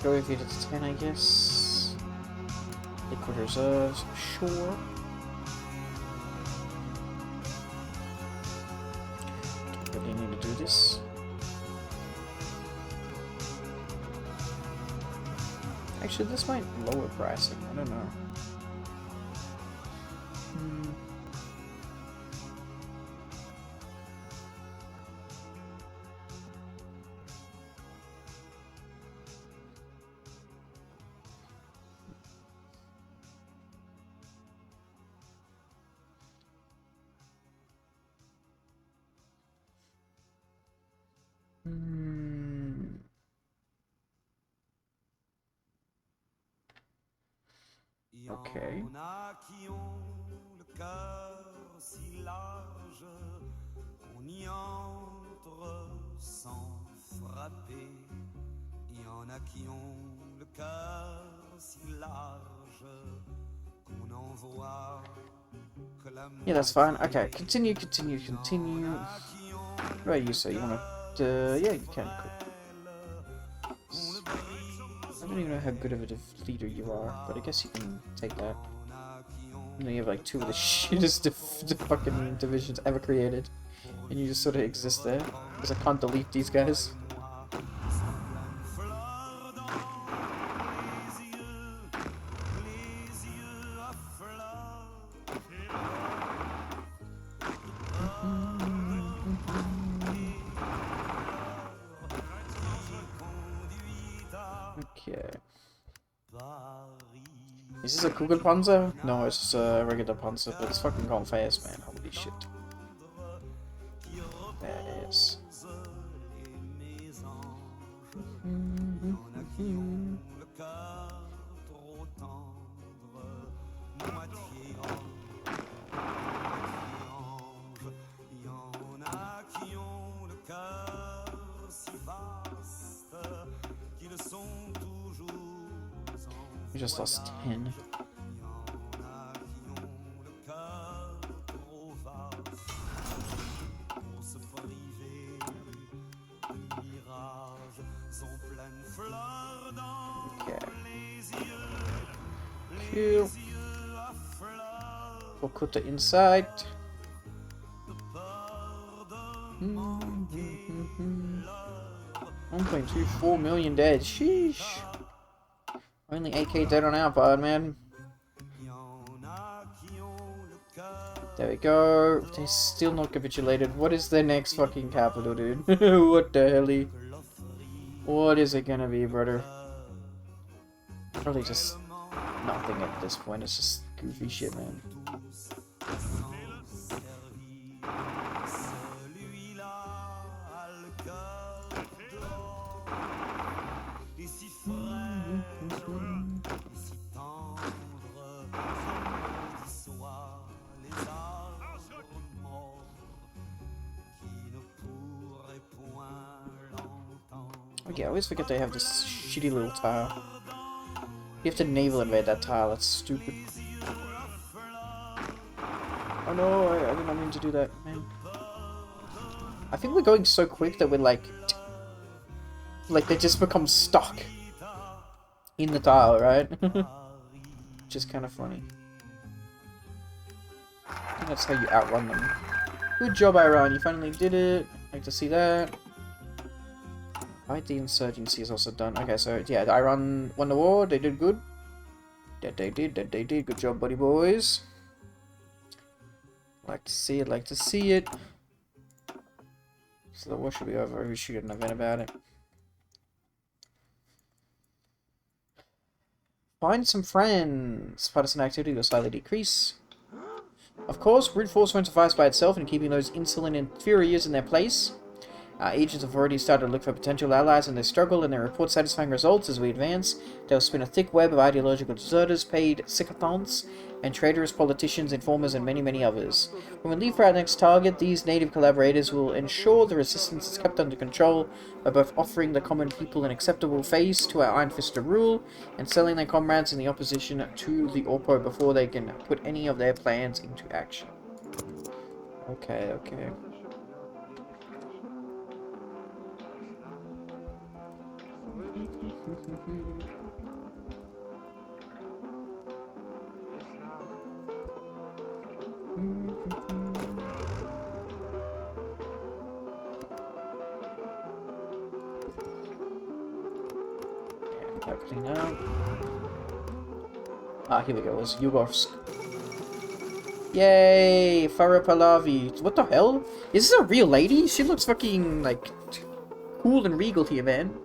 Go if you did 10, I guess. Liquid reserves, sure. Don't really need to do this. Actually, this might lower pricing, I don't know. Okay. Il y en a qui ont le cœur si large qu'on y entre sans frapper. Il y en a qui ont le cœur si large qu'on n'en voit que la moitié. Yeah, that's fine. Okay, continue. What about you, sir? You wanna... yeah, you can. Cool. I don't even know how good of a leader you are, but I guess you can take that. You know, you have like 2 of the shittest fucking divisions ever created, and you just sort of exist there, because I can't delete these guys. Okay. Is this a Kugelpanzer? No, it's just a regular Panzer, but it's fucking going fast, man. Holy shit. Badass. We just lost 10. Okay. Cool. We'll put the inside. 1.24 million dead. Sheesh. Only 8k dead on our part, man. There we go. They're still not capitulated. What is their next fucking capital, dude? What the hell? What is it gonna be, brother? Probably just nothing at this point. It's just goofy shit, man. Yeah, I always forget they have this shitty little tile. You have to naval invade that tile, that's stupid. Oh no, I did not mean to do that, man. I think we're going so quick that we're like they just become stuck in the tile, right? Which is kind of funny. I think that's how you outrun them. Good job, Iran, you finally did it. Like to see that. Fight the insurgency is also done. Okay, so yeah, Iran won the war, they did good. That they did. Good job, buddy boys. Like to see it, like to see it. So the war should be over. We should get an event about it. Find some friends. Partisan activity will slightly decrease. Of course, brute force won't suffice by itself in keeping those insolent inferiors in their place. Our agents have already started to look for potential allies in their struggle, and they report satisfying results as we advance. They'll spin a thick web of ideological deserters, paid sycophants, and traitorous politicians, informers, and many, many others. When we leave for our next target, these native collaborators will ensure the resistance is kept under control by both offering the common people an acceptable face to our iron-fisted rule, and selling their comrades in the opposition to the Orpo before they can put any of their plans into action. Okay, okay. Clean out. Ah, here we go. It's Yugovsk. Yay! Farah Pahlavi. What the hell? Is this a real lady? She looks fucking, like, cool and regal here, man.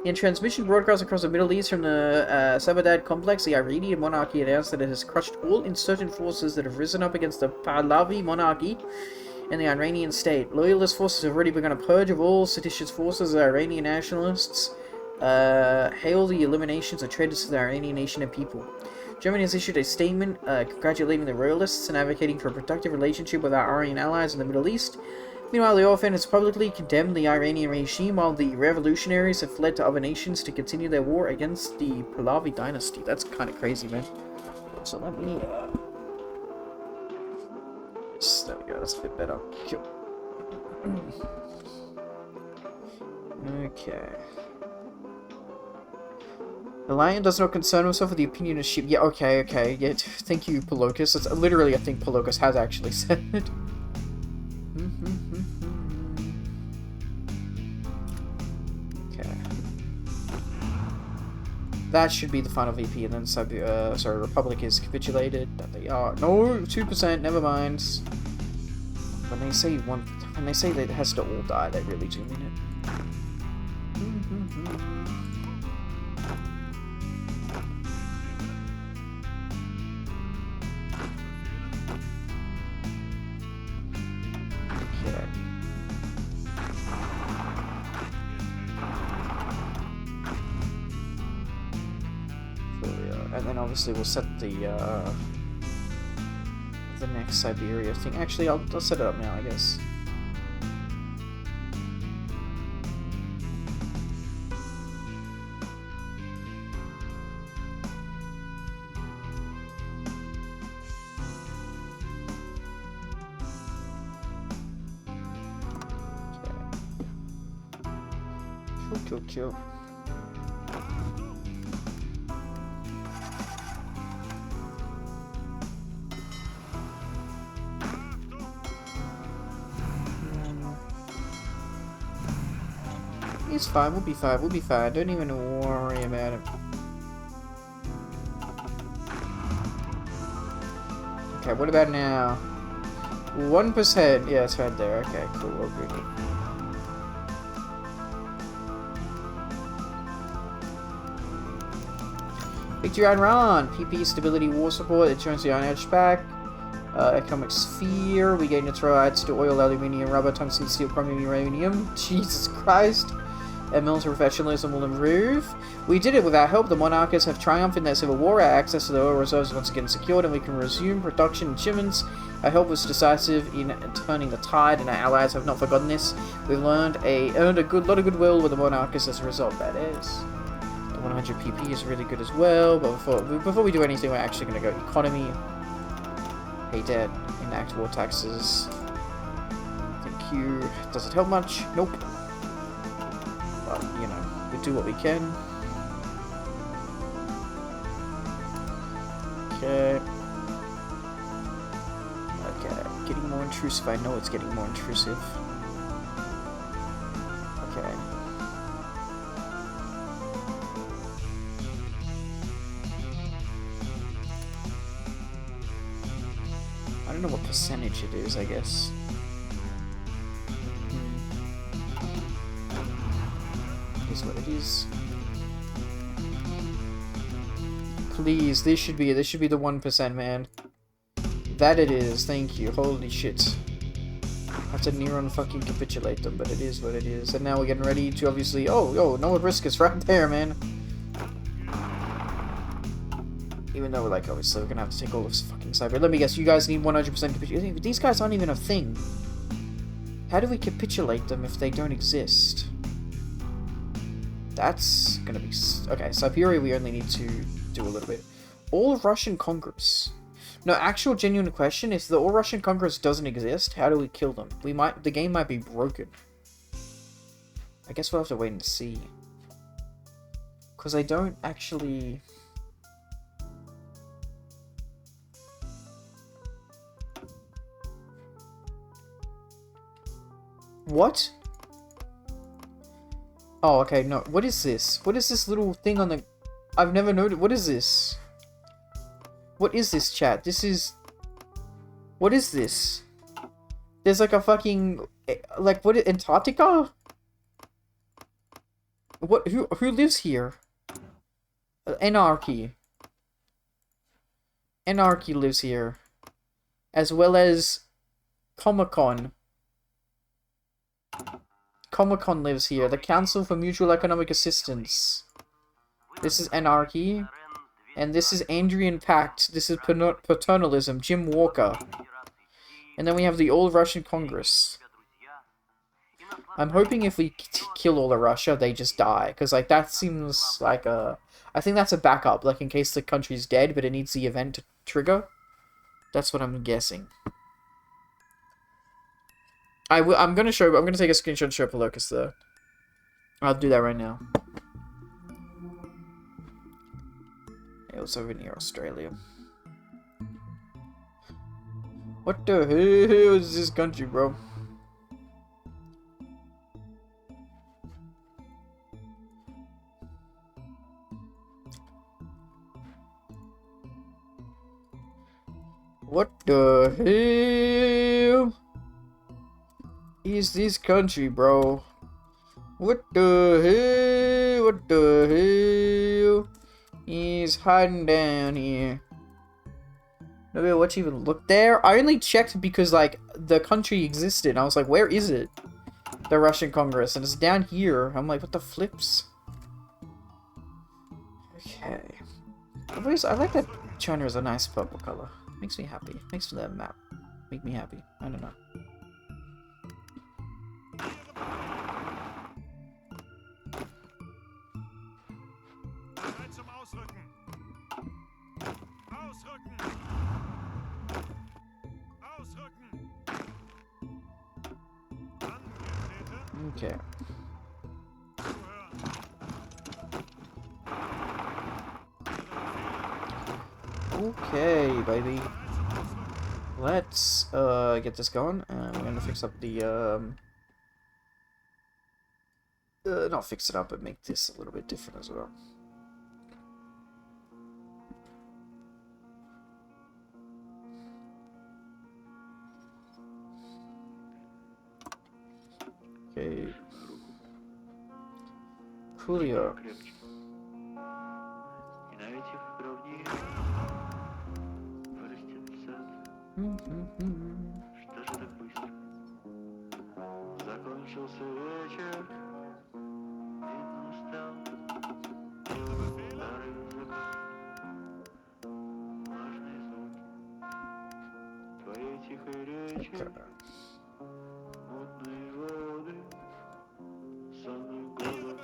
In transmission broadcast across the Middle East from the Sabadad complex, the Iranian monarchy announced that it has crushed all insurgent forces that have risen up against the Pahlavi monarchy and the Iranian state. Loyalist forces have already begun a purge of all seditious forces. The Iranian nationalists hail the eliminations of traitors to the Iranian nation and people. Germany has issued a statement congratulating the royalists and advocating for a productive relationship with our Aryan allies in the Middle East. Meanwhile, the Orphan has publicly condemned the Iranian regime, while the revolutionaries have fled to other nations to continue their war against the Pahlavi dynasty. That's kind of crazy, man. So let me... there we go, that's a bit better. Okay. The lion does not concern himself with the opinion of sheep. Yeah, okay, okay. Yeah, thank you, Polokus. That's literally, I think Polokus has actually said it. Okay. That should be the final VP, and then Republic is capitulated. That they are. No, 2%. Never mind. When they say that it has to all die, they really do mean it. Obviously, we'll set the next Siberia thing. Actually, I'll set it up now, I guess. Okay. Cool. It's fine, we'll be fine, don't even worry about it. Okay, what about now? 1%, yeah, it's right there, okay, cool, okay. Victory on Iran! PP stability war support, it turns the Iron Edge back. Economic sphere, we gain its rights to oil, aluminium, rubber, tungsten, steel, chromium, uranium. Jesus Christ! And military professionalism will improve. We did it with our help. The monarchists have triumphed in their civil war. Our access to the oil reserves is once again secured, and we can resume production and shipments Our help was decisive in turning the tide, and our allies have not forgotten this. We've earned a good lot of goodwill with the monarchists as a result. That is. The 100 PP is really good as well, but before we do anything, we're actually going to go economy. Pay debt, enact war taxes. Thank you. Does it help much? Nope. But, you know, we do what we can. Okay. Okay. Getting more intrusive. I know it's getting more intrusive. Okay. I don't know what percentage it is, I guess. Is what it is. Please, this should be the 1%, man. That it is, thank you. Holy shit. I have to Neuron fucking capitulate them, but it is what it is. And now we're getting ready to obviously... Oh, no risk is right there, man. Even though we're like, obviously, we're gonna have to take all this fucking cyber. Let me guess, you guys need 100% capitulation. These guys aren't even a thing. How do we capitulate them if they don't exist? That's gonna be... Okay, Siberia we only need to do a little bit. All-Russian Congress. No, actual genuine question, if the All-Russian Congress doesn't exist, how do we kill them? The game might be broken. I guess we'll have to wait and see. Because I don't actually... What? Oh, okay, no. What is this? What is this little thing on the... I've never noticed. What is this? What is this, chat? This is... What is this? There's like a fucking... Like, what? Antarctica? What? Who lives here? Anarchy. Anarchy lives here. As well as... Comic-Con. Comic-Con lives here. The Council for Mutual Economic Assistance. This is Anarchy. And this is Andrian Pact. This is Paternalism. Jim Walker. And then we have the All-Russian Congress. I'm hoping if we kill all of Russia, they just die. Because, like, that seems like a... I think that's a backup. Like, in case the country's dead, but it needs the event to trigger. That's what I'm guessing. I'm gonna take a screenshot and show Pelocus though. I'll do that right now. It was over near Australia. What the hell is this country, bro? What the hell is this country, bro? What the hell? What the hell is hiding down here? Nobody watch even look there. I only checked because like the country existed. I was like, where is it? The Russian Congress, and it's down here. I'm like, what the flips? Okay. I like that China is a nice purple color. Makes me happy. Makes the map make me happy. I don't know. Okay. Okay, baby. Let's get this going. We're gonna fix up the not fix it up, but make this a little bit different as well. Okay. Coolio. И на этих равнинах вырастет сад. Что же так быстро? Закончился вечер, видно устал. Старый закон, влажные звуки. Твои тихой речи, мутные воды, сонных глазах.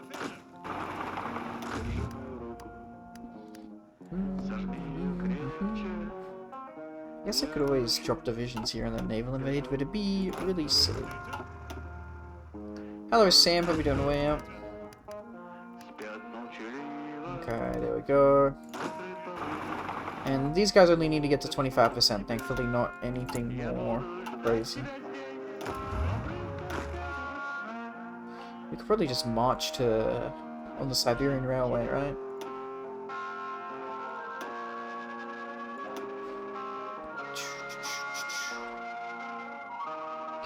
Держи мою руку, зажми ее крепче. Guess I could always drop divisions here and then naval invade, but it'd be really silly. Hello, Sam. Hope you're doing well. Спят молчаливо, Okay, there we go. And these guys only need to get to 25%, thankfully not anything more crazy. We could probably just march to... on the Siberian Railway, right?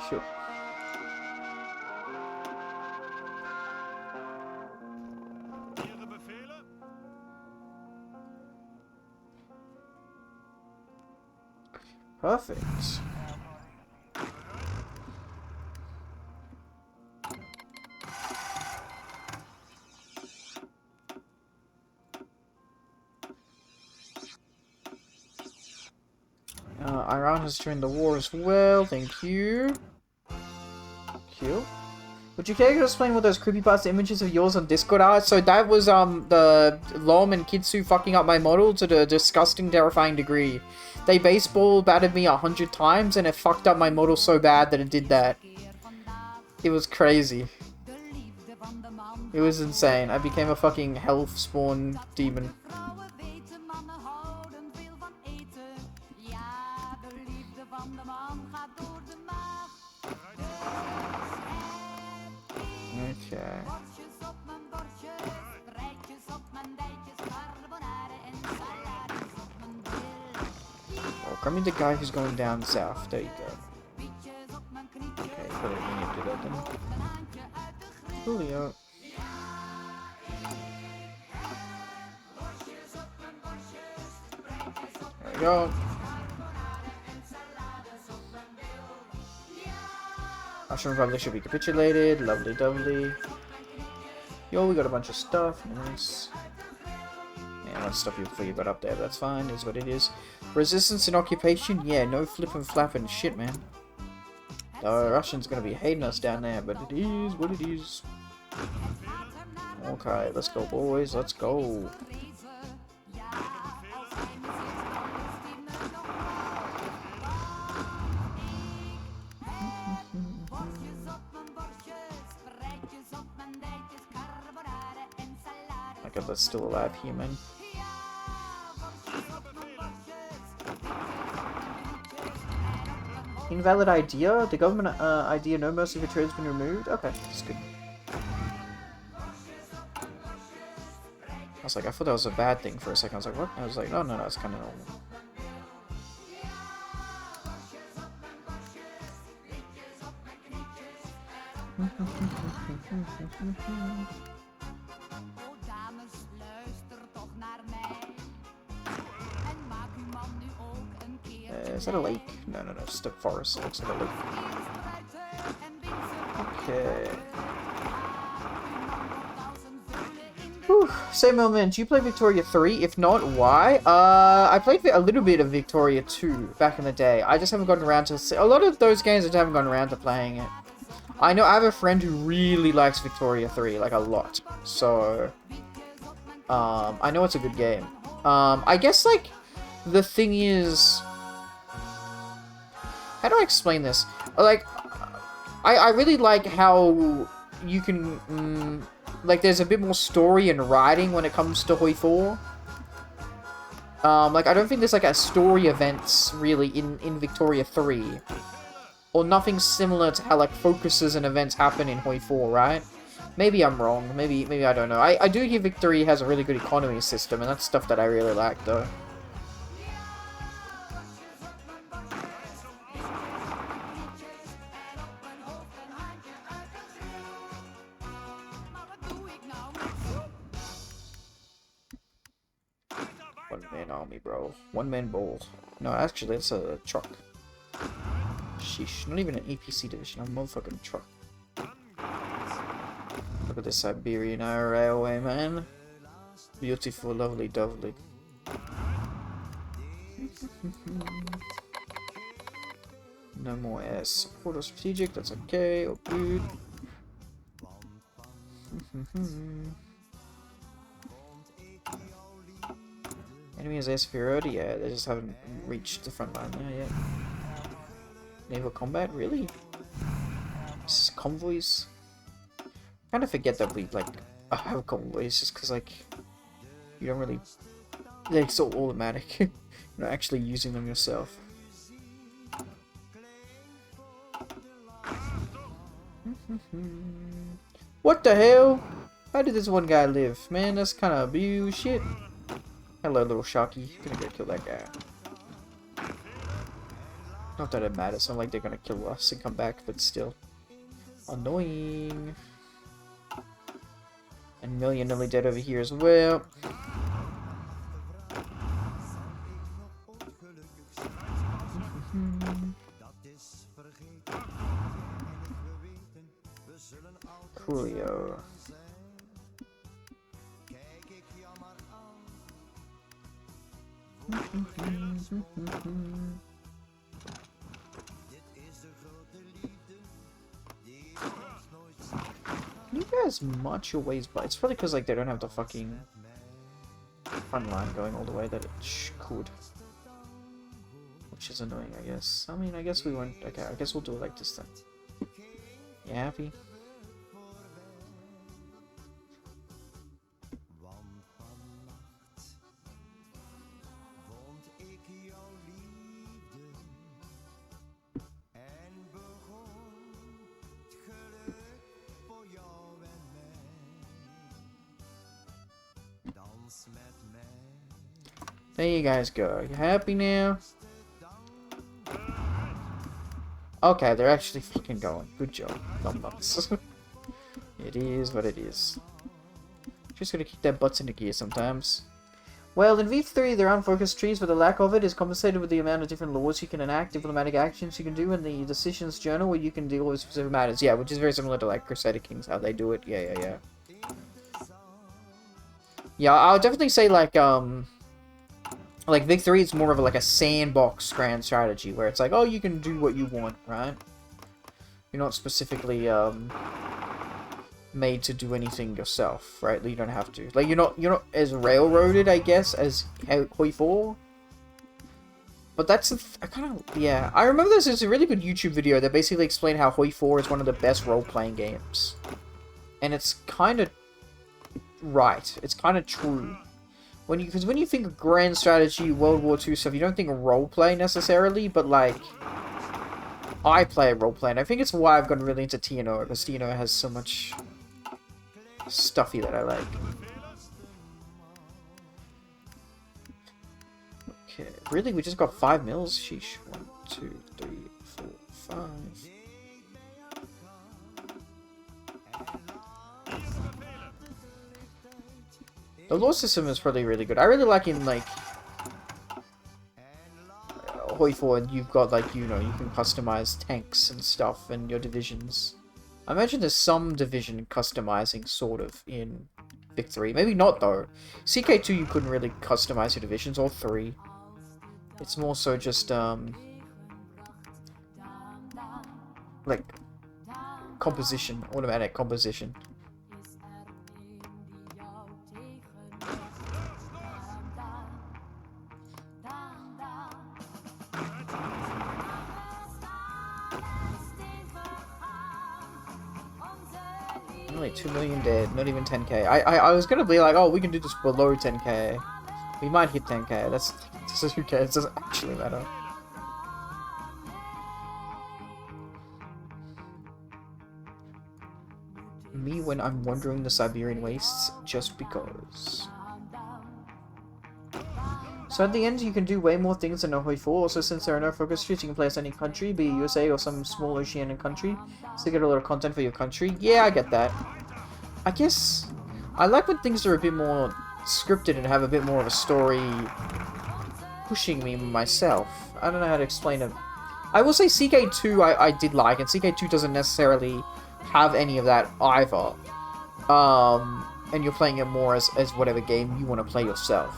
Sure. Ihre Befehle? Perfect. Iran has joined the war as well, thank you. Cool. Would you care to explain what those creepypasta images of yours on Discord are? So that was, the Lom and Kitsu fucking up my model to the disgusting, terrifying degree. They baseball batted me 100 times and it fucked up my model so bad that it did that. It was crazy. It was insane. I became a fucking health spawn demon. Okay. Oh, come in the guy who's going down south. There you go. Okay, probably need to do that then. Julio. There we go. Russian Republic should be capitulated. Lovely, lovely. Yo, we got a bunch of stuff. Nice. Yeah, let's stop you before you got up there. That's fine. Is what it is. Resistance and occupation? Yeah, no flipping flapping shit, man. The Russians gonna be hating us down there, but it is what it is. Okay, let's go, boys. Let's go. My god, that's still alive, human. Invalid idea? The government idea no mercy for trade has been removed? Okay, that's good. I was like, I thought that was a bad thing for a second. I was like, what? I was like, no, no, no, it's kind of normal. Is that a lake? No, no, no, just a forest. It looks like a lake. Okay. Whew. Samuel, man, do you play Victoria 3? If not, why? I played a little bit of Victoria 2 back in the day. I just haven't gotten around to... A lot of those games I just haven't gotten around to playing it. I know I have a friend who really likes Victoria 3, like a lot. So... I know it's a good game. I guess, like, the thing is... How do I explain this? Like, I really like how you can, like, there's a bit more story and writing when it comes to Hoi 4. Like, I don't think there's, like, a story events, really, in Victoria 3. Or nothing similar to how, like, focuses and events happen in Hoi 4, right? Maybe I'm wrong. Maybe I don't know. I do hear Victory has a really good economy system, and that's stuff that I really like, though. One-man army, bro. One-man bowl. No, actually, it's a truck. Sheesh. Not even an APC division. A motherfucking truck. Look at this Siberian railway, man. Beautiful, lovely, lovely. No more S. Support or strategic, that's okay, or good. Enemy has air superiority? Yeah, they just haven't reached the front line there yet. Naval combat? Really? This is convoys? I kind of forget that we, like, have convoys just because, like, you don't really... They're so automatic. You're not actually using them yourself. What the hell? How did this one guy live? Man, that's kind of bullshit. Hello, little Sharky. Gonna go kill that guy. Not that it matters. It's not like they're gonna kill us and come back, but still. Annoying. And Million nearly dead over here as well. Coolio. Can you guys march your ways by? It's probably because like they don't have the fucking front line going all the way that it could. Which is annoying, I guess. I mean, I guess we won't... Okay, I guess we'll do it like this then. You happy? There you guys go. You happy now? Okay, they're actually fucking going. Good job. Not nuts. It is what it is. Just gotta kick their butts into gear sometimes. Well, in V3, there aren't focus trees, but the lack of it is compensated with the amount of different laws you can enact, diplomatic actions you can do, and the decisions journal where you can deal with specific matters. Yeah, which is very similar to, like, Crusader Kings, how they do it. Yeah. Yeah, I would definitely say, like Vic 3 is more of like a sandbox grand strategy, where it's like, oh, you can do what you want, right? You're not specifically, made to do anything yourself, right? You don't have to. Like, you're not as railroaded, I guess, as Hoi 4. But that's yeah. I remember there's a really good YouTube video that basically explained how Hoi 4 is one of the best role-playing games. And it's kind of right. It's kind of true. Because when you think of grand strategy, World War II stuff, you don't think of roleplay necessarily, but like, I play roleplay, and I think it's why I've gotten really into TNO, because TNO has so much stuffy that I like. Okay, really? We just got 5 mils? Sheesh. 1, 2, 3, 4, 5. The law system is probably really good. I really like in, like, Hoi 4, you've got, like, you know, you can customize tanks and stuff and your divisions. I imagine there's some division customizing, sort of, in Vic 3. Maybe not, though. CK2, you couldn't really customize your divisions, or 3. It's more so just, like, composition, automatic composition. Only 2 million dead, not even 10k. I was gonna be like, oh, we can do this below 10k. We might hit 10k. That's who cares? It doesn't actually matter. Me when I'm wandering the Siberian wastes just because. So at the end, you can do way more things than Hoi 4. Also, since there are no focus trees, you can play as any country, be it USA or some small Oceanian country. So get a lot of content for your country. Yeah, I get that. I guess I like when things are a bit more scripted and have a bit more of a story pushing me myself. I don't know how to explain it. I will say CK2 I did like, and CK2 doesn't necessarily have any of that either. And you're playing it more as whatever game you want to play yourself.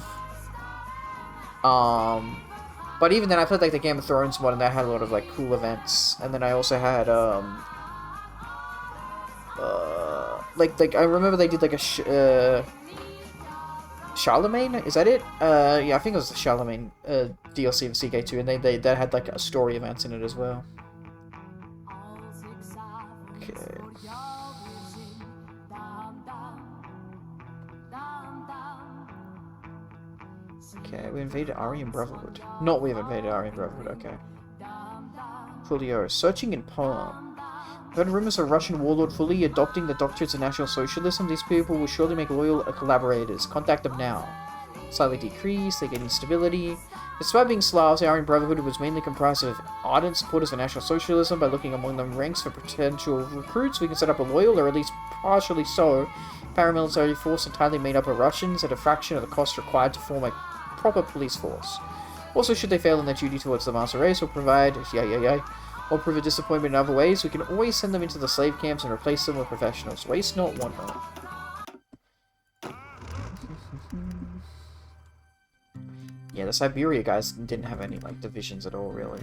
But even then, I played like the Game of Thrones mod, and that had a lot of like cool events. And then I also had like I remember they did like a Charlemagne, is that it? Yeah, I think it was the Charlemagne DLC of CK2, and they had like a story events in it as well. Okay. Okay, we invaded Aryan Brotherhood. Not we have invaded Aryan Brotherhood, okay. Fulio, searching in poem. I've heard rumors of Russian warlord fully adopting the doctrines of National Socialism. These people will surely make loyal collaborators. Contact them now. Slightly decrease, they gain stability. Despite being Slavs, the Aryan Brotherhood was mainly comprised of ardent supporters of National Socialism. By looking among them ranks for potential recruits, we can set up a loyal, or at least partially so, paramilitary force entirely made up of Russians at a fraction of the cost required to form a proper police force. Also, should they fail in their duty towards the master race or provide or prove a disappointment in other ways, we can always send them into the slave camps and replace them with professionals. Waste not, want not. Yeah, the Siberia guys didn't have any like divisions at all, really.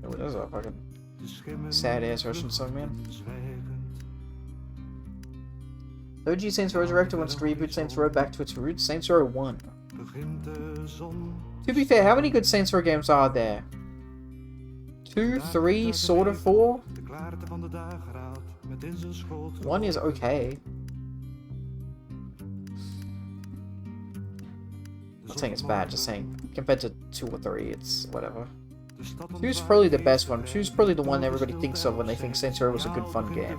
Oh, that's a fucking sad-ass Russian song, man. The OG Saints Row Resurrected wants to reboot Saints Row back to its roots. Saints Row 1. To be fair, how many good Saints Row games are there? 2, 3, sort of 4? 1 is okay. Not saying it's bad, just saying compared to 2 or 3, it's whatever. 2's probably the best one. 2's probably the one everybody thinks of when they think Saints Row was a good fun game.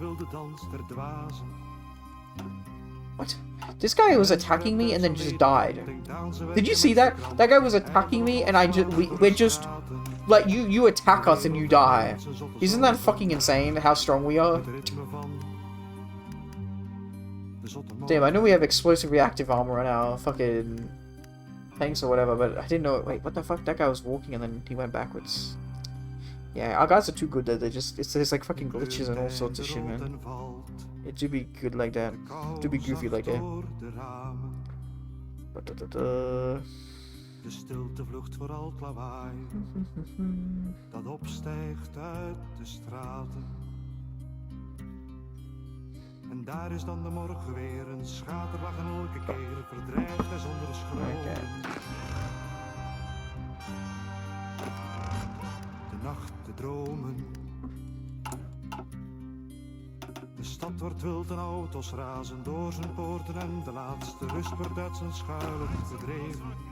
What? This guy was attacking me and then just died. Did you see that? That guy was attacking me and we're just... Like, you attack us and you die. Isn't that fucking insane how strong we are? Damn, I know we have explosive reactive armor on our fucking tanks or whatever, but I didn't know... Wait, what the fuck? That guy was walking and then he went backwards. Yeah, our guys are too good that they just... There's like fucking glitches and all sorts of shit, man. It do be good like that. It do be goofy like that. De stilte vlucht voor al het lawaai dat opstijgt uit de straten. En daar is dan de morgen weer, een schaterlach en elke keer verdrijft hij zonder schroom. De nacht, de dromen. De stad wordt wild en auto's razen door zijn poorten en de laatste rust wordt uit zijn schuilen verdreven.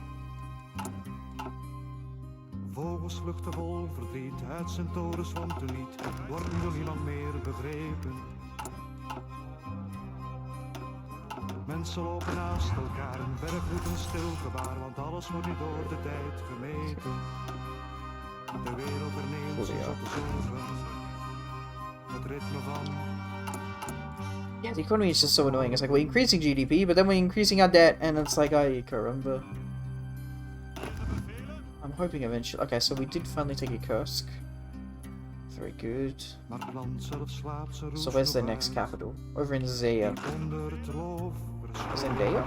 Vogels vluchten vol verdriet uit zijn torens, want hun lied wordt door niemand meer begrepen. Mensen lopen naast elkaar, een berg doet een stil gebaar, want alles wordt nu door de tijd gemeten. De wereld herneemt zich op de zorgen, het ritme van... Yeah, the economy is just so annoying. It's like, we're increasing GDP, but then we're increasing our debt, and it's like, ay, caramba. I'm hoping eventually... Okay, so we did finally take a Kursk. Very good. So where's the next capital? Over in Zaya. Zendaya?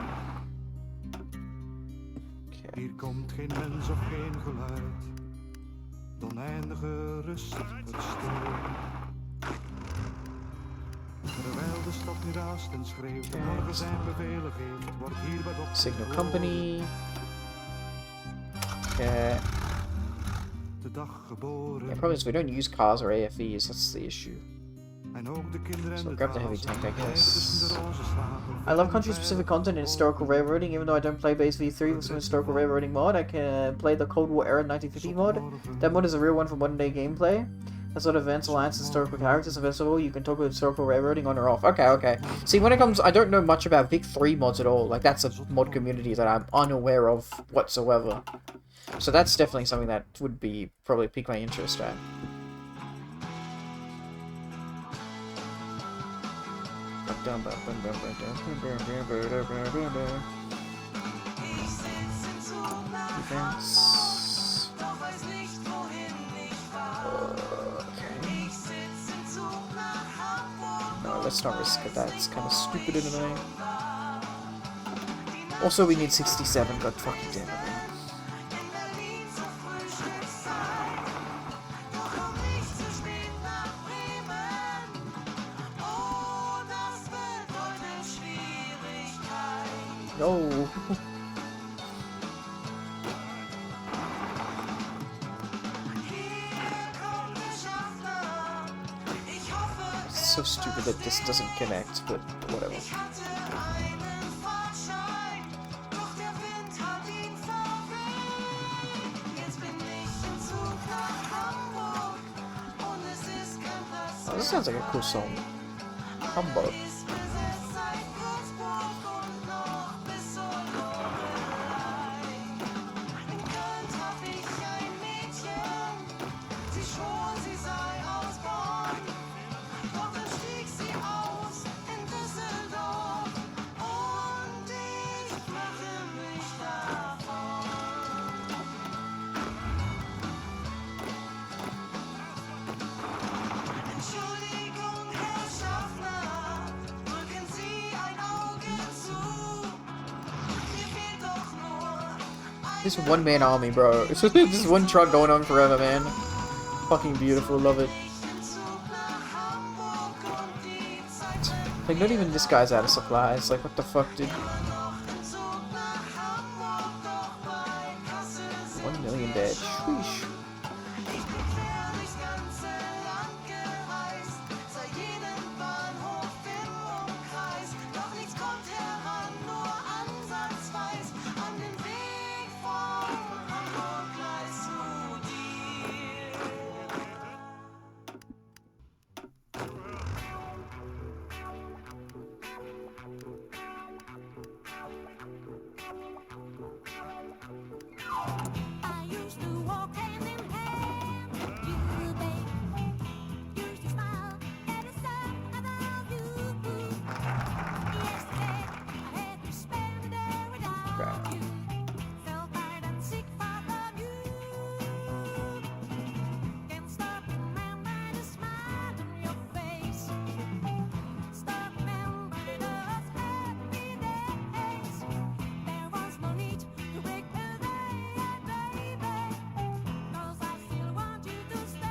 Okay. Hier komt geen mens of geen geluid. De oneindige rust verstoord. Terwijl de stad nu raast en schreeuwt en morgen zijn bevelen geeft, wordt hier bij de Signal Company. Okay. De dag geboren. Yeah, problem is we don't use cars or AFVs, that's the issue. En ook de kinderen So en grab de the heavy tank, I tussen guess. de rozen slapen. I love country-specific content and historical railroading. Even though I don't play base V3 with some historical railroading mod, I can play the Cold War era 1950 mod. That mod is a real one for modern day gameplay. That sort of events, alliance, historical characters, and first of all, you can talk about historical railroading on or off. Okay, okay. See, when it comes, I don't know much about Vic 3 mods at all. Like, that's a mod community that I'm unaware of whatsoever. So that's definitely something that would be probably pique my interest at. Defense. Okay. No, let's not risk it. That's kind of stupid and annoying. Also, we need 67. God fucking damn it. Man. No. It's so stupid that this doesn't connect, but whatever. Oh, this sounds like a cool song. Hamburg. This one-man army, bro. This is one truck going on forever, man. Fucking beautiful, love it. Like, not even this guy's out of supplies. Like, what the fuck, dude? 1 million dead. Sheesh.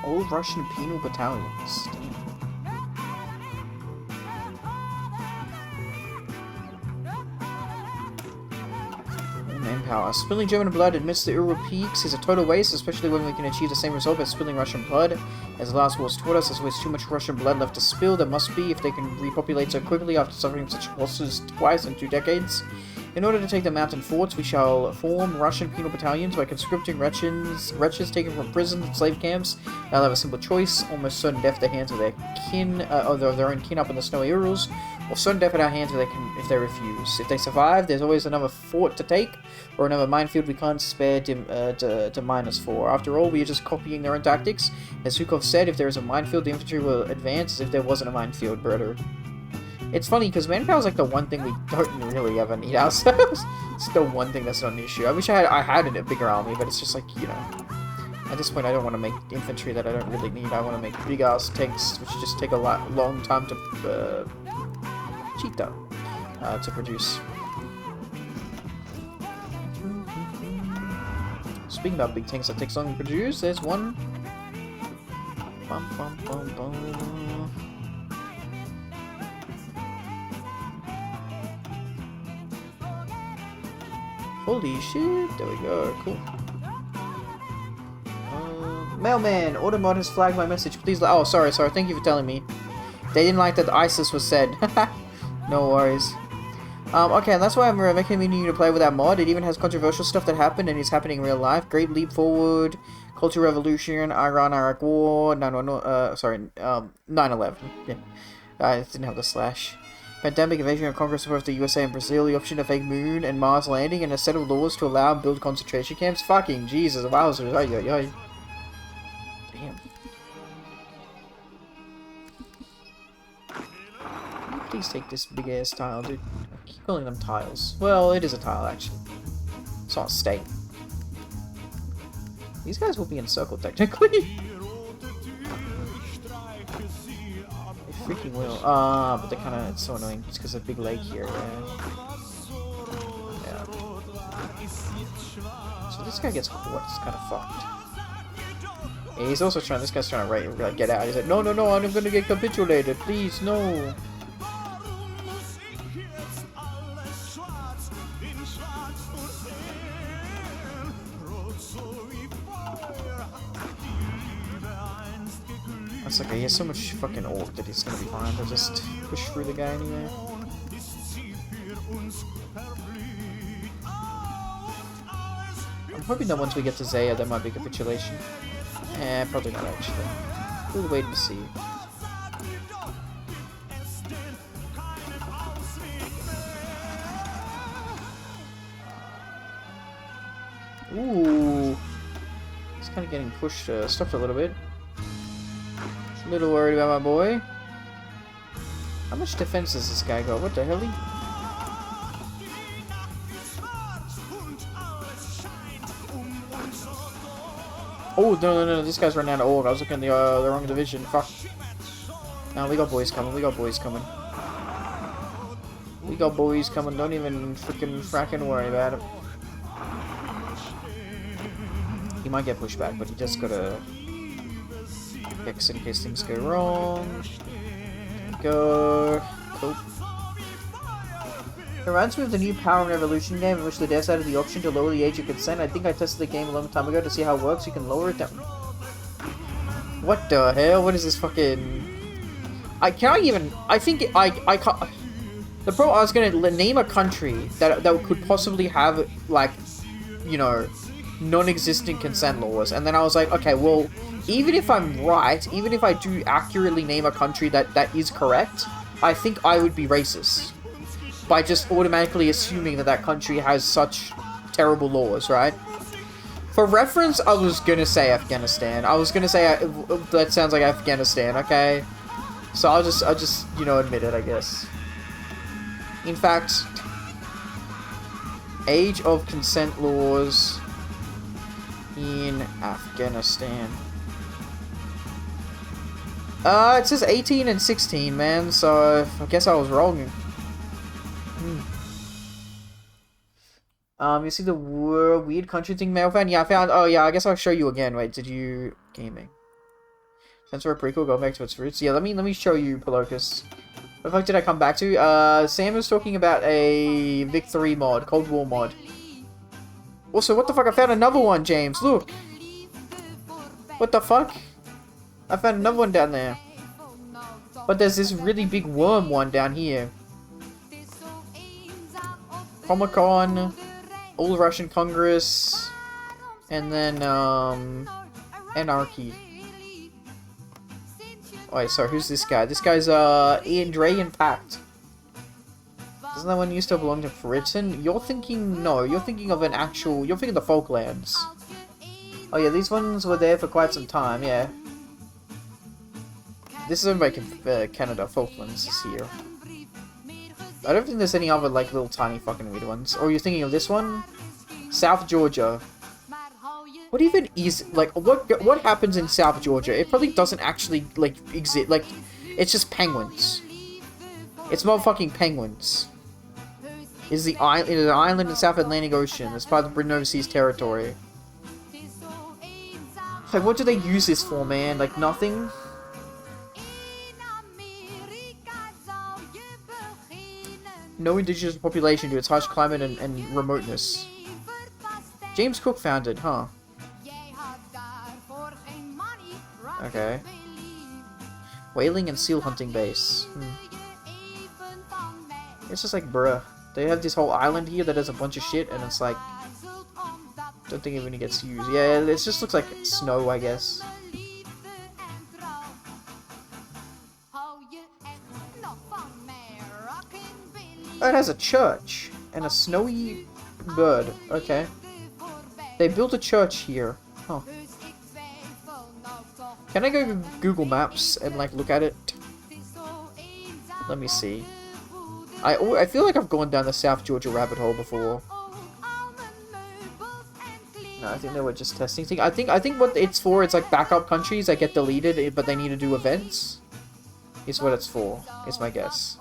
Old Russian penal battalions. Damn. Manpower. Spilling German blood amidst the Ural peaks is a total waste, especially when we can achieve the same result by spilling Russian blood. As the last wars taught us, there's always too much Russian blood left to spill. There must be, if they can repopulate so quickly after suffering such losses twice in 2 decades. In order to take the mountain forts, we shall form Russian penal battalions by conscripting wretches taken from prisons and slave camps. They'll have a simple choice: almost certain death at the hands of their kin, of their own kin up in the snowy Urals, or certain death at our hands if they refuse. If they survive, there's always another fort to take, or another minefield we can't spare to mine us for. After all, we are just copying their own tactics. As Zhukov said, if there is a minefield, the infantry will advance as if there wasn't a minefield, brother. It's funny, because manpower is like the one thing we don't really ever need ourselves. It's the one thing that's not an issue. I wish I had a bigger army, but it's just like, you know, at this point I don't want to make infantry that I don't really need. I want to make big-ass tanks, which just take a long time to to produce. Speaking about big tanks that takes long to produce, there's one. Bum, bum, bum, bum. Holy shit, there we go, cool. Mailman, Automod has flagged my message. Please, oh, sorry, thank you for telling me. They didn't like that ISIS was said. No worries. Okay, and that's why I'm recommending you to play with that mod. It even has controversial stuff that happened and is happening in real life. Great Leap Forward, Cultural Revolution, Iran-Iraq War, 9/11. Yeah, I didn't have the slash. Pandemic, invasion of Congress of both the USA and Brazil, the option of fake moon and Mars landing, and a set of laws to allow and build concentration camps. Fucking Jesus, wowzers, ay. Damn. Please take this big ass tile, dude. I keep calling them tiles. Well, it is a tile, actually. It's not a stake. These guys will be encircled, technically. They freaking will. But they're kind of, it's so annoying just because there's a big lake here, yeah. So this guy gets caught, it's kind of fucked. Yeah, he's also trying, this guy's trying to like, get out. He's like, no, no, no, I'm gonna get capitulated, please, no. That's okay, he has so much fucking orc that he's gonna be fine. They'll just push through the guy anyway. I'm hoping that once we get to Zaya, there might be capitulation. Eh, probably not actually. We'll wait to see. Ooh. He's kind of getting pushed, stopped a little bit. A little worried about my boy. How much defense does this guy got? What the hell? Oh, no, no, no, this guy's running out of org. I was looking at the wrong division. Fuck. No, we got boys coming. We got boys coming. We got boys coming. Don't even freaking fracking worry about it. He might get pushed back, but he just gotta fix in case things go wrong. Go. Cool. It reminds me of the new Power and Revolution game in which the devs added the option to lower the age of consent. I think I tested the game a long time ago to see how it works. You can lower it down. What the hell? What is this fucking... I can't even... I think I can't... The problem, I was gonna name a country that could possibly have, like, you know, non-existent consent laws. And then I was like, okay, well, even if I'm right, even if I do accurately name a country that is correct, I think I would be racist. By just automatically assuming that country has such terrible laws, right? For reference, I was gonna say Afghanistan. I was gonna say that sounds like Afghanistan, okay? So I'll just you know admit it, I guess. In fact, age of consent laws in Afghanistan. It says 18 and 16, man. So I guess I was wrong. You see the weird country thing, mail fan? Yeah, I found. Oh, yeah, I guess I'll show you again. Wait, did you gaming? Since we're a prequel, go back to its roots. Yeah, let me show you, Pelocus. What the fuck did I come back to? Sam was talking about a Vic 3 mod, Cold War mod. Also, what the fuck? I found another one, James. Look. What the fuck? I found another one down there. But there's this really big worm one down here. Comic-Con, All Russian Congress, and then, Anarchy. Oh, wait, sorry, who's this guy? This guy's, Andrean Pact. Doesn't that one used to belong to Britain? You're thinking, no, you're thinking of an actual, you're thinking the Falklands. Oh yeah, these ones were there for quite some time, yeah. This is owned by Canada, Falklands is here. I don't think there's any other, like, little tiny fucking weird ones. Or you're thinking of this one? South Georgia. What even is, like, what happens in South Georgia? It probably doesn't actually, like, exist. Like, it's just penguins. It's motherfucking penguins. It is an island in the South Atlantic Ocean. It's part of the Britain Overseas Territory. Like, what do they use this for, man? Like, nothing? No indigenous population due to its harsh climate and remoteness. James Cook founded, huh? Okay. Whaling and seal hunting base. It's just like, bruh. They have this whole island here that has a bunch of shit, and it's like... don't think it even gets used. Yeah, it just looks like snow, I guess. Oh, it has a church and a snowy bird. Okay. They built a church here. Huh. Can I go to Google Maps and, like, look at it? Let me see. I feel like I've gone down the South Georgia rabbit hole before. No, I think they were just testing things. I think what it's for, it's like backup countries that get deleted, but they need to do events. is what it's for, is my guess.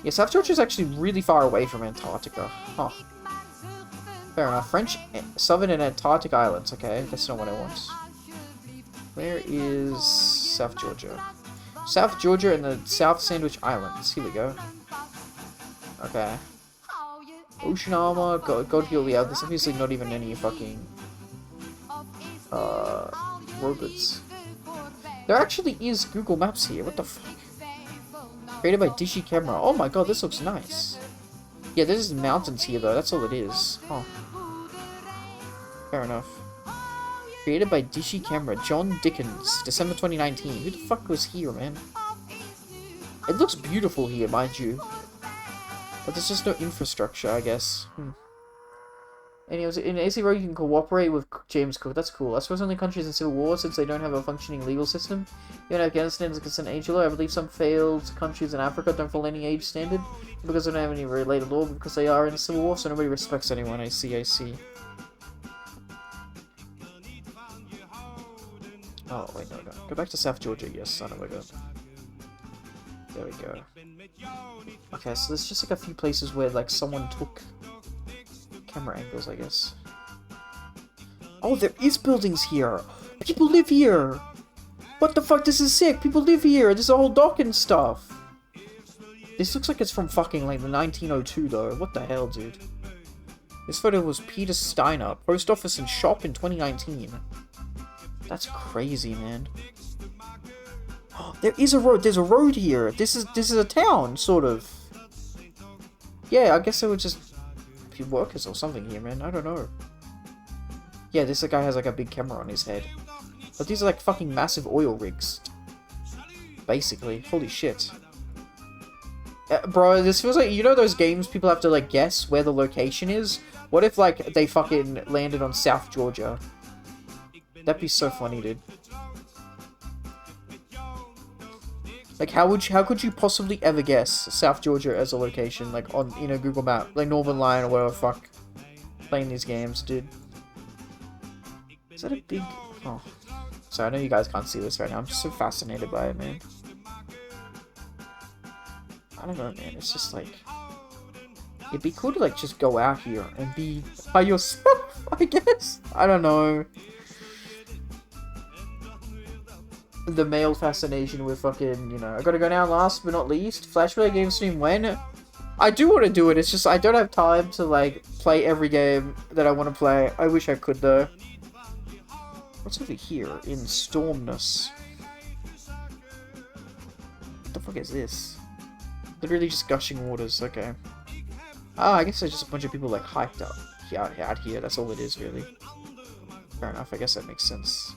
Yeah, South Georgia is actually really far away from Antarctica. Huh. Fair enough. French, Southern and Antarctic Islands. Okay, that's not what I want. Where is South Georgia? South Georgia and the South Sandwich Islands. Here we go. Okay. Ocean armor, God heal, yeah, there's obviously not even any fucking robots. There actually is Google Maps here, what the fuck? Created by Dishy Camera. Oh my god, this looks nice. Yeah, there's mountains here though, that's all it is. Huh. Fair enough. Created by Dishy Camera, John Dickens, December 2019. Who the fuck was here, man? It looks beautiful here, mind you. But there's just no infrastructure, I guess. Anyways, in AC Row you can cooperate with James Cook. That's cool. I suppose only countries in civil war, since they don't have a functioning legal system. Even Afghanistan is a consent age law. I believe some failed countries in Africa don't follow any age standard because they don't have any related law, because they are in a civil war, so nobody respects anyone. I see, I see. Oh, wait, no. Go back to South Georgia. Yes, son of a gun. There we go. Okay, so there's just like a few places where like someone took camera angles, I guess. Oh, there is buildings here! People live here! What the fuck, this is sick! People live here! There's a whole dock and stuff! This looks like it's from fucking like the 1902 though. What the hell, dude? This photo was Peter Steiner, post office and shop in 2019. That's crazy, man. There is a road. There's a road here. This is a town, sort of. Yeah, I guess there were just workers or something here, man. I don't know. Yeah, this guy has like a big camera on his head. But these are like fucking massive oil rigs. Basically. Holy shit. Bro, this feels like, you know those games people have to like guess where the location is? What if like they fucking landed on South Georgia? That'd be so funny, dude. Like, how could you possibly ever guess South Georgia as a location, like, on, in a Google map? Like, Northern Line or whatever the fuck. Playing these games, dude. Is that a big... Oh. Sorry, I know you guys can't see this right now. I'm just so fascinated by it, man. I don't know, man. It's just, like... It'd be cool to, like, just go out here and be by yourself, I guess? I don't know. The male fascination with fucking, you know, I gotta go now, last but not least, Flash Play game stream when? I do want to do it, it's just I don't have time to, like, play every game that I want to play. I wish I could, though. What's over here in Stormness? What the fuck is this? Literally just gushing waters, okay. Ah, I guess there's just a bunch of people, like, hyped up out here, that's all it is, really. Fair enough, I guess that makes sense.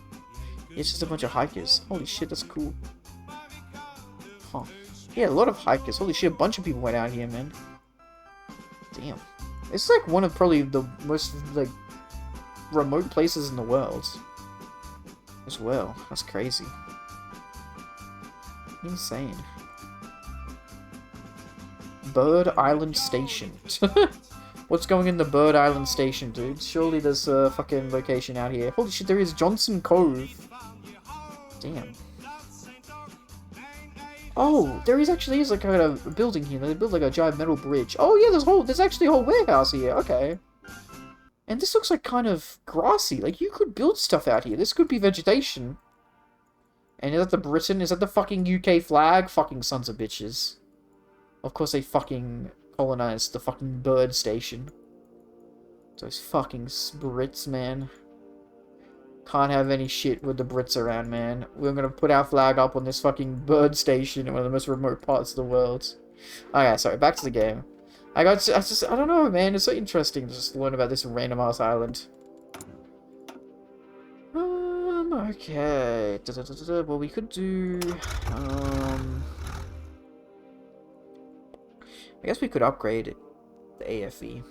It's just a bunch of hikers. Holy shit, that's cool. Huh. Yeah, a lot of hikers. Holy shit, a bunch of people went out here, man. Damn. It's like one of probably the most, like, remote places in the world. As well. That's crazy. Insane. Bird Island Station. What's going in the Bird Island Station, dude? Surely there's a fucking location out here. Holy shit, there is Johnson Cove. Damn. Oh, there actually is like a building here. They built like a giant metal bridge. Oh yeah, there's actually a whole warehouse here. Okay. And this looks like kind of grassy. Like you could build stuff out here. This could be vegetation. And is that the Britain? Is that the fucking UK flag? Fucking sons of bitches. Of course they fucking colonized the fucking bird station. Those fucking Brits, man. Can't have any shit with the Brits around, man. We're gonna put our flag up on this fucking bird station in one of the most remote parts of the world. Okay, sorry, back to the game. I don't know, man. It's so interesting to just learn about this random ass island. Okay. Well, we could do, I guess we could upgrade the AFE.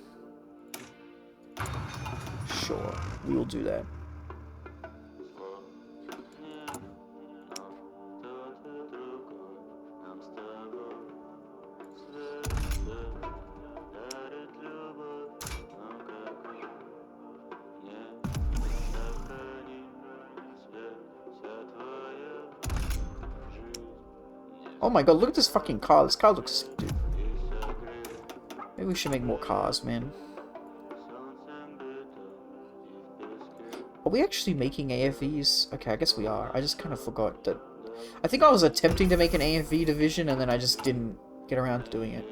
Sure, we will do that. Oh my god, look at this fucking car. This car looks sick, dude. Maybe we should make more cars, man. Are we actually making AFVs? Okay, I guess we are. I just kind of forgot that. I think I was attempting to make an AFV division and then I just didn't get around to doing it.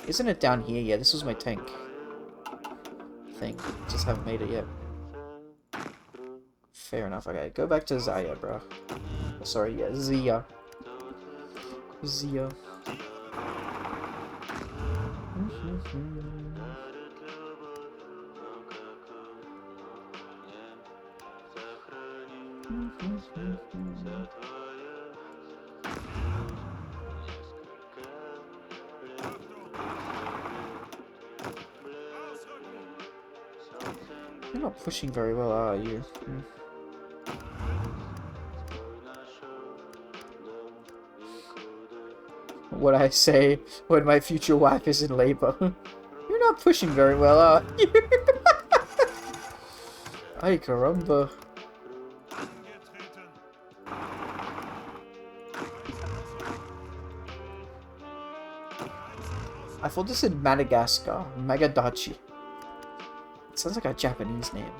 Isn't it down here? Yeah, this was my tank thing. Just haven't made it yet. Fair enough. Okay, go back to Zaya, bro. Oh, sorry, yeah, Zia. Zia. You're not pushing very well, are you? What I say when my future wife is in labor. You're not pushing very well, are you? Ay, caramba. I thought this said Madagascar. Magadachi. It sounds like a Japanese name.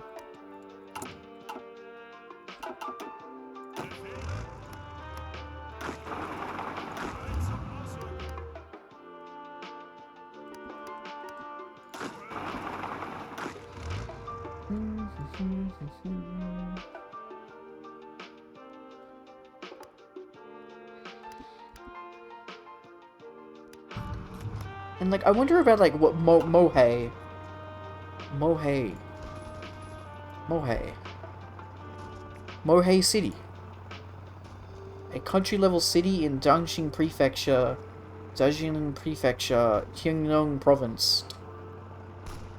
And like, I wonder about like what Mohei City, a country-level city in Jiangxing Prefecture, Qingyang Province.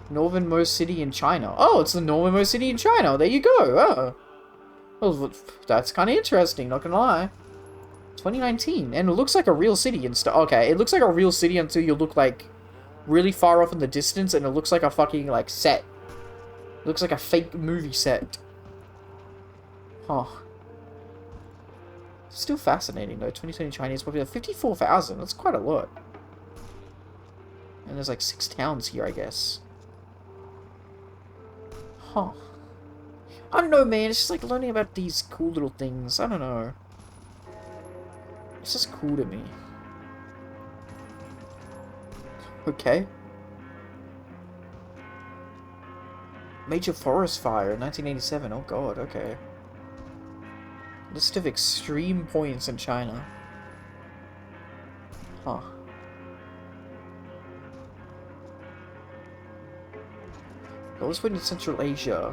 Northernmost city in China. Oh, it's the northernmost city in China. There you go. Oh. Well, that's kind of interesting, not gonna lie. 2019, and it looks like a real city and stuff. Okay, it looks like a real city until you look like really far off in the distance, and it looks like a fucking like set. It looks like a fake movie set. Huh. Still fascinating though. 2020 Chinese population 54,000. That's quite a lot. And there's like 6 towns here, I guess. Huh. I don't know, man. It's just like learning about these cool little things. I don't know. It's just cool to me. Okay. Major forest fire in 1987. Oh god, okay. List of extreme points in China. Huh. Lowest point in Central Asia.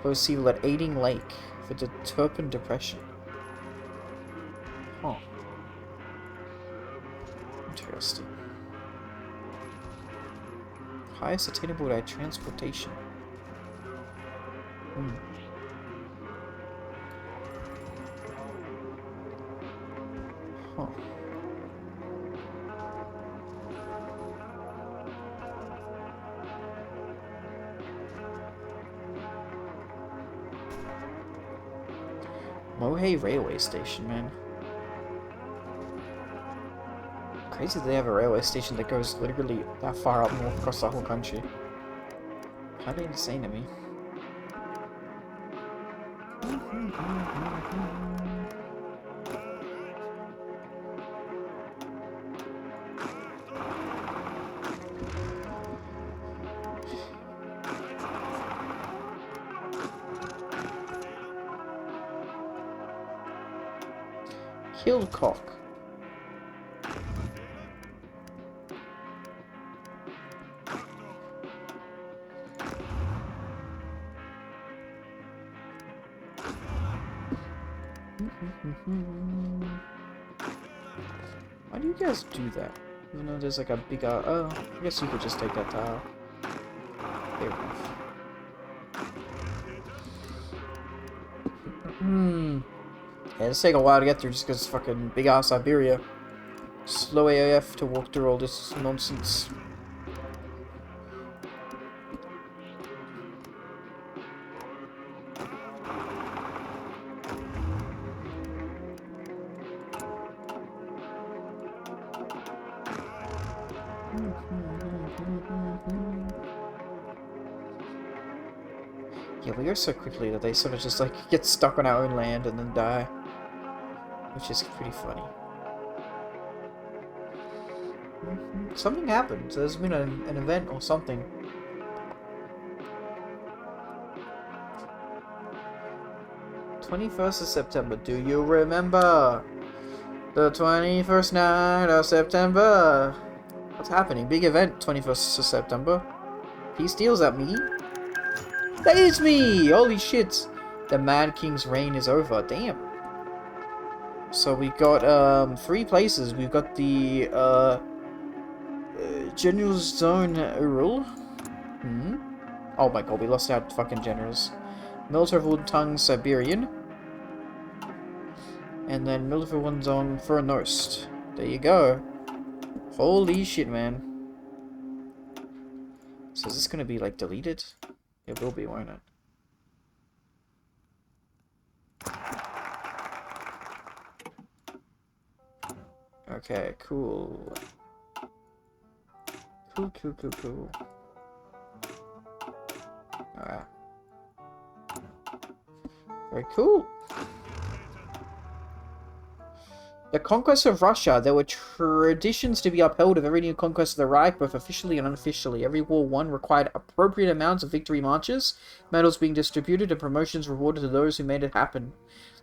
Lowest sea level at Aiding Lake for the Turpin Depression. Huh. Interesting. Highest attainable by transportation. Hmm. Huh. Mohei Railway Station, man. Crazy they have a railway station that goes literally that far up north across the whole country. Kinda insane to me. Hillcock. Why do you guys do that? Even though there's like a big oh, I guess you could just take that tile. Fair enough. Yeah, it's take a while to get through just because it's fucking big ass Siberia. Slow AF to walk through all this nonsense. Yeah, we go so quickly that they sort of just like get stuck on our own land and then die, which is pretty funny. Something happened. There's been an event or something. "21st of September. Do you remember? The 21st night of September." What's happening? Big event, 21st of September. Peace deals at me. That is me! Holy shit! The Mad King's reign is over. Damn. So we got 3 places. We've got the General's Zone rule. Oh my god, we lost our fucking generals. Military Tongue Siberian. And then Military Zone Furnost. There you go. Holy shit, man. So is this gonna be like deleted? It will be, won't it? Okay, cool. Cool. Alright. Very cool. The conquest of Russia. There were traditions to be upheld of every new conquest of the Reich, both officially and unofficially. Every war won required appropriate amounts of victory marches, medals being distributed, and promotions rewarded to those who made it happen.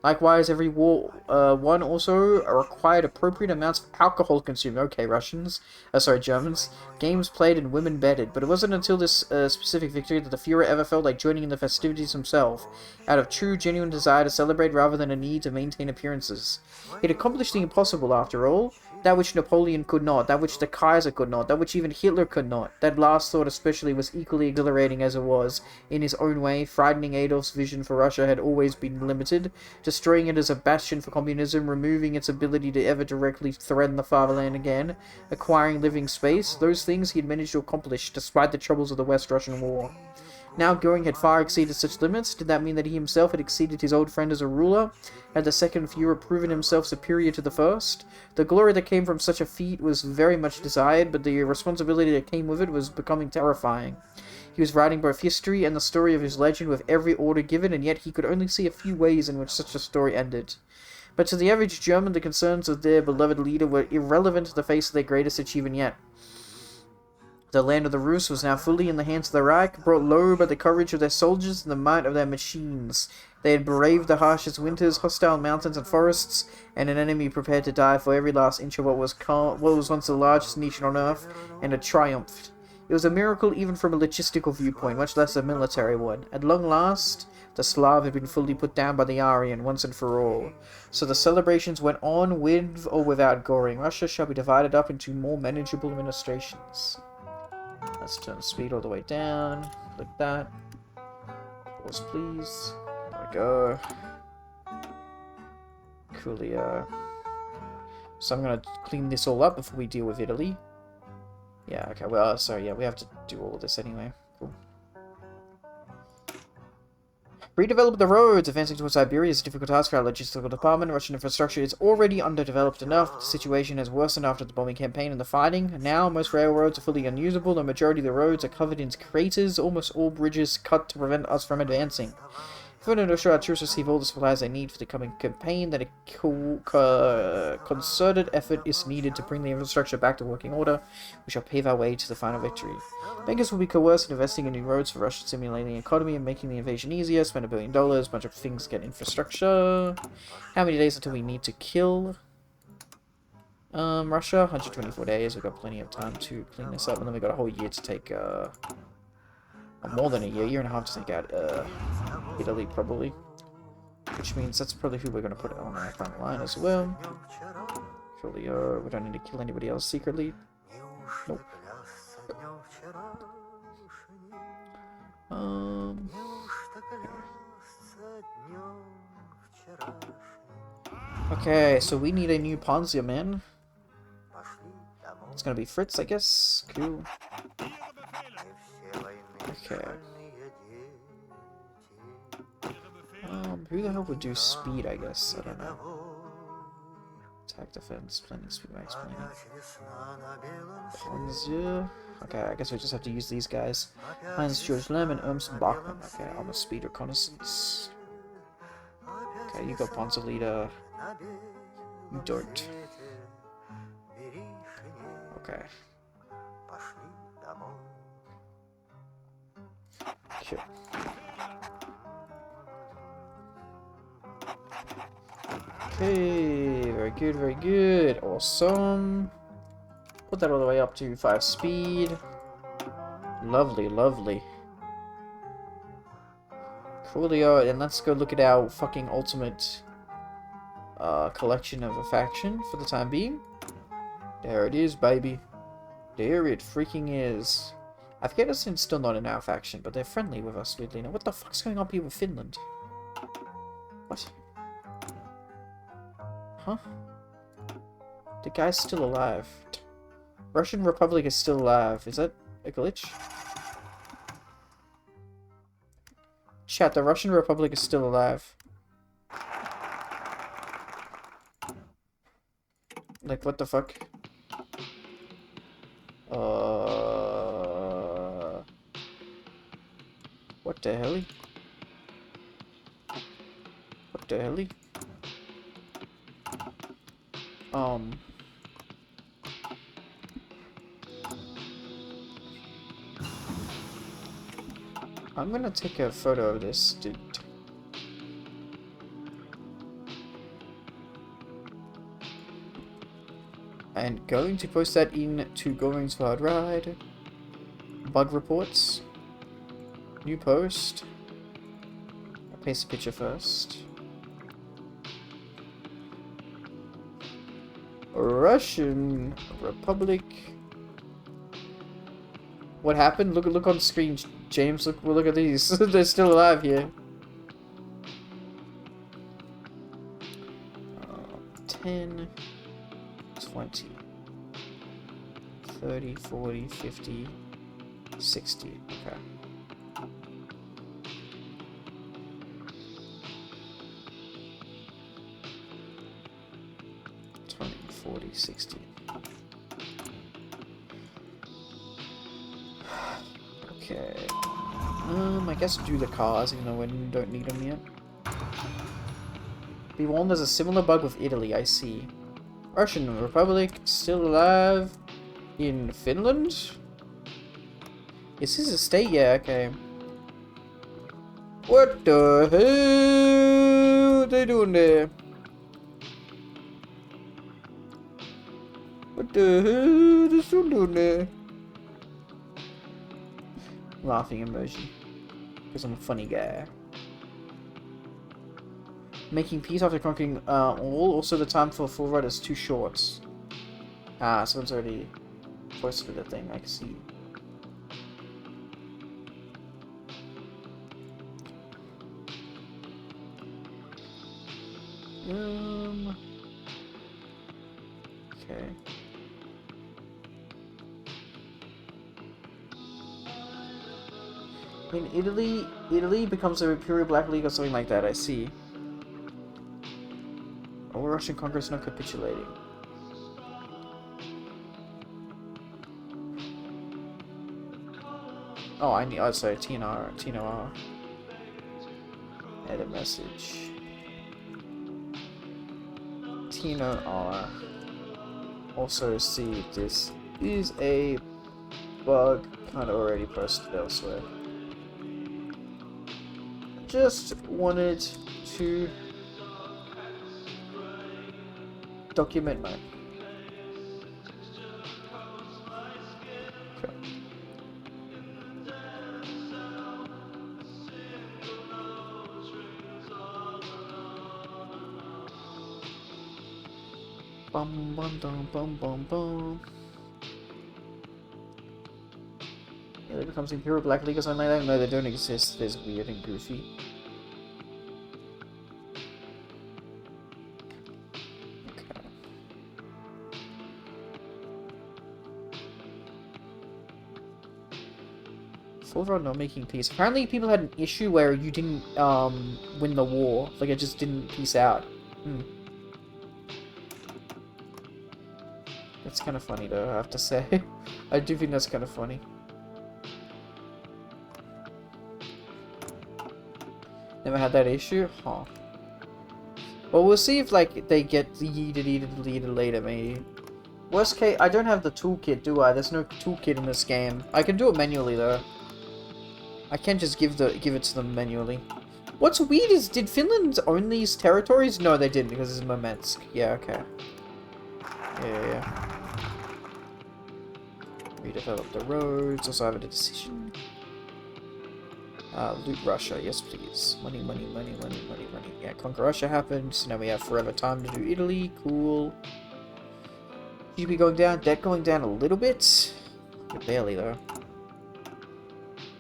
Likewise, every war won also required appropriate amounts of alcohol consumed. Okay, Germans. Games played and women bedded. But it wasn't until this specific victory that the Führer ever felt like joining in the festivities himself, out of true, genuine desire to celebrate rather than a need to maintain appearances. It accomplished the impossible, after all. That which Napoleon could not, that which the Kaiser could not, that which even Hitler could not. That last thought especially was equally exhilarating as it was, in his own way. Frightening Adolf's vision for Russia had always been limited, destroying it as a bastion for communism, removing its ability to ever directly threaten the fatherland again, acquiring living space. Those things he had managed to accomplish, despite the troubles of the West Russian War. Now Göring had far exceeded such limits. Did that mean that he himself had exceeded his old friend as a ruler? Had the second Führer proven himself superior to the first? The glory that came from such a feat was very much desired, but the responsibility that came with it was becoming terrifying. He was writing both history and the story of his legend with every order given, and yet he could only see a few ways in which such a story ended. But to the average German, the concerns of their beloved leader were irrelevant to the face of their greatest achievement yet. The land of the Rus was now fully in the hands of the Reich, brought low by the courage of their soldiers and the might of their machines. They had braved the harshest winters, hostile mountains and forests, and an enemy prepared to die for every last inch of what was once the largest nation on earth, and had triumphed. It was a miracle even from a logistical viewpoint, much less a military one. At long last, the Slav had been fully put down by the Aryan, once and for all. So the celebrations went on with or without Göring. Russia shall be divided up into more manageable administrations. Let's turn speed all the way down. Click that. Pause, please. There we go. Coolio. So I'm gonna clean this all up before we deal with Italy. Yeah, okay, well, sorry, yeah, we have to do all of this anyway. Cool. Redevelop the roads. Advancing towards Siberia is a difficult task for our logistical department. Russian infrastructure is already underdeveloped enough. The situation has worsened after the bombing campaign and the fighting. Now, most railroads are fully unusable. The majority of the roads are covered in craters. Almost all bridges cut to prevent us from advancing. If we want to ensure our troops receive all the supplies they need for the coming campaign, then a concerted effort is needed to bring the infrastructure back to working order. We shall pave our way to the final victory. Bankers will be coerced in investing in new roads for Russia, stimulating the economy and making the invasion easier. Spend $1 billion, bunch of things, get infrastructure. How many days until we need to kill Russia? 124 days. We've got plenty of time to clean this up, and then we've got a whole year to take more than a year and a half to take out Italy, probably. Which means that's probably who we're going to put on our front line as well. Surely, we don't need to kill anybody else secretly. Nope. Okay, so we need a new Panzerman. It's gonna be Fritz, I guess. Cool. Okay. Who the hell would do speed, I guess? I don't know. Attack, defense, planning, speed max, planning. Panzer. Okay, I guess we just have to use these guys. Heinz, George Lamb, and Ernst Bachmann. Okay, armor, speed, reconnaissance. Okay, you got Panzer leader. You don't. Okay. Sure. Okay, very good, very good. Awesome. Put that all the way up to 5 speed. Lovely, lovely. Coolio, and let's go look at our fucking ultimate collection of a faction for the time being. There it is, baby. There it freaking is. I forget it's still not in our faction, but they're friendly with us, weirdly. Now, what the fuck's going on here with Finland? What? Huh? The guy's still alive. Russian Republic is still alive. Is that a glitch? Chat, the Russian Republic is still alive. Like, what the fuck? What the hell? What the hell? I'm gonna take a photo of this dude. And going to post that in to Göring's Hard Ride. Bug reports. New post. I'll paste a picture first. Russian Republic. What happened? Look on screen, James. Look at these. They're still alive here. 10, 20, 30, 40, 50, 60. Okay. $40, $60. Okay. I guess do the cars, even though we don't need them yet. Be warned, there's a similar bug with Italy, I see. Russian Republic, still alive in Finland? Is this a state? Yeah, okay. What the hell are they doing there? What the hell is this doing there? Laughing emoji. Because I'm a funny guy. Making peace after conquering all. Also, the time for full ride is too short. Ah, someone's already posted the thing. I can see. Okay. In Italy becomes a Imperial Black League or something like that. I see. All Russian Congress not capitulating. Oh, I need. Oh, sorry, TNO. Edit message. TNO. Also, see if this is a bug. Kind of already posted elsewhere. Just wanted to document my. Okay. Bum bum dum bum bum bum. Yeah, it becomes Imperial Black League or something like that. No, they don't exist. There's weird and goofy. Overall, not making peace. Apparently, people had an issue where you didn't win the war. Like, it just didn't peace out. It's kind of funny though, I have to say. I do think that's kind of funny. Never had that issue? Huh. Well, we'll see if, like, they get deleted later, maybe. Worst case, I don't have the toolkit, do I? There's no toolkit in this game. I can do it manually, though. I can't just give it to them manually. What's weird is, did Finland own these territories? No, they didn't, because it's Murmansk. Yeah, okay. Yeah. Redevelop the roads. Also, I have a decision. Loot Russia, yes please. Money. Yeah, conquer Russia happened, so now we have forever time to do Italy. Cool. GDP going down, debt going down a little bit. But barely though.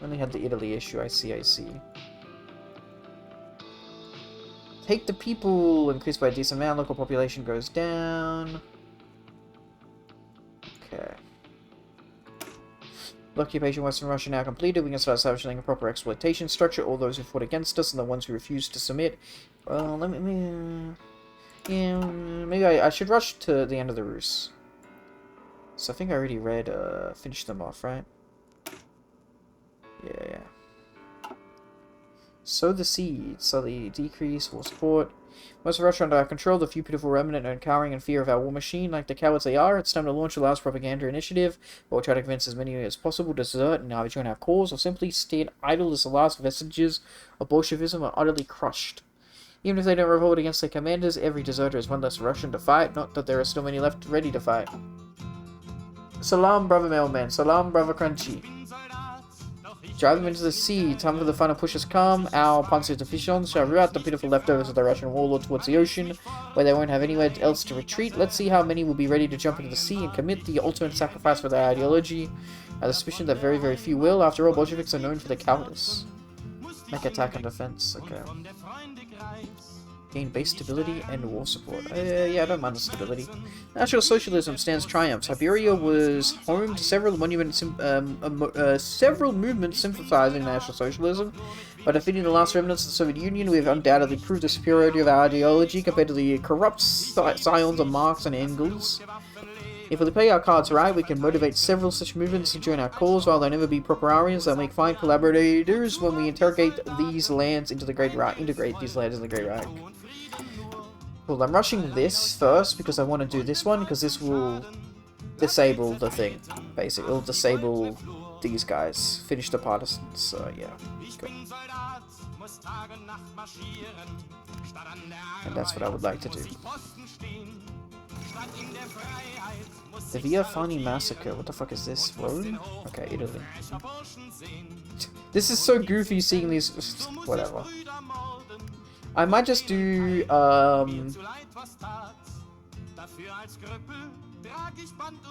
Only had the Italy issue, I see. Take the people, increased by a decent amount, local population goes down. Okay. The occupation of Western Russia now completed. We can start establishing a proper exploitation structure. All those who fought against us and the ones who refused to submit. Well, yeah, maybe I should rush to the end of the Rus. So I think I already read, finish them off, right? Yeah. Sow the seeds. So the decrease will support. Most of Russia under our control, the few pitiful remnant are cowering in fear of our war machine. Like the cowards they are, it's time to launch the last propaganda initiative. We'll try to convince as many as possible to desert and either join our cause or simply stand idle as the last vestiges of Bolshevism are utterly crushed. Even if they don't revolt against their commanders, every deserter is one less Russian to fight, not that there are still many left ready to fight. Salam, brother mailman. Salam, brother crunchy. Drive them into the sea. Time for the final push has come. Our panzer divisions shall rout the pitiful leftovers of the Russian warlord towards the ocean, where they won't have anywhere else to retreat. Let's see how many will be ready to jump into the sea and commit the ultimate sacrifice for their ideology. I have the suspicion that very, very few will. After all, Bolsheviks are known for their cowardice. Make attack and defense. Okay. Gain base stability and war support. Yeah, I don't mind the stability. National Socialism stands triumph. Siberia was home to several movements sympathizing National Socialism. By defeating the last remnants of the Soviet Union, we have undoubtedly proved the superiority of our ideology compared to the corrupt scions of Marx and Engels. If we play our cards right, we can motivate several such movements to join our cause. While they'll never be properarians, they'll make fine collaborators when we integrate these lands into the Great Reich. Well, I'm rushing this first because I want to do this one, because this will disable the thing, basically. It'll disable these guys. Finish the partisans, so yeah. Good. And that's what I would like to do. The Via Fani Massacre. What the fuck is this? Rome? Okay, Italy. This is so goofy seeing these... Whatever. I might just do,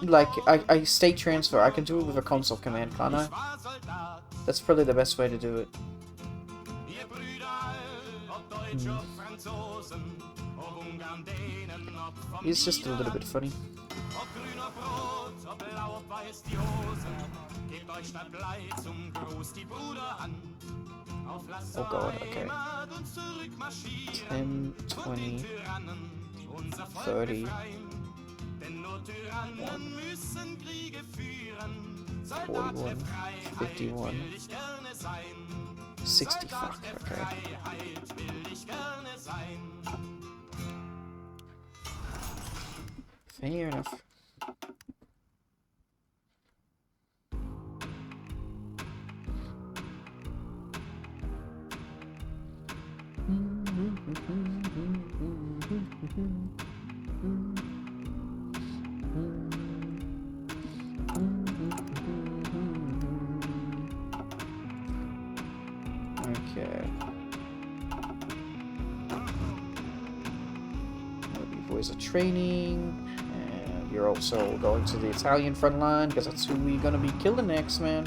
like, I state transfer. I can do it with a console command, can't I? That's probably the best way to do it. It's just a little bit funny. Oh god, okay. 10, 20, 30, 1, 41, 51, 60, fuck, okay. Fair enough. Okay. You boys are training, and you're also going to the Italian front line because that's who we're gonna be killing next, man.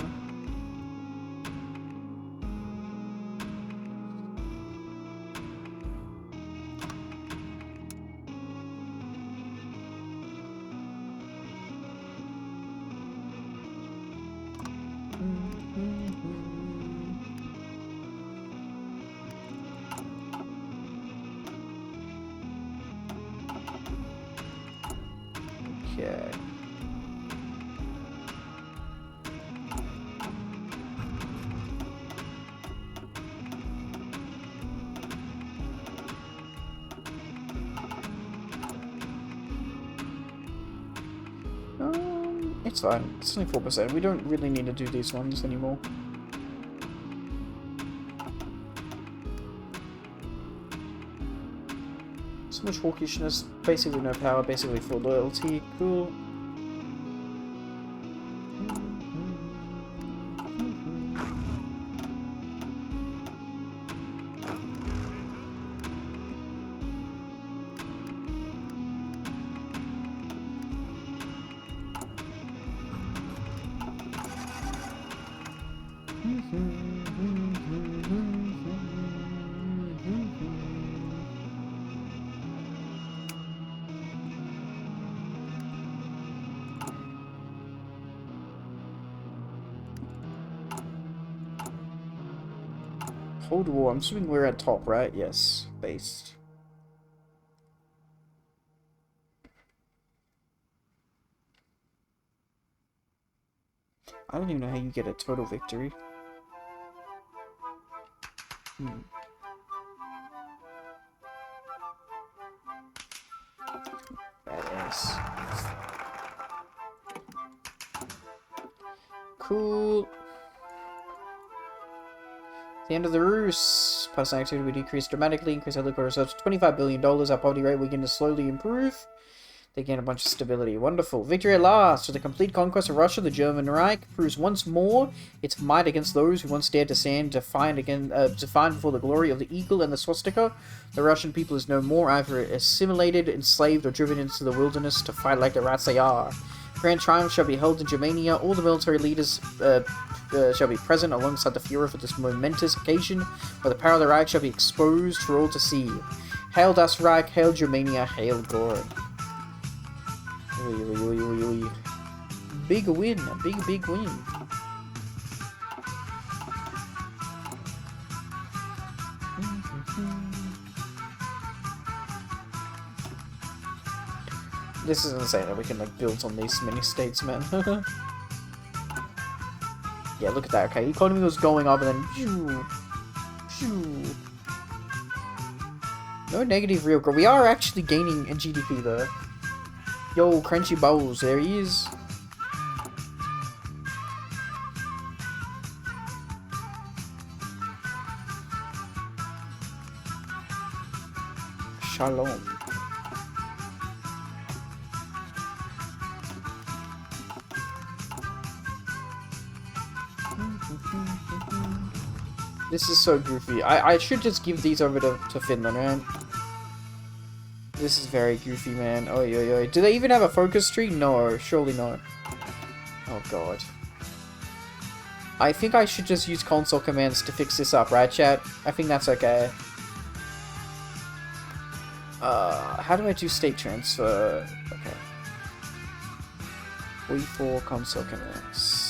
Okay. It's fine. It's only 4%. We don't really need to do these ones anymore. So much hawkishness, basically no power, basically full loyalty. Cool. Cold War. I'm assuming we're at top, right? Yes. Based. I don't even know how you get a total victory. Badass. Cool. The end of the ruse. Personal activity will decrease dramatically, increase our liquid reserves to $25 billion. Our poverty rate will begin to slowly improve. They gain a bunch of stability. Wonderful. Victory at last! For the complete conquest of Russia, the German Reich proves once more its might against those who once dared to stand defiant before the glory of the eagle and the swastika. The Russian people is no more either assimilated, enslaved, or driven into the wilderness to fight like the rats they are. Grand triumph shall be held in Germania. All the military leaders shall be present alongside the Führer for this momentous occasion, where the power of the Reich shall be exposed for all to see. Hail das Reich, hail Germania, hail Göring. Big win, a big win. This is insane that we can like build on these many states, man. Yeah, look at that. Okay, economy was going up and then phew, phew. No negative real growth. We are actually gaining in GDP though. Yo, Crunchy Bowls, there he is. Shalom. This is so goofy. I should just give these over to Finland, right? This is very goofy, man. Oi, oi, oi. Do they even have a focus tree? No, surely not. Oh, God. I think I should just use console commands to fix this up, right, chat? I think that's okay. How do I do state transfer? Okay. We4 console commands.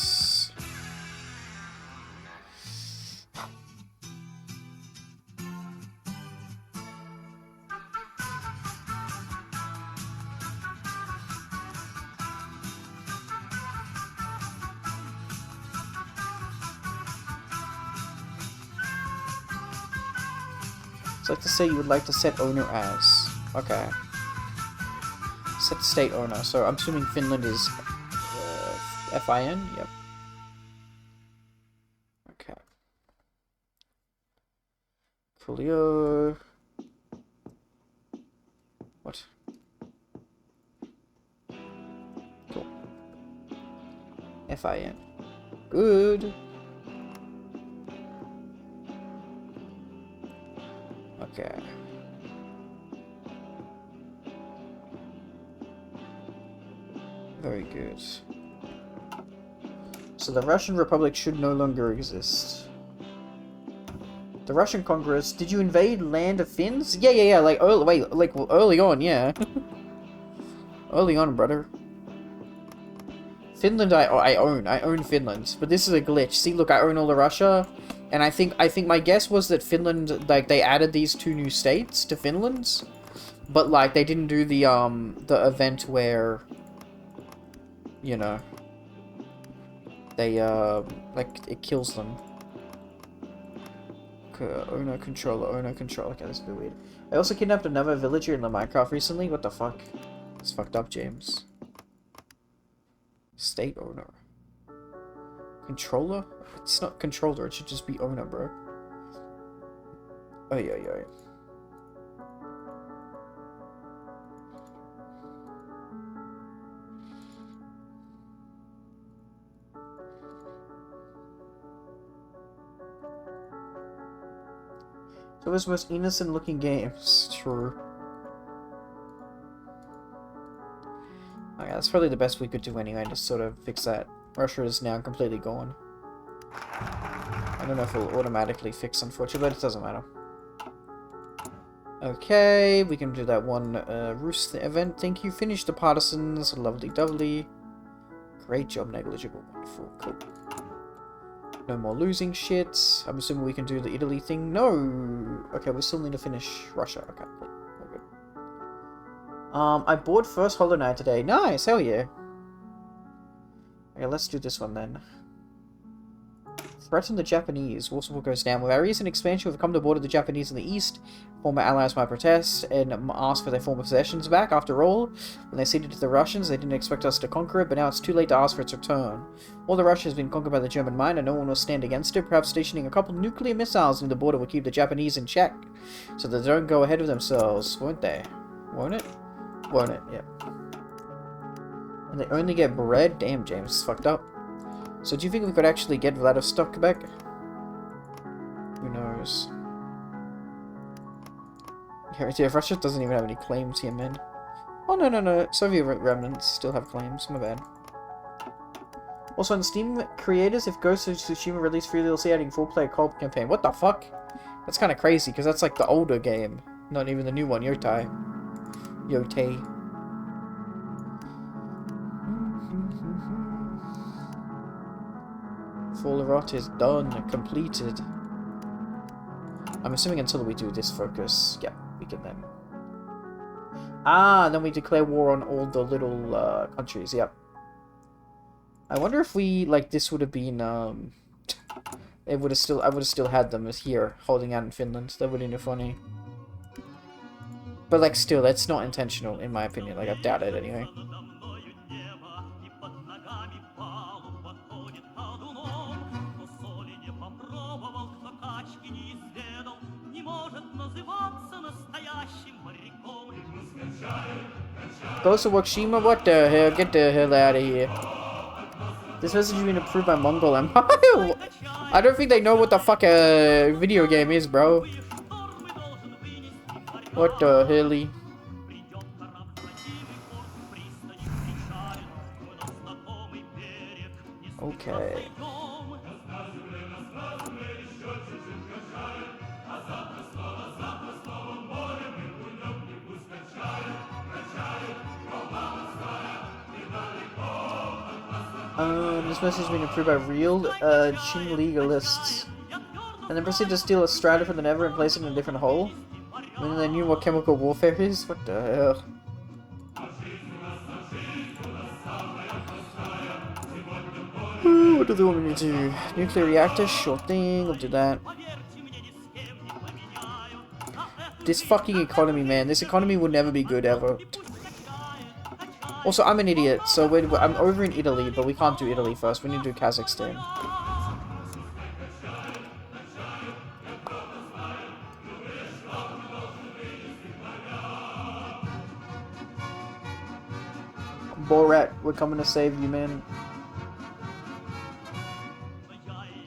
Like to say you would like to set owner as. Okay. Set state owner. So I'm assuming Finland is FIN? Yep. Okay. Coolio. What? Cool. FIN. Good. Okay. Very good. So the Russian Republic should no longer exist. The Russian Congress. Did you invade land of Finns? Yeah. Like early on, yeah. Early on, brother. Finland, I own Finland, but this is a glitch. See, look, I own all of Russia. And I think my guess was that Finland, like, they added these 2 new states to Finland's, but like they didn't do the event where, you know, they like it kills them. Owner controller. Okay, that's a bit weird. I also kidnapped another villager in the Minecraft recently. What the fuck? It's fucked up, James. State owner. Controller? It's not controller, it should just be owner, bro. Ay, ay, ay. So it was the most innocent looking games. True. Okay, that's probably the best we could do anyway, to sort of fix that. Russia is now completely gone. I don't know if it'll automatically fix, unfortunately, but it doesn't matter. Okay, we can do that one Roost event. Thank you. Finish the partisans. Lovely dovely. Great job, negligible. Wonderful. Cool. No more losing shit. I'm assuming we can do the Italy thing. No! Okay, we still need to finish Russia. Okay, cool. All good. I bought first Hollow Knight today. Nice! Hell yeah. Okay, let's do this one then. Threaten the Japanese. Warsaw goes down. With our recent expansion, we've come to border the Japanese in the east. Former allies might protest and ask for their former possessions back. After all, when they ceded to the Russians, they didn't expect us to conquer it, but now it's too late to ask for its return. All the Russia has been conquered by the German mind, and no one will stand against it. Perhaps stationing a couple nuclear missiles near the border will keep the Japanese in check, so they don't go ahead of themselves, won't they? Won't it? Won't it? Yep. And they only get bread? Damn, James, it's fucked up. So do you think we could actually get Vladivostok back? Who knows? Yeah, Russia doesn't even have any claims here, man. Oh, no, no, no. Soviet remnants still have claims. My bad. Also, on Steam creators, if Ghost of Tsushima released free DLC adding full-player co-op campaign. What the fuck? That's kind of crazy, because that's like the older game. Not even the new one, Yotai. Yotei. Full rot is done, completed. I'm assuming until we do this focus, yeah, we can then. Ah, and then we declare war on all the little countries. Yep. I wonder if we like this would have been it would have still I would have still had them as here holding out in Finland. That would have been funny. But like still, that's not intentional in my opinion. Like I doubt it anyway. Ghost of Wakshima, what the hell? Get the hell out of here. This message has been approved by Mongol Empire? I don't think they know what the fuck a video game is, bro. What the hell? Okay. This message has been approved by real Qing legalists. And then proceed to steal a strata from the Nether and place it in a different hole. And then they knew what chemical warfare is? What the hell? What do they want me to do? Nuclear reactor? Sure thing, I'll do that. This fucking economy, man. This economy will never be good, ever. Also, I'm an idiot, so I'm over in Italy, but we can't do Italy first. We need to do Kazakhstan. Borat, we're coming to save you, man.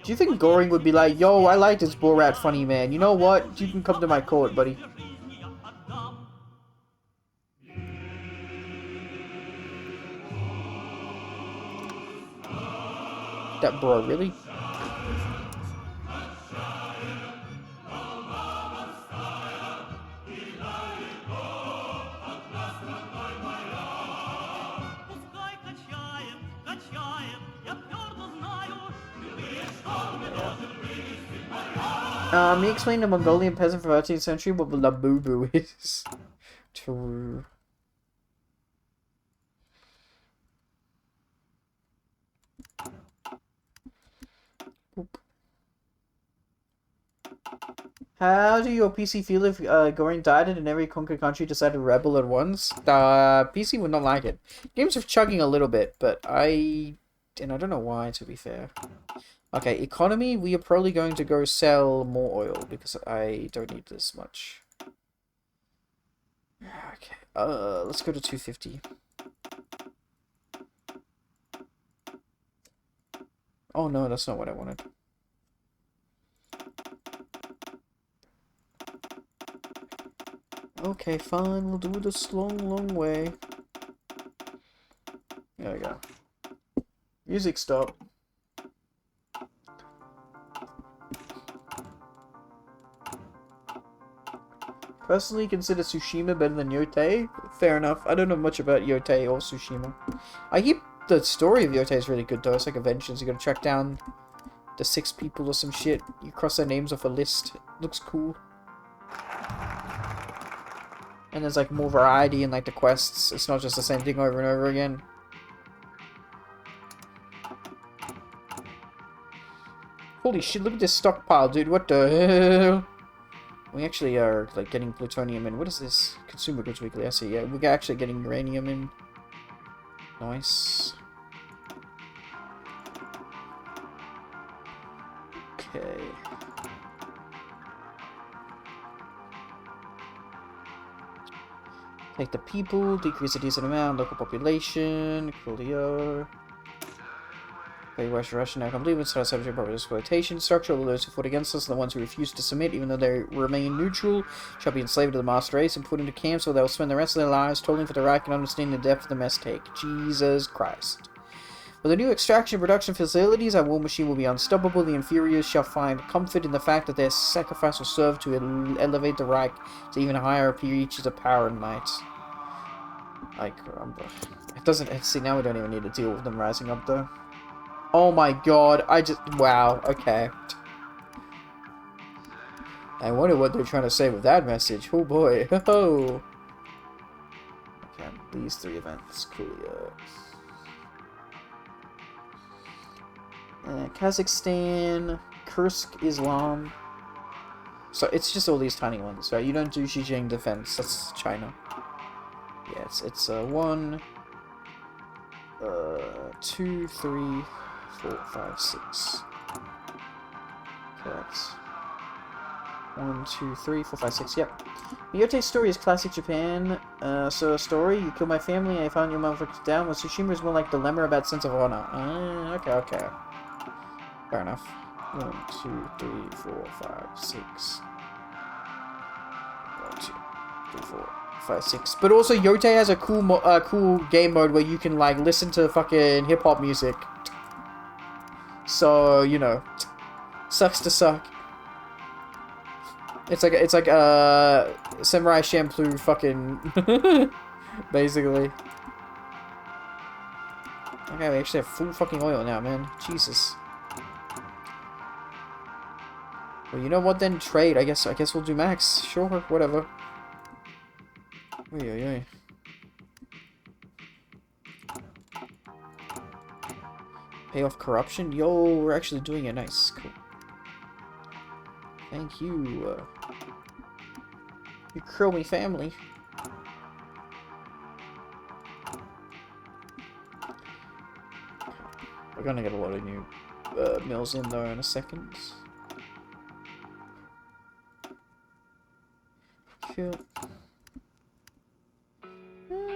Do you think Göring would be like, yo, I like this Borat funny, man. You know what? You can come to my court, buddy. That bro, really? Me explain to Mongolian peasant from 13th century what Labubu is. True. Oop. How do your PC feel if Göring died and every conquered country decided to rebel at once? The PC would not like it. Games are chugging a little bit, but I don't know why, to be fair. Okay, economy, we are probably going to go sell more oil because I don't need this much. Okay, let's go to 250. Oh no, that's not what I wanted. Okay, fine, we'll do this long way. There we go. Music stop. Personally consider Tsushima better than Yotei. Fair enough. I don't know much about Yotei or Tsushima. I hear the story of Yotei is really good though. It's like Avengers. You gotta track down the 6 people or some shit. You cross their names off a list. Looks cool. And there's like more variety in like the quests. It's not just the same thing over and over again. Holy shit, look at this stockpile, dude. What the hell? We actually are like getting plutonium in. What is this? Consumer goods weekly. I see. Yeah, we're actually getting uranium in. Nice. Okay. Take the people, decrease a decent amount, local population, coolio. Pay Russia now complete with start subject proper exploitation structure. All those who fought against us, the ones who refused to submit, even though they remain neutral, shall be enslaved to the master race and put into camps where they'll spend the rest of their lives toiling for the right and understanding the depth of the mistake. Jesus Christ. With the new extraction and production facilities, our war machine will be unstoppable. The inferiors shall find comfort in the fact that their sacrifice will serve to elevate the Reich to even higher reaches of power and might. Like, it doesn't. See, now we don't even need to deal with them rising up, though. Oh my god, wow, okay. I wonder what they're trying to say with that message. Oh boy, oh. Okay, these 3 events, cool, Kazakhstan, Kursk, Islam. So it's just all these tiny ones, right? You don't do Xinjiang defense, that's China. Yeah, it's 1, 2, 3, 4, 5, 6. Correct. 1, 2, 3, 4, 5, 6. Yep. Miyote's story is classic Japan. So a story, you killed my family, I found your motherfuckers down. Well, Tsushima is more like dilemma about sense of honor. Okay. Fair enough. 1, 2, 3, 4, 5, 6. 1, 2, 3, 4, 5, 6. But also, Yotei has a cool game mode where you can like listen to fucking hip hop music. So, you know, sucks to suck. It's like Samurai Champloo fucking basically. Okay, we actually have full fucking oil now, man. Jesus. Well, you know what then? Trade. I guess we'll do max. Sure, whatever. Oy. Pay off corruption? Yo, we're actually doing it. Nice. Cool. Thank you. You curl me family. We're gonna get a lot of new mills in though in a second. Cool.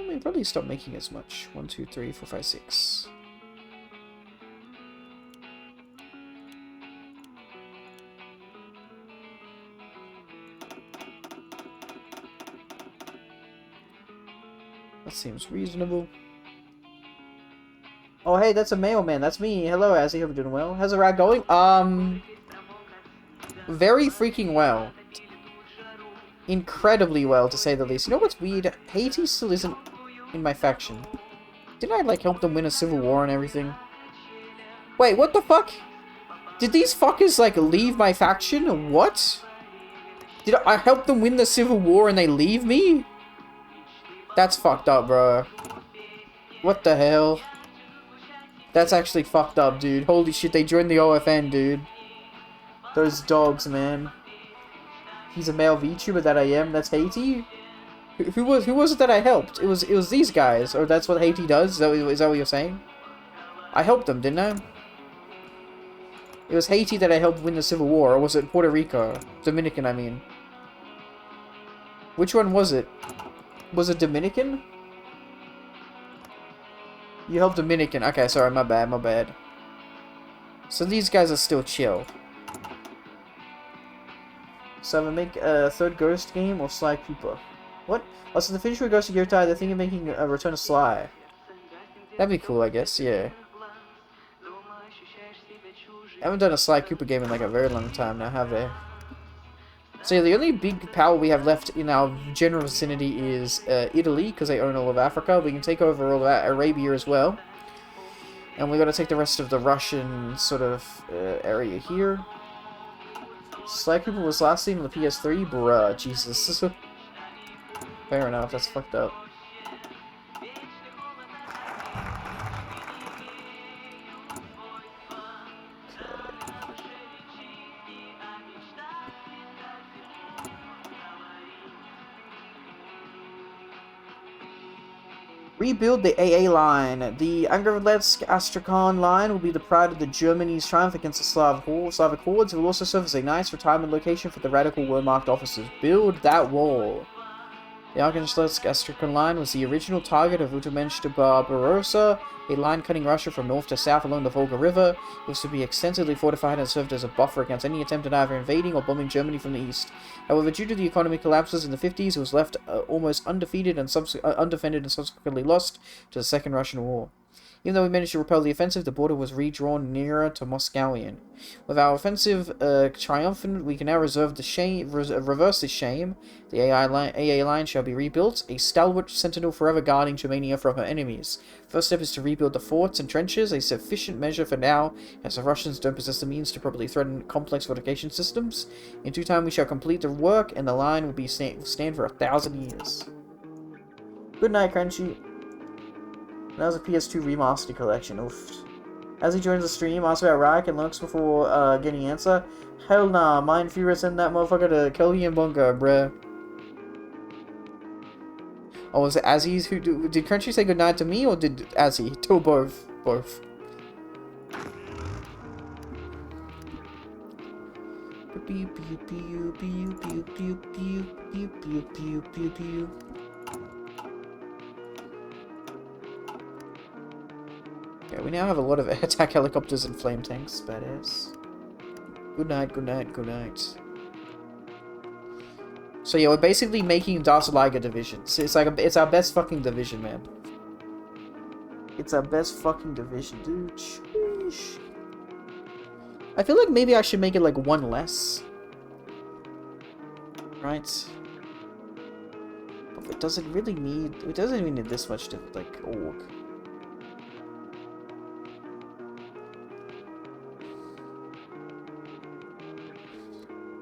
We probably stop making as much. 1, 2, 3, 4, 5, 6. That seems reasonable. Oh, hey, that's a mailman. That's me. Hello, Azzy. Hope you're doing well. How's the ride going? Very freaking well. Incredibly well, to say the least. You know what's weird? Haiti still isn't in my faction. Didn't I, like, help them win a civil war and everything? Wait, what the fuck? Did these fuckers, like, leave my faction? Or what? Did I help them win the civil war and they leave me? That's fucked up, bro. What the hell? That's actually fucked up, dude. Holy shit, they joined the OFN, dude. Those dogs, man. He's a male VTuber that I am. That's Haiti. Who was it that I helped? It was these guys, or that's what Haiti does. Is that what you're saying? I helped them, didn't I? It was Haiti that I helped win the Civil War, or was it Puerto Rico? Dominican, I mean. Which one was it? Was it Dominican? You helped Dominican. Okay, sorry, my bad, my bad. So these guys are still chill. So I'm gonna make a third Ghost game or Sly Cooper. What? Oh, so the finish with Ghost of Yurtai, they're thinking of making a Return of Sly. That'd be cool, I guess, yeah. I haven't done a Sly Cooper game in like a very long time now, have they? So yeah, the only big power we have left in our general vicinity is Italy, because they own all of Africa. We can take over all of Arabia as well. And we got to take the rest of the Russian sort of area here. Sly Cooper was last seen on the PS3? Bruh, Jesus. Fair enough, that's fucked up. Rebuild the AA line. The Angrovletsk-Astrakhan line will be the pride of the Germany's triumph against the Slavic hordes. It will also serve as a nice retirement location for the radical war-marked officers. Build that wall. The Angrovletsk-Astrakhan line was the original target of Utomenshta Barbarossa, a line cutting Russia from north to south along the Volga River. It was to be extensively fortified and served as a buffer against any attempt at either invading or bombing Germany from the east. However, due to the economic collapses in the 50s, it was left almost undefeated and undefended and subsequently lost to the Second Russian War. Even though we managed to repel the offensive, the border was redrawn nearer to Moscowian. With our offensive triumphant, we can now reverse this shame. The AA line shall be rebuilt, a stalwart sentinel forever guarding Germania from her enemies. First step is to rebuild the forts and trenches, a sufficient measure for now, as the Russians don't possess the means to properly threaten complex fortification systems. In due time we shall complete the work, and the line will be stand for 1,000 years. Good night, Crunchy. That was a PS2 remastered collection. Oof. As he joins the stream, asks about Rack and looks before getting answer. Hell nah, Mind Fury send that motherfucker to Kelly and Bunga, bruh. Oh, was it Azzy's who did Crunchy say goodnight to me, or did Azzy? To both. Both. Pew pew pew pew pew pew pew pew pew pew pew. Yeah, we now have a lot of attack helicopters and flame tanks. Badass. Good night, good night, good night. So yeah, we're basically making Darslager divisions. It's like it's our best fucking division, man. It's our best fucking division, dude. Sheesh. I feel like maybe I should make it like one less. Right? But it doesn't really need. It doesn't even need this much to like org.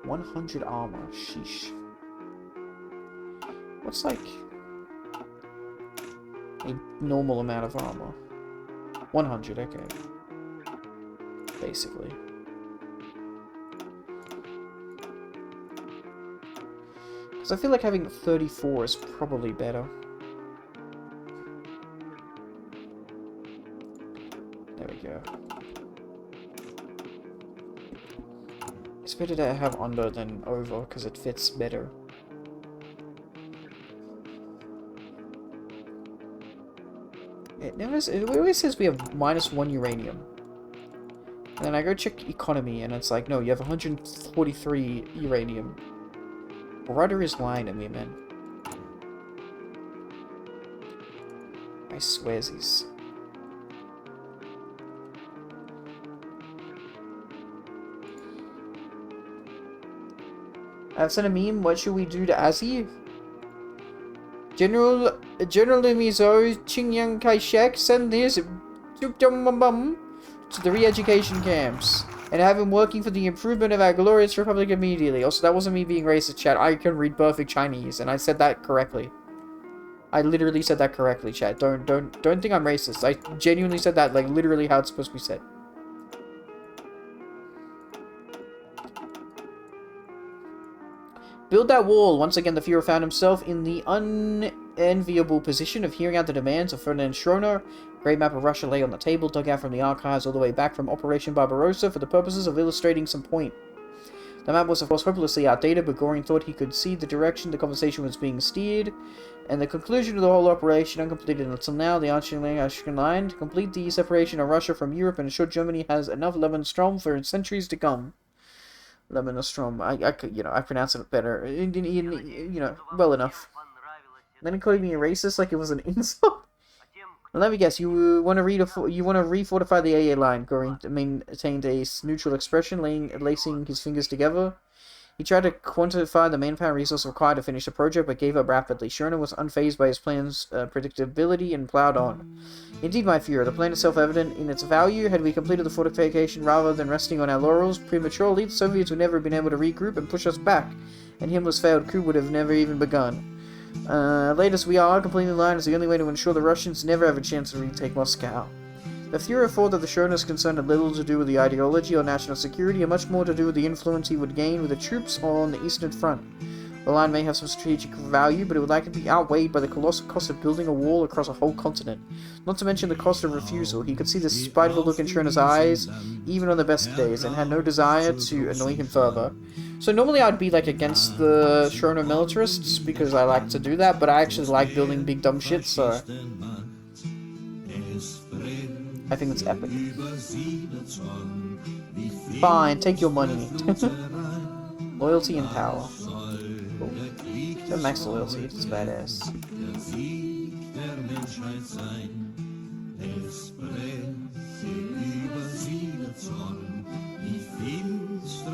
100 armor. Sheesh. What's like a normal amount of armor? 100, okay. Basically. Because I feel like having 34 is probably better. There we go. It's better to have under than over, because it fits better. It always says we have -1 uranium. And then I go check economy, and it's like, no, you have 143 uranium. Rudder is lying to me, man. I swearsies. I've sent a meme. What should we do to Azzy? General Mizo Qingyang Kai-shek send this to the re-education camps and have him working for the improvement of our glorious republic immediately. Also, that wasn't me being racist, chat. I can read perfect Chinese, and I said that correctly. I literally said that correctly, chat. Don't think I'm racist. I genuinely said that like literally how it's supposed to be said. Build that wall! Once again, the Führer found himself in the unenviable position of hearing out the demands of Ferdinand Schroner. A great map of Russia lay on the table, dug out from the archives all the way back from Operation Barbarossa for the purposes of illustrating some point. The map was of course hopelessly outdated, but Göring thought he could see the direction the conversation was being steered, and the conclusion of the whole operation, uncompleted until now, the Austrian line, to complete the separation of Russia from Europe and ensure Germany has enough Lebensraum for centuries to come. Lebensraum, I pronounce it better, well enough. Then he called me a racist like it was an insult. Well, let me guess, you want to refortify the AA line. Göring maintained a neutral expression, lacing his fingers together. He tried to quantify the manpower resource required to finish the project, but gave up rapidly. Schroner was unfazed by his plan's predictability and plowed on. Indeed, my Führer, the plan is self-evident in its value. Had we completed the fortification rather than resting on our laurels prematurely, the Soviets would never have been able to regroup and push us back, and Himmler's failed coup would have never even begun. Latest we are, completing the line is the only way to ensure the Russians never have a chance to retake Moscow. The Führer thought that the Schroner's concern had little to do with the ideology or national security, and much more to do with the influence he would gain with the troops on the Eastern Front. The line may have some strategic value, but it would likely be outweighed by the colossal cost of building a wall across a whole continent. Not to mention the cost of refusal. He could see the spiteful look in Schroner's eyes, even on the best days, and had no desire to annoy him further. So normally I'd be like against the Schroner militarists, because I like to do that, but I actually like building big dumb shit, so I think it's epic. Fine, take your money. Loyalty and power. Cool. So max loyalty, it's badass.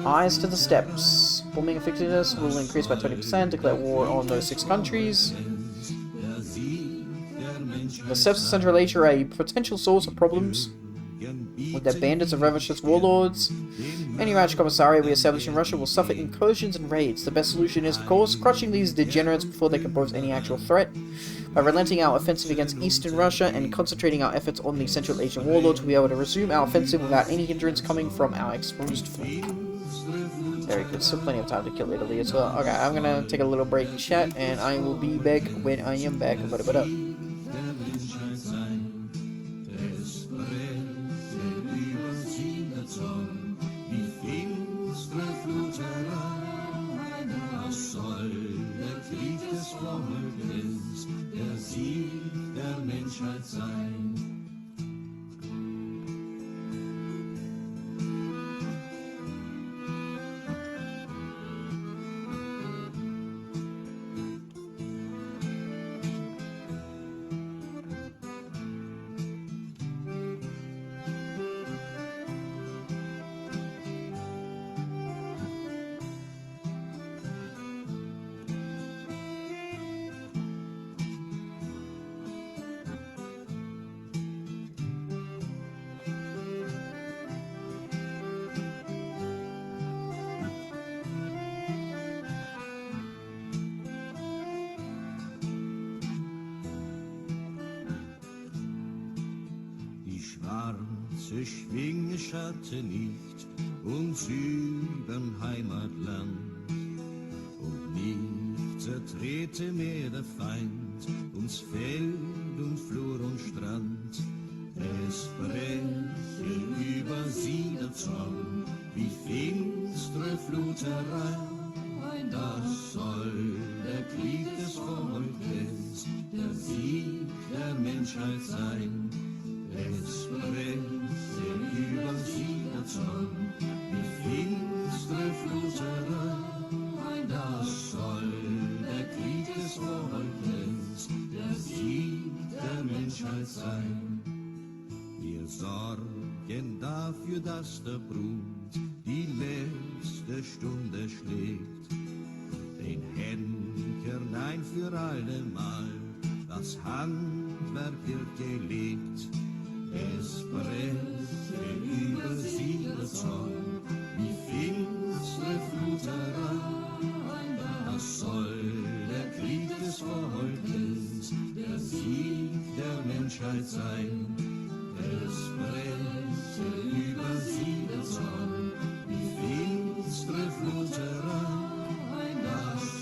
Eyes to the steppes. Bombing effectiveness will increase by 20%. Declare war on those 6 countries. The steppes of Central Asia are a potential source of problems with their bandits and revanchist warlords. Any Raj Commissariat we establish in Russia will suffer incursions and raids. The best solution is, of course, crushing these degenerates before they can pose any actual threat. By relenting our offensive against Eastern Russia and concentrating our efforts on the Central Asian warlords, we'll be able to resume our offensive without any hindrance coming from our exposed flank. Very good, still plenty of time to kill Italy as well. Okay, I'm gonna take a little break in chat, and I will be back when I am back. Schwarze Schwinge schatte nicht uns überm Heimatland, und nicht zertrete mehr der Feind uns Feld und Flur und Strand. Es breche über sie der Zorn wie finstere Flut herein. Das soll der Krieg des Volkes, der Sieg der Menschheit sein. Es breche über sie der Zorn wie finstere Flut herein. Das soll der Krieg des Volkes, der Sieg der Menschheit sein. Wir sorgen dafür, dass der Brut die letzte Stunde schlägt, den Henkern ein für allemal das Handwerk wird gelegt. Es breche über sie der Zorn wie finstere Flut herein. Das soll der Krieg des Volkes, der Sieg der Menschheit sein. Es breche über sie der Zorn wie finstere Flut herein. Das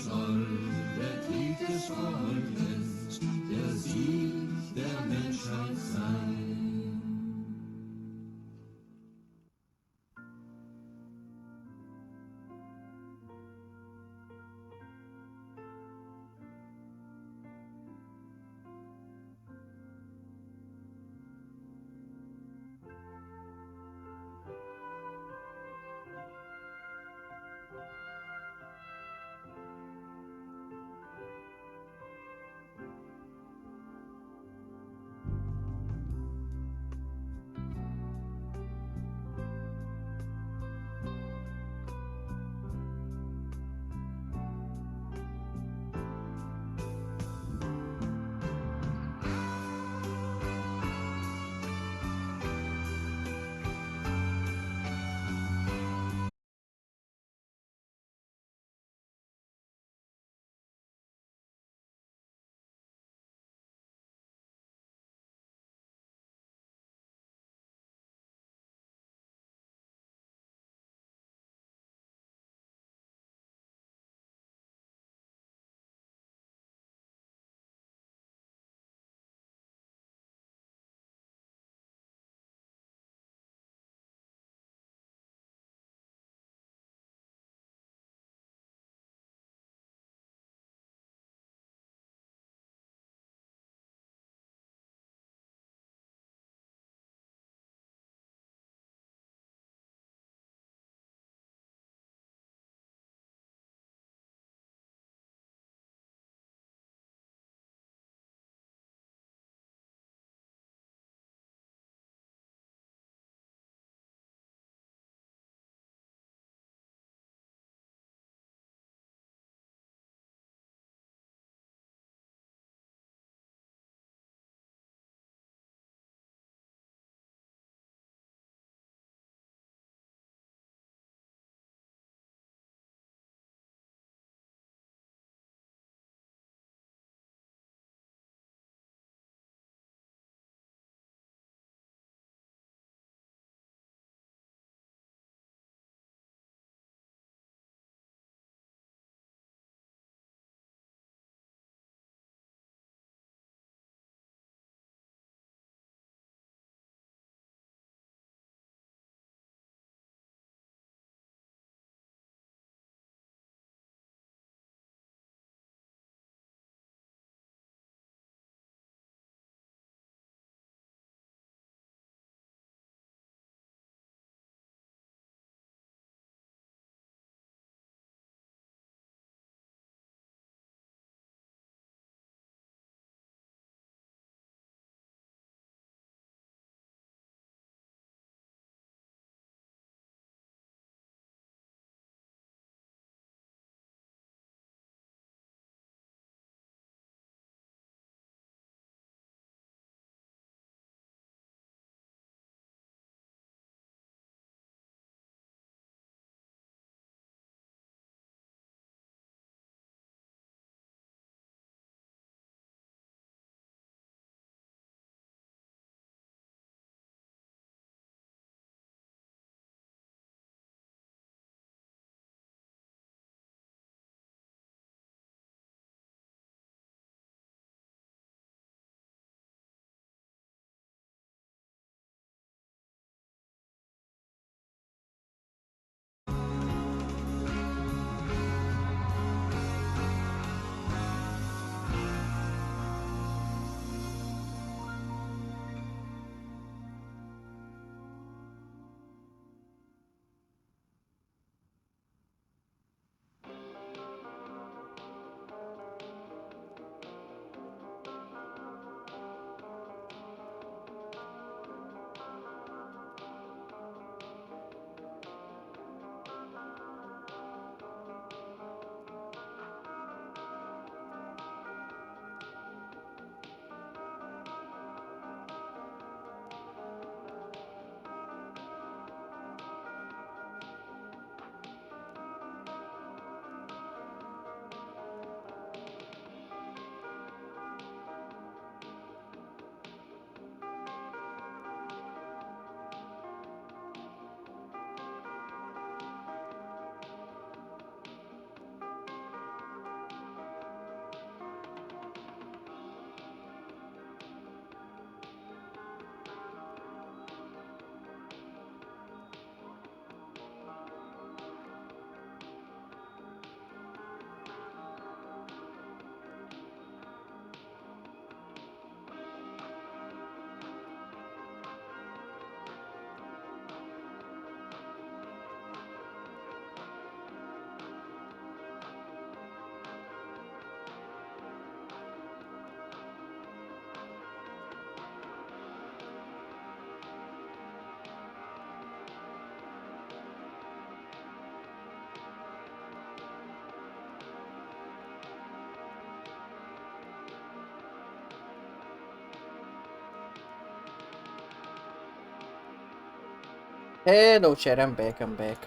Hello, chat. I'm back. I'm back.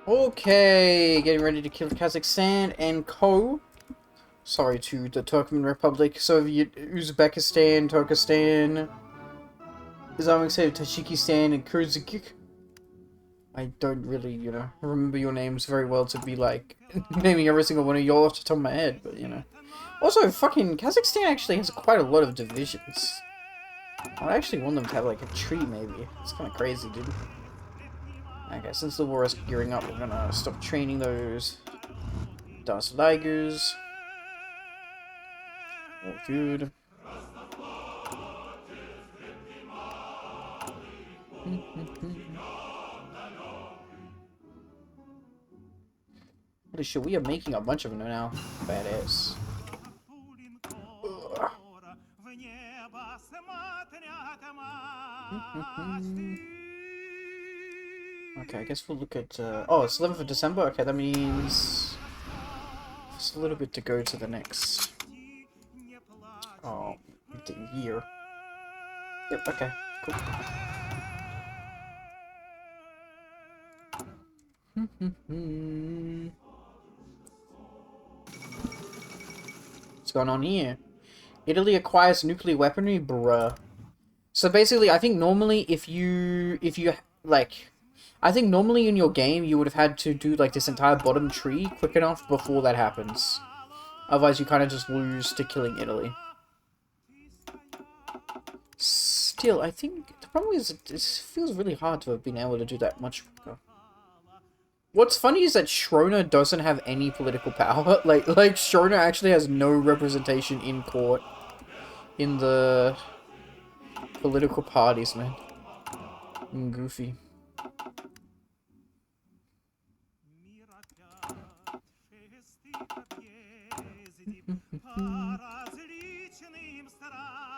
Okay, getting ready to kill Kazakhstan and Co. Sorry to the Turkmen Republic, Soviet, Uzbekistan, Turkestan, Islamic State of Tajikistan, and Kyrgyzstan. I don't really, remember your names very well to be like naming every single one of you off the top of my head, but Also, fucking Kazakhstan actually has quite a lot of divisions. I actually want them to have like a tree, maybe. It's kind of crazy, dude. Okay, since the war is gearing up, we're gonna stop training those Das Ligers. Oh, good. Holy shit, we are making a bunch of them now. Badass. Ugh. Okay, I guess we'll look at, oh, it's 11th of December? Okay, that means it's a little bit to go to the next, oh, the year. Yep, okay, cool. What's going on here? Italy acquires nuclear weaponry? Bruh. So basically, I think normally if you, like, I think normally in your game you would have had to do, like, this entire bottom tree quick enough before that happens. Otherwise you kind of just lose to killing Italy. Still, I think the problem is it feels really hard to have been able to do that much quicker. What's funny is that Schroner doesn't have any political power. Like Schroner actually has no representation in court. In the political parties, man. Goofy.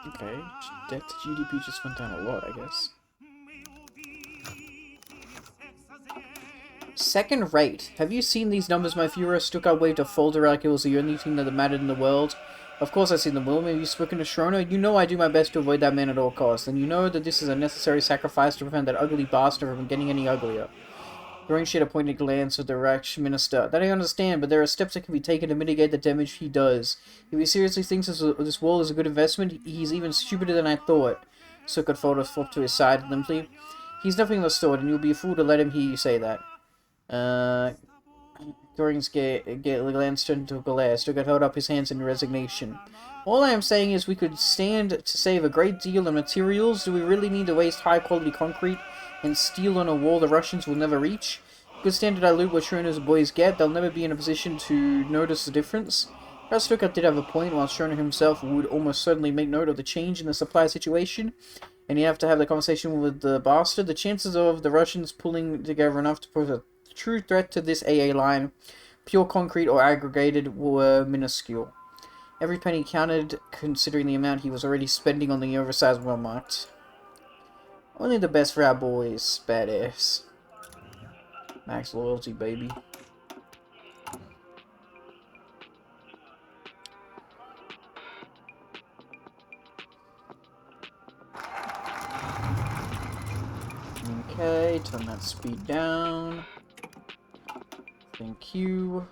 Okay, debt to GDP just went down a lot, I guess. Second rate. Have you seen these numbers, my Führer? Stuttgart waved a folder like it was the only thing that mattered in the world. Of course I've seen them, Will. Have you spoken to Schroner? You know I do my best to avoid that man at all costs, and you know that this is a necessary sacrifice to prevent that ugly bastard from getting any uglier. Göring should appoint a glance of the Reich Minister. That I understand, but there are steps that can be taken to mitigate the damage he does. If he seriously thinks this wall is a good investment, he's even stupider than I thought. Sukkot flopped to his side limply. He's nothing of the sort, and you'll be a fool to let him hear you say that. Göring's glance turned into a glare. Stuttgart held up his hands in resignation. All I am saying is we could stand to save a great deal in materials. Do we really need to waste high-quality concrete and steel on a wall the Russians will never reach? Good stand to dilute what Schroner's boys get. They'll never be in a position to notice the difference. Perhaps Stuttgart did have a point, while Schroner himself would almost certainly make note of the change in the supply situation, and he'd have to have the conversation with the bastard. The chances of the Russians pulling together enough to pose a true threat to this AA line, pure concrete or aggregated, were minuscule. Every penny counted, considering the amount he was already spending on the oversized Wehrmacht. Only the best for our boys, badass. Max loyalty, baby. Okay, turn that speed down. Thank you.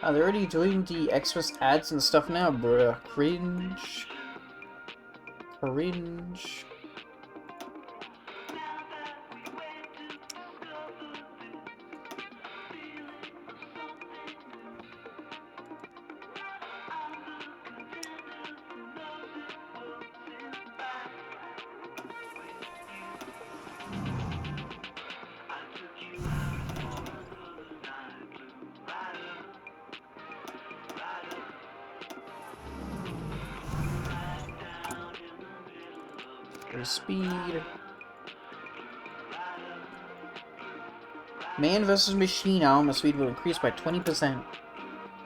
Oh, they're already doing the Xmas ads and stuff now, bruh. Cringe. Cringe. Increase speed. Man versus machine armor speed will increase by 20%.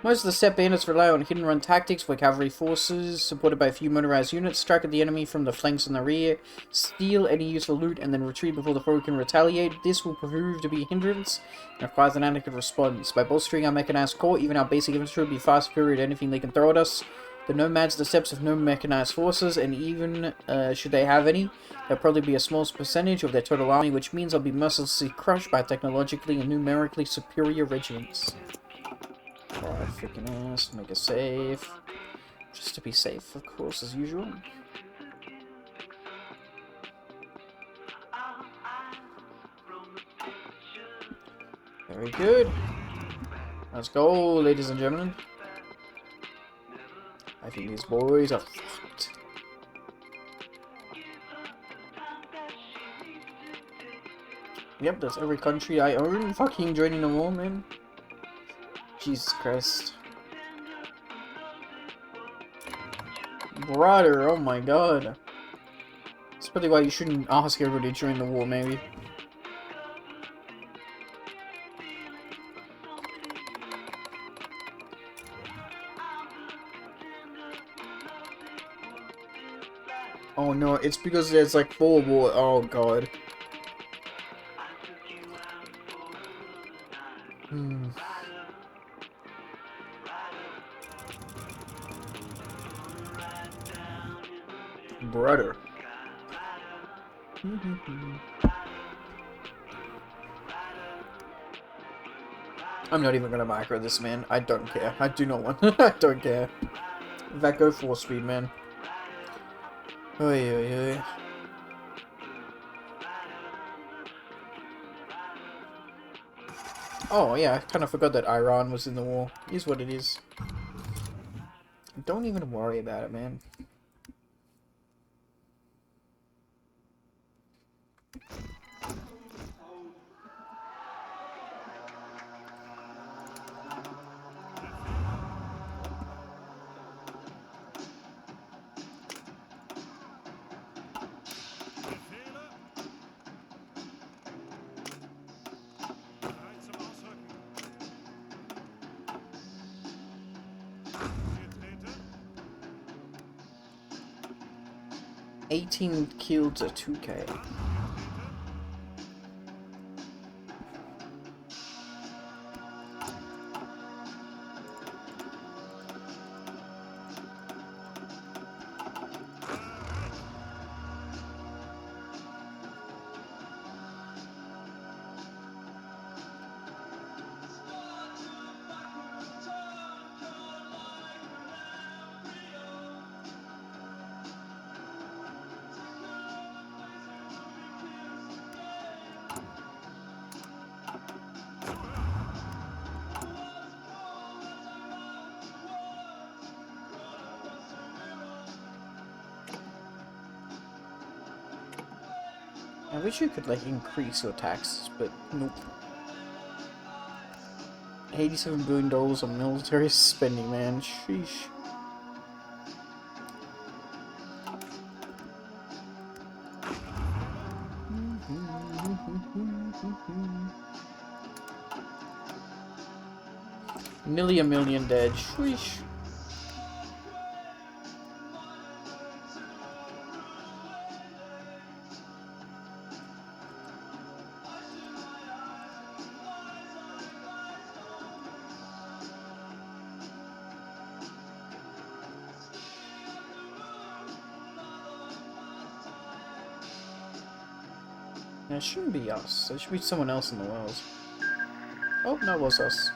Most of the set bandits rely on hit-and-run tactics where cavalry forces, supported by a few motorized units, strike at the enemy from the flanks and the rear, steal any useful loot, and then retreat before the foe can retaliate. This will prove to be a hindrance and requires an adequate response. By bolstering our mechanized corps, even our basic infantry will be far superior to anything they can throw at us. The nomads, the steppes have no mechanized forces, and even should they have any, there'll probably be a small percentage of their total army, which means they'll be mercilessly crushed by technologically and numerically superior regiments. Alright, freaking ass, make a save. Just to be safe, of course, as usual. Very good. Let's go, ladies and gentlemen. I think these boys are fucked. Yep, that's every country I own fucking joining the war, man. Jesus Christ. Brother, oh my god. That's probably why you shouldn't ask everybody to join the war, maybe. Oh no, it's because there's like 4 war. Oh god. Brother. I'm not even gonna macro this, man. I don't care. I do not want. I don't care. In fact, go 4 speed, man. Oy, oy, oy. Oh yeah, I kind of forgot that Iran was in the war. Is what it is. Don't even worry about it, man. Bereit zum Ausrücken. 18 kills at 2k. I wish you could, like, increase your taxes, but nope. $87 billion on military spending, man. Sheesh. Nearly a million dead. Sheesh. It shouldn't be us. It should be someone else in the world. Oh, no, it was us.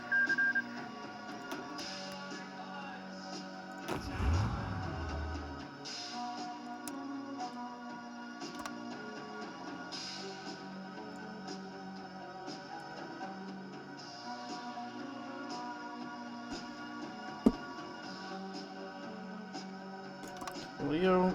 Leo.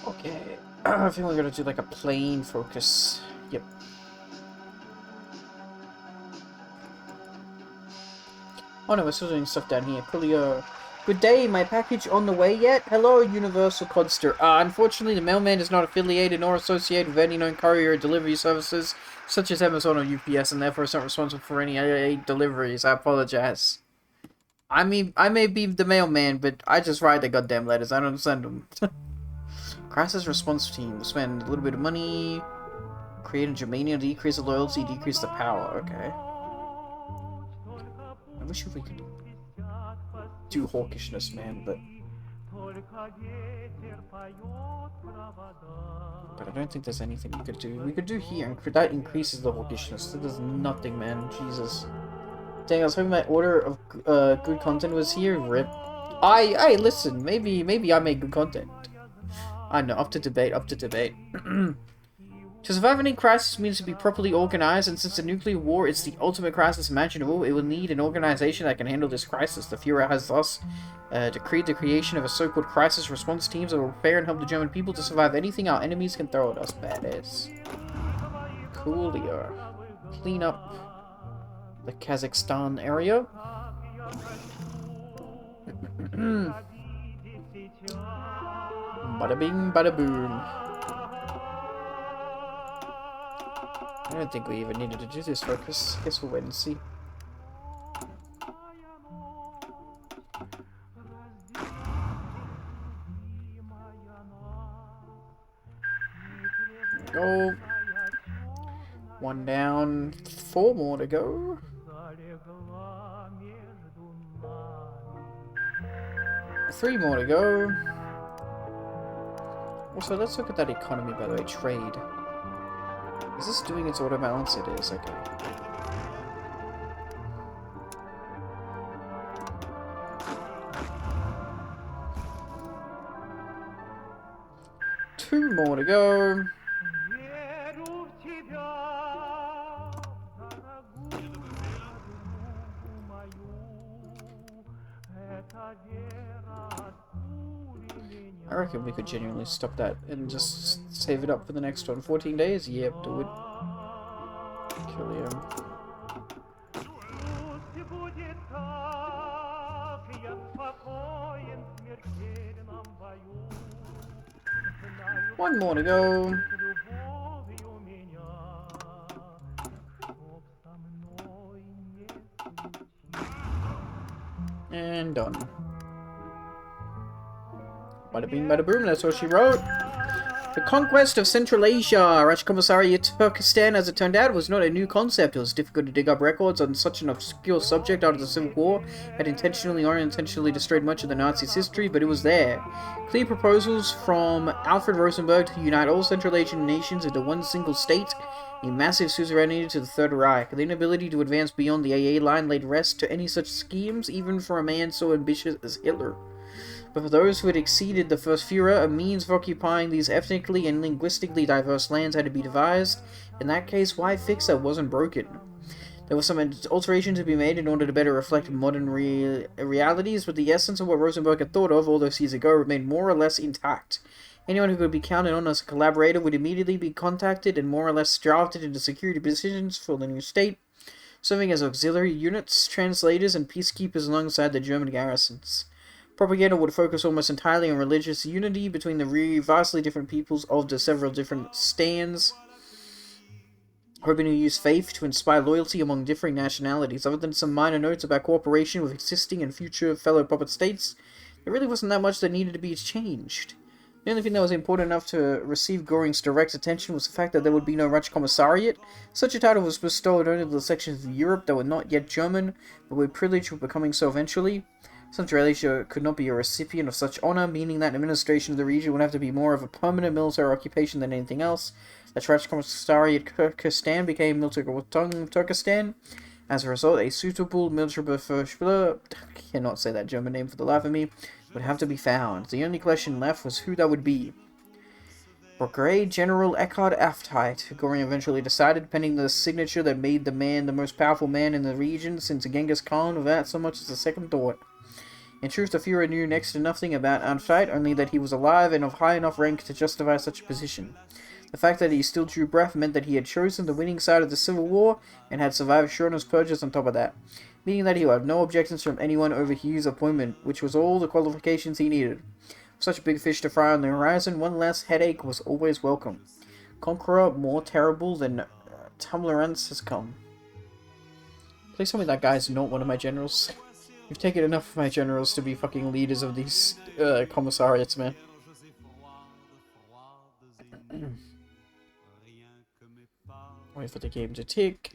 Okay. I think we're gonna do like a plane focus. Yep. Oh no, we're still doing stuff down here. Coolio. Good day, my package on the way yet? Hello, Universal Codster. Unfortunately, the mailman is not affiliated nor associated with any known courier or delivery services, such as Amazon or UPS, and therefore is not responsible for any AA deliveries. I apologize. I may be the mailman, but I just write the goddamn letters. I don't send them. Crisis response team. We'll spend a little bit of money. Create a Germania, decrease the loyalty, decrease the power. Okay. I wish we could do hawkishness, man, but I don't think there's anything we could do. We could do here, and that increases the hawkishness. That does nothing, man. Jesus. Dang, I was hoping my order of good content was here. Rip. I listen. Maybe I make good content. I know. Up to debate. Up to debate. To survive any crisis means to be properly organized, and since the nuclear war is the ultimate crisis imaginable, it will need an organization that can handle this crisis. The Führer has thus decreed the creation of a so-called crisis response teams that will prepare and help the German people to survive anything our enemies can throw at us. Badass. Coolio. Clean up the Kazakhstan area. Bada bing, bada boom. I don't think we even needed to do this focus. Guess we'll wait and see. Go. One down. 4 more to go. Three more to go. Also, let's look at that economy, by the way. Trade. Is this doing its auto balance? It is, okay. Two more to go. I reckon we could genuinely stop that and just save it up for the next one. 14 days? Yep, do it. Kill him. One more to go. And done. Bada bing, bada boom, that's what she wrote. The conquest of Central Asia, Rajcommissariat Turkestan, as it turned out, was not a new concept. It was difficult to dig up records on such an obscure subject after the Civil War had intentionally or unintentionally destroyed much of the Nazis' history, but it was there. Clear proposals from Alfred Rosenberg to unite all Central Asian nations into one single state, a massive suzerainty to the Third Reich. The inability to advance beyond the AA line laid rest to any such schemes, even for a man so ambitious as Hitler. But for those who had exceeded the First Führer, a means of occupying these ethnically and linguistically diverse lands had to be devised. In that case, why fix that wasn't broken? There was some alteration to be made in order to better reflect modern realities, but the essence of what Rosenberg had thought of all those years ago remained more or less intact. Anyone who could be counted on as a collaborator would immediately be contacted and more or less drafted into security positions for the new state, serving as auxiliary units, translators, and peacekeepers alongside the German garrisons. Propaganda would focus almost entirely on religious unity between the vastly different peoples of the several different stands, hoping to use faith to inspire loyalty among differing nationalities. Other than some minor notes about cooperation with existing and future fellow puppet states, there really wasn't that much that needed to be changed. The only thing that was important enough to receive Göring's direct attention was the fact that there would be no Reichskommissariat. Such a title was bestowed only to the sections of Europe that were not yet German, but were privileged with becoming so eventually. Central Asia could not be a recipient of such honor, meaning that administration of the region would have to be more of a permanent military occupation than anything else. The Trach Commissariat Kyrgyzstan became Military Turkestan. As a result, a suitable military I cannot say that German name for the life of me, would have to be found. The only question left was who that would be. Brigade General Eckhard Aftheit, Göring eventually decided, pending the signature that made the man the most powerful man in the region since Genghis Khan without so much as a second thought. In truth, the Führer knew next to nothing about Aftheit, only that he was alive and of high enough rank to justify such a position. The fact that he still drew breath meant that he had chosen the winning side of the Civil War, and had survived Schörner's purges on top of that, meaning that he would have no objections from anyone over Hughes' appointment, which was all the qualifications he needed. With such a big fish to fry on the horizon, one less headache was always welcome. Conqueror more terrible than Tumblrance has come. Please tell me that guy's not one of my generals. You've taken enough of my generals to be fucking leaders of these commissariats, man. Wait for the game to tick.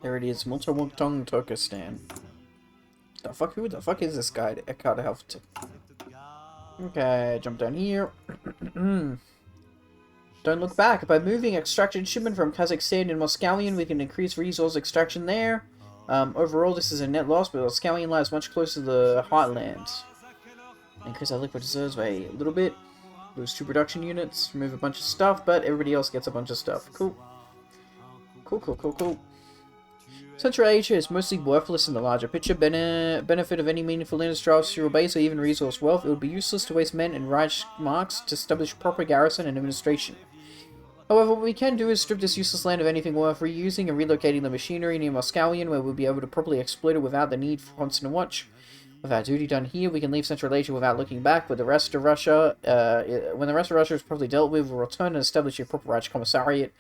There it is, Multong Turkestan. Who the fuck is this guy? Eckhard Helft. Okay, jump down here. Don't look back. By moving extraction shipment from Kazakhstan and Moscowian, we can increase resource extraction there. Overall, this is a net loss, but Moscowian lies much closer to the heartland. Increase our liquid reserves by a little bit. Lose 2 production units. Remove a bunch of stuff, but everybody else gets a bunch of stuff. Cool. Cool. Central Asia is mostly worthless in the larger picture. Benefit of any meaningful industrial base or even resource wealth, it would be useless to waste men and Reich marks to establish proper garrison and administration. However, what we can do is strip this useless land of anything worth reusing and relocating the machinery near Moscowian, where we'll be able to properly exploit it without the need for constant watch. With our duty done here, we can leave Central Asia without looking back. With the rest of Russia, when the rest of Russia is properly dealt with, we'll return and establish a proper Reich Commissariat.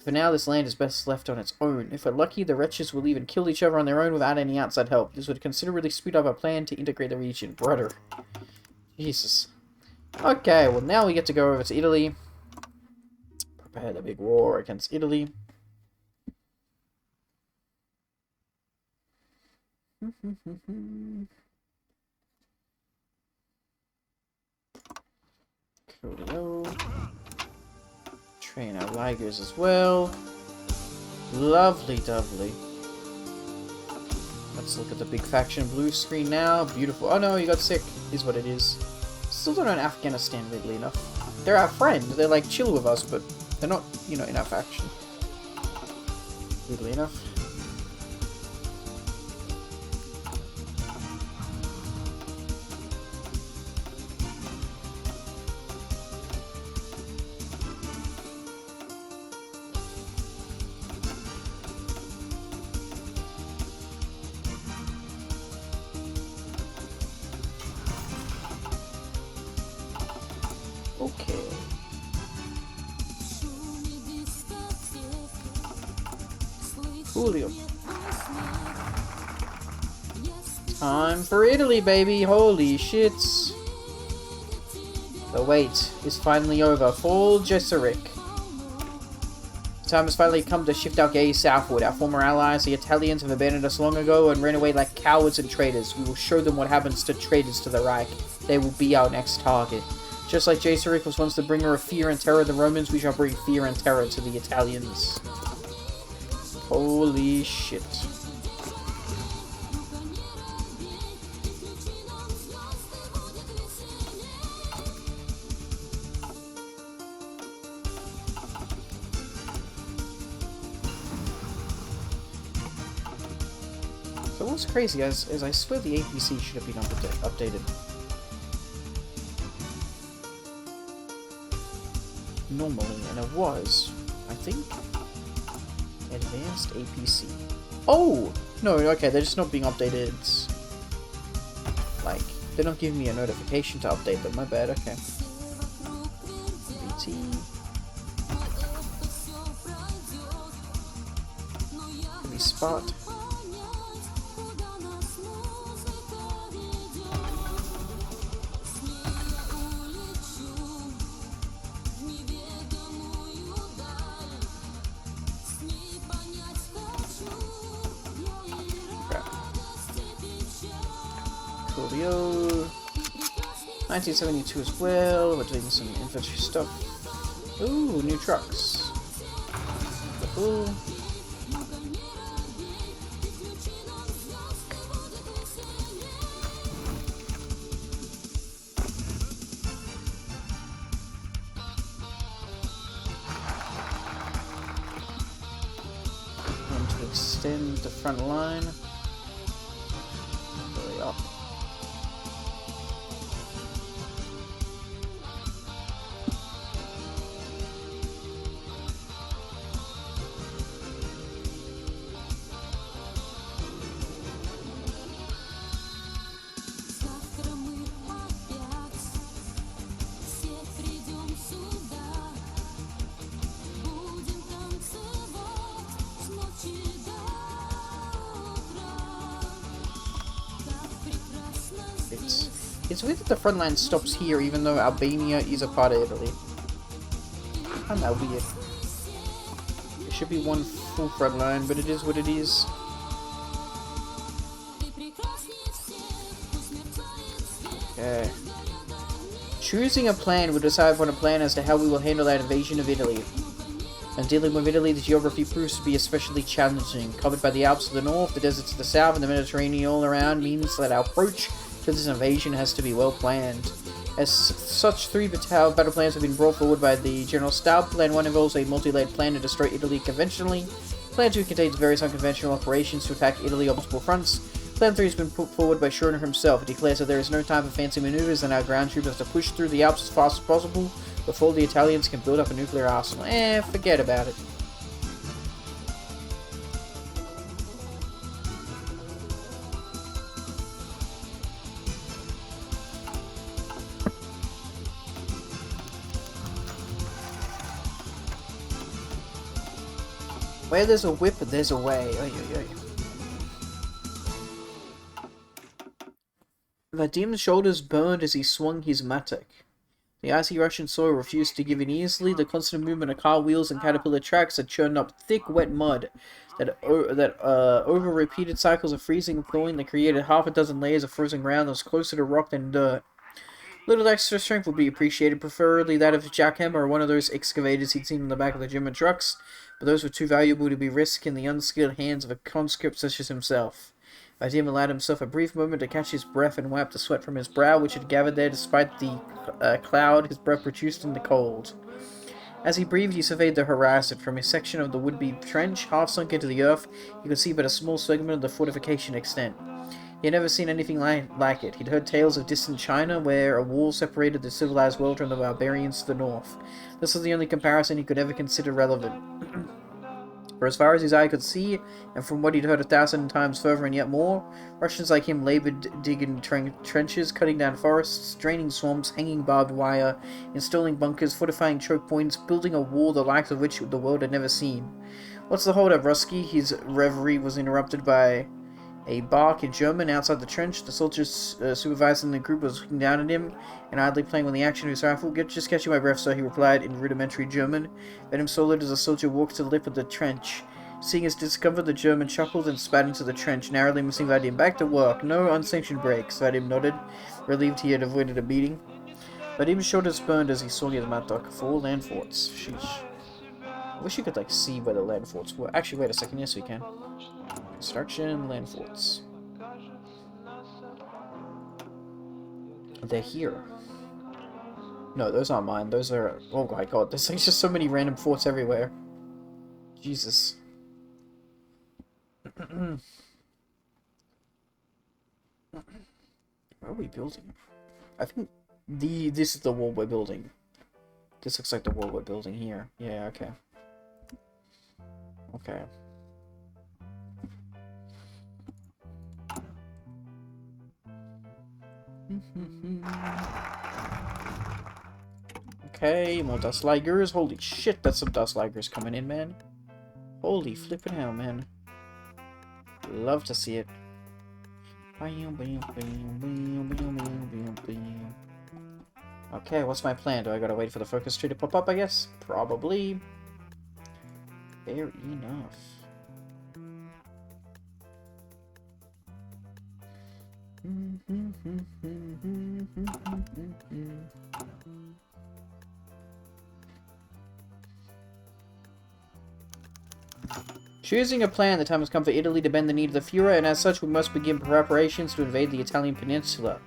For now, this land is best left on its own. If we're lucky, the wretches will even kill each other on their own without any outside help. This would considerably speed up our plan to integrate the region. Brother. Jesus. Okay, well now we get to go over to Italy. Prepare the big war against Italy. Coolio. Train our Ligers as well. Lovely dovely. Let's look at the big faction blue screen now. Beautiful. Oh no, you got sick, is what it is. Still don't know in Afghanistan, weirdly enough. They're our friend. They're like chill with us, but they're not, you know, in our faction. Weirdly enough. Okay. Coolio. Time for Italy, baby! Holy shits! The wait is finally over. Full Gesseric. The time has finally come to shift our gaze southward. Our former allies, the Italians, have abandoned us long ago and ran away like cowards and traitors. We will show them what happens to traitors to the Reich. They will be our next target. Just like Gesseric was once the bringer of fear and terror to the Romans, we shall bring fear and terror to the Italians. Holy shit. So what's crazy is I swear the APC should have been updated. Normally, and it was, I think, advanced APC. Oh! No, okay, they're just not being updated. Like, they're not giving me a notification to update them, my bad, okay. BT. Give me spot. TWO. 1972 as well. We're doing some infantry stuff. Ooh, new trucks. Cool. And to extend the front line. Really up. Завтра мы опять все придем сюда, будем танцевать с ночи до утра. Как прекрасно здесь. It's weird that the front line stops here even though Albania is a part of Italy. Isn't that weird? There should be one full front line, but it is what it is. Ты прекраснее всех, пусть мерцает свет. Okay. Choosing a plan will decide upon a plan as to how we will handle that invasion of Italy. And dealing with Italy, the geography proves to be especially challenging. Covered by the Alps to the north, the deserts to the south, and the Mediterranean all around means that our approach to this invasion has to be well planned. As such, three battle plans have been brought forward by the General Staff. Plan 1 involves a multi-layered plan to destroy Italy conventionally. Plan 2 contains various unconventional operations to attack Italy on multiple fronts. Plan 3 has been put forward by Schroeder himself. It declares that there is no time for fancy maneuvers and our ground troops have to push through the Alps as fast as possible before the Italians can build up a nuclear arsenal. Forget about it. Where there's a whip, there's a way. Oy, oy, oy. Vadim's shoulders burned as he swung his mattock. The icy Russian soil refused to give in easily. The constant movement of car wheels and caterpillar tracks had churned up thick, wet mud that over repeated cycles of freezing and thawing that created half a dozen layers of frozen ground that was closer to rock than dirt. Little extra strength would be appreciated, preferably that of a jackhammer or one of those excavators he'd seen in the back of the German trucks, but those were too valuable to be risked in the unskilled hands of a conscript such as himself. Vadim allowed himself a brief moment to catch his breath and wipe the sweat from his brow, which had gathered there despite the cloud his breath produced in the cold. As he breathed, he surveyed the horizon. From his section of the would-be trench, half sunk into the earth, he could see but a small segment of the fortification extent. He had never seen anything like it. He'd heard tales of distant China, where a wall separated the civilized world from the barbarians to the north. This was the only comparison he could ever consider relevant. For as far as his eye could see, and from what he'd heard 1,000 times further and yet more, Russians like him labored digging trenches, cutting down forests, draining swamps, hanging barbed wire, installing bunkers, fortifying choke points, building a wall the likes of which the world had never seen. What's the hold up, Rusky? His reverie was interrupted by a bark in German outside the trench. The soldiers supervising the group was looking down at him and idly playing with the action of his rifle. Just catching my breath, sir, he replied in rudimentary German. Venom swallowed as the soldier walked to the lip of the trench. Seeing his discomfort, the German chuckled and spat into the trench, narrowly missing Vadim. Back to work. No unsanctioned breaks. Vadim nodded, relieved he had avoided a beating. Vadim's shoulders burned as he saw his mattock. 4 land forts. Sheesh. I wish you could, like, see where the land forts were. Actually, wait a second. Yes, we can. Construction, land forts. They're here. No, those aren't mine. Those are... Oh my god, there's like just so many random forts everywhere. Jesus. Where are we building? I think this is the wall we're building. This looks like the wall we're building here. Yeah, okay. Okay. Okay, more dust ligers. Holy shit, that's some dust ligers coming in, man. Holy flippin' hell, man. Love to see it. Okay, what's my plan? Do I gotta wait for the focus tree to pop up, I guess? Probably. Fair enough. Choosing a plan, the time has come for Italy to bend the knee to the Führer, and as such we must begin preparations to invade the Italian peninsula.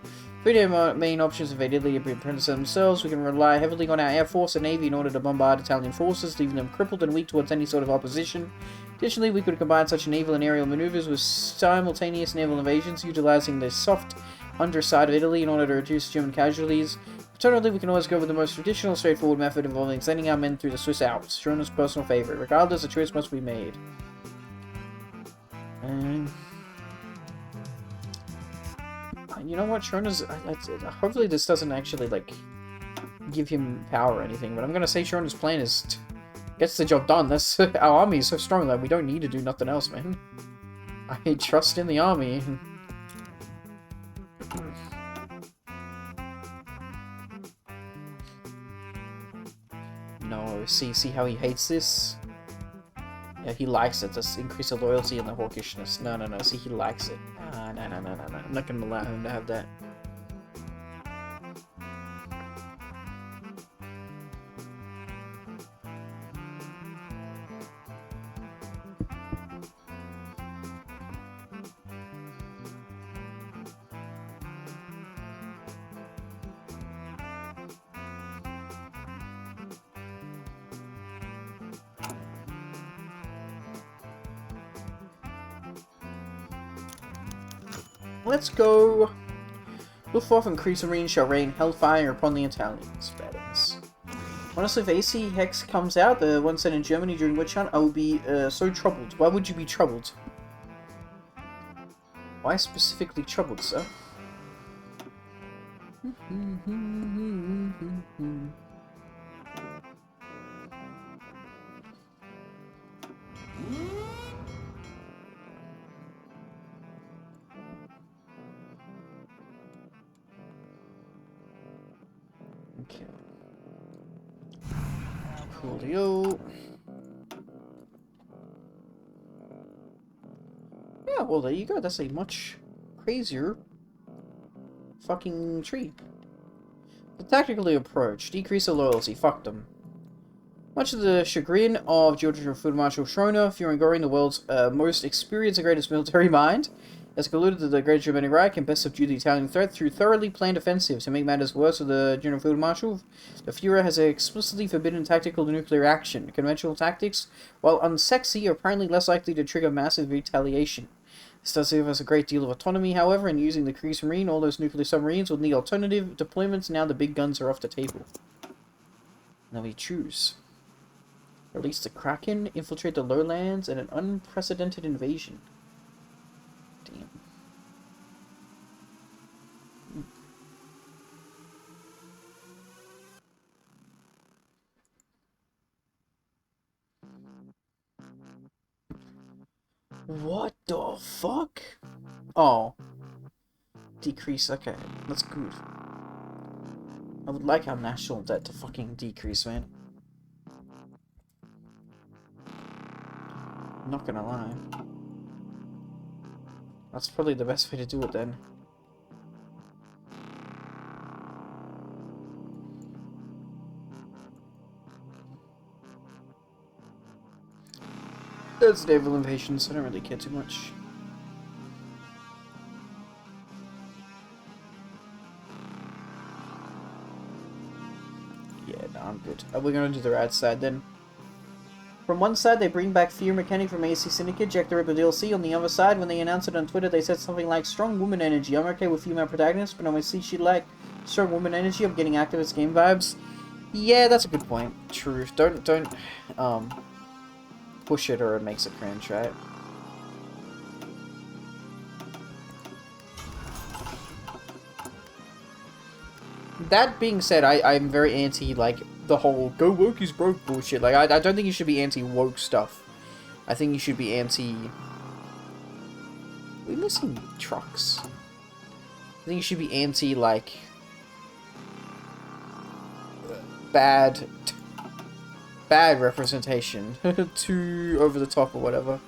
Three main options: invade Italy and befriend themselves. We can rely heavily on our air force and navy in order to bombard Italian forces, leaving them crippled and weak towards any sort of opposition. Additionally, we could combine such naval and aerial maneuvers with simultaneous naval invasions, utilizing the soft underside of Italy in order to reduce German casualties. Alternatively, we can always go with the most traditional, straightforward method involving sending our men through the Swiss Alps, Schroner's personal favorite. Regardless, a choice must be made. You know what, Schroner's... hopefully this doesn't actually, like, give him power or anything, but I'm gonna say Schroner's plan is... gets the job done. That's our army is so strong that we don't need to do nothing else, man. I trust in the army. No, see how he hates this? Yeah, he likes it. This increase the loyalty and the hawkishness. No, see, he likes it. No. I'm not gonna allow him to have that. Let's go. Luftwaffe and Kriegsmarine shall rain hellfire upon the Italians. Badass. Honestly, if AC Hex comes out, the one set in Germany during Witch Hunt, I will be so troubled. Why would you be troubled? Why specifically troubled, sir? Okay. Coolio. Yeah, well, there you go. That's a much crazier fucking tree. The tactical approach. Decrease the loyalty. Fuck them. Much to the chagrin of Georgian Field Marshal Schroner, fearing Göring, the world's most experienced and greatest military mind, has colluded to the Great Germanic Reich and best subdue the Italian threat through thoroughly planned offensives. To make matters worse for the General Field Marshal, the Führer has explicitly forbidden tactical nuclear action. Conventional tactics, while unsexy, are apparently less likely to trigger massive retaliation. This does give us a great deal of autonomy, however, in using the Kriegsmarine. All those nuclear submarines will need alternative deployments. Now the big guns are off the table. Now we choose. Release the Kraken, infiltrate the lowlands, and an unprecedented invasion. Damn. What the fuck? Oh. Decrease, okay. That's good. I would like our national debt to fucking decrease, man. I'm not gonna lie. That's probably the best way to do it then. It's naval invasion, so I don't really care too much. Yeah, no, I'm good. We're gonna do the right side then. From one side, they bring back Fear Mechanic from AC Syndicate, Jack the Ripper DLC. On the other side, when they announced it on Twitter, they said something like, strong woman energy. I'm okay with female protagonists, but when I see she like strong woman energy, I'm getting activist game vibes. Yeah, that's a good point. True. Don't push it or it makes it cringe, right? That being said, I'm very anti, like, the whole go woke is broke bullshit. Like, I don't think you should be anti-woke stuff. I think you should be anti... We're missing trucks. I think you should be anti, like... bad representation. Too over the top or whatever.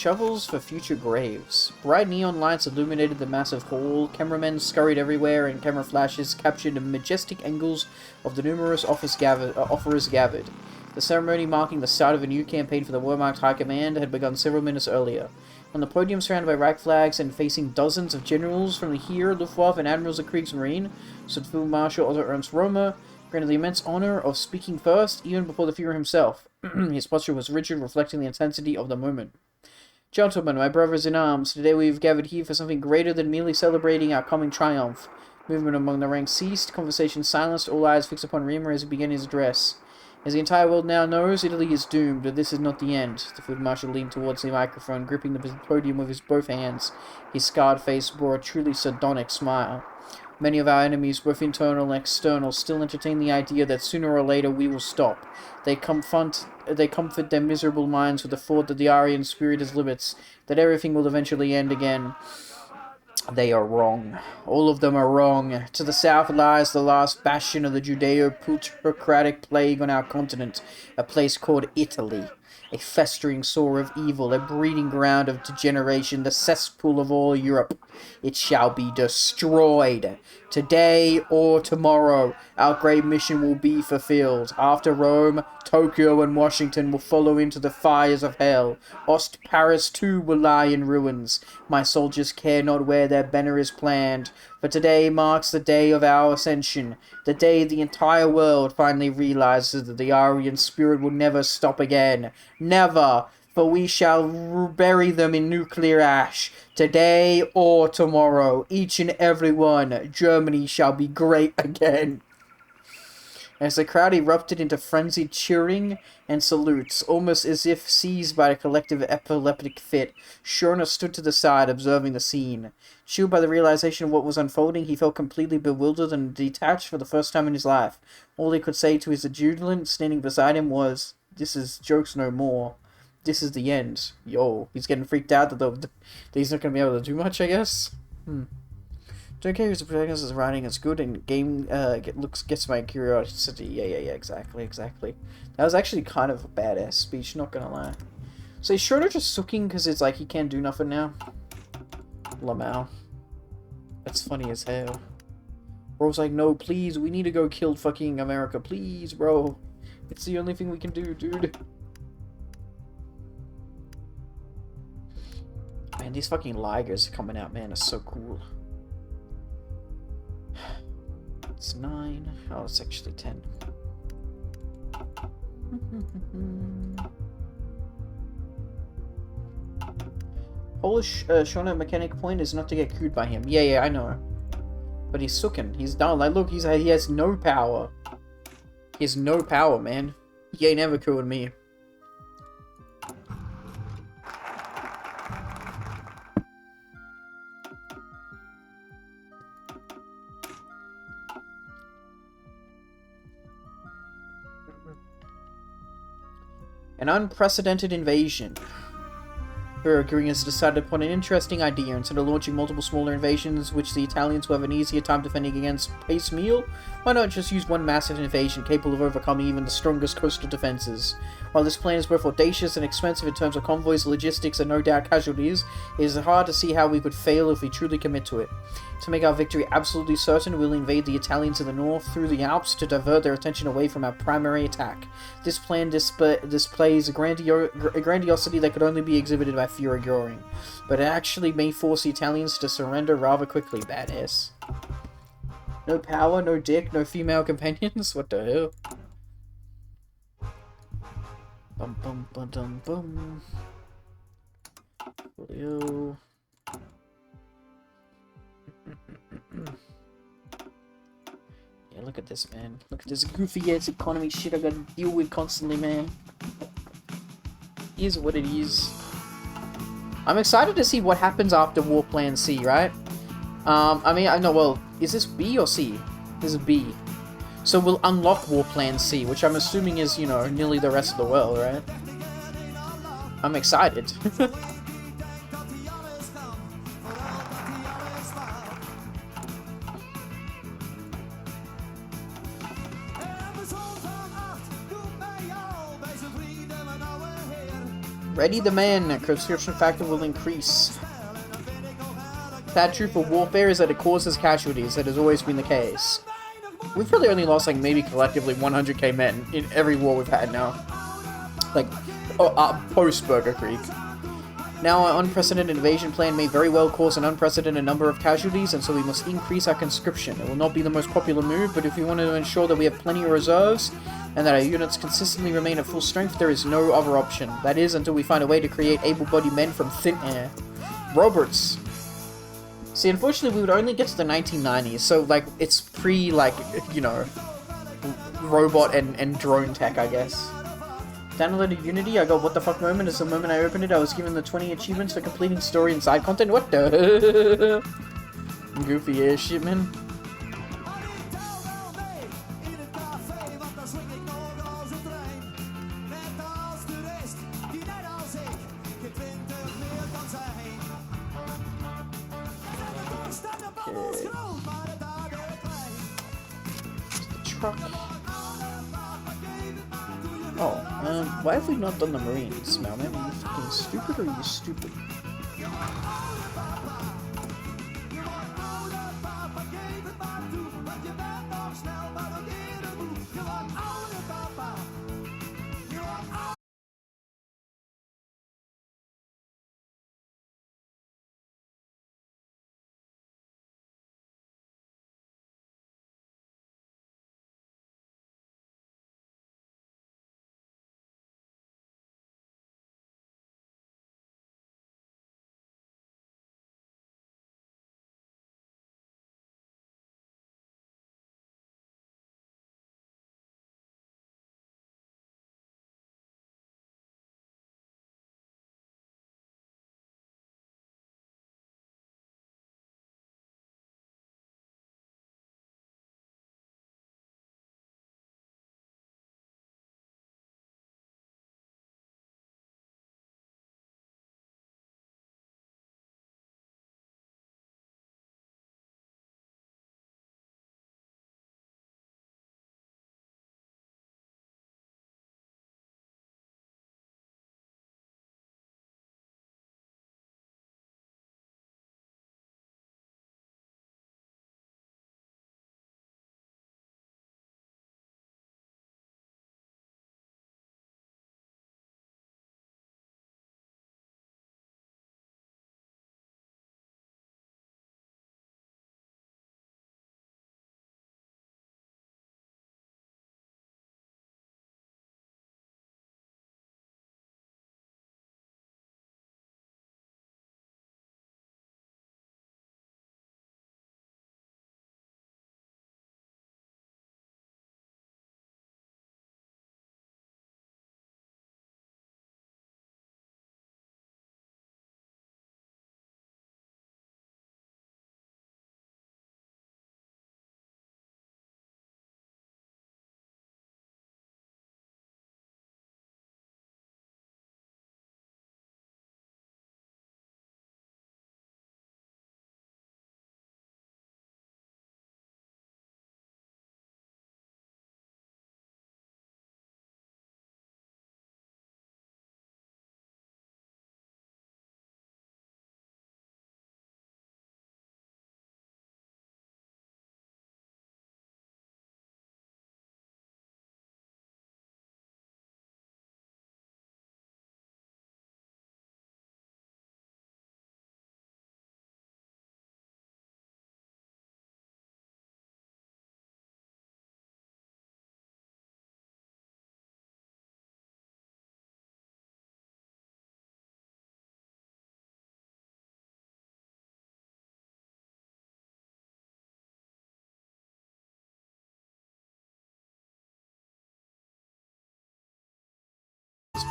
shovels for future graves. Bright neon lights illuminated the massive hall. Cameramen scurried everywhere, and camera flashes captured the majestic angles of the numerous offerers gathered. The ceremony marking the start of a new campaign for the Wehrmacht High Command had begun several minutes earlier. On the podium, surrounded by Reich flags and facing dozens of generals from the Heer, Luftwaffe, and admirals of Kriegsmarine, stood Field Marshal Otto Ernst Römer, granted the immense honor of speaking first, even before the Führer himself. His posture was rigid, reflecting the intensity of the moment. Gentlemen, my brothers in arms, today we have gathered here for something greater than merely celebrating our coming triumph. Movement among the ranks ceased, conversation silenced, all eyes fixed upon Römer as he began his address. As the entire world now knows, Italy is doomed, but this is not the end. The Field Marshal leaned towards the microphone, gripping the podium with his both hands. His scarred face bore a truly sardonic smile. Many of our enemies, both internal and external, still entertain the idea that sooner or later we will stop. They comfort their miserable minds with the thought that the Aryan spirit has limits, that everything will eventually end again. They are wrong. All of them are wrong. To the south lies the last bastion of the Judeo-plutocratic plague on our continent, a place called Italy. A festering sore of evil, a breeding ground of degeneration, the cesspool of all Europe. It shall be destroyed. Today or tomorrow, our great mission will be fulfilled. After Rome, Tokyo and Washington will follow into the fires of hell. Paris too will lie in ruins. My soldiers care not where their banner is planned, for today marks the day of our ascension, the day the entire world finally realizes that the Aryan spirit will never stop again. Never! For we shall bury them in nuclear ash. Today or tomorrow, each and every one, Germany shall be great again. As the crowd erupted into frenzied cheering and salutes, almost as if seized by a collective epileptic fit, Schorner stood to the side, observing the scene. Chilled by the realization of what was unfolding, he felt completely bewildered and detached for the first time in his life. All he could say to his adjutant standing beside him was, "This is jokes no more. This is the end." Yo, he's getting freaked out that he's not going to be able to do much, I guess. Don't care who's the protagonist is writing, it's good, and game gets my curiosity. Yeah, exactly. That was actually kind of a badass speech, not gonna lie. So is Schroeder just sucking because it's like he can't do nothing now? Lamau. That's funny as hell. Bro's like, no, please, we need to go kill fucking America, please, bro. It's the only thing we can do, dude. Man, these fucking Ligers coming out, man, are so cool. It's 9. Oh, it's actually 10. Polish Shona mechanic point is not to get cooed by him. Yeah, I know. But he's sucking. He's down. Like, look, he has no power. He has no power, man. He ain't never cooing me. An unprecedented invasion. Göring has decided upon an interesting idea. Instead of launching multiple smaller invasions, which the Italians will have an easier time defending against piecemeal, why not just use one massive invasion capable of overcoming even the strongest coastal defenses? While this plan is both audacious and expensive in terms of convoys, logistics, and no doubt casualties, it is hard to see how we could fail if we truly commit to it. To make our victory absolutely certain, we'll invade the Italians in the north through the Alps to divert their attention away from our primary attack. This plan displays a grandiosity that could only be exhibited by Führer Göring, but it actually may force the Italians to surrender rather quickly. Badass. No power, no dick, no female companions? What the hell? Bum bum bum dum bum. Julio. Yeah, look at this, man. Look at this goofy ass economy shit I gotta deal with constantly, man. It is what it is. I'm excited to see what happens after War Plan C, right? I mean, I know, well, is this B or C? This is B. So we'll unlock War Plan C, which I'm assuming is, you know, nearly the rest of the world, right? I'm excited. Ready the man. Conscription factor will increase. Bad truth for warfare is that it causes casualties. That has always been the case. We've really only lost, like, maybe collectively 100k men in every war we've had now. Like, post Burger Creek. Now, our unprecedented invasion plan may very well cause an unprecedented number of casualties, and so we must increase our conscription. It will not be the most popular move, but if we want to ensure that we have plenty of reserves, and that our units consistently remain at full strength, there is no other option. That is, until we find a way to create able-bodied men from thin air. Roberts. See, unfortunately, we would only get to the 1990s, so, like, it's pre, like, you know, robot and drone tech, I guess. Downloaded Unity, I got what the fuck moment. As the moment I opened it, I was given the 20 achievements for completing story and side content. What the? Goofy ass shit, man. Okay. The truck. Oh, why have we not done the Marines, Malman? Are you fucking stupid or are you stupid?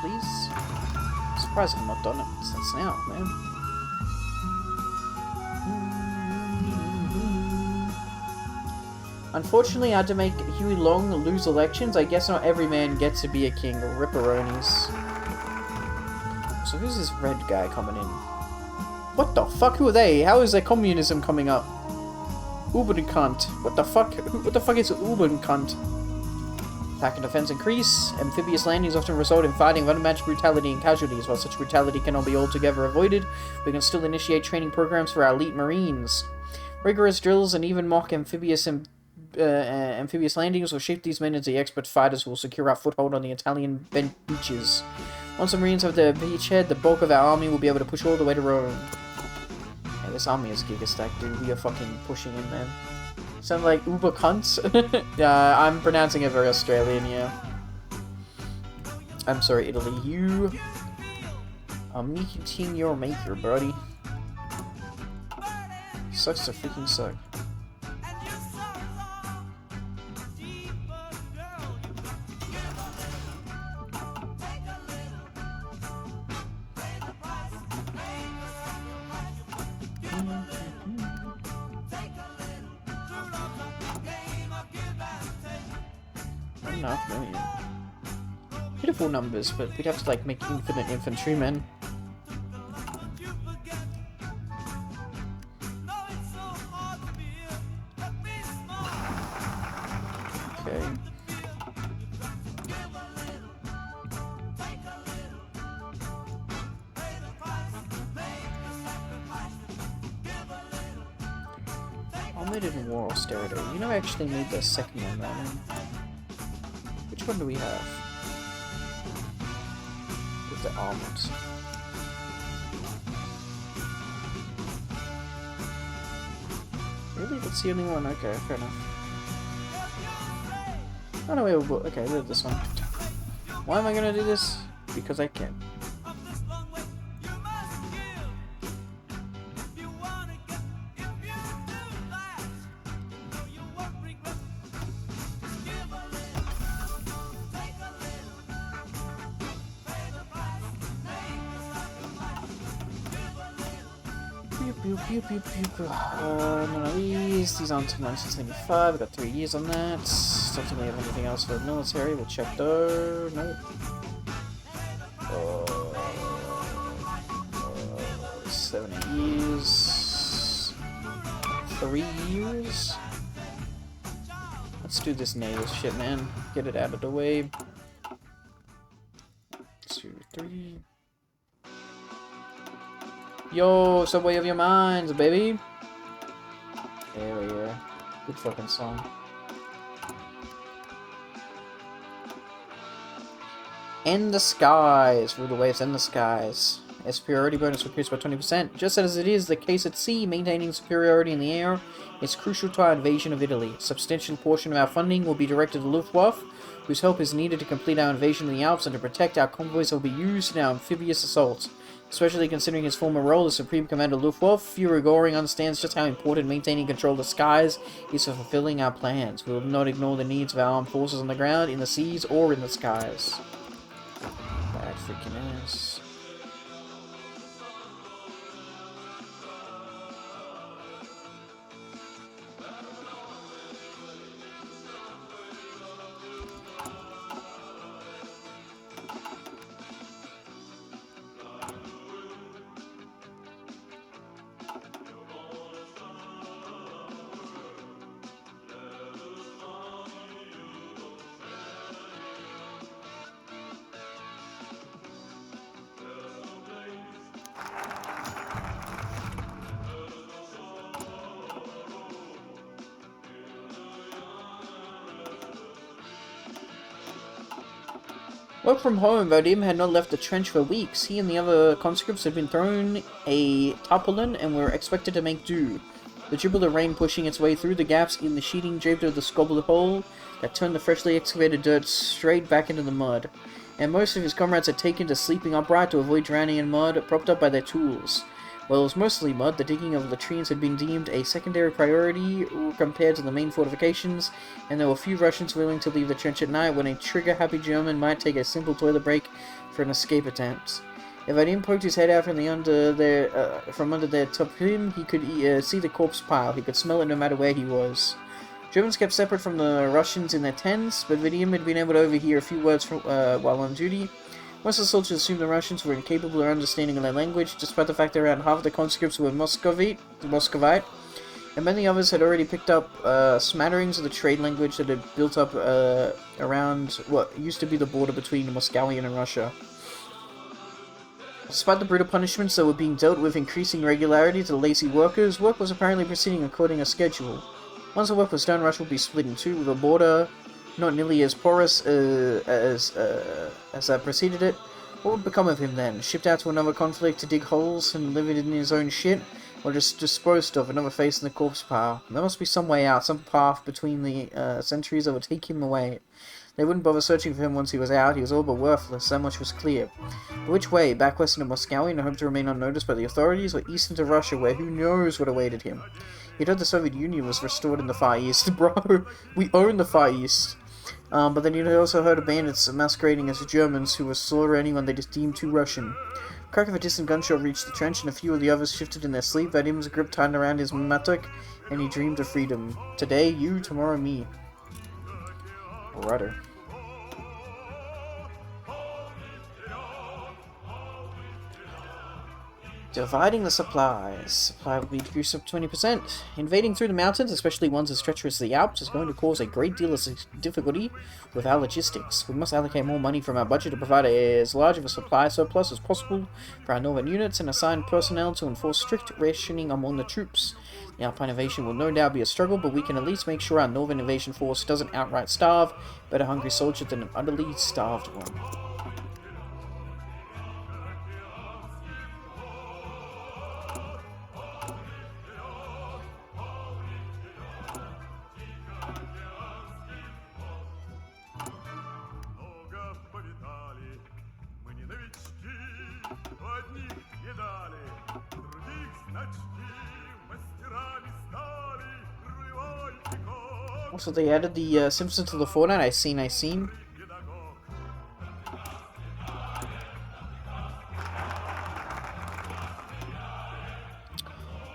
Please? I'm surprised I've not done it since now, man. Unfortunately, I had to make Huey Long lose elections. I guess not every man gets to be a king. Ripperonis. So who's this red guy coming in? What the fuck? Who are they? How is their communism coming up? Ubernkant. What the fuck? What the fuck is Ubernkant? Attack and defense increase. Amphibious landings often result in fighting of unmatched brutality and casualties. While such brutality cannot be altogether avoided, we can still initiate training programs for our elite marines. Rigorous drills and even mock amphibious landings will shape these men into the expert fighters who will secure our foothold on the Italian beaches. Once the marines have their beachhead, the bulk of our army will be able to push all the way to Rome. Yeah, this army is gigastacked, dude. We are fucking pushing in, man. Sound like uber cunts? Yeah, I'm pronouncing it very Australian, yeah. I'm sorry, Italy. You are meeting your maker, buddy. Sucks to freaking suck. Enough million. Beautiful numbers, but we'd have to like make infinite infantrymen. Okay. Armored and War Austerity. You know I actually need the second one running. Which one do we have? With the armored. Really? That's the only one? Okay, fair enough. Oh no, wait, okay, we have this one. Why am I gonna do this? Because I can. None of these. These aren't until 1975. We've got 3 years on that. Don't think we have anything else for the military. We'll check though. Nope. 7 years. 3 years? Let's do this naval shit, man. Get it out of the way. 2, 3. Yo, Subway of Your Minds, baby! Hell yeah. Good fucking song. In the skies! Rule the waves in the skies. A superiority bonus increased by 20%. Just as it is the case at sea, maintaining superiority in the air is crucial to our invasion of Italy. A substantial portion of our funding will be directed to Luftwaffe, whose help is needed to complete our invasion of the Alps and to protect our convoys that will be used in our amphibious assaults. Especially considering his former role as Supreme Commander Luftwaffe, Führer Göring understands just how important maintaining control of the skies is for fulfilling our plans. We will not ignore the needs of our armed forces on the ground, in the seas, or in the skies. Bad freaking ass. Work from home, Vadim had not left the trench for weeks. He and the other conscripts had been thrown a tarpaulin and were expected to make do. The dribble of rain pushing its way through the gaps in the sheeting draped over the scobbled hole that turned the freshly excavated dirt straight back into the mud. And most of his comrades had taken to sleeping upright to avoid drowning in mud, propped up by their tools. While it was mostly mud, the digging of latrines had been deemed a secondary priority compared to the main fortifications, and there were few Russians willing to leave the trench at night when a trigger-happy German might take a simple toilet break for an escape attempt. If Vadim poked his head out from under their topim, he could see the corpse pile. He could smell it no matter where he was. Germans kept separate from the Russians in their tents, but Vadim had been able to overhear a few words while on duty. Most of the soldiers assumed the Russians were incapable of understanding their language, despite the fact that around half of the conscripts were Muscovite. and many others had already picked up smatterings of the trade language that had built up around what used to be the border between Moscowian and Russia. Despite the brutal punishments that were being dealt with increasing regularity to the lazy workers, work was apparently proceeding according to schedule. Once the work was done, Russia would be split in two, with a border not nearly as porous as that preceded it. What would become of him then? Shipped out to another conflict to dig holes and live in his own shit? Or just disposed of, another face in the corpse pile? There must be some way out, some path between the centuries that would take him away. They wouldn't bother searching for him once he was out. He was all but worthless, that much was clear. But which way? Back west into Moscow and hope to remain unnoticed by the authorities, or east into Russia, where who knows what awaited him? He'd heard the Soviet Union was restored in the Far East. Bro, we own the Far East. But then you'd also heard of bandits masquerading as Germans who would slaughter anyone they just deemed too Russian. Crack of a distant gunshot reached the trench, and a few of the others shifted in their sleep. Vadim's grip tightened around his mattock, and he dreamed of freedom. Today, you, tomorrow, me. Rudder. Dividing the supplies. Supply will be decreased up 20%. Invading through the mountains, especially ones as treacherous as the Alps, is going to cause a great deal of difficulty with our logistics. We must allocate more money from our budget to provide as large of a supply surplus as possible for our northern units and assign personnel to enforce strict rationing among the troops. The Alpine invasion will no doubt be a struggle, but we can at least make sure our northern invasion force doesn't outright starve. Better hungry soldier than an utterly starved one. Also, they added the Simpsons to the Fortnite. I seen.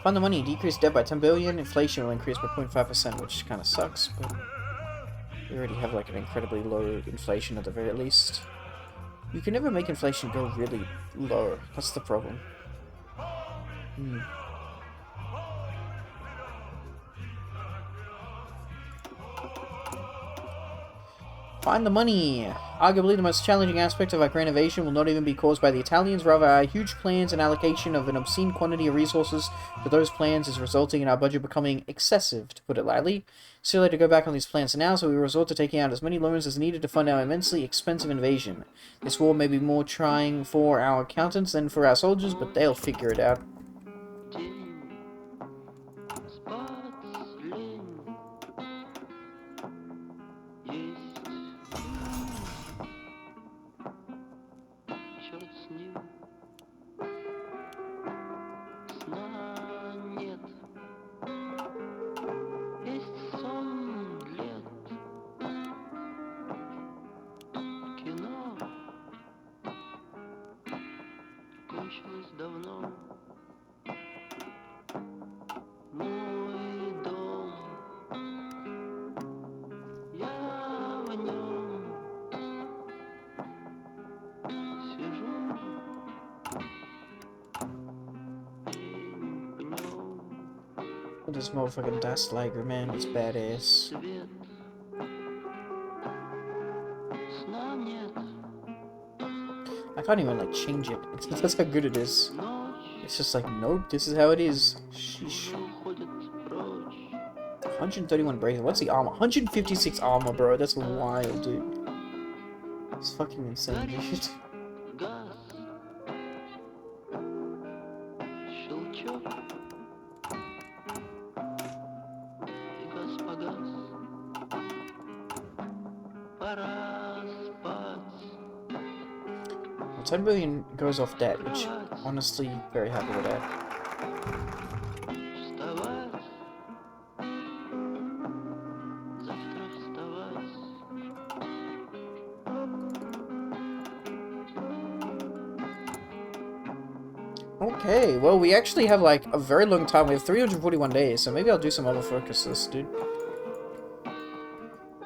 Find the money. Decrease debt by 10 billion. Inflation will increase by 0.5%, which kind of sucks, but we already have like an incredibly low inflation at the very least. You can never make inflation go really low. That's the problem. Find the money! Arguably the most challenging aspect of our grand invasion will not even be caused by the Italians, rather our huge plans and allocation of an obscene quantity of resources for those plans is resulting in our budget becoming excessive, to put it lightly. It's too late to go back on these plans now, so we resort to taking out as many loans as needed to fund our immensely expensive invasion. This war may be more trying for our accountants than for our soldiers, but they'll figure it out. Давно мой дом, я в нем сижу и в нем This motherfucking Das Liger, man, it's badass. свет, сна нет. I can't even like change it. That's how good it is. Ночь It's just like, nope, this is how it is. Sheesh. уходит прочь. 131 brazen. What's the armor? 156 armor, bro. That's wild, dude. It's fucking insane, dude. Газ, щелчок, и газ погас. Пора спать. Well, 10 billion goes off debt, which honestly, very happy with that. Вставать. Завтра вставать. Okay, well, we actually have like a very long time. We have 341 days, so maybe I'll do some other focuses, dude.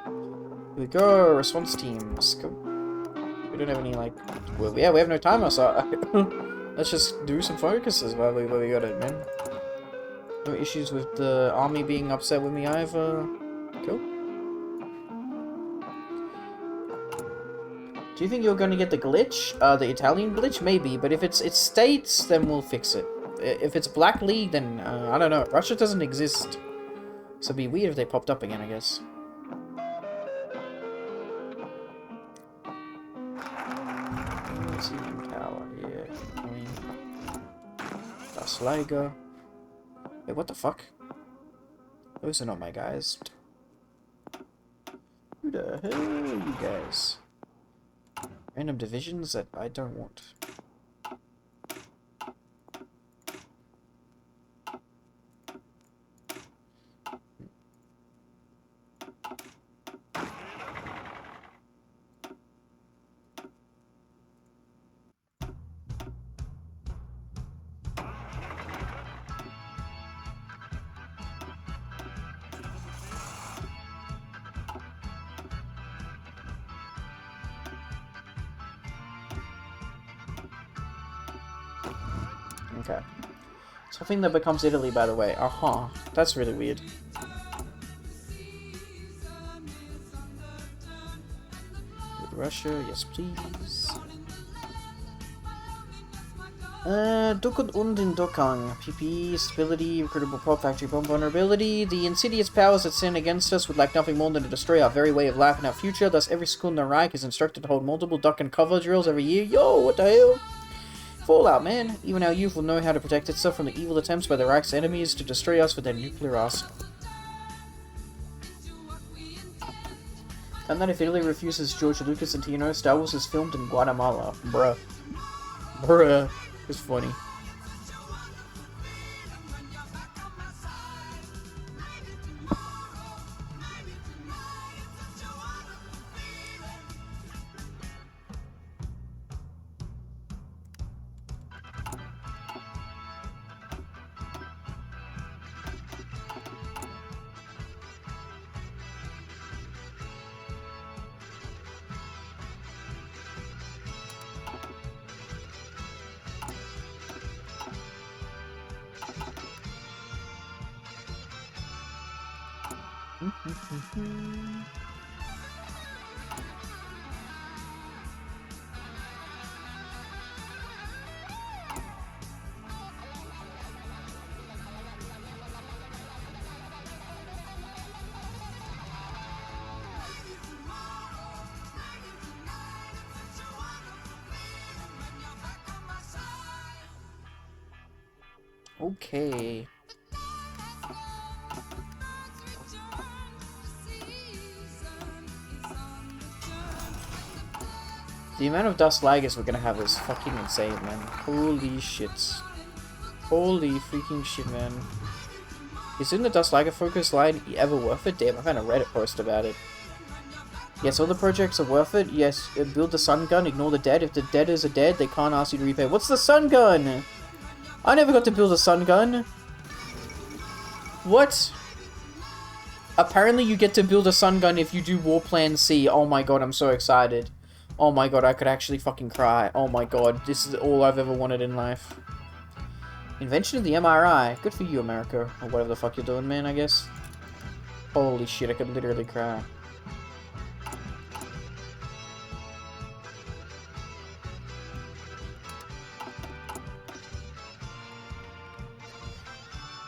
Here we go, response teams. Go. We don't have any like. Well, yeah, we have no timer, so let's just do some focuses while we got it, man. No issues with the army being upset with me either. Cool. Do you think you're gonna get the glitch? The Italian glitch? Maybe, but if it's states, then we'll fix it. If it's Black League, then, I don't know. Russia doesn't exist. So it'd be weird if they popped up again, I guess. Seeing power, yeah. I mean... Das Liga. Wait, what the fuck? Those are not my guys. Who the hell are you guys? Random divisions that I don't want. Okay. Something that becomes Italy, by the way. Uh-huh. That's really weird. Russia, yes please. Dukun und in Dokang. PP, stability, recruitable prop factory bomb vulnerability. The insidious powers that sin against us would like nothing more than to destroy our very way of life and our future. Thus, every school in the Reich is instructed to hold multiple duck and cover drills every year. Yo, what the hell? Fallout, man. Even our youth will know how to protect itself from the evil attempts by the Reich's enemies to destroy us with their nuclear arsenal. And then if Italy refuses George Lucas and TNO, Star Wars is filmed in Guatemala. Bruh. Bruh. It's funny. Okay. The amount of dust lagers we're gonna have is fucking insane, man. Holy shit. Holy freaking shit, man. Isn't the dust lager focus line ever worth it? Damn, I found a Reddit post about it. Yes, all the projects are worth it. Yes, build the sun gun, ignore the dead. If the dead is a dead, they can't ask you to repay. What's the sun gun? I never got to build a sun gun. What? Apparently you get to build a sun gun if you do War Plan C. Oh my god, I'm so excited. Oh my god, I could actually fucking cry. Oh my god, this is all I've ever wanted in life. Invention of the MRI. Good for you, America. Or whatever the fuck you're doing, man, I guess. Holy shit, I could literally cry.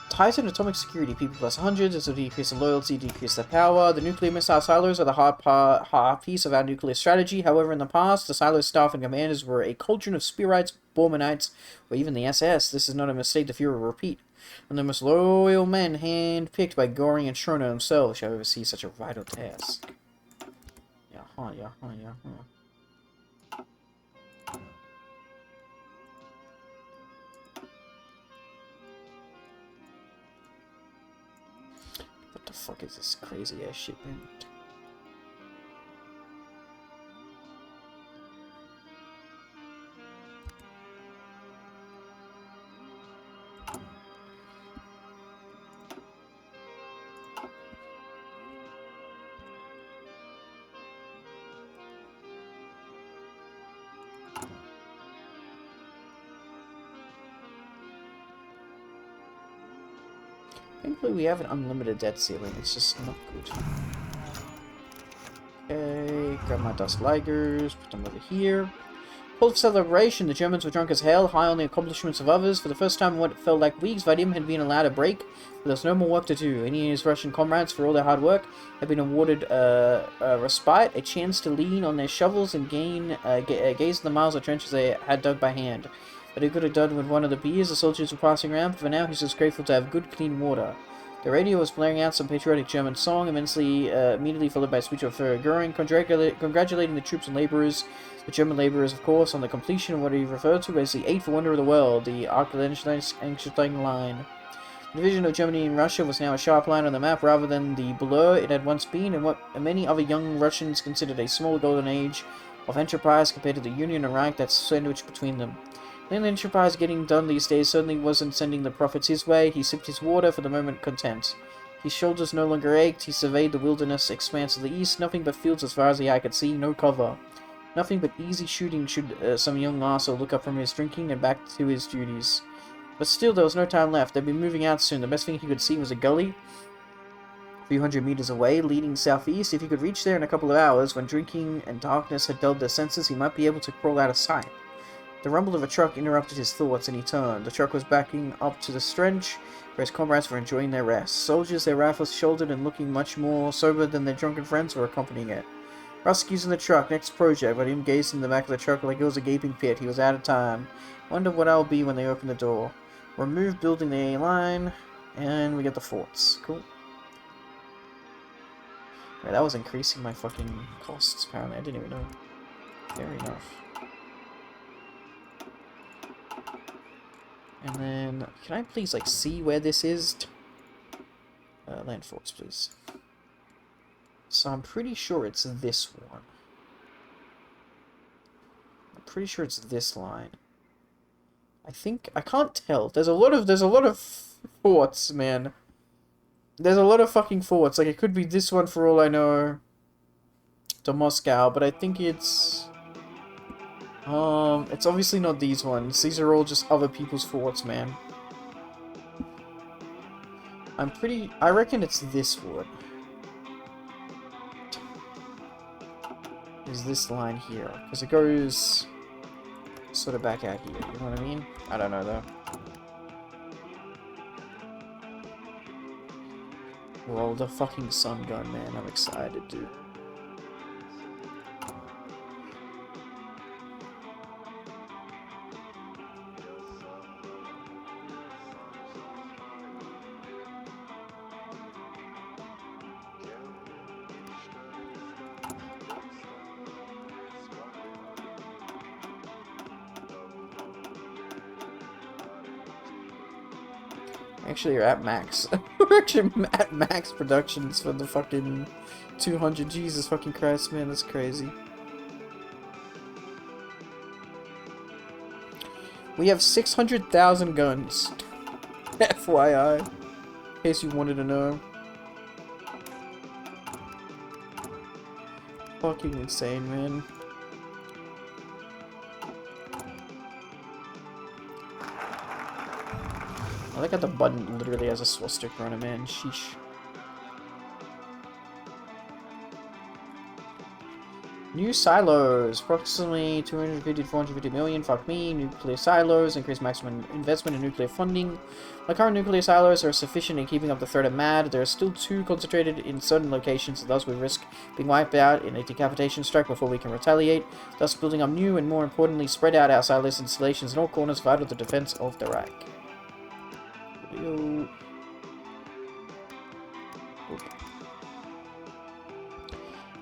Titan atomic security, people plus 100, this will decrease in loyalty, decrease their power. The nuclear missile silos are the hard piece of our nuclear strategy. However, in the past, the silo staff and commanders were a cauldron of Spearites, Bormanites, or even the SS. This is not a mistake the Fuhrer will repeat. And the most loyal men hand-picked by Göring and Schroeder themselves shall oversee such a vital task. Yeah. What the fuck is this crazy ass shit, man? Thankfully, we have an unlimited debt ceiling. It's just not good. Okay, grab my dust ligers, put them over here. Full of celebration, the Germans were drunk as hell, high on the accomplishments of others. For the first time in what felt like weeks, Vadim had been allowed a break, but there was no more work to do. He and his Russian comrades, for all their hard work, had been awarded a respite, a chance to lean on their shovels and gaze at the miles of trenches they had dug by hand. But he could have done with one of the beers the soldiers were passing around, but for now he's just grateful to have good, clean water. The radio was blaring out some patriotic German song, immediately followed by a speech of Göring, congratulating the troops and laborers, the German laborers, of course, on the completion of what he referred to as the eighth wonder of the world, the Archlenstein line. The division of Germany and Russia was now a sharp line on the map rather than the blur it had once been, and what many other young Russians considered a small golden age of enterprise compared to the Union and Reich that's sandwiched between them. The enterprise getting done these days certainly wasn't sending the profits his way. He sipped his water, for the moment content. His shoulders no longer ached. He surveyed the wilderness expanse of the east. Nothing but fields as far as the eye could see. No cover. Nothing but easy shooting should some young arsehole look up from his drinking and back to his duties. But still, there was no time left. They'd be moving out soon. The best thing he could see was a gully a few hundred meters away, leading southeast. If he could reach there in a couple of hours, when drinking and darkness had dulled their senses, he might be able to crawl out of sight. The rumble of a truck interrupted his thoughts, and he turned. The truck was backing up to the trench, where his comrades were enjoying their rest. Soldiers, their rifles shouldered and looking much more sober than their drunken friends, were accompanying it. Rescues in the truck, next project. Vadim gazed in the back of the truck like it was a gaping pit. He was out of time. Wonder what I'll be when they open the door. Remove building the A line, and we get the forts. Cool. Yeah, that was increasing my fucking costs, apparently. I didn't even know. Fair enough. And then, can I please, like, see where this is? Land forts, please. So I'm pretty sure it's this one. I'm pretty sure it's this line. I think, I can't tell. There's a lot of forts, man. There's a lot of fucking forts. Like, it could be this one for all I know. To Moscow, but I think it's obviously not these ones. These are all just other people's forts, man. I reckon it's this one. Is this line here. Because it goes sort of back out here, you know what I mean? I don't know, though. Roll the fucking sun gun, man. I'm excited, dude. Actually, you're at max. We're actually at max productions for the fucking 200. Jesus fucking Christ, man, that's crazy. We have 600,000 guns. FYI. In case you wanted to know. Fucking insane, man. I like how the button literally has a swastika on it, man. Sheesh. New silos. Approximately 250 to 450 million. Fuck me. Nuclear silos. Increase maximum investment in nuclear funding. My current nuclear silos are sufficient in keeping up the threat of MAD. There are still too concentrated in certain locations, and thus we risk being wiped out in a decapitation strike before we can retaliate. Thus building up new and, more importantly, spread out our silos installations in all corners vital to the defense of the Reich.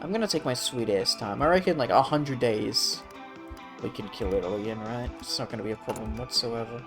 I'm gonna take my sweet ass time. I reckon like 100 days we can kill it all again, right? It's not gonna be a problem whatsoever.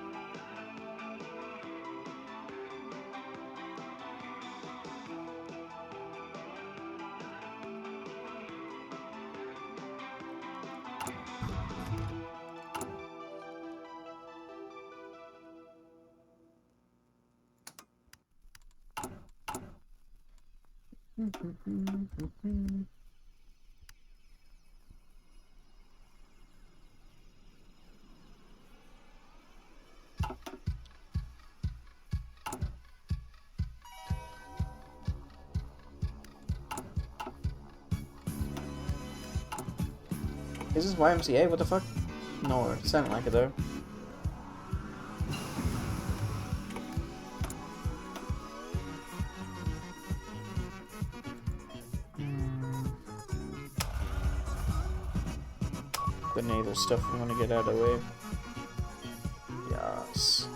Is this YMCA? What the fuck? No, it sounded like it though. The naval stuff we want to get out of the way. Yes.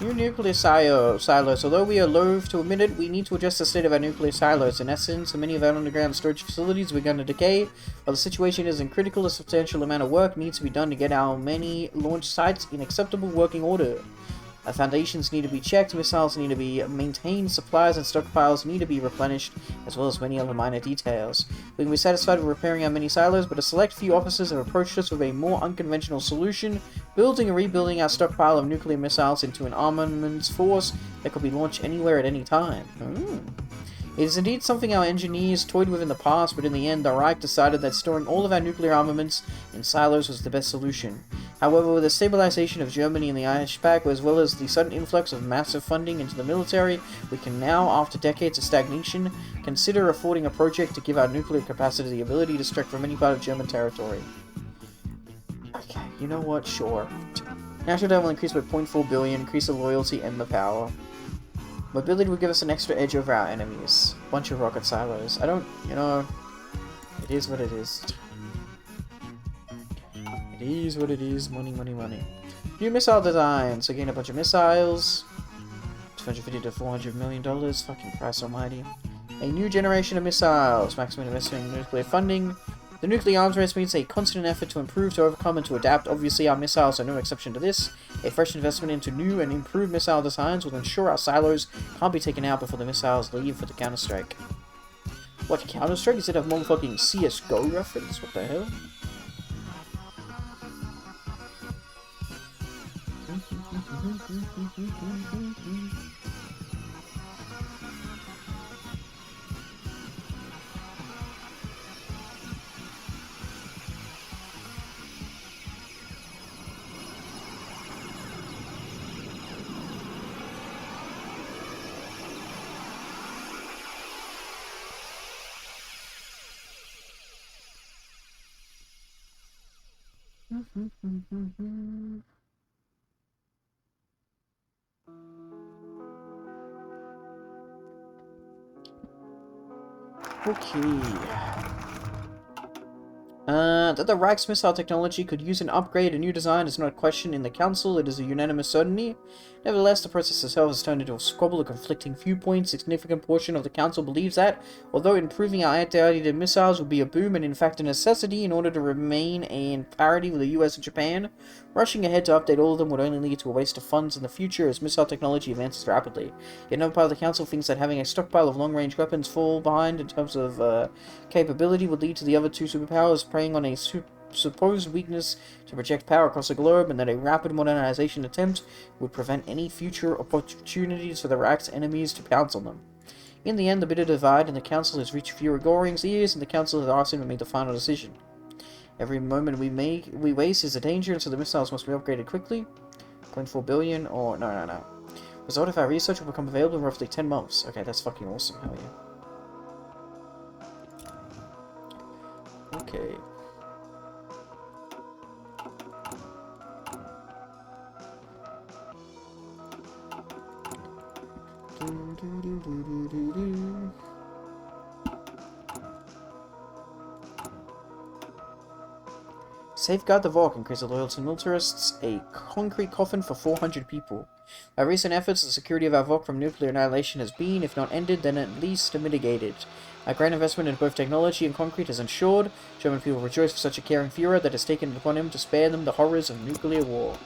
New nuclear silos. Although we are loath to admit it, we need to adjust the state of our nuclear silos. In essence, many of our underground storage facilities have begun to decay. While the situation isn't critical, a substantial amount of work needs to be done to get our many launch sites in acceptable working order. Our foundations need to be checked, missiles need to be maintained, supplies and stockpiles need to be replenished, as well as many other minor details. We can be satisfied with repairing our many silos, but a select few officers have approached us with a more unconventional solution, building and rebuilding our stockpile of nuclear missiles into an armaments force that could be launched anywhere at any time. It is indeed something our engineers toyed with in the past, but in the end, the Reich decided that storing all of our nuclear armaments in silos was the best solution. However, with the stabilization of Germany and the Irish Pact, as well as the sudden influx of massive funding into the military, we can now, after decades of stagnation, consider affording a project to give our nuclear capacity the ability to strike from any part of German territory. Okay, you know what? Sure. National debt will increase by 0.4 billion, increase the loyalty and the power. Mobility would give us an extra edge over our enemies. Bunch of rocket silos. I don't, you know, it is what it is. It is what it is. Money, money, money. New missile design. So again, a bunch of missiles. $250 to $400 million. Fucking Christ almighty. A new generation of missiles. Maximum investment in nuclear funding. The nuclear arms race means a constant effort to improve, to overcome, and to adapt. Obviously, our missiles are no exception to this. A fresh investment into new and improved missile designs will ensure our silos can't be taken out before the missiles leave for the counterstrike. What, counterstrike? Is it a motherfucking CSGO reference? What the hell? Okay. That the Reich's missile technology could use an upgrade, a new design, is not a question in the Council, it is a unanimous certainty. Nevertheless, the process itself has turned into a squabble of conflicting viewpoints. A significant portion of the Council believes that, although improving our anti-aircraft missiles would be a boom and in fact a necessity in order to remain in parity with the US and Japan, rushing ahead to update all of them would only lead to a waste of funds in the future as missile technology advances rapidly. Yet another part of the Council thinks that having a stockpile of long-range weapons fall behind in terms of capability would lead to the other two superpowers preying on a supposed weakness to project power across the globe, and that a rapid modernization attempt would prevent any future opportunities for the Reich's enemies to pounce on them. In the end, the bitter divide in the Council has reached Fuhrer Göring's ears, and the Council has asked him to make the final decision. Every moment we waste is a danger, and so the missiles must be upgraded quickly. 0.4 billion, or no. Result of our research will become available in roughly 10 months. Okay, that's fucking awesome, hell yeah. Okay. Safeguard the Volk, increase the loyalty to militarists, a concrete coffin for 400 people. By recent efforts, the security of our Volk from nuclear annihilation has been, if not ended, then at least mitigated. Our great investment in both technology and concrete has ensured German people rejoice for such a caring Führer that has taken it upon him to spare them the horrors of nuclear war.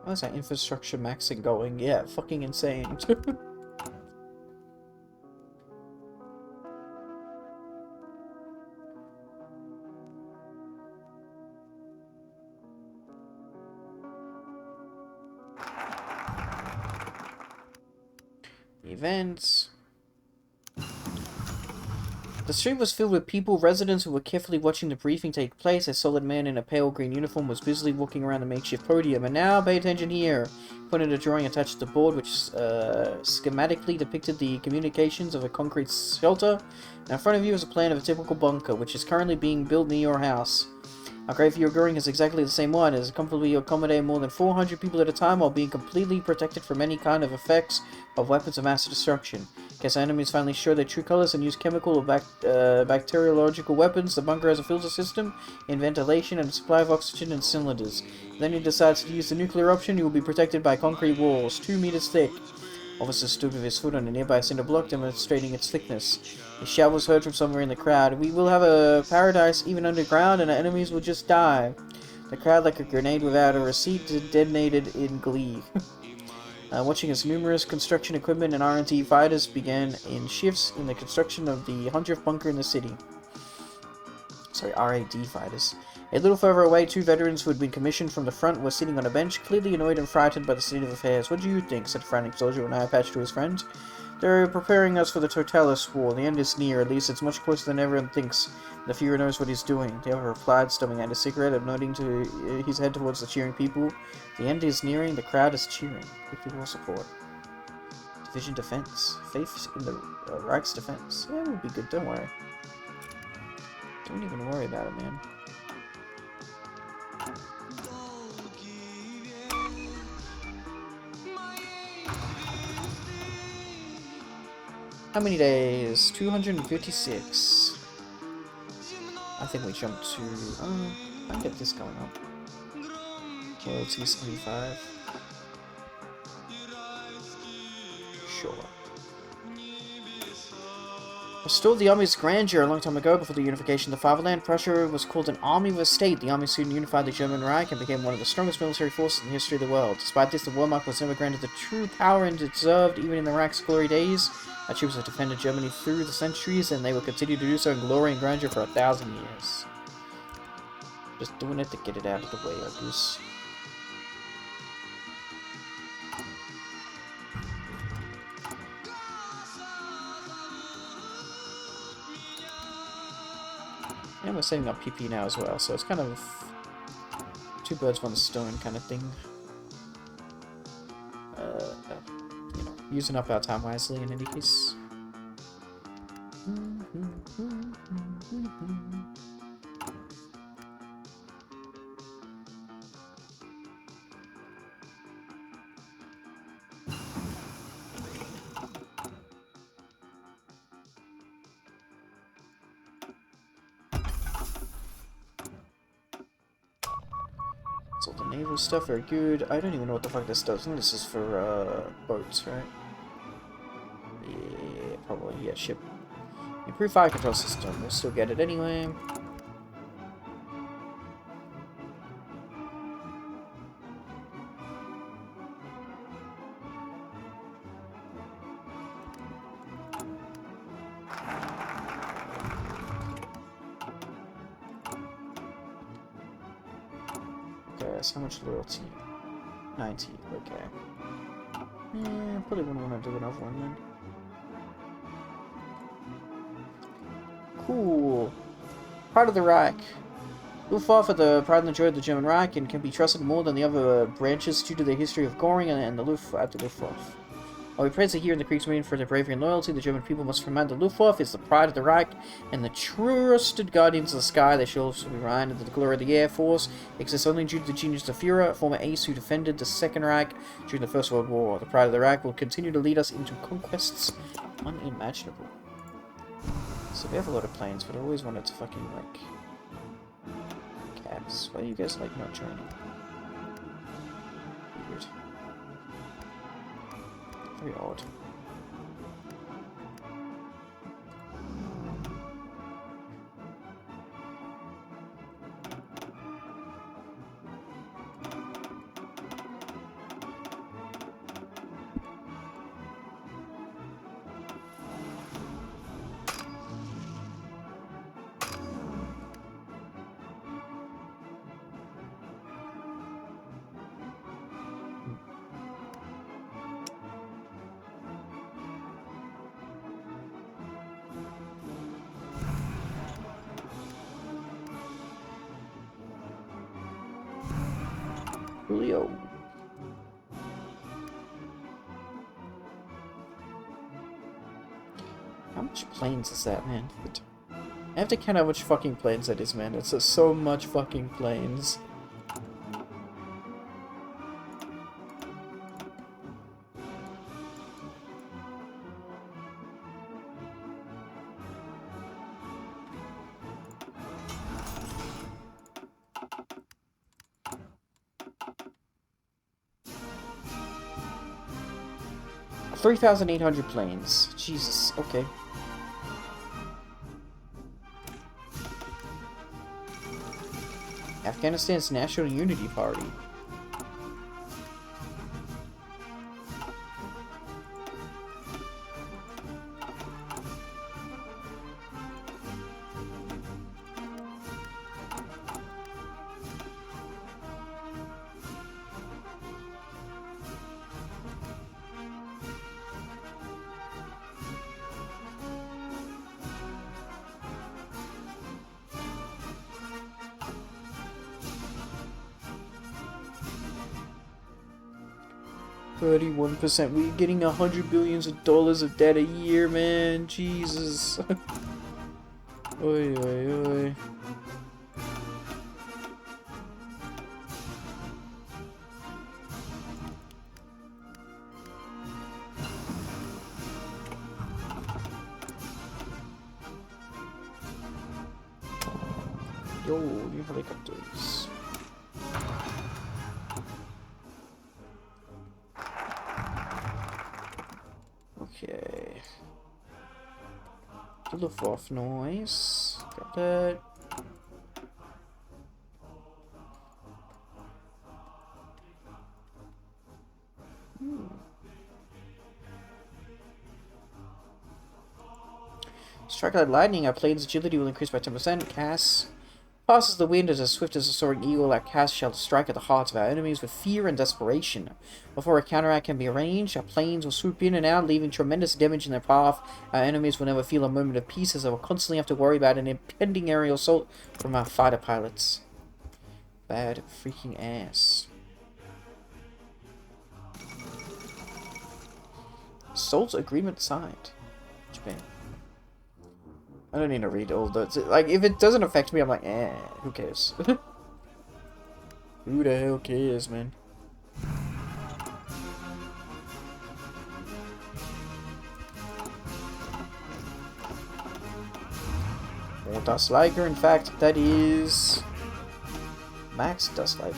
How's that infrastructure maxing going? Yeah, fucking insane. Events. The street was filled with people, residents who were carefully watching the briefing take place. A solid man in a pale green uniform was busily walking around the makeshift podium. And now, pay attention here. Pointed a drawing attached to the board, which schematically depicted the communications of a concrete shelter. Now, in front of you is a plan of a typical bunker, which is currently being built near your house. Our grave for your Göring is exactly the same one. It is comfortably accommodate more than 400 people at a time while being completely protected from any kind of effects of weapons of mass destruction. In case our enemies finally show their true colors and use chemical or bacteriological weapons, the bunker has a filter system, in ventilation, and a supply of oxygen and cylinders. If then he decides to use the nuclear option, he will be protected by concrete walls, 2 meters thick. Officer stood with his foot on a nearby cinder block, demonstrating its thickness. A shout was heard from somewhere in the crowd. We will have a paradise even underground, and our enemies will just die. The crowd, like a grenade without a receipt, detonated in glee. Watching as numerous construction equipment and R&D fighters began in shifts in the construction of the 100th bunker in the city. Sorry, RAD fighters. A little further away, 2 veterans who had been commissioned from the front were sitting on a bench, clearly annoyed and frightened by the state of affairs. "What do you think?" said a frantic soldier with an eye patch to his friend. "They're preparing us for the Totalis War. The end is near. At least it's much closer than everyone thinks. The Führer knows what he's doing." The other replied, stubbing out a cigarette and nodding to his head towards the cheering people. "The end is nearing. The crowd is cheering. Quickly will support. Division defense. Faith in the Reich's defense. Yeah, it will be good. Don't worry. Don't even worry about it, man." How many days? 256. I think we jumped to... I can get this going up. Loyalty 75. Sure. Restored the army's grandeur a long time ago before the unification of the fatherland. Prussia was called an army of a state. The army soon unified the German Reich and became one of the strongest military forces in the history of the world. Despite this, the Wehrmacht was never granted the true power it deserved, even in the Reich's glory days. Our troops have defended Germany through the centuries, and they will continue to do so in glory and grandeur for 1,000 years. Just doing it to get it out of the way, I guess. And we're setting up PP now as well, so it's kind of 2 birds, 1 stone kind of thing. You know, using up our time wisely in any case. So the naval stuff, very good. I don't even know what the fuck this does. I think this is for boats, right? Yeah, probably. Yeah, ship. Improved fire control system. We'll still get it anyway. So how much loyalty? 90, okay. Yeah, probably wouldn't want to do another one then. Cool. Pride of the Reich. Luftwaffe are the pride and joy of the German Reich and can be trusted more than the other branches due to their history of Göring and the Luftwaffe. While we praise the here in the Kriegsmarine for their bravery and loyalty, the German people must remind the Luftwaffe is the pride of the Reich and the trusted guardians of the sky. They shall also be reminded that the glory of the Air Force exists only due to the genius of the Führer, a former ace who defended the Second Reich during the First World War. The pride of the Reich will continue to lead us into conquests unimaginable. So we have a lot of planes, but I always wanted to fucking, like... Cabs. Why are you guys, like, not joining? Weird. Very odd. Julio. How much planes is that, man? I have to count how much fucking planes that is, man. It's so much fucking planes. $3,800 planes. Jesus, okay. Afghanistan's National Unity Party. $31%. We're getting $100 billion of debt a year, man. Jesus. Oi, oi, oi. Yo, new helicopters. Okay. The Luftwaffe noise. Got that. Strike like lightning, our plane's agility will increase by 10%. Cass passes the wind as swift as a soaring eagle. Our Cass shall strike at the hearts of our enemies with fear and desperation. Before a counterattack can be arranged, our planes will swoop in and out, leaving tremendous damage in their path. Our enemies will never feel a moment of peace, as they will constantly have to worry about an impending aerial assault from our fighter pilots. Bad freaking ass. Assault agreement signed. Japan. I don't need to read all those. Like, if it doesn't affect me, I'm like, eh, who cares? Who the hell cares, man? More Dust Liger, in fact, that is Max Dust Liger.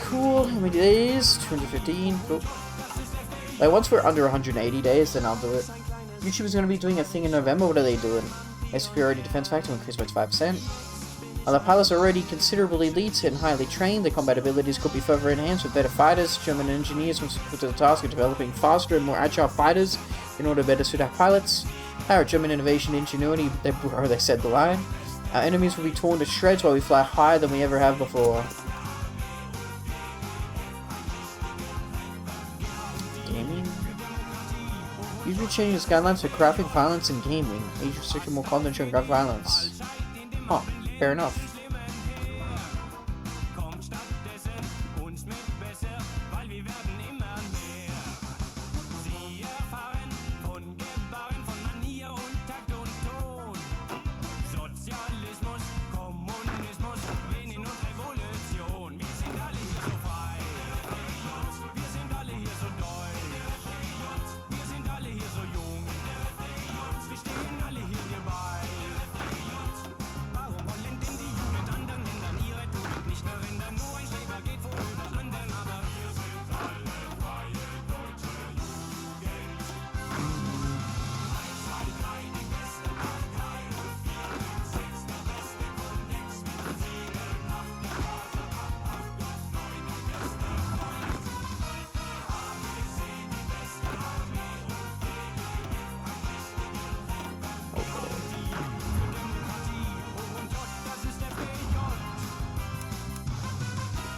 Cool, how many days? 215, cool. Like, once we're under 180 days, then I'll do it. YouTube is going to be doing a thing in November. What are they doing? A superiority defense factor will increase by 5%. While the pilots are already considerably elite and highly trained, their combat abilities could be further enhanced with better fighters. German engineers must put to the task of developing faster and more agile fighters in order to better suit our pilots. Our German innovation ingenuity, they said the line. Our enemies will be torn to shreds while we fly higher than we ever have before. Gaming? Usually changing the guidelines for graphic violence in gaming. Age restriction more content showing graphic violence. Huh, fair enough.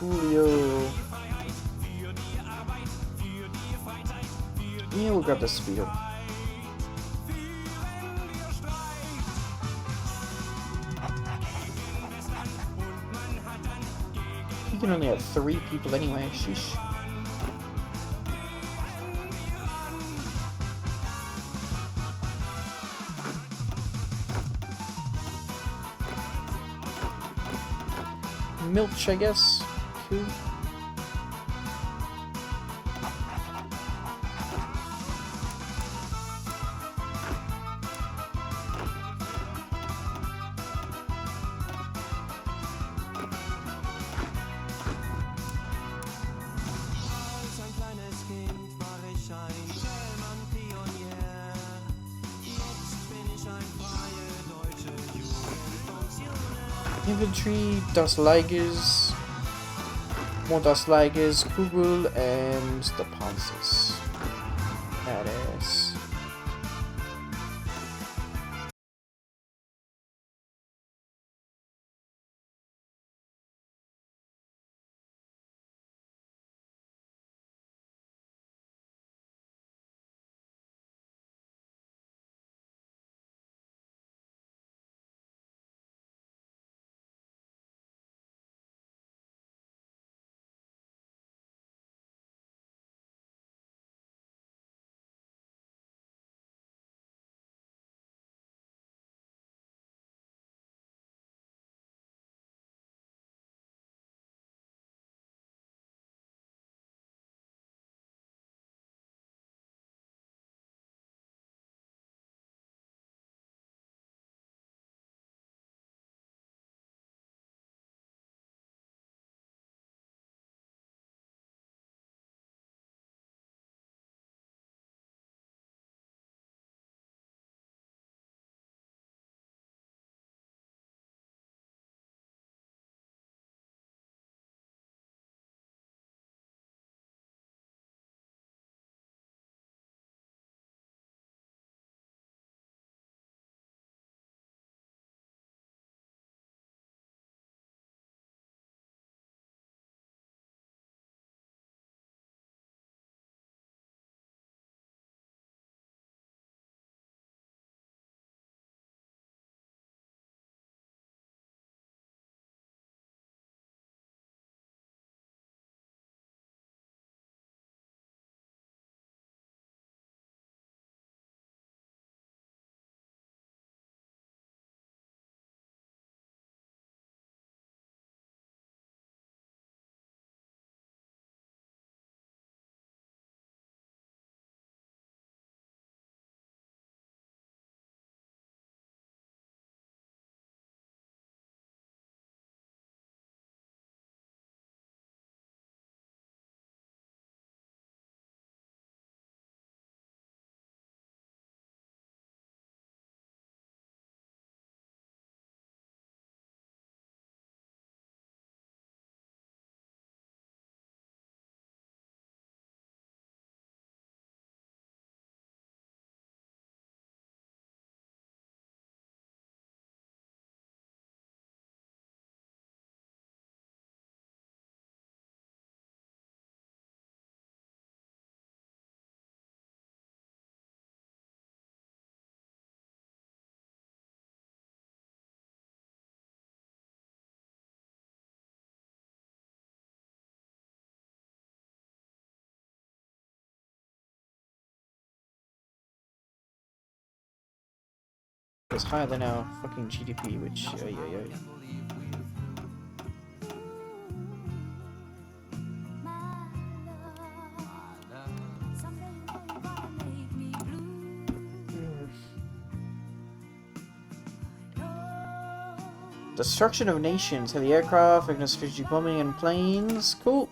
Julio. Yeah, we'll grab the speeder. You can only have 3 people anyway, sheesh. Milch, I guess. Cool. Infantry, Das Ligers, more Das Ligers, Kugel, and the Panzers. Badass. It's higher than our fucking GDP, which, yeah. Someday you know you're gonna make me blue. Destruction of nations, heavy aircraft, strategic bombing and planes. Cool.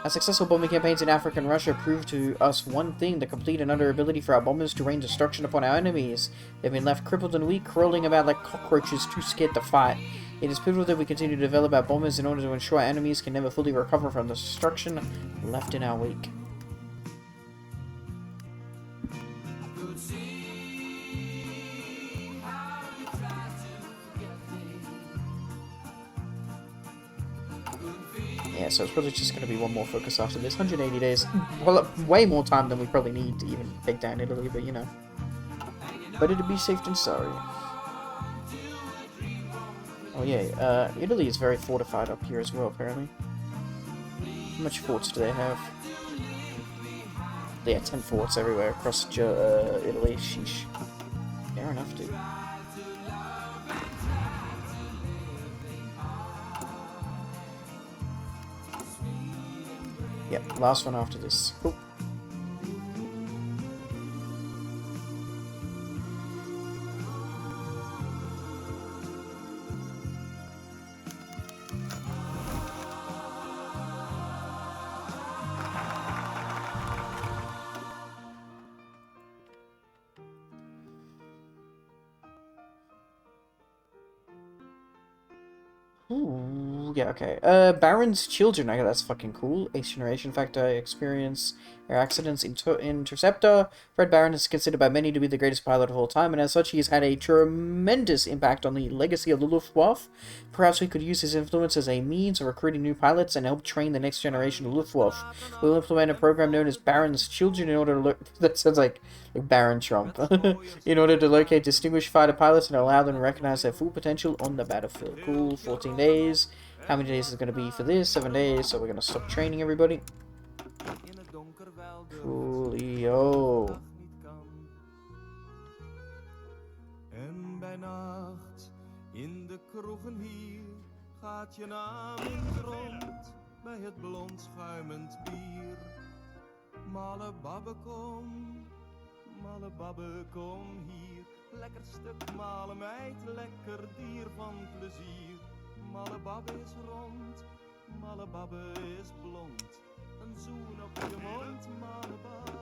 Our successful bombing campaigns in Africa and Russia proved to us one thing: the complete and utter ability for our bombers to rain destruction upon our enemies. They've been left crippled and weak, crawling about like cockroaches, too scared to fight. It is pivotal that we continue to develop our bombers in order to ensure our enemies can never fully recover from the destruction left in our wake. Yeah, so it's probably just going to be one more focus after this. 180 days. Well, way more time than we probably need to even take down Italy, but you know. Better to be safe than sorry. Oh yeah, Italy is very fortified up here as well, apparently. How much forts do they have? Yeah, 10 forts everywhere across Italy. Sheesh. Fair enough, dude. Yep, last one after this. Cool. Ooh, yeah, okay. Baron's Children. I guess that's fucking cool. Ace Generation Factor, Experience, Air Accidents, Interceptor. Fred Baron is considered by many to be the greatest pilot of all time, and as such, he has had a tremendous impact on the legacy of the Luftwaffe. Perhaps we could use his influence as a means of recruiting new pilots and help train the next generation of Luftwaffe. We'll implement a program known as Baron's Children in order to that sounds like Baron Trump. In order to locate distinguished fighter pilots and allow them to recognize their full potential on the battlefield. Cool, 14 days. How many days is it going to be for this? 7 days, so we're going to stop training everybody. Coolio. En bij nacht in de kroegen hier gaat je naam in het rond bij het blond schuimend bier. Malle babbe kom hier, lekker stuk male meid, lekker dier van plezier. Malle babbe is rond, malle babbe is blond, een zoen op je mond, malle babbe.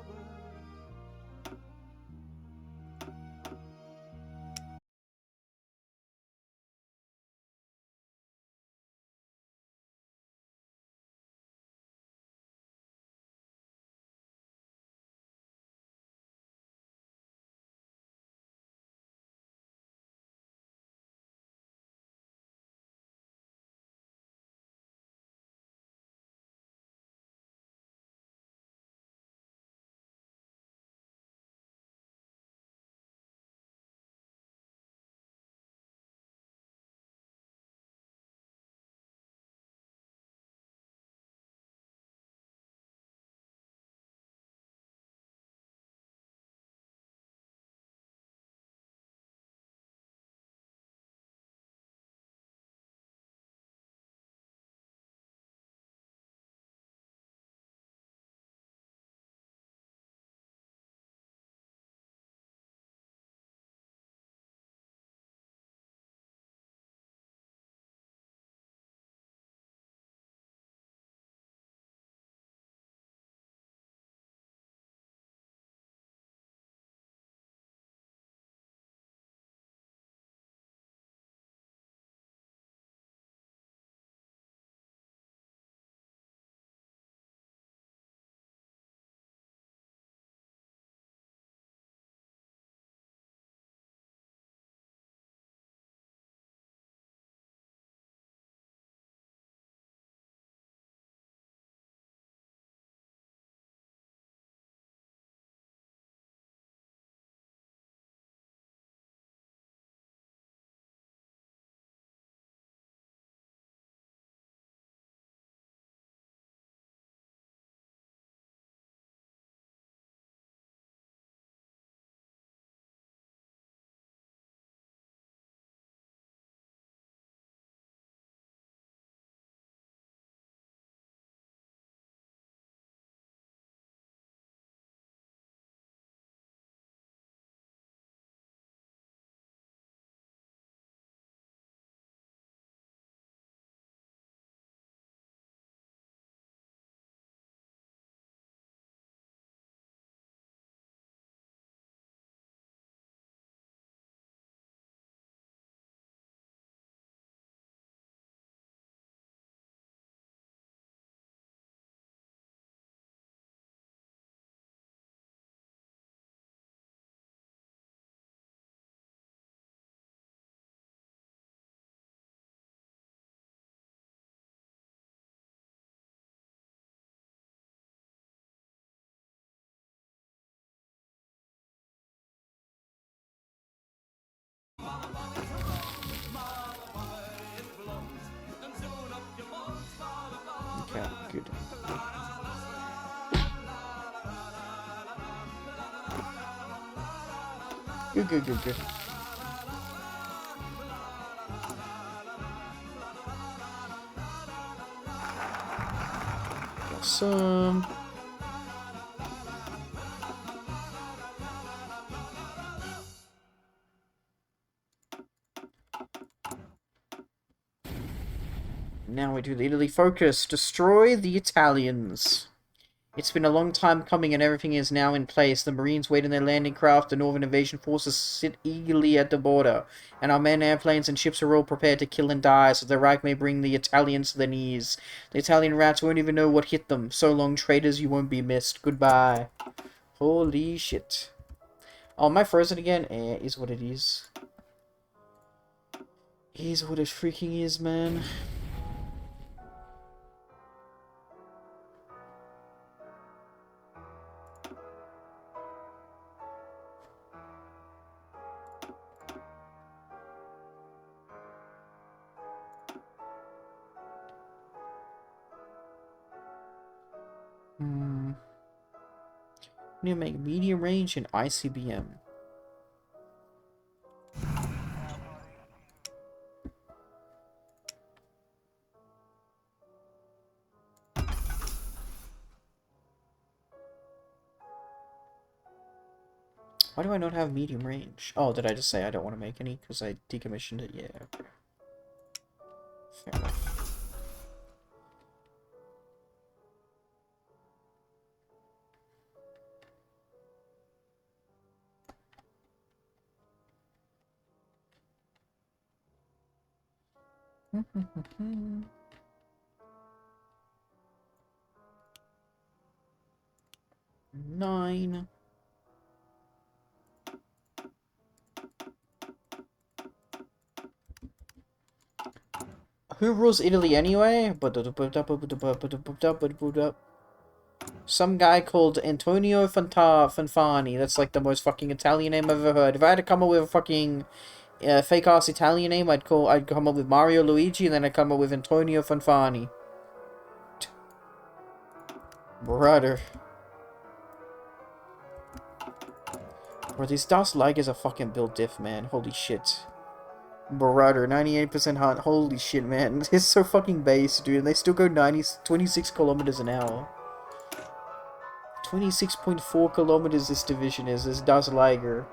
Good, good, good, good. Awesome. Now we do the Italy focus. Destroy the Italians. It's been a long time coming and everything is now in place. The Marines wait in their landing craft, the Northern invasion forces sit eagerly at the border, and our men, airplanes, and ships are all prepared to kill and die so the Reich may bring the Italians to their knees. The Italian rats won't even know what hit them. So long, traitors, you won't be missed. Goodbye. Holy shit. Oh, am I frozen again? Is what it is. Is what it freaking is, man. Need to make medium range and ICBM. Why do I not have medium range? Oh, did I just say I don't want to make any because I decommissioned it? Yeah, okay. Fair enough. Nine. Who rules Italy anyway? Some guy called Antonio Fanfani. That's like the most fucking Italian name I've ever heard. If I had to come up with a fucking fake ass Italian name, I'd come up with Mario Luigi, and then I'd come up with Antonio Fanfani. Brother. Bro, these DOS Ligers are fucking built diff, man. Holy shit. Brother, 98% hunt. Holy shit, man. It's so fucking base, dude. And they still go 26 kilometers an hour. 26.4 kilometers this division is. This DOS Liger.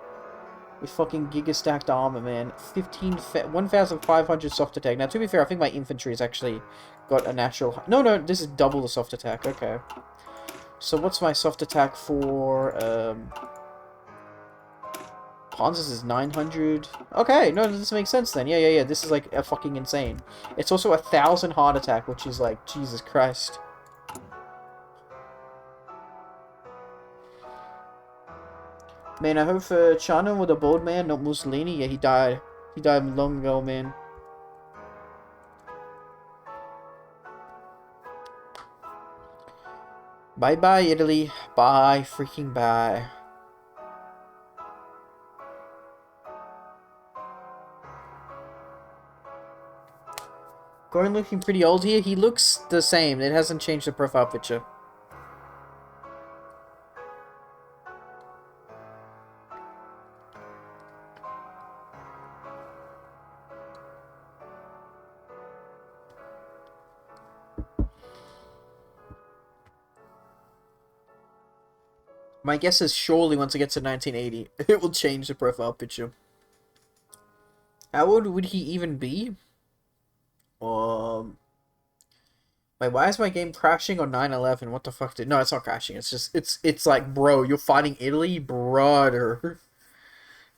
With fucking giga-stacked armor, man. 1,500 soft attack. Now, to be fair, I think my infantry has actually got a natural... No, this is double the soft attack. Okay. So, what's my soft attack for, Panzers is 900. Okay, no, this makes sense then. Yeah. This is, like, a fucking insane. It's also 1,000 heart attack, which is, like, Jesus Christ. Man, I hope for Chano with a bold man, not Mussolini. Yeah, he died. He died long ago, man. Bye-bye, Italy. Bye, freaking bye. Göring looking pretty old here. He looks the same. It hasn't changed the profile picture. My guess is surely once it gets to 1980, it will change the profile picture. How old would he even be? Wait, why is my game crashing on 9/11? What the fuck did... No, it's not crashing. It's just... It's like, bro, you're fighting Italy? Brother.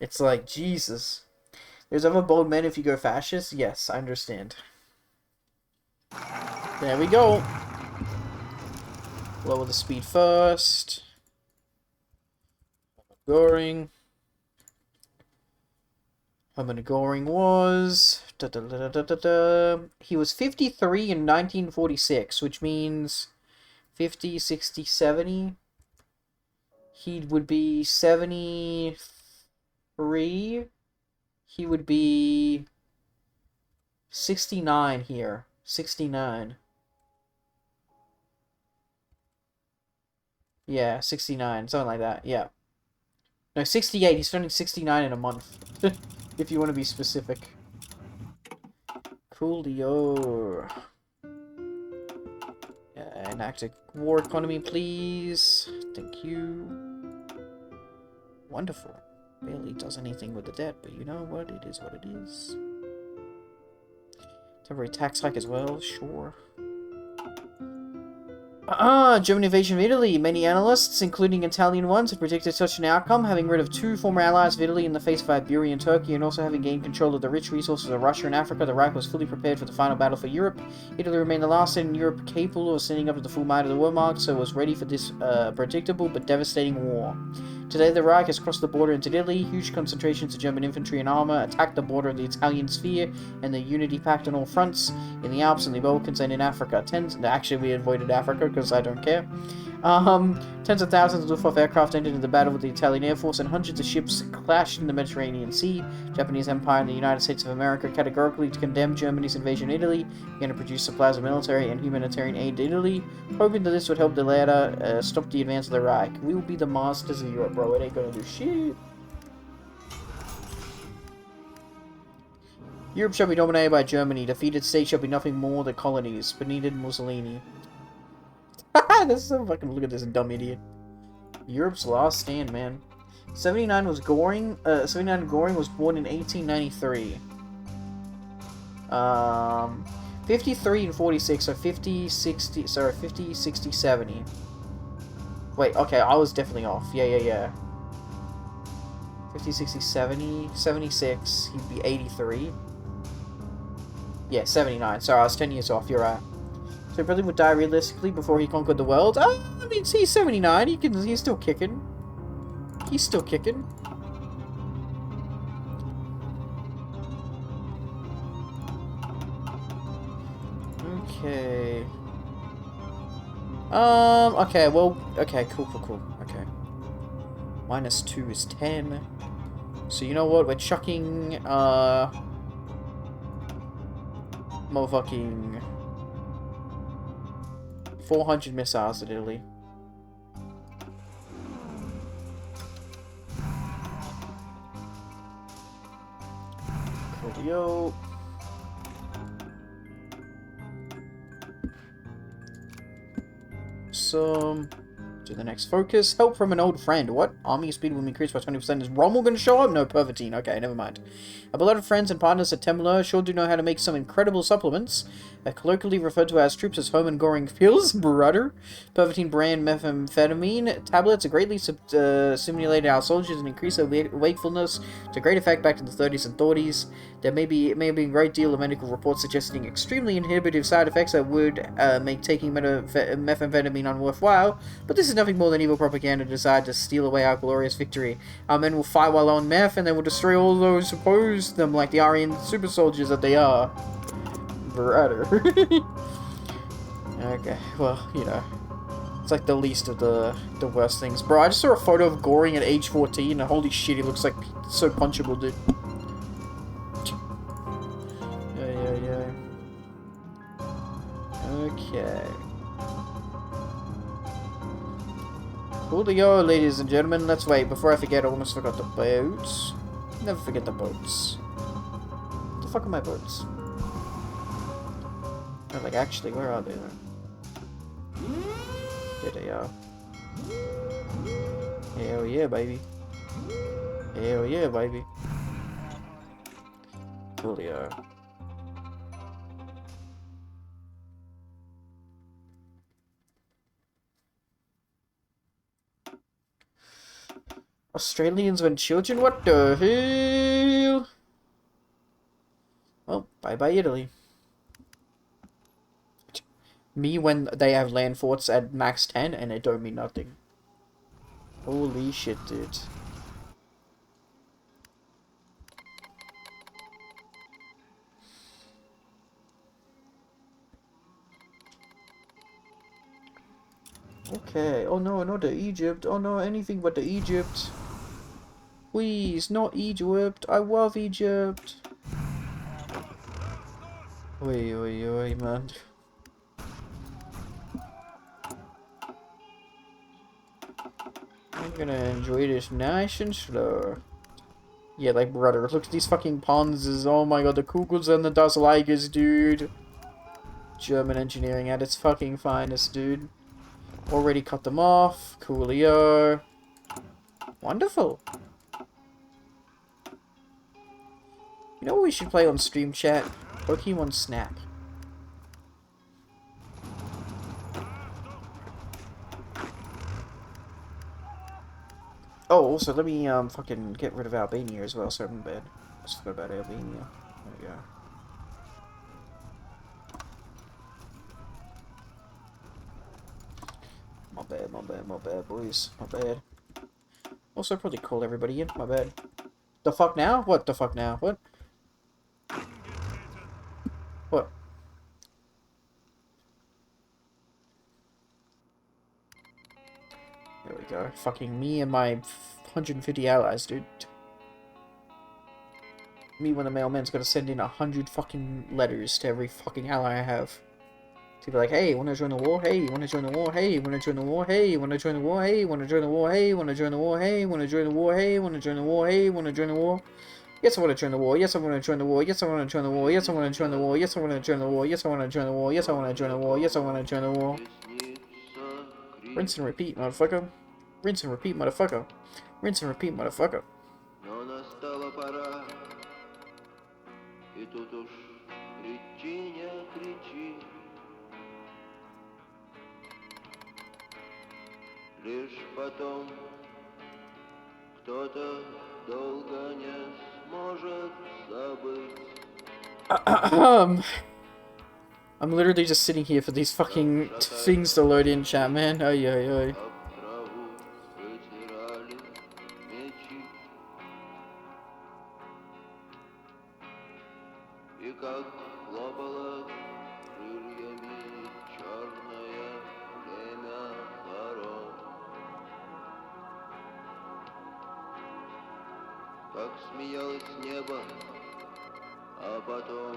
It's like, Jesus. There's other bold men if you go fascist? Yes, I understand. There we go. Lower the speed first. Göring. How many Göring was... He was 53 in 1946, which means 50, 60, 70. He would be 73. He would be 69 here. 69. Yeah, 69, something like that, yeah. No, 68. He's turning 69 in a month. If you want to be specific. Coolio. Enact a war economy, please. Thank you. Wonderful. Barely does anything with the debt, but you know what? It is what it is. Temporary tax hike as well, sure. German invasion of Italy. Many analysts, including Italian ones, have predicted such an outcome, having rid of two former allies of Italy in the face of Iberia and Turkey, and also having gained control of the rich resources of Russia and Africa. The Reich was fully prepared for the final battle for Europe. Italy remained the last state in Europe capable of standing up to the full might of the Wehrmacht, so it was ready for this predictable but devastating war. Today, the Reich has crossed the border into Italy. Huge concentrations of German infantry and armor attacked the border of the Italian sphere and the Unity Pact on all fronts, in the Alps, in the Balkans, and in Africa. Actually, we avoided Africa because I don't care. Tens of thousands of Luftwaffe aircraft entered into battle with the Italian Air Force, and hundreds of ships clashed in the Mediterranean Sea. Japanese Empire and the United States of America categorically condemned Germany's invasion of Italy, began to produce supplies of military and humanitarian aid to Italy, hoping that this would help the latter stop the advance of the Reich. We will be the masters of Europe, bro. It ain't gonna do shit. Europe shall be dominated by Germany. Defeated states shall be nothing more than colonies. Benito Mussolini. This is so fucking. Look at this dumb idiot. Europe's last stand, man. 79 was Göring. 79 Göring was born in 1893. 53 and 46, so 50, 60. Sorry, 50, 60, 70. Wait, okay, I was definitely off. Yeah. 50, 60, 70, 76. He'd be 83. Yeah, 79. Sorry, I was 10 years off. You're right. So brother would die realistically before he conquered the world. I mean, he's 79. He's still kicking. He's still kicking. Okay. Okay. Well. Okay. Cool. Okay. -2 is 10. So you know what? We're chucking. Motherfucking 400 missiles at Italy. Coolio. To the next focus. Help from an old friend. What? Army speed will increase by 20%. Is Rommel going to show up? No, Pervertine. Okay, never mind. Our beloved friends and partners at Temler sure do know how to make some incredible supplements. Colloquially referred to as troops as home and Göring pills, brother. Pervertine brand methamphetamine tablets greatly stimulated our soldiers and increased their wakefulness to great effect back in the 30s and 40s. There may be a great deal of medical reports suggesting extremely inhibitive side effects that would make taking methamphetamine unworthwhile, but this is nothing more than evil propaganda designed to steal away our glorious victory. Our men will fight while on meth, and they will destroy all those who oppose them like the Aryan super soldiers that they are. Brother. Okay, well, you know. It's like the least of the worst things. Bro, I just saw a photo of Göring at age 14, and holy shit, he looks like so punchable, dude. Yeah. Okay. Coolio, ladies and gentlemen. Let's wait. Before I forget, I almost forgot the boats. Never forget the boats. What the fuck are my boats? Oh, like, actually, where are they? There they are. Hell yeah, baby. Hell yeah, baby. Coolio. Australians when children? What the hell? Well, bye-bye Italy. Me when they have land forts at max 10 and it don't mean nothing. Holy shit, dude. Okay. Oh no, not the Egypt. Oh no, anything but the Egypt. Please, not Egypt. I love Egypt. Oi, man. gonna enjoy this nice and slow. Yeah, like, brother, look at these fucking ponds. Oh my god, the Kugels and the Das Ligers, dude. German engineering at its fucking finest, dude. Already cut them off. Coolio. Wonderful. You know what we should play on stream chat? Pokemon Snap. Oh, also, let me, fucking get rid of Albania as well, so I'm in bed. Let's forget about Albania. There we go. My bad, boys. My bad. Also, probably call everybody in. My bad. The fuck now? What the fuck now? What? What? There we go. Fucking me and my 150 allies, dude. Me when the mailman's gotta send in 100 fucking letters to every fucking ally I have. To be like, hey, wanna join the war? Hey, wanna join the war? Hey, wanna join the war? Hey, wanna join the war? Hey, wanna join the war? Hey, wanna join the war? Hey, wanna join the war? Hey, wanna join the war? Hey, wanna join the war? Yes, I wanna join the war. Yes, I wanna join the war. Yes, I wanna join the war. Yes, I wanna join the war. Yes, I wanna join the war. Yes, I wanna join the war. Yes, I wanna join the war. Yes, I wanna join the war. Rinse and repeat, motherfucker. Rinse and repeat, motherfucker. Rinse and repeat, motherfucker. Но настала пора, и тут уж кричи, не кричи. Лишь потом кто-то долго не сможет забыть. I'm literally just sitting here for these fucking things to load in, chat, man. Ay, ay, ay. Об траву вытирали мечи. И как хлопало крыльями черное время ворон. Как смеялось небо, а потом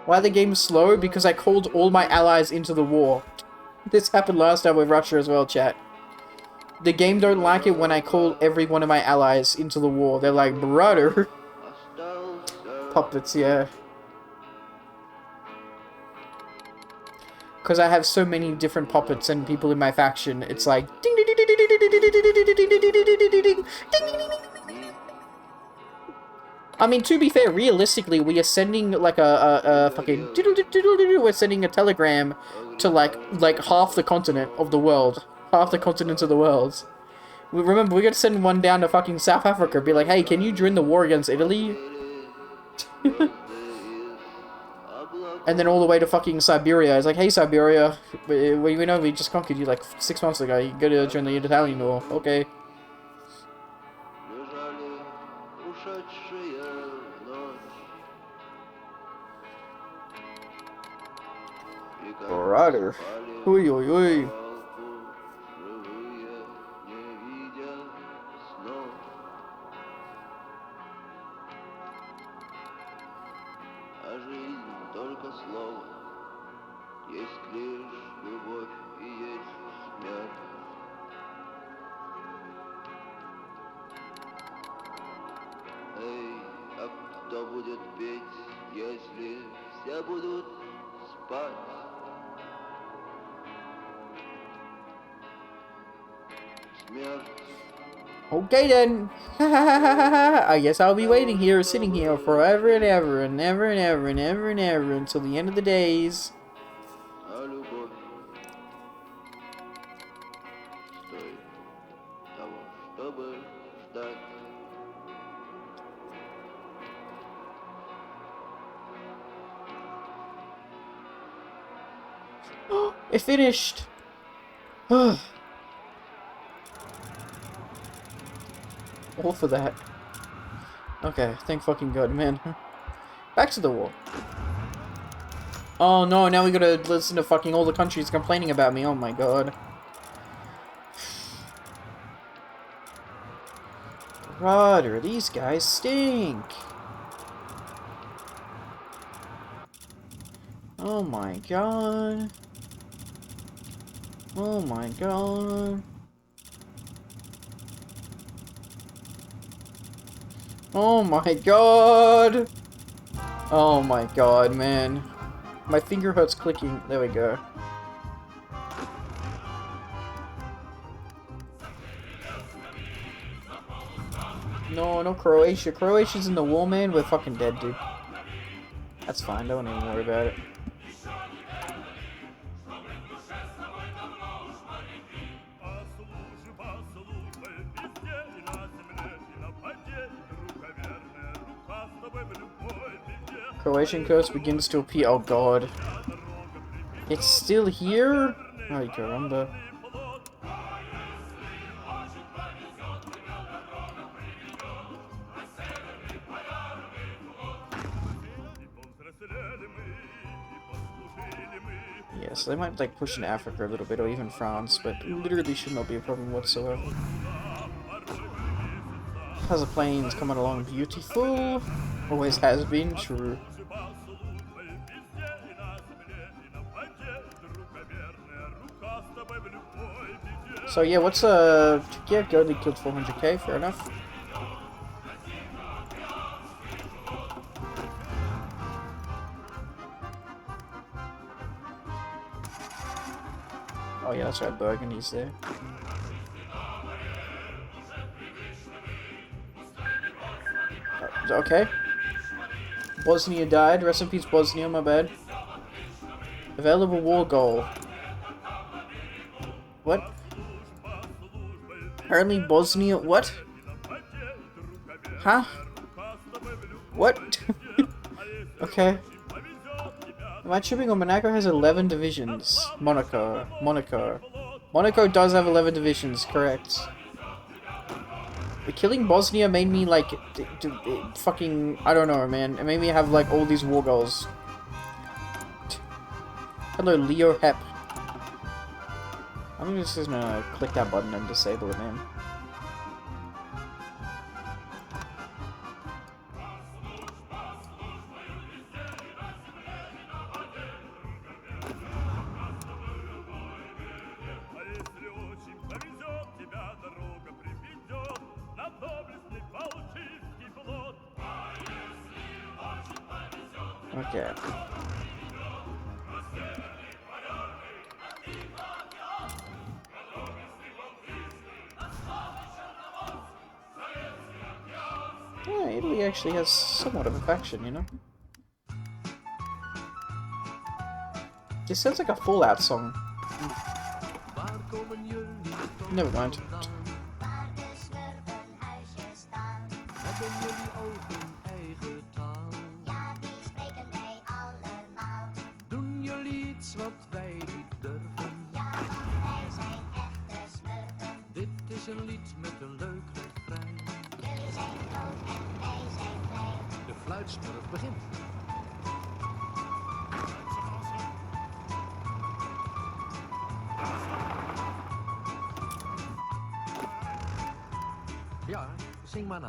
Why the game slow? Because I called all my allies into the war. This happened last time with Russia as well, chat. The game don't like it when I call every one of my allies into the war. They're like, brother. остался Puppets, yeah. Because I have so many different puppets and people in my faction, it's like... ding, ding, ding, ding, ding, ding, ding, ding, ding, ding, ding, ding, ding, ding, ding, ding. I mean, to be fair, realistically, we are sending like a fucking we're sending a telegram to like half the continent of the world, half the continent of the world. Remember, we got to send one down to fucking South Africa, be like, hey, can you join the war against Italy? And then all the way to fucking Siberia. It's like, hey, Siberia, we know we just conquered you like 6 months ago. You gotta join the Italian war. Okay. лежали ушедшие в ночь. И как Brother. спали Oi, oi, oi. палку живые, не видя снов. А жизнь только слово, есть лишь любовь и есть смерть. Эй, а кто будет петь, если все будут спать? Смерть. Okay then. I guess I'll be waiting here, sitting here forever and ever and ever and ever and ever and ever until the end of the days. А любовь стоит того, чтобы ждать. It finished. All for that. Okay, thank fucking God, man. Back to the war. Oh no, now we gotta listen to fucking all the countries complaining about me. Oh my God. Brother, these guys stink. Oh my God. Oh my God. Oh my god! Oh my god, man. My finger hurts clicking. There we go. No, no Croatia. Croatia's in the war, man. We're fucking dead, dude. That's fine. Don't even worry about it. Croatian coast begins to appear. Oh god. It's still here? Ay, caramba. Yeah, so they might like push into Africa a little bit, or even France, but literally should not be a problem whatsoever. How's the planes coming along? Beautiful. Always has been true. So yeah, what's yeah, Göring killed 400k, fair enough. Oh yeah, that's right, Burgundy's there. Okay. Bosnia died. Rest in peace, Bosnia, my bad. Available war goal. What? Apparently Bosnia... What? Huh? What? Okay. Am I tripping on Monaco has 11 divisions? Monaco. Monaco does have 11 divisions, correct. But killing Bosnia made me, like, fucking... I don't know, man. It made me have, like, all these war goals. Hello, Leo Hep. I'm just gonna click that button and disable it, man. Okay. Yeah, Italy actually has somewhat of a faction, you know? This sounds like a Fallout song. Never mind. Ja, zing maar na.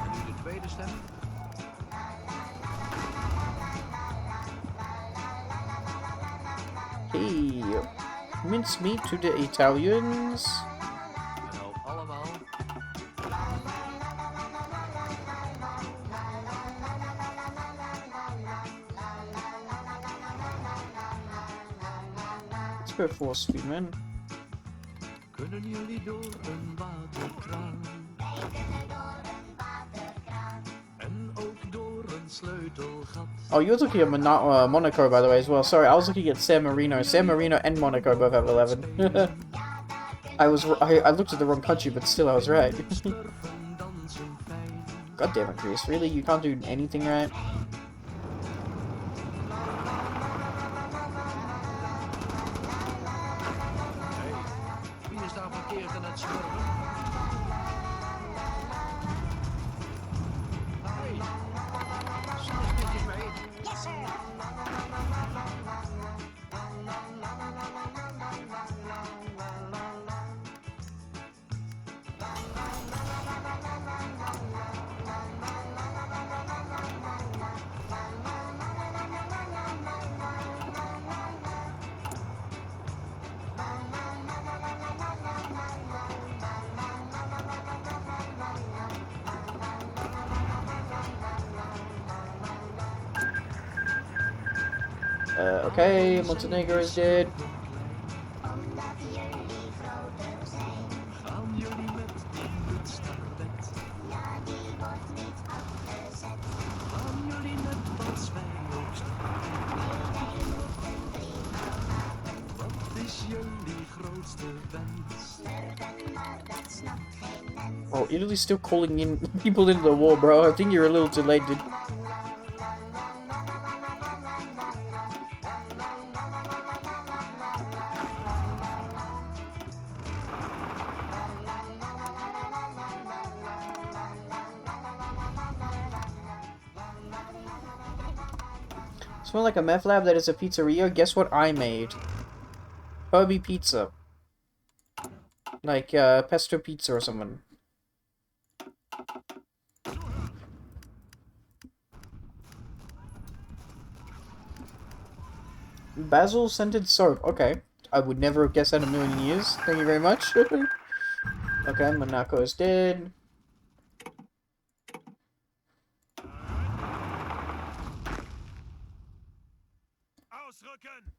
En nu de tweede stem. Hey, mincemeat to the Italians. En ook allemaal. Let's go for Speedman. Kunnen jullie door een waterkraan? En ook door een sleutelgat. Oh, you're looking at Monaco, by the way, as well. Sorry, I was looking at San Marino. San Marino and Monaco both have 11. I looked at the wrong country, but still I was right. God damn it, Chris. Really? You can't do anything right? Wie is daar verkeerd aan het smurfen? Hey, zing eens netjes mee. Yes, sir. Okay, Montenegro is dead. Oh, Italy's still calling in people into the war, bro. I think you're a little too late, dude. Smell like a meth lab that is a pizzeria? Guess what I made? Herbie pizza. Like, pesto pizza or something. Basil scented soap. Okay. I would never have guessed that in a million years. Thank you very much. Okay, Monaco is dead. Ausrücken!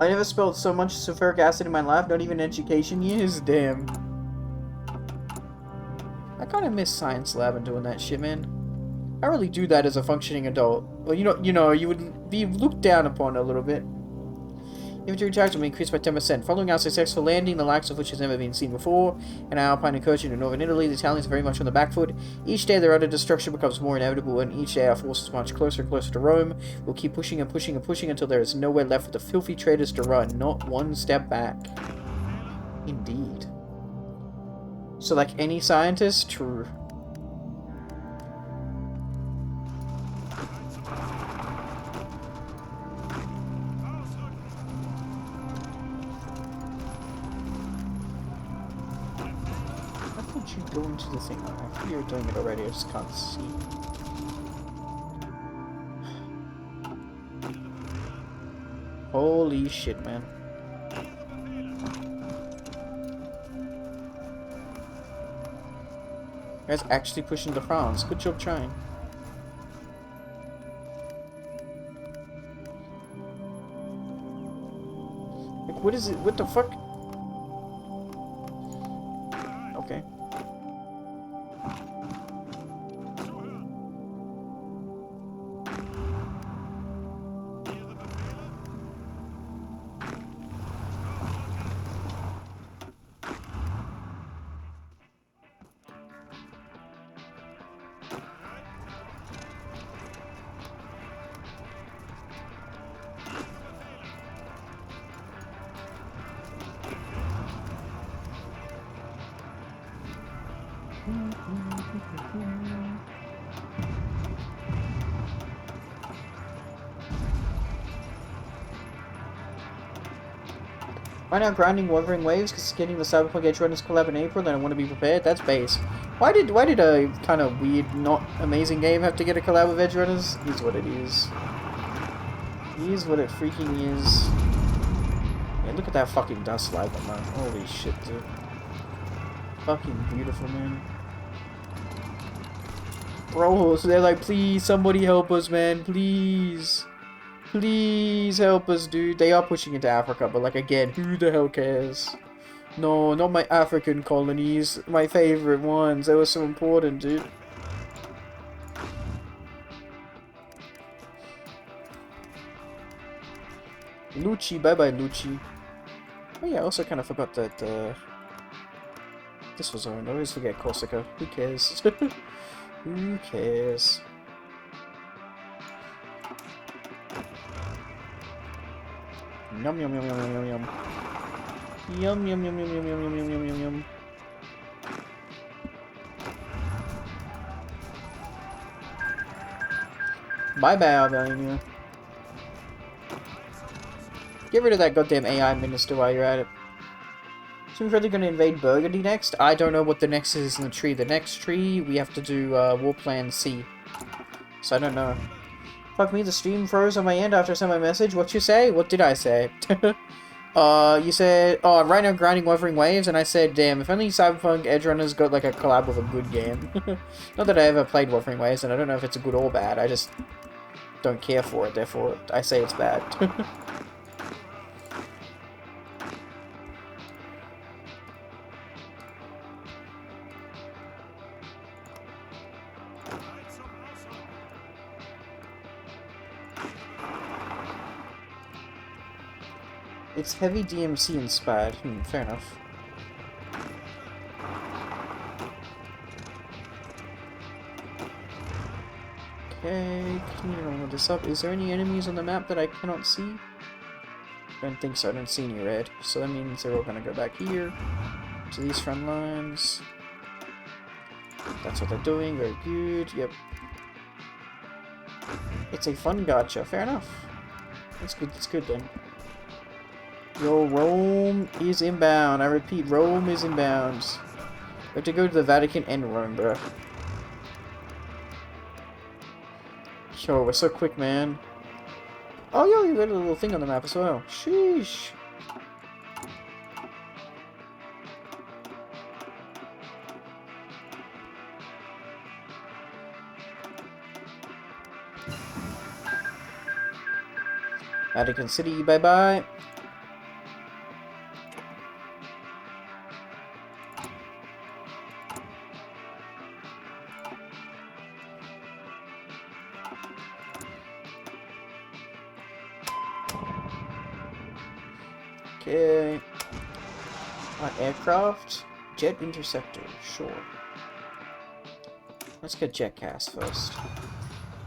I never spilled so much sulfuric acid in my life, not even education years. Damn. I kinda miss science lab and doing that shit, man. I really do that as a functioning adult. Well, you would be looked down upon a little bit. Inventory tags will be increased by 10%. Following our successful landing, the likes of which has never been seen before, and our alpine incursion in northern Italy, the Italians are very much on the back foot. Each day their utter destruction becomes more inevitable, and each day our forces march closer and closer to Rome. We'll keep pushing and pushing and pushing until there is nowhere left for the filthy traitors to run, not one step back. Indeed. So like any scientist, true. You go into the thing. I think you're doing it already, I just can't see. Holy shit, man. You guys actually pushing to France. Good job trying. Like, what is it? What the fuck? Okay. Why not grinding Wuthering Waves? Because getting the Cyberpunk Edge Runners collab in April, and I want to be prepared. That's base. Why did a kind of weird, not amazing game have to get a collab with Edge Runners? Is what it is. Is what it freaking is. Yeah, look at that fucking dust slide, man. Holy shit, dude. Fucking beautiful, man. Bro, so they're like, please, somebody help us, man, please. Please help us, dude. They are pushing into Africa, but like, again, who the hell cares? No, not my African colonies. My favorite ones. They were so important, dude. Lucci, bye-bye, Lucci. Oh yeah, I also kind of forgot that, this was owned. I always forget Corsica. Who cares? Who cares? Yum yum yum yum yum yum yum. Yum yum yum yum yum yum yum yum yum yum. Bye bye, Albania. Get rid of that goddamn AI minister while you're at it. So we're really going to invade Burgundy next? I don't know what the next is in the tree. The next tree, we have to do War Plan C. So I don't know. Fuck me, the stream froze on my end after I sent my message. What you say? What did I say? You said, oh, right now grinding Wuthering Waves, and I said, damn, if only Cyberpunk Edge Runners got like a collab with a good game. Not that I ever played Wuthering Waves, and I don't know if it's a good or bad. I just don't care for it, therefore I say it's bad. It's heavy DMC inspired. Fair enough. Okay, cleaning all this up. Is there any enemies on the map that I cannot see? Don't think so. I don't see any red. So that means they're all gonna go back here to these front lines. That's what they're doing. Very good. Yep. It's a fun gacha. Fair enough. That's good. That's good then. Yo, Rome is inbound. I repeat, Rome is inbound. We have to go to the Vatican and Rome, bro. Yo, we're so quick, man. Oh, yo, you got a little thing on the map as well. Sheesh. Vatican City, bye-bye. Okay. Aircraft. Jet interceptor. Sure. Let's get Jetcast first.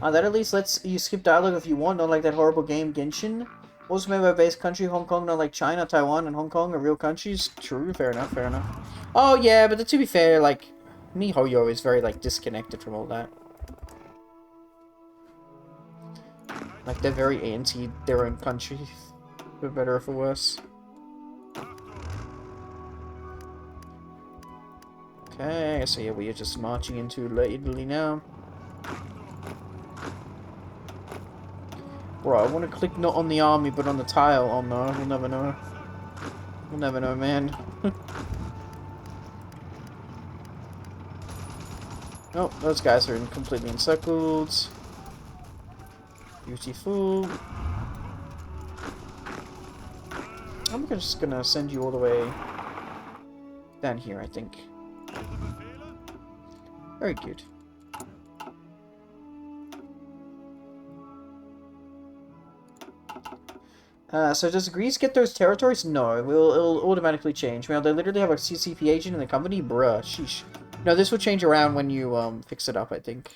That at least lets you skip dialogue if you want, not like that horrible game Genshin. Also made by base country, Hong Kong, not like China, Taiwan, and Hong Kong are real countries. True, fair enough, fair enough. Oh yeah, but to be fair, like, MiHoYo is very, like, disconnected from all that. Like, they're very anti their own country, for better or for worse. Okay, so yeah, we are just marching into Italy now. Bro, I want to click not on the army, but on the tile. Oh no, we'll never know. We'll never know, man. Oh, those guys are completely encircled. Beautiful. I'm just gonna send you all the way down here, I think. Very good. So does Greece get those territories? No, it'll automatically change. Well, they literally have a CCP agent in the company? Bruh, sheesh. No, this will change around when you, fix it up, I think.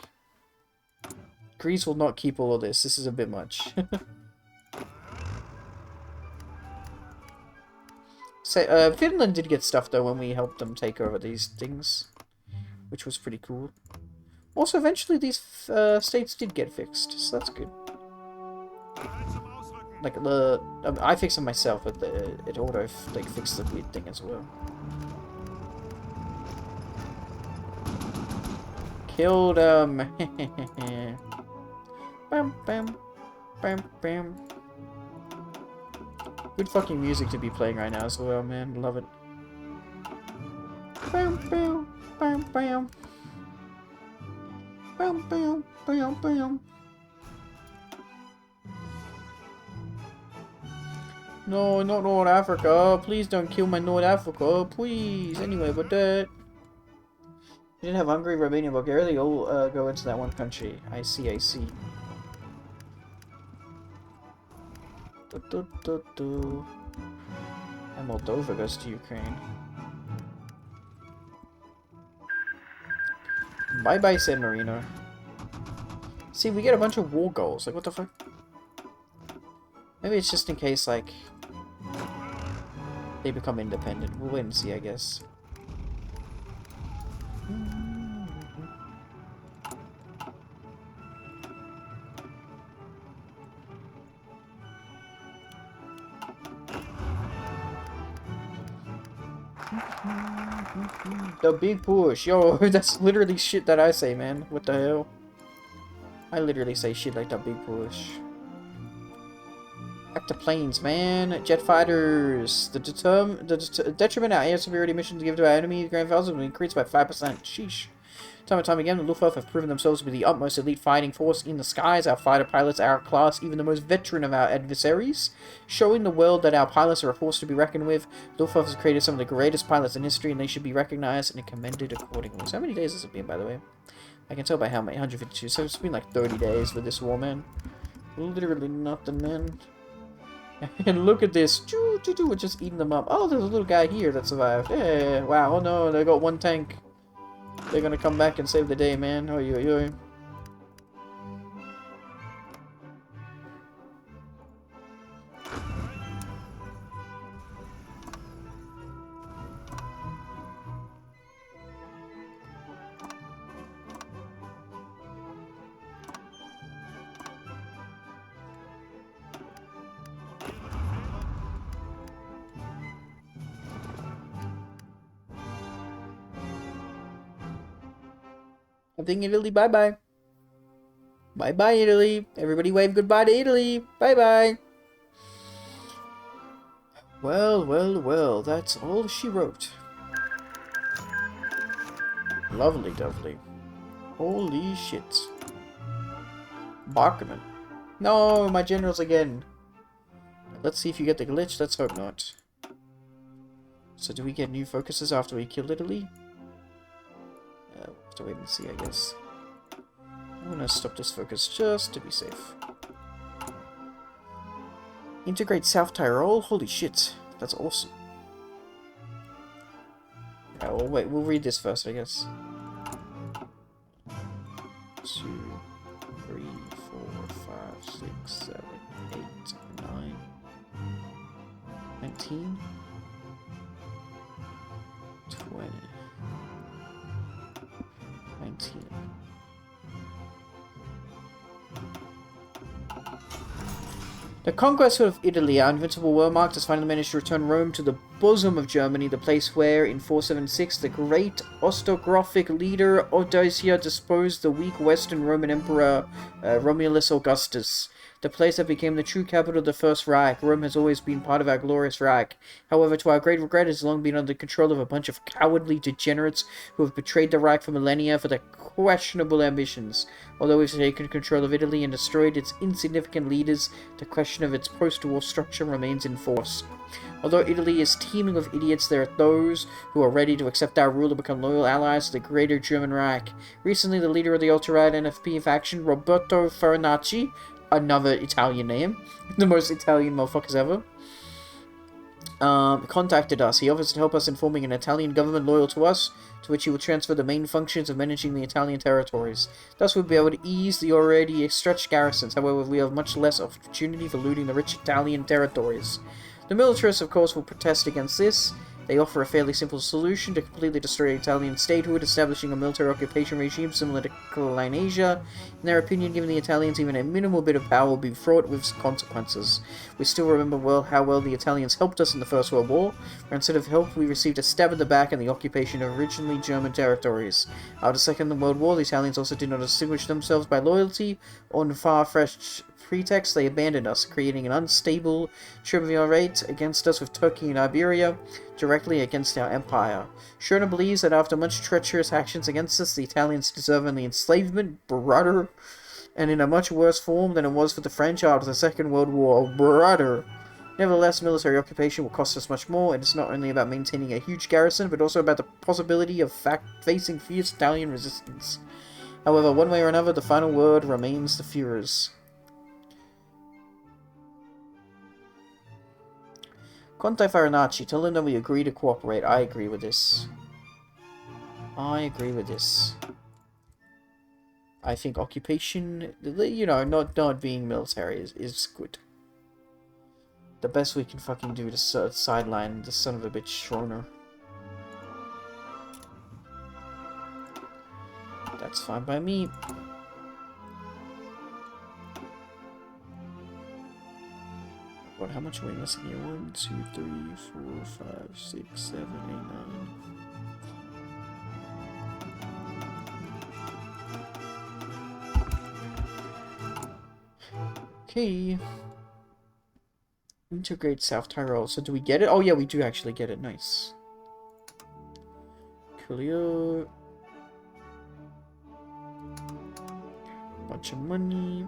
Greece will not keep all of this. This is a bit much. So, Finland did get stuff, though, when we helped them take over these things. Which was pretty cool. Also, eventually these, states did get fixed, so that's good. Like, I fixed them myself, but it auto, like, fixed the weird thing as well. Killed him! Bam, bam, bam, bam. Good fucking music to be playing right now as well, man. Love it. Bam, bam, bam, bam. Bam, bam, bam, bam. No, not North Africa. Please don't kill my North Africa. Please. Anyway, but that... You didn't have Hungary, Romania, Bulgaria. They all go into that one country. I see, I see. And Moldova goes to Ukraine. Bye-bye, San Marino. See, we get a bunch of war goals. Like, what the fuck? Maybe it's just in case, like, they become independent. We'll wait and see, I guess. The big push. Yo, that's literally shit that I say, man. What the hell? I literally say shit like the big push. Back to planes, man. Jet fighters. The detriment our air superiority missions give to our enemy grand vessels will increase by 5%. Sheesh. Time and time again, the Luftwaffe have proven themselves to be the utmost elite fighting force in the skies. Our fighter pilots are outclass even the most veteran of our adversaries, showing the world that our pilots are a force to be reckoned with. Luftwaffe has created some of the greatest pilots in history, and they should be recognized and commended accordingly. So how many days has it been, by the way? I can tell by how many. 152. So it's been like 30 days for this war, man. Literally nothing, man. And look at this. We're just eating them up. Oh, there's a little guy here that survived. Yeah, wow. Oh no, they got one tank. They're gonna come back and save the day, man. Oh, yo. I think Italy, bye-bye. Bye-bye, Italy. Everybody wave goodbye to Italy. Bye-bye. Well, that's all she wrote. Lovely, lovely. Holy shit. Bachman. No, my generals again. Let's see if you get the glitch. Let's hope not. So do we get new focuses after we kill Italy? We'll have to wait and see, I guess. I'm gonna stop this focus just to be safe. Integrate South Tyrol? Holy shit. That's awesome. Yeah, well, wait, we'll read this first, I guess. 2, 3, 4, 5, 6, 7, 8, 9, 19, 20, 19. The conquest of Italy, our invincible war mark, has finally managed to return Rome to the bosom of Germany, the place where, in 476, the great Ostrogothic leader Odoacer deposed the weak Western Roman Emperor Romulus Augustus. The place that became the true capital of the First Reich. Rome has always been part of our glorious Reich. However, to our great regret, it has long been under the control of a bunch of cowardly degenerates who have betrayed the Reich for millennia for their questionable ambitions. Although we've taken control of Italy and destroyed its insignificant leaders, the question of its post-war structure remains in force. Although Italy is teeming with idiots, there are those who are ready to accept our rule and become loyal allies to the greater German Reich. Recently, the leader of the ultra-right NFP faction, Roberto Farinacci, another Italian name, the most Italian motherfuckers ever, contacted us. He offers to help us in forming an Italian government loyal to us, to which he will transfer the main functions of managing the Italian territories. Thus we'll be able to ease the already stretched garrisons. However, we have much less opportunity for looting the rich Italian territories. The militarists, of course, will protest against this. They offer a fairly simple solution to completely destroy Italian statehood, establishing a military occupation regime similar to Colline Asia. In their opinion, giving the Italians even a minimal bit of power will be fraught with consequences. We still remember how well the Italians helped us in the First World War, where instead of help, we received a stab in the back in the occupation of originally German territories. After the Second World War, the Italians also did not distinguish themselves by loyalty. On far-fetched pretext, they abandoned us, creating an unstable triumvirate against us with Turkey and Iberia, directly against our empire. Schroeder believes that after much treacherous actions against us, the Italians deserve only enslavement, brother, and in a much worse form than it was for the French after the Second World War, brother. Nevertheless, military occupation will cost us much more. It is not only about maintaining a huge garrison, but also about the possibility of facing fierce Italian resistance. However, one way or another, the final word remains the Führer's. Contact Farinacci, tell him that we agree to cooperate. I agree with this. I agree with this. I think occupation, you know, not being military is good. The best we can fucking do to sideline the son of a bitch Schroeder. That's fine by me. How much are we missing here? 1, 2, 3, 5, 6, 7, 8, 9. Okay. Integrate South Tyrol. So do we get it? Oh yeah, we do actually get it. Nice. Coolio. Bunch of money.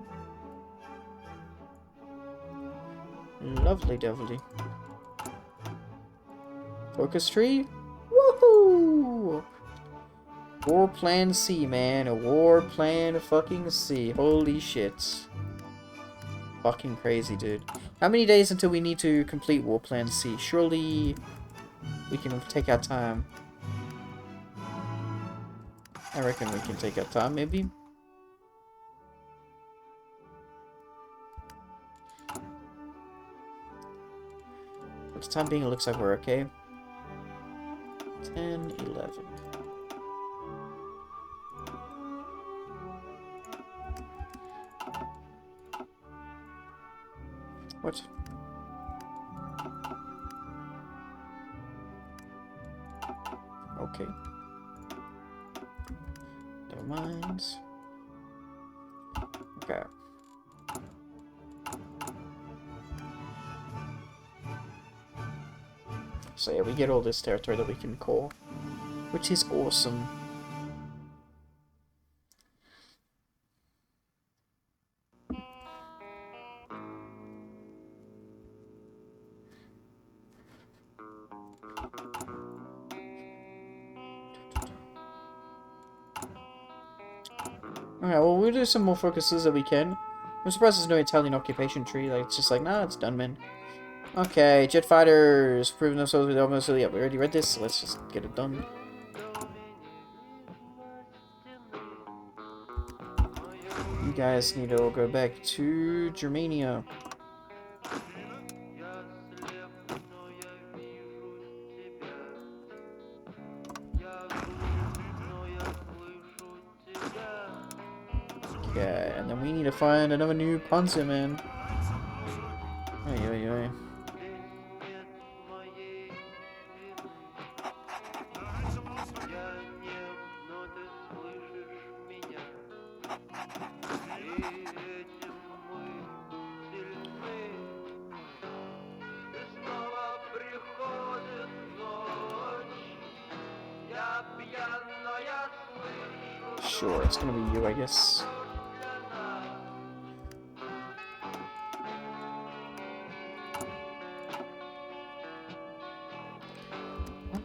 Lovely devily. Focus tree? Woohoo! War Plan C, man. A War Plan fucking C. Holy shit. Fucking crazy, dude. How many days until we need to complete War Plan C? Surely we can take our time. I reckon we can take our time, maybe. For the time being, it looks like we're okay. 10, 11. What? Okay. Never mind. Okay. So yeah, we get all this territory that we can call, which is awesome. Alright, well, we'll do some more focuses that we can. I'm surprised there's no Italian occupation tree. Like, it's just like, nah, it's done, man. Okay, jet fighters. Proving themselves with almost. Yeah, we already read this, so let's just get it done. You guys need to all go back to Germania. Okay, and then we need to find another new Panzer, man. Oi, oi, oi. Sure, it's gonna be you, I guess.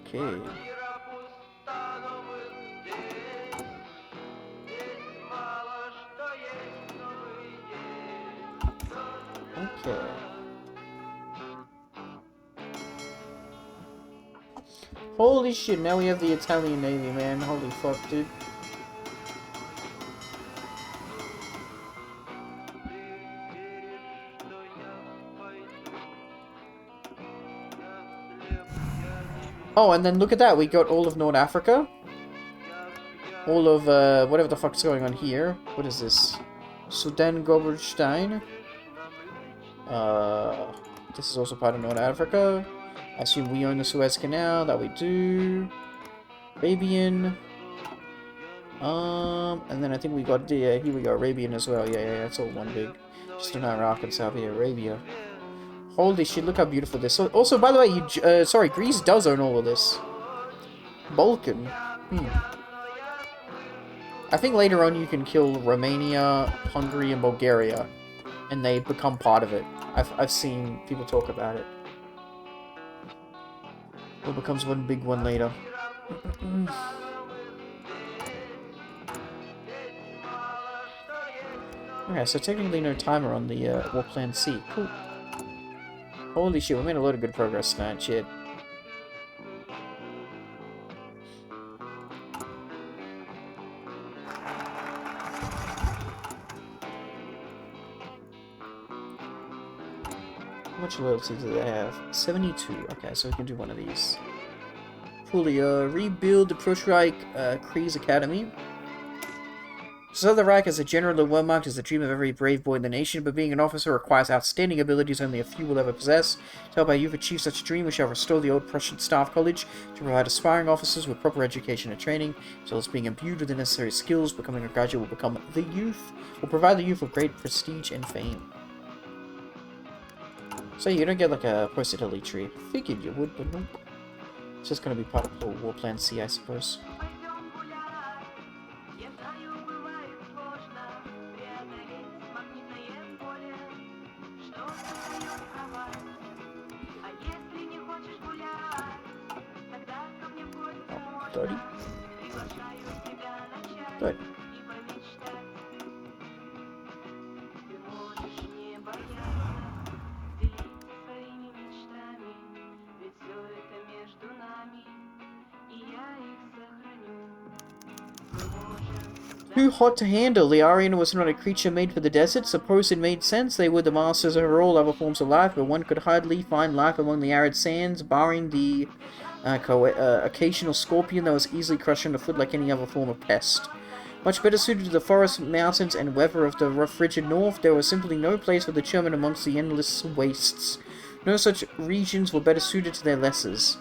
Okay. Okay. Holy shit, now we have the Italian Navy, man. Holy fuck, dude. Oh, and then look at that, we got all of North Africa. All of, whatever the fuck's going on here. What is this? Sudan Goberstein. This is also part of North Africa. I assume we own the Suez Canal, that we do. Arabian. And then I think we got, yeah, here we go, Arabian as well. Yeah, it's all one big. Just in Iraq and Saudi Arabia. Holy shit, look how beautiful this is. Also, by the way, sorry, Greece does own all of this. Balkan. I think later on you can kill Romania, Hungary, and Bulgaria. And they become part of it. I've seen people talk about it. It becomes one big one later. Okay, so technically no timer on the War Plan C. Cool. Holy shit, we made a lot of good progress tonight, shit. How much loyalty do they have? 72. Okay, so we can do one of these. Fully, rebuild the Proschreich Kreis Academy. serve the Reich as a general in Wehrmacht is the dream of every brave boy in the nation, but being an officer requires outstanding abilities only a few will ever possess. To help our youth achieve such a dream, we shall restore the old Prussian Staff College to provide aspiring officers with proper education and training, as well as being imbued with the necessary skills. Becoming a graduate will provide the youth with great prestige and fame. So you don't get like a posted elite tree. Figured you would, but nope. It's just gonna be part of the War Plan C, I suppose. Oh, 30? Good. Too hot to handle. The Aryan was not a creature made for the desert. Suppose it made sense. They were the masters over all other forms of life, but one could hardly find life among the arid sands, barring the occasional scorpion that was easily crushed underfoot like any other form of pest. Much better suited to the forests, mountains, and weather of the rough, frigid north, there was simply no place for the German amongst the endless wastes. No such regions were better suited to their lessers.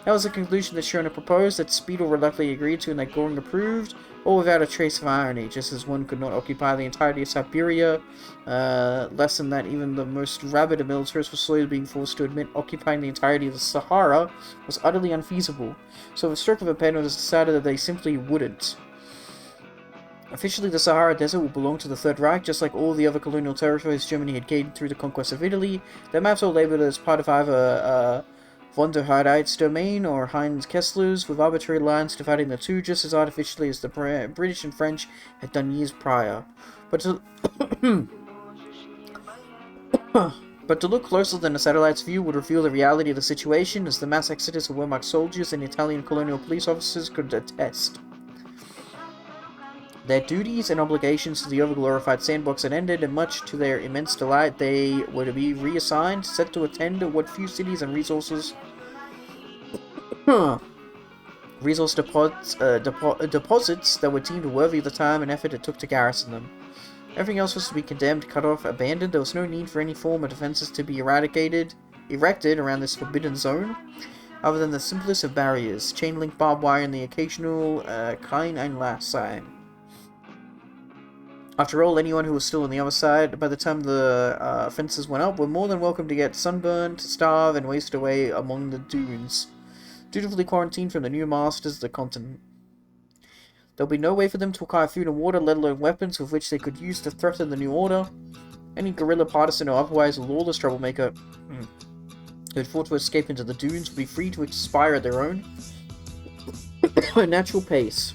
That was the conclusion that Schroeder proposed, that Speidel reluctantly agreed to, and that Göring approved, all without a trace of irony, just as one could not occupy the entirety of Siberia, less than that even the most rabid of militarists were slowly being forced to admit occupying the entirety of the Sahara was utterly unfeasible, so with a stroke of a pen it was decided that they simply wouldn't. Officially, the Sahara Desert will belong to the Third Reich, just like all the other colonial territories Germany had gained through the conquest of Italy. Their maps are labeled as part of either von der Heidheit's domain or Heinz Kessler's, with arbitrary lines dividing the two just as artificially as the British and French had done years prior. But to look closer than a satellite's view would reveal the reality of the situation, as the mass exodus of Wehrmacht soldiers and Italian colonial police officers could attest. Their duties and obligations to the overglorified sandbox had ended, and much to their immense delight, they were to be reassigned, set to attend to what few cities and resources deposits that were deemed worthy of the time and effort it took to garrison them. Everything else was to be condemned, cut off, abandoned. There was no need for any form of defenses to be erected around this forbidden zone, other than the simplest of barriers, chain link barbed wire and the occasional Kein Einlass sign. After all, anyone who was still on the other side by the time the fences went up were more than welcome to get sunburned, to starve, and waste away among the dunes, dutifully quarantined from the new masters of the continent. There will be no way for them to acquire food and water, let alone weapons with which they could use to threaten the new order. Any guerrilla partisan or otherwise lawless troublemaker who had fought to escape into the dunes would be free to expire at their own natural pace.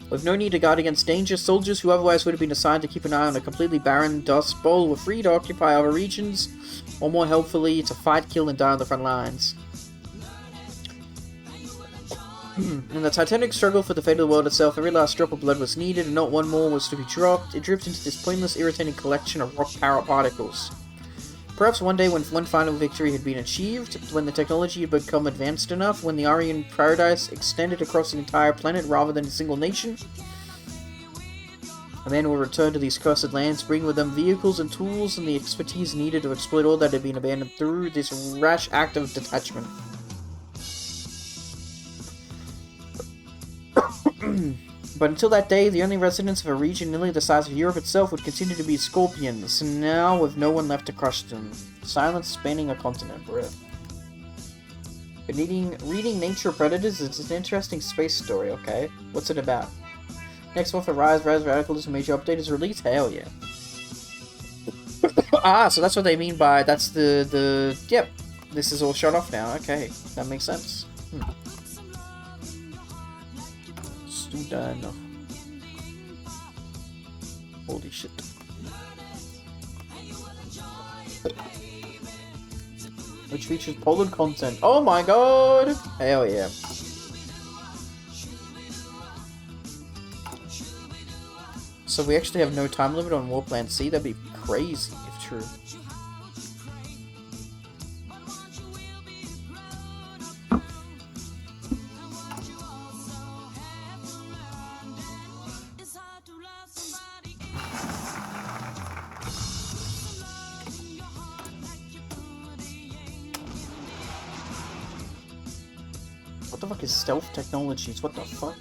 With no need to guard against danger, soldiers who otherwise would have been assigned to keep an eye on a completely barren dust bowl were free to occupy other regions, or more helpfully, to fight, kill, and die on the front lines. In the titanic struggle for the fate of the world itself, every last drop of blood was needed, and not one more was to be dropped. It drifted into this pointless, irritating collection of rock particles. Perhaps one day, when one final victory had been achieved, when the technology had become advanced enough, when the Aryan paradise extended across the entire planet rather than a single nation, a man will return to these cursed lands, bringing with them vehicles and tools and the expertise needed to exploit all that had been abandoned through this rash act of detachment. But until that day, the only residents of a region nearly the size of Europe itself would continue to be scorpions, now with no one left to crush them. Silence spanning a continent, bruh. But reading Nature Predators is an interesting space story, okay? What's it about? Next month, Rise Radicalism major update is released? Hell yeah. So that's what they mean by, that's yep, this is all shut off now, okay. That makes sense. Done. Holy shit. Which features Poland content. Oh my god! Hell yeah. So we actually have no time limit on War Plan C? That'd be crazy if true. What the fuck is stealth technologies? What the fuck?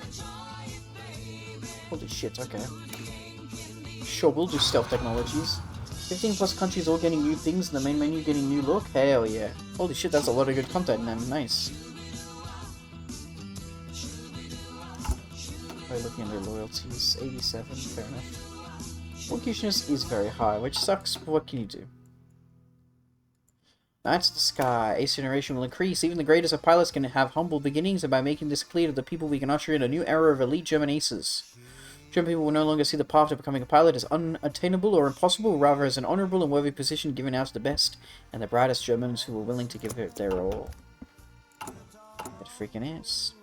Holy shit, okay. Sure, we'll do stealth technologies. 15 plus countries all getting new things, and the main menu getting new look? Hell yeah. Holy shit, that's a lot of good content, man. Nice. Alright, looking at their loyalties. 87, fair enough. Locutionist is very high, which sucks, but what can you do? Knights of the Sky. Ace generation will increase. Even the greatest of pilots can have humble beginnings, and by making this clear to the people, we can usher in a new era of elite German aces. German people will no longer see the path to becoming a pilot as unattainable or impossible, rather as an honourable and worthy position given out to the best and the brightest Germans who were willing to give it their all. That freaking ass.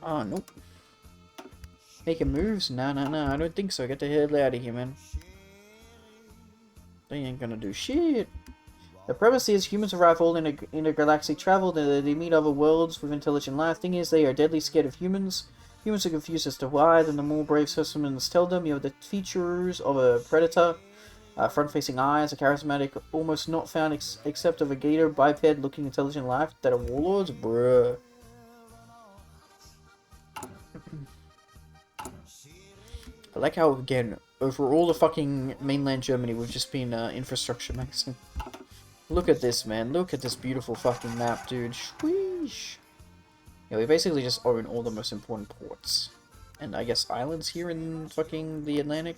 Nope. Making moves? Nah, I don't think so. Get the hell out of here, man. They ain't gonna do shit. The premise is humans arrive all in intergalactic travel, they meet other worlds with intelligent life. Thing is, they are deadly scared of humans. Humans are confused as to why, then the more brave specimens tell them. You have the features of a predator, front-facing eyes, a charismatic, almost not found except of a gator, biped-looking intelligent life that are warlords? Bruh. I like how, again, over all the fucking mainland Germany, we've just been infrastructure maxing. Look at this, man. Look at this beautiful fucking map, dude. Sheesh. Yeah, we basically just own all the most important ports. And I guess islands here in fucking the Atlantic.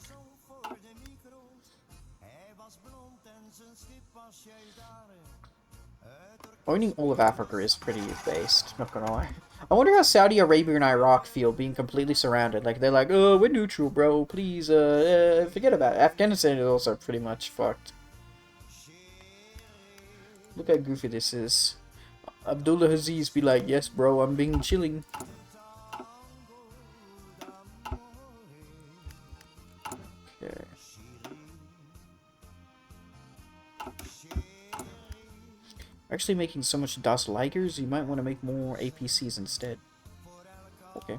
Owning all of Africa is pretty based, not gonna lie. I wonder how Saudi Arabia and Iraq feel being completely surrounded. Like, they're like, oh, we're neutral, bro. Please, forget about it. Afghanistan is also pretty much fucked. Look how goofy this is. Abdullah Aziz be like, yes, bro, I'm being chilling. Okay. Actually making so much Das Ligers, you might want to make more APCs instead. Okay.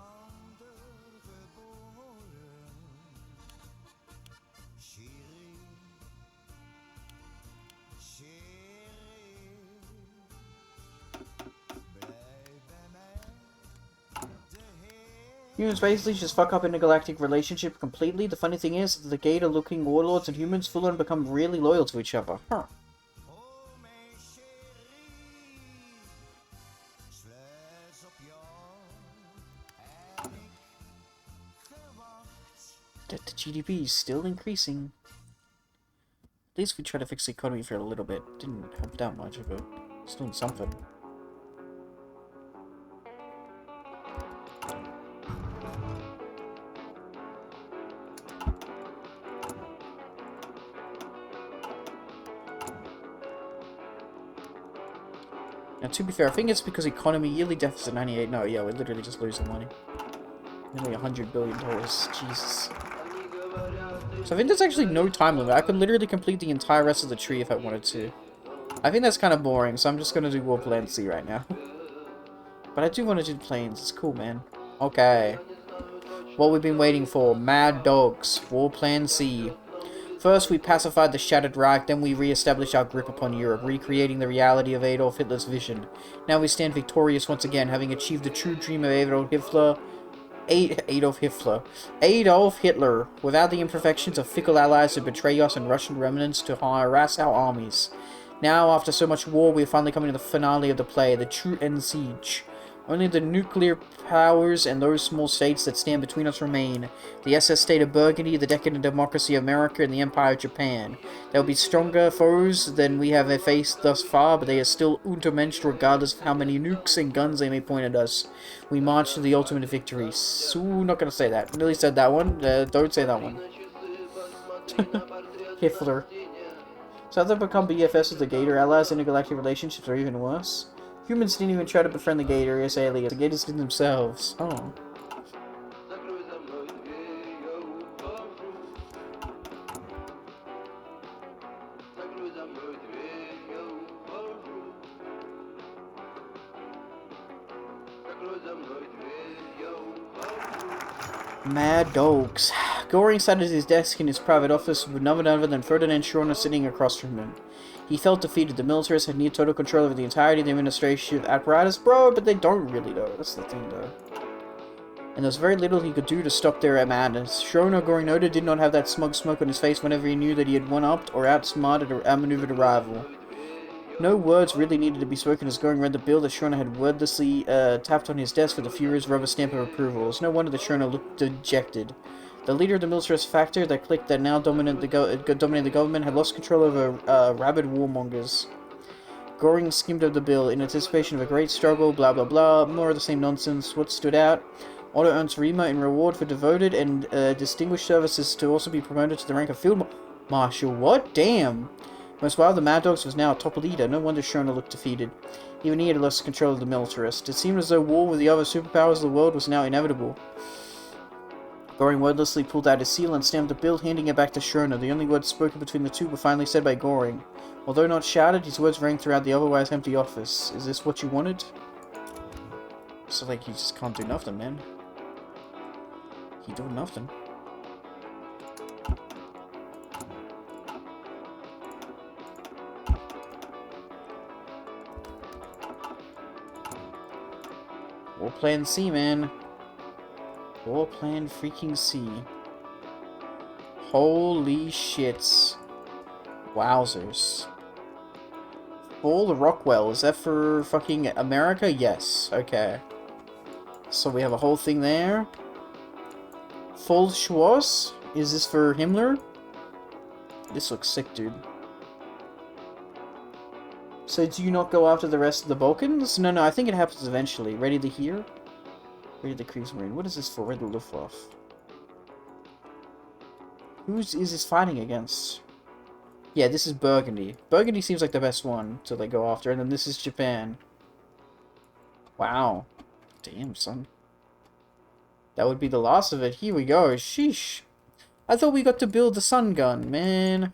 Humans basically just fuck up intergalactic relationship completely. The funny thing is, the gator-looking warlords and humans full on become really loyal to each other. Huh. The GDP is still increasing. At least we try to fix the economy for a little bit. Didn't help that much, but it's doing something. Now, to be fair, I think it's because economy yearly deficit 98. No, yeah, we're literally just losing money. Nearly $100 billion. Jesus. So I think there's actually no time limit. I could literally complete the entire rest of the tree if I wanted to. I think that's kind of boring, so I'm just going to do War Plan C right now. But I do want to do planes. It's cool, man. Okay. What we've been waiting for. Mad Dogs. War Plan C. First, we pacified the Shattered Reich, then we re-established our grip upon Europe, recreating the reality of Adolf Hitler's vision. Now we stand victorious once again, having achieved the true dream of Adolf Hitler, without the imperfections of fickle allies to betray us and Russian remnants to harass our armies. Now, after so much war, we are finally coming to the finale of the play, the true end siege. Only the nuclear powers and those small states that stand between us remain. The SS state of Burgundy, the decadent democracy of America, and the Empire of Japan. They will be stronger foes than we have faced thus far, but they are still untermensch regardless of how many nukes and guns they may point at us. We march to the ultimate victory. Ooh, not gonna say that. Nearly said that one. Don't say that one. Hitler. So have they become BFS with the Gator allies? Intergalactic relationships are even worse. Humans didn't even try to befriend the Gator as aliens. The Gators did themselves. Oh. Mad Dogs. Göring sat at his desk in his private office with none other than Ferdinand Schroeder sitting across from him. He felt defeated. The militarists had near total control over the entirety of the administrative apparatus. Bro, but they don't really, though. That's the thing, though. And there's very little he could do to stop their madness. Schroner, Göring noted, did not have that smug smoke on his face whenever he knew that he had one-upped or outsmarted or outmaneuvered a rival. No words really needed to be spoken as Göring read the bill that Schroner had wordlessly tapped on his desk with a furious rubber stamp of approval. It's no wonder that Schroner looked dejected. The leader of the militarist factor, that clique that now dominated the government, had lost control over rabid warmongers. Göring skimmed over the bill in anticipation of a great struggle, blah blah blah, more of the same nonsense. What stood out? Otto earns Rima in reward for devoted and distinguished services to also be promoted to the rank of Field Marshal. What? Damn! Most wild, the Mad Dogs was now a top leader. No wonder Schroner looked defeated. Even he had lost control of the militarists. It seemed as though war with the other superpowers of the world was now inevitable. Göring wordlessly pulled out his seal and stamped the bill, handing it back to Schroner. The only words spoken between the two were finally said by Göring. Although not shouted, his words rang throughout the otherwise empty office. Is this what you wanted? So, like, you just can't do nothing, man. You do nothing. War Plan C, man. War Plan freaking C. Holy shits. Wowzers. Fall Rockwell, is that for fucking America? Yes, okay. So we have a whole thing there. Fall Schwarz? Is this for Himmler? This looks sick, dude. So do you not go after the rest of the Balkans? No, I think it happens eventually. Ready to hear? Ready the Kriegsmarine. What is this for? Ready the Luftwaffe. Is this fighting against? Yeah, this is Burgundy. Burgundy seems like the best one to like go after, and then this is Japan. Wow. Damn, son. That would be the last of it. Here we go. Sheesh. I thought we got to build the sun gun, man.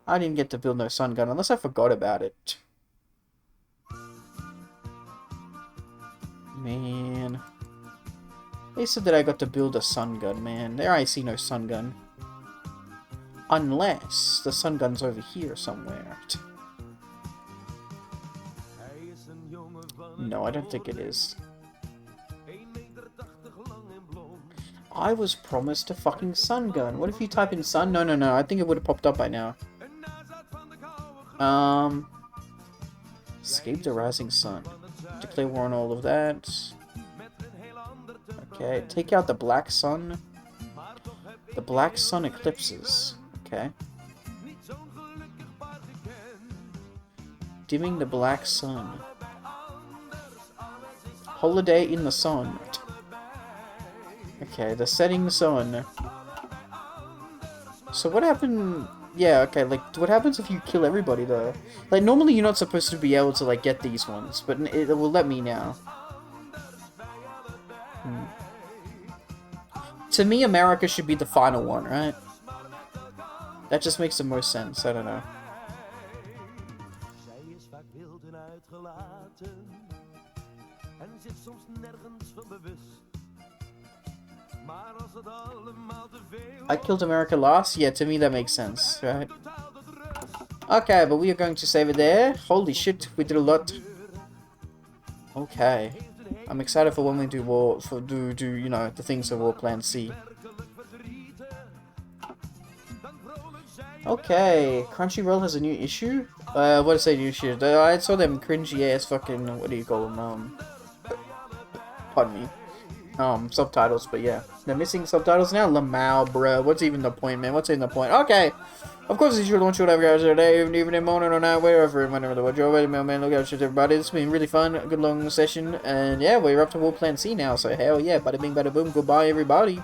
I didn't get to build no sun gun unless I forgot about it. Man. They said that I got to build a sun gun, man. There I see no sun gun. Unless the sun gun's over here somewhere. No, I don't think it is. I was promised a fucking sun gun. What if you type in sun? No. I think it would have popped up by now. Escape the rising sun. Declare war on all of that. Okay, take out the black sun. The black sun eclipses. Okay. Dimming the black sun. Holiday in the sun. Okay, the setting sun. So what happened? Yeah, okay, like, what happens if you kill everybody, though? Like, normally you're not supposed to be able to, like, get these ones, but it will let me now. To me, America should be the final one, right? That just makes the most sense, I don't know. I killed America last? Yeah, to me that makes sense, right? Okay, but we are going to save it there. Holy shit, we did a lot. Okay. I'm excited for when we do war, you know, the things of War Plan C. Okay, Crunchyroll has a new issue? What is a new issue? I saw them cringy ass fucking, what do you call them, pardon me. Subtitles, but yeah. They're missing subtitles now? Lamau, bruh. What's even the point, man? What's even the point? Okay! Of course, you should launch whatever guys are today, even in morning or night, wherever, whenever the watch over, man. Look out, shit, everybody. It's been really fun, a good long session, and yeah, we're up to War Plan C now, so hell yeah, bada bing, bada boom, goodbye, everybody.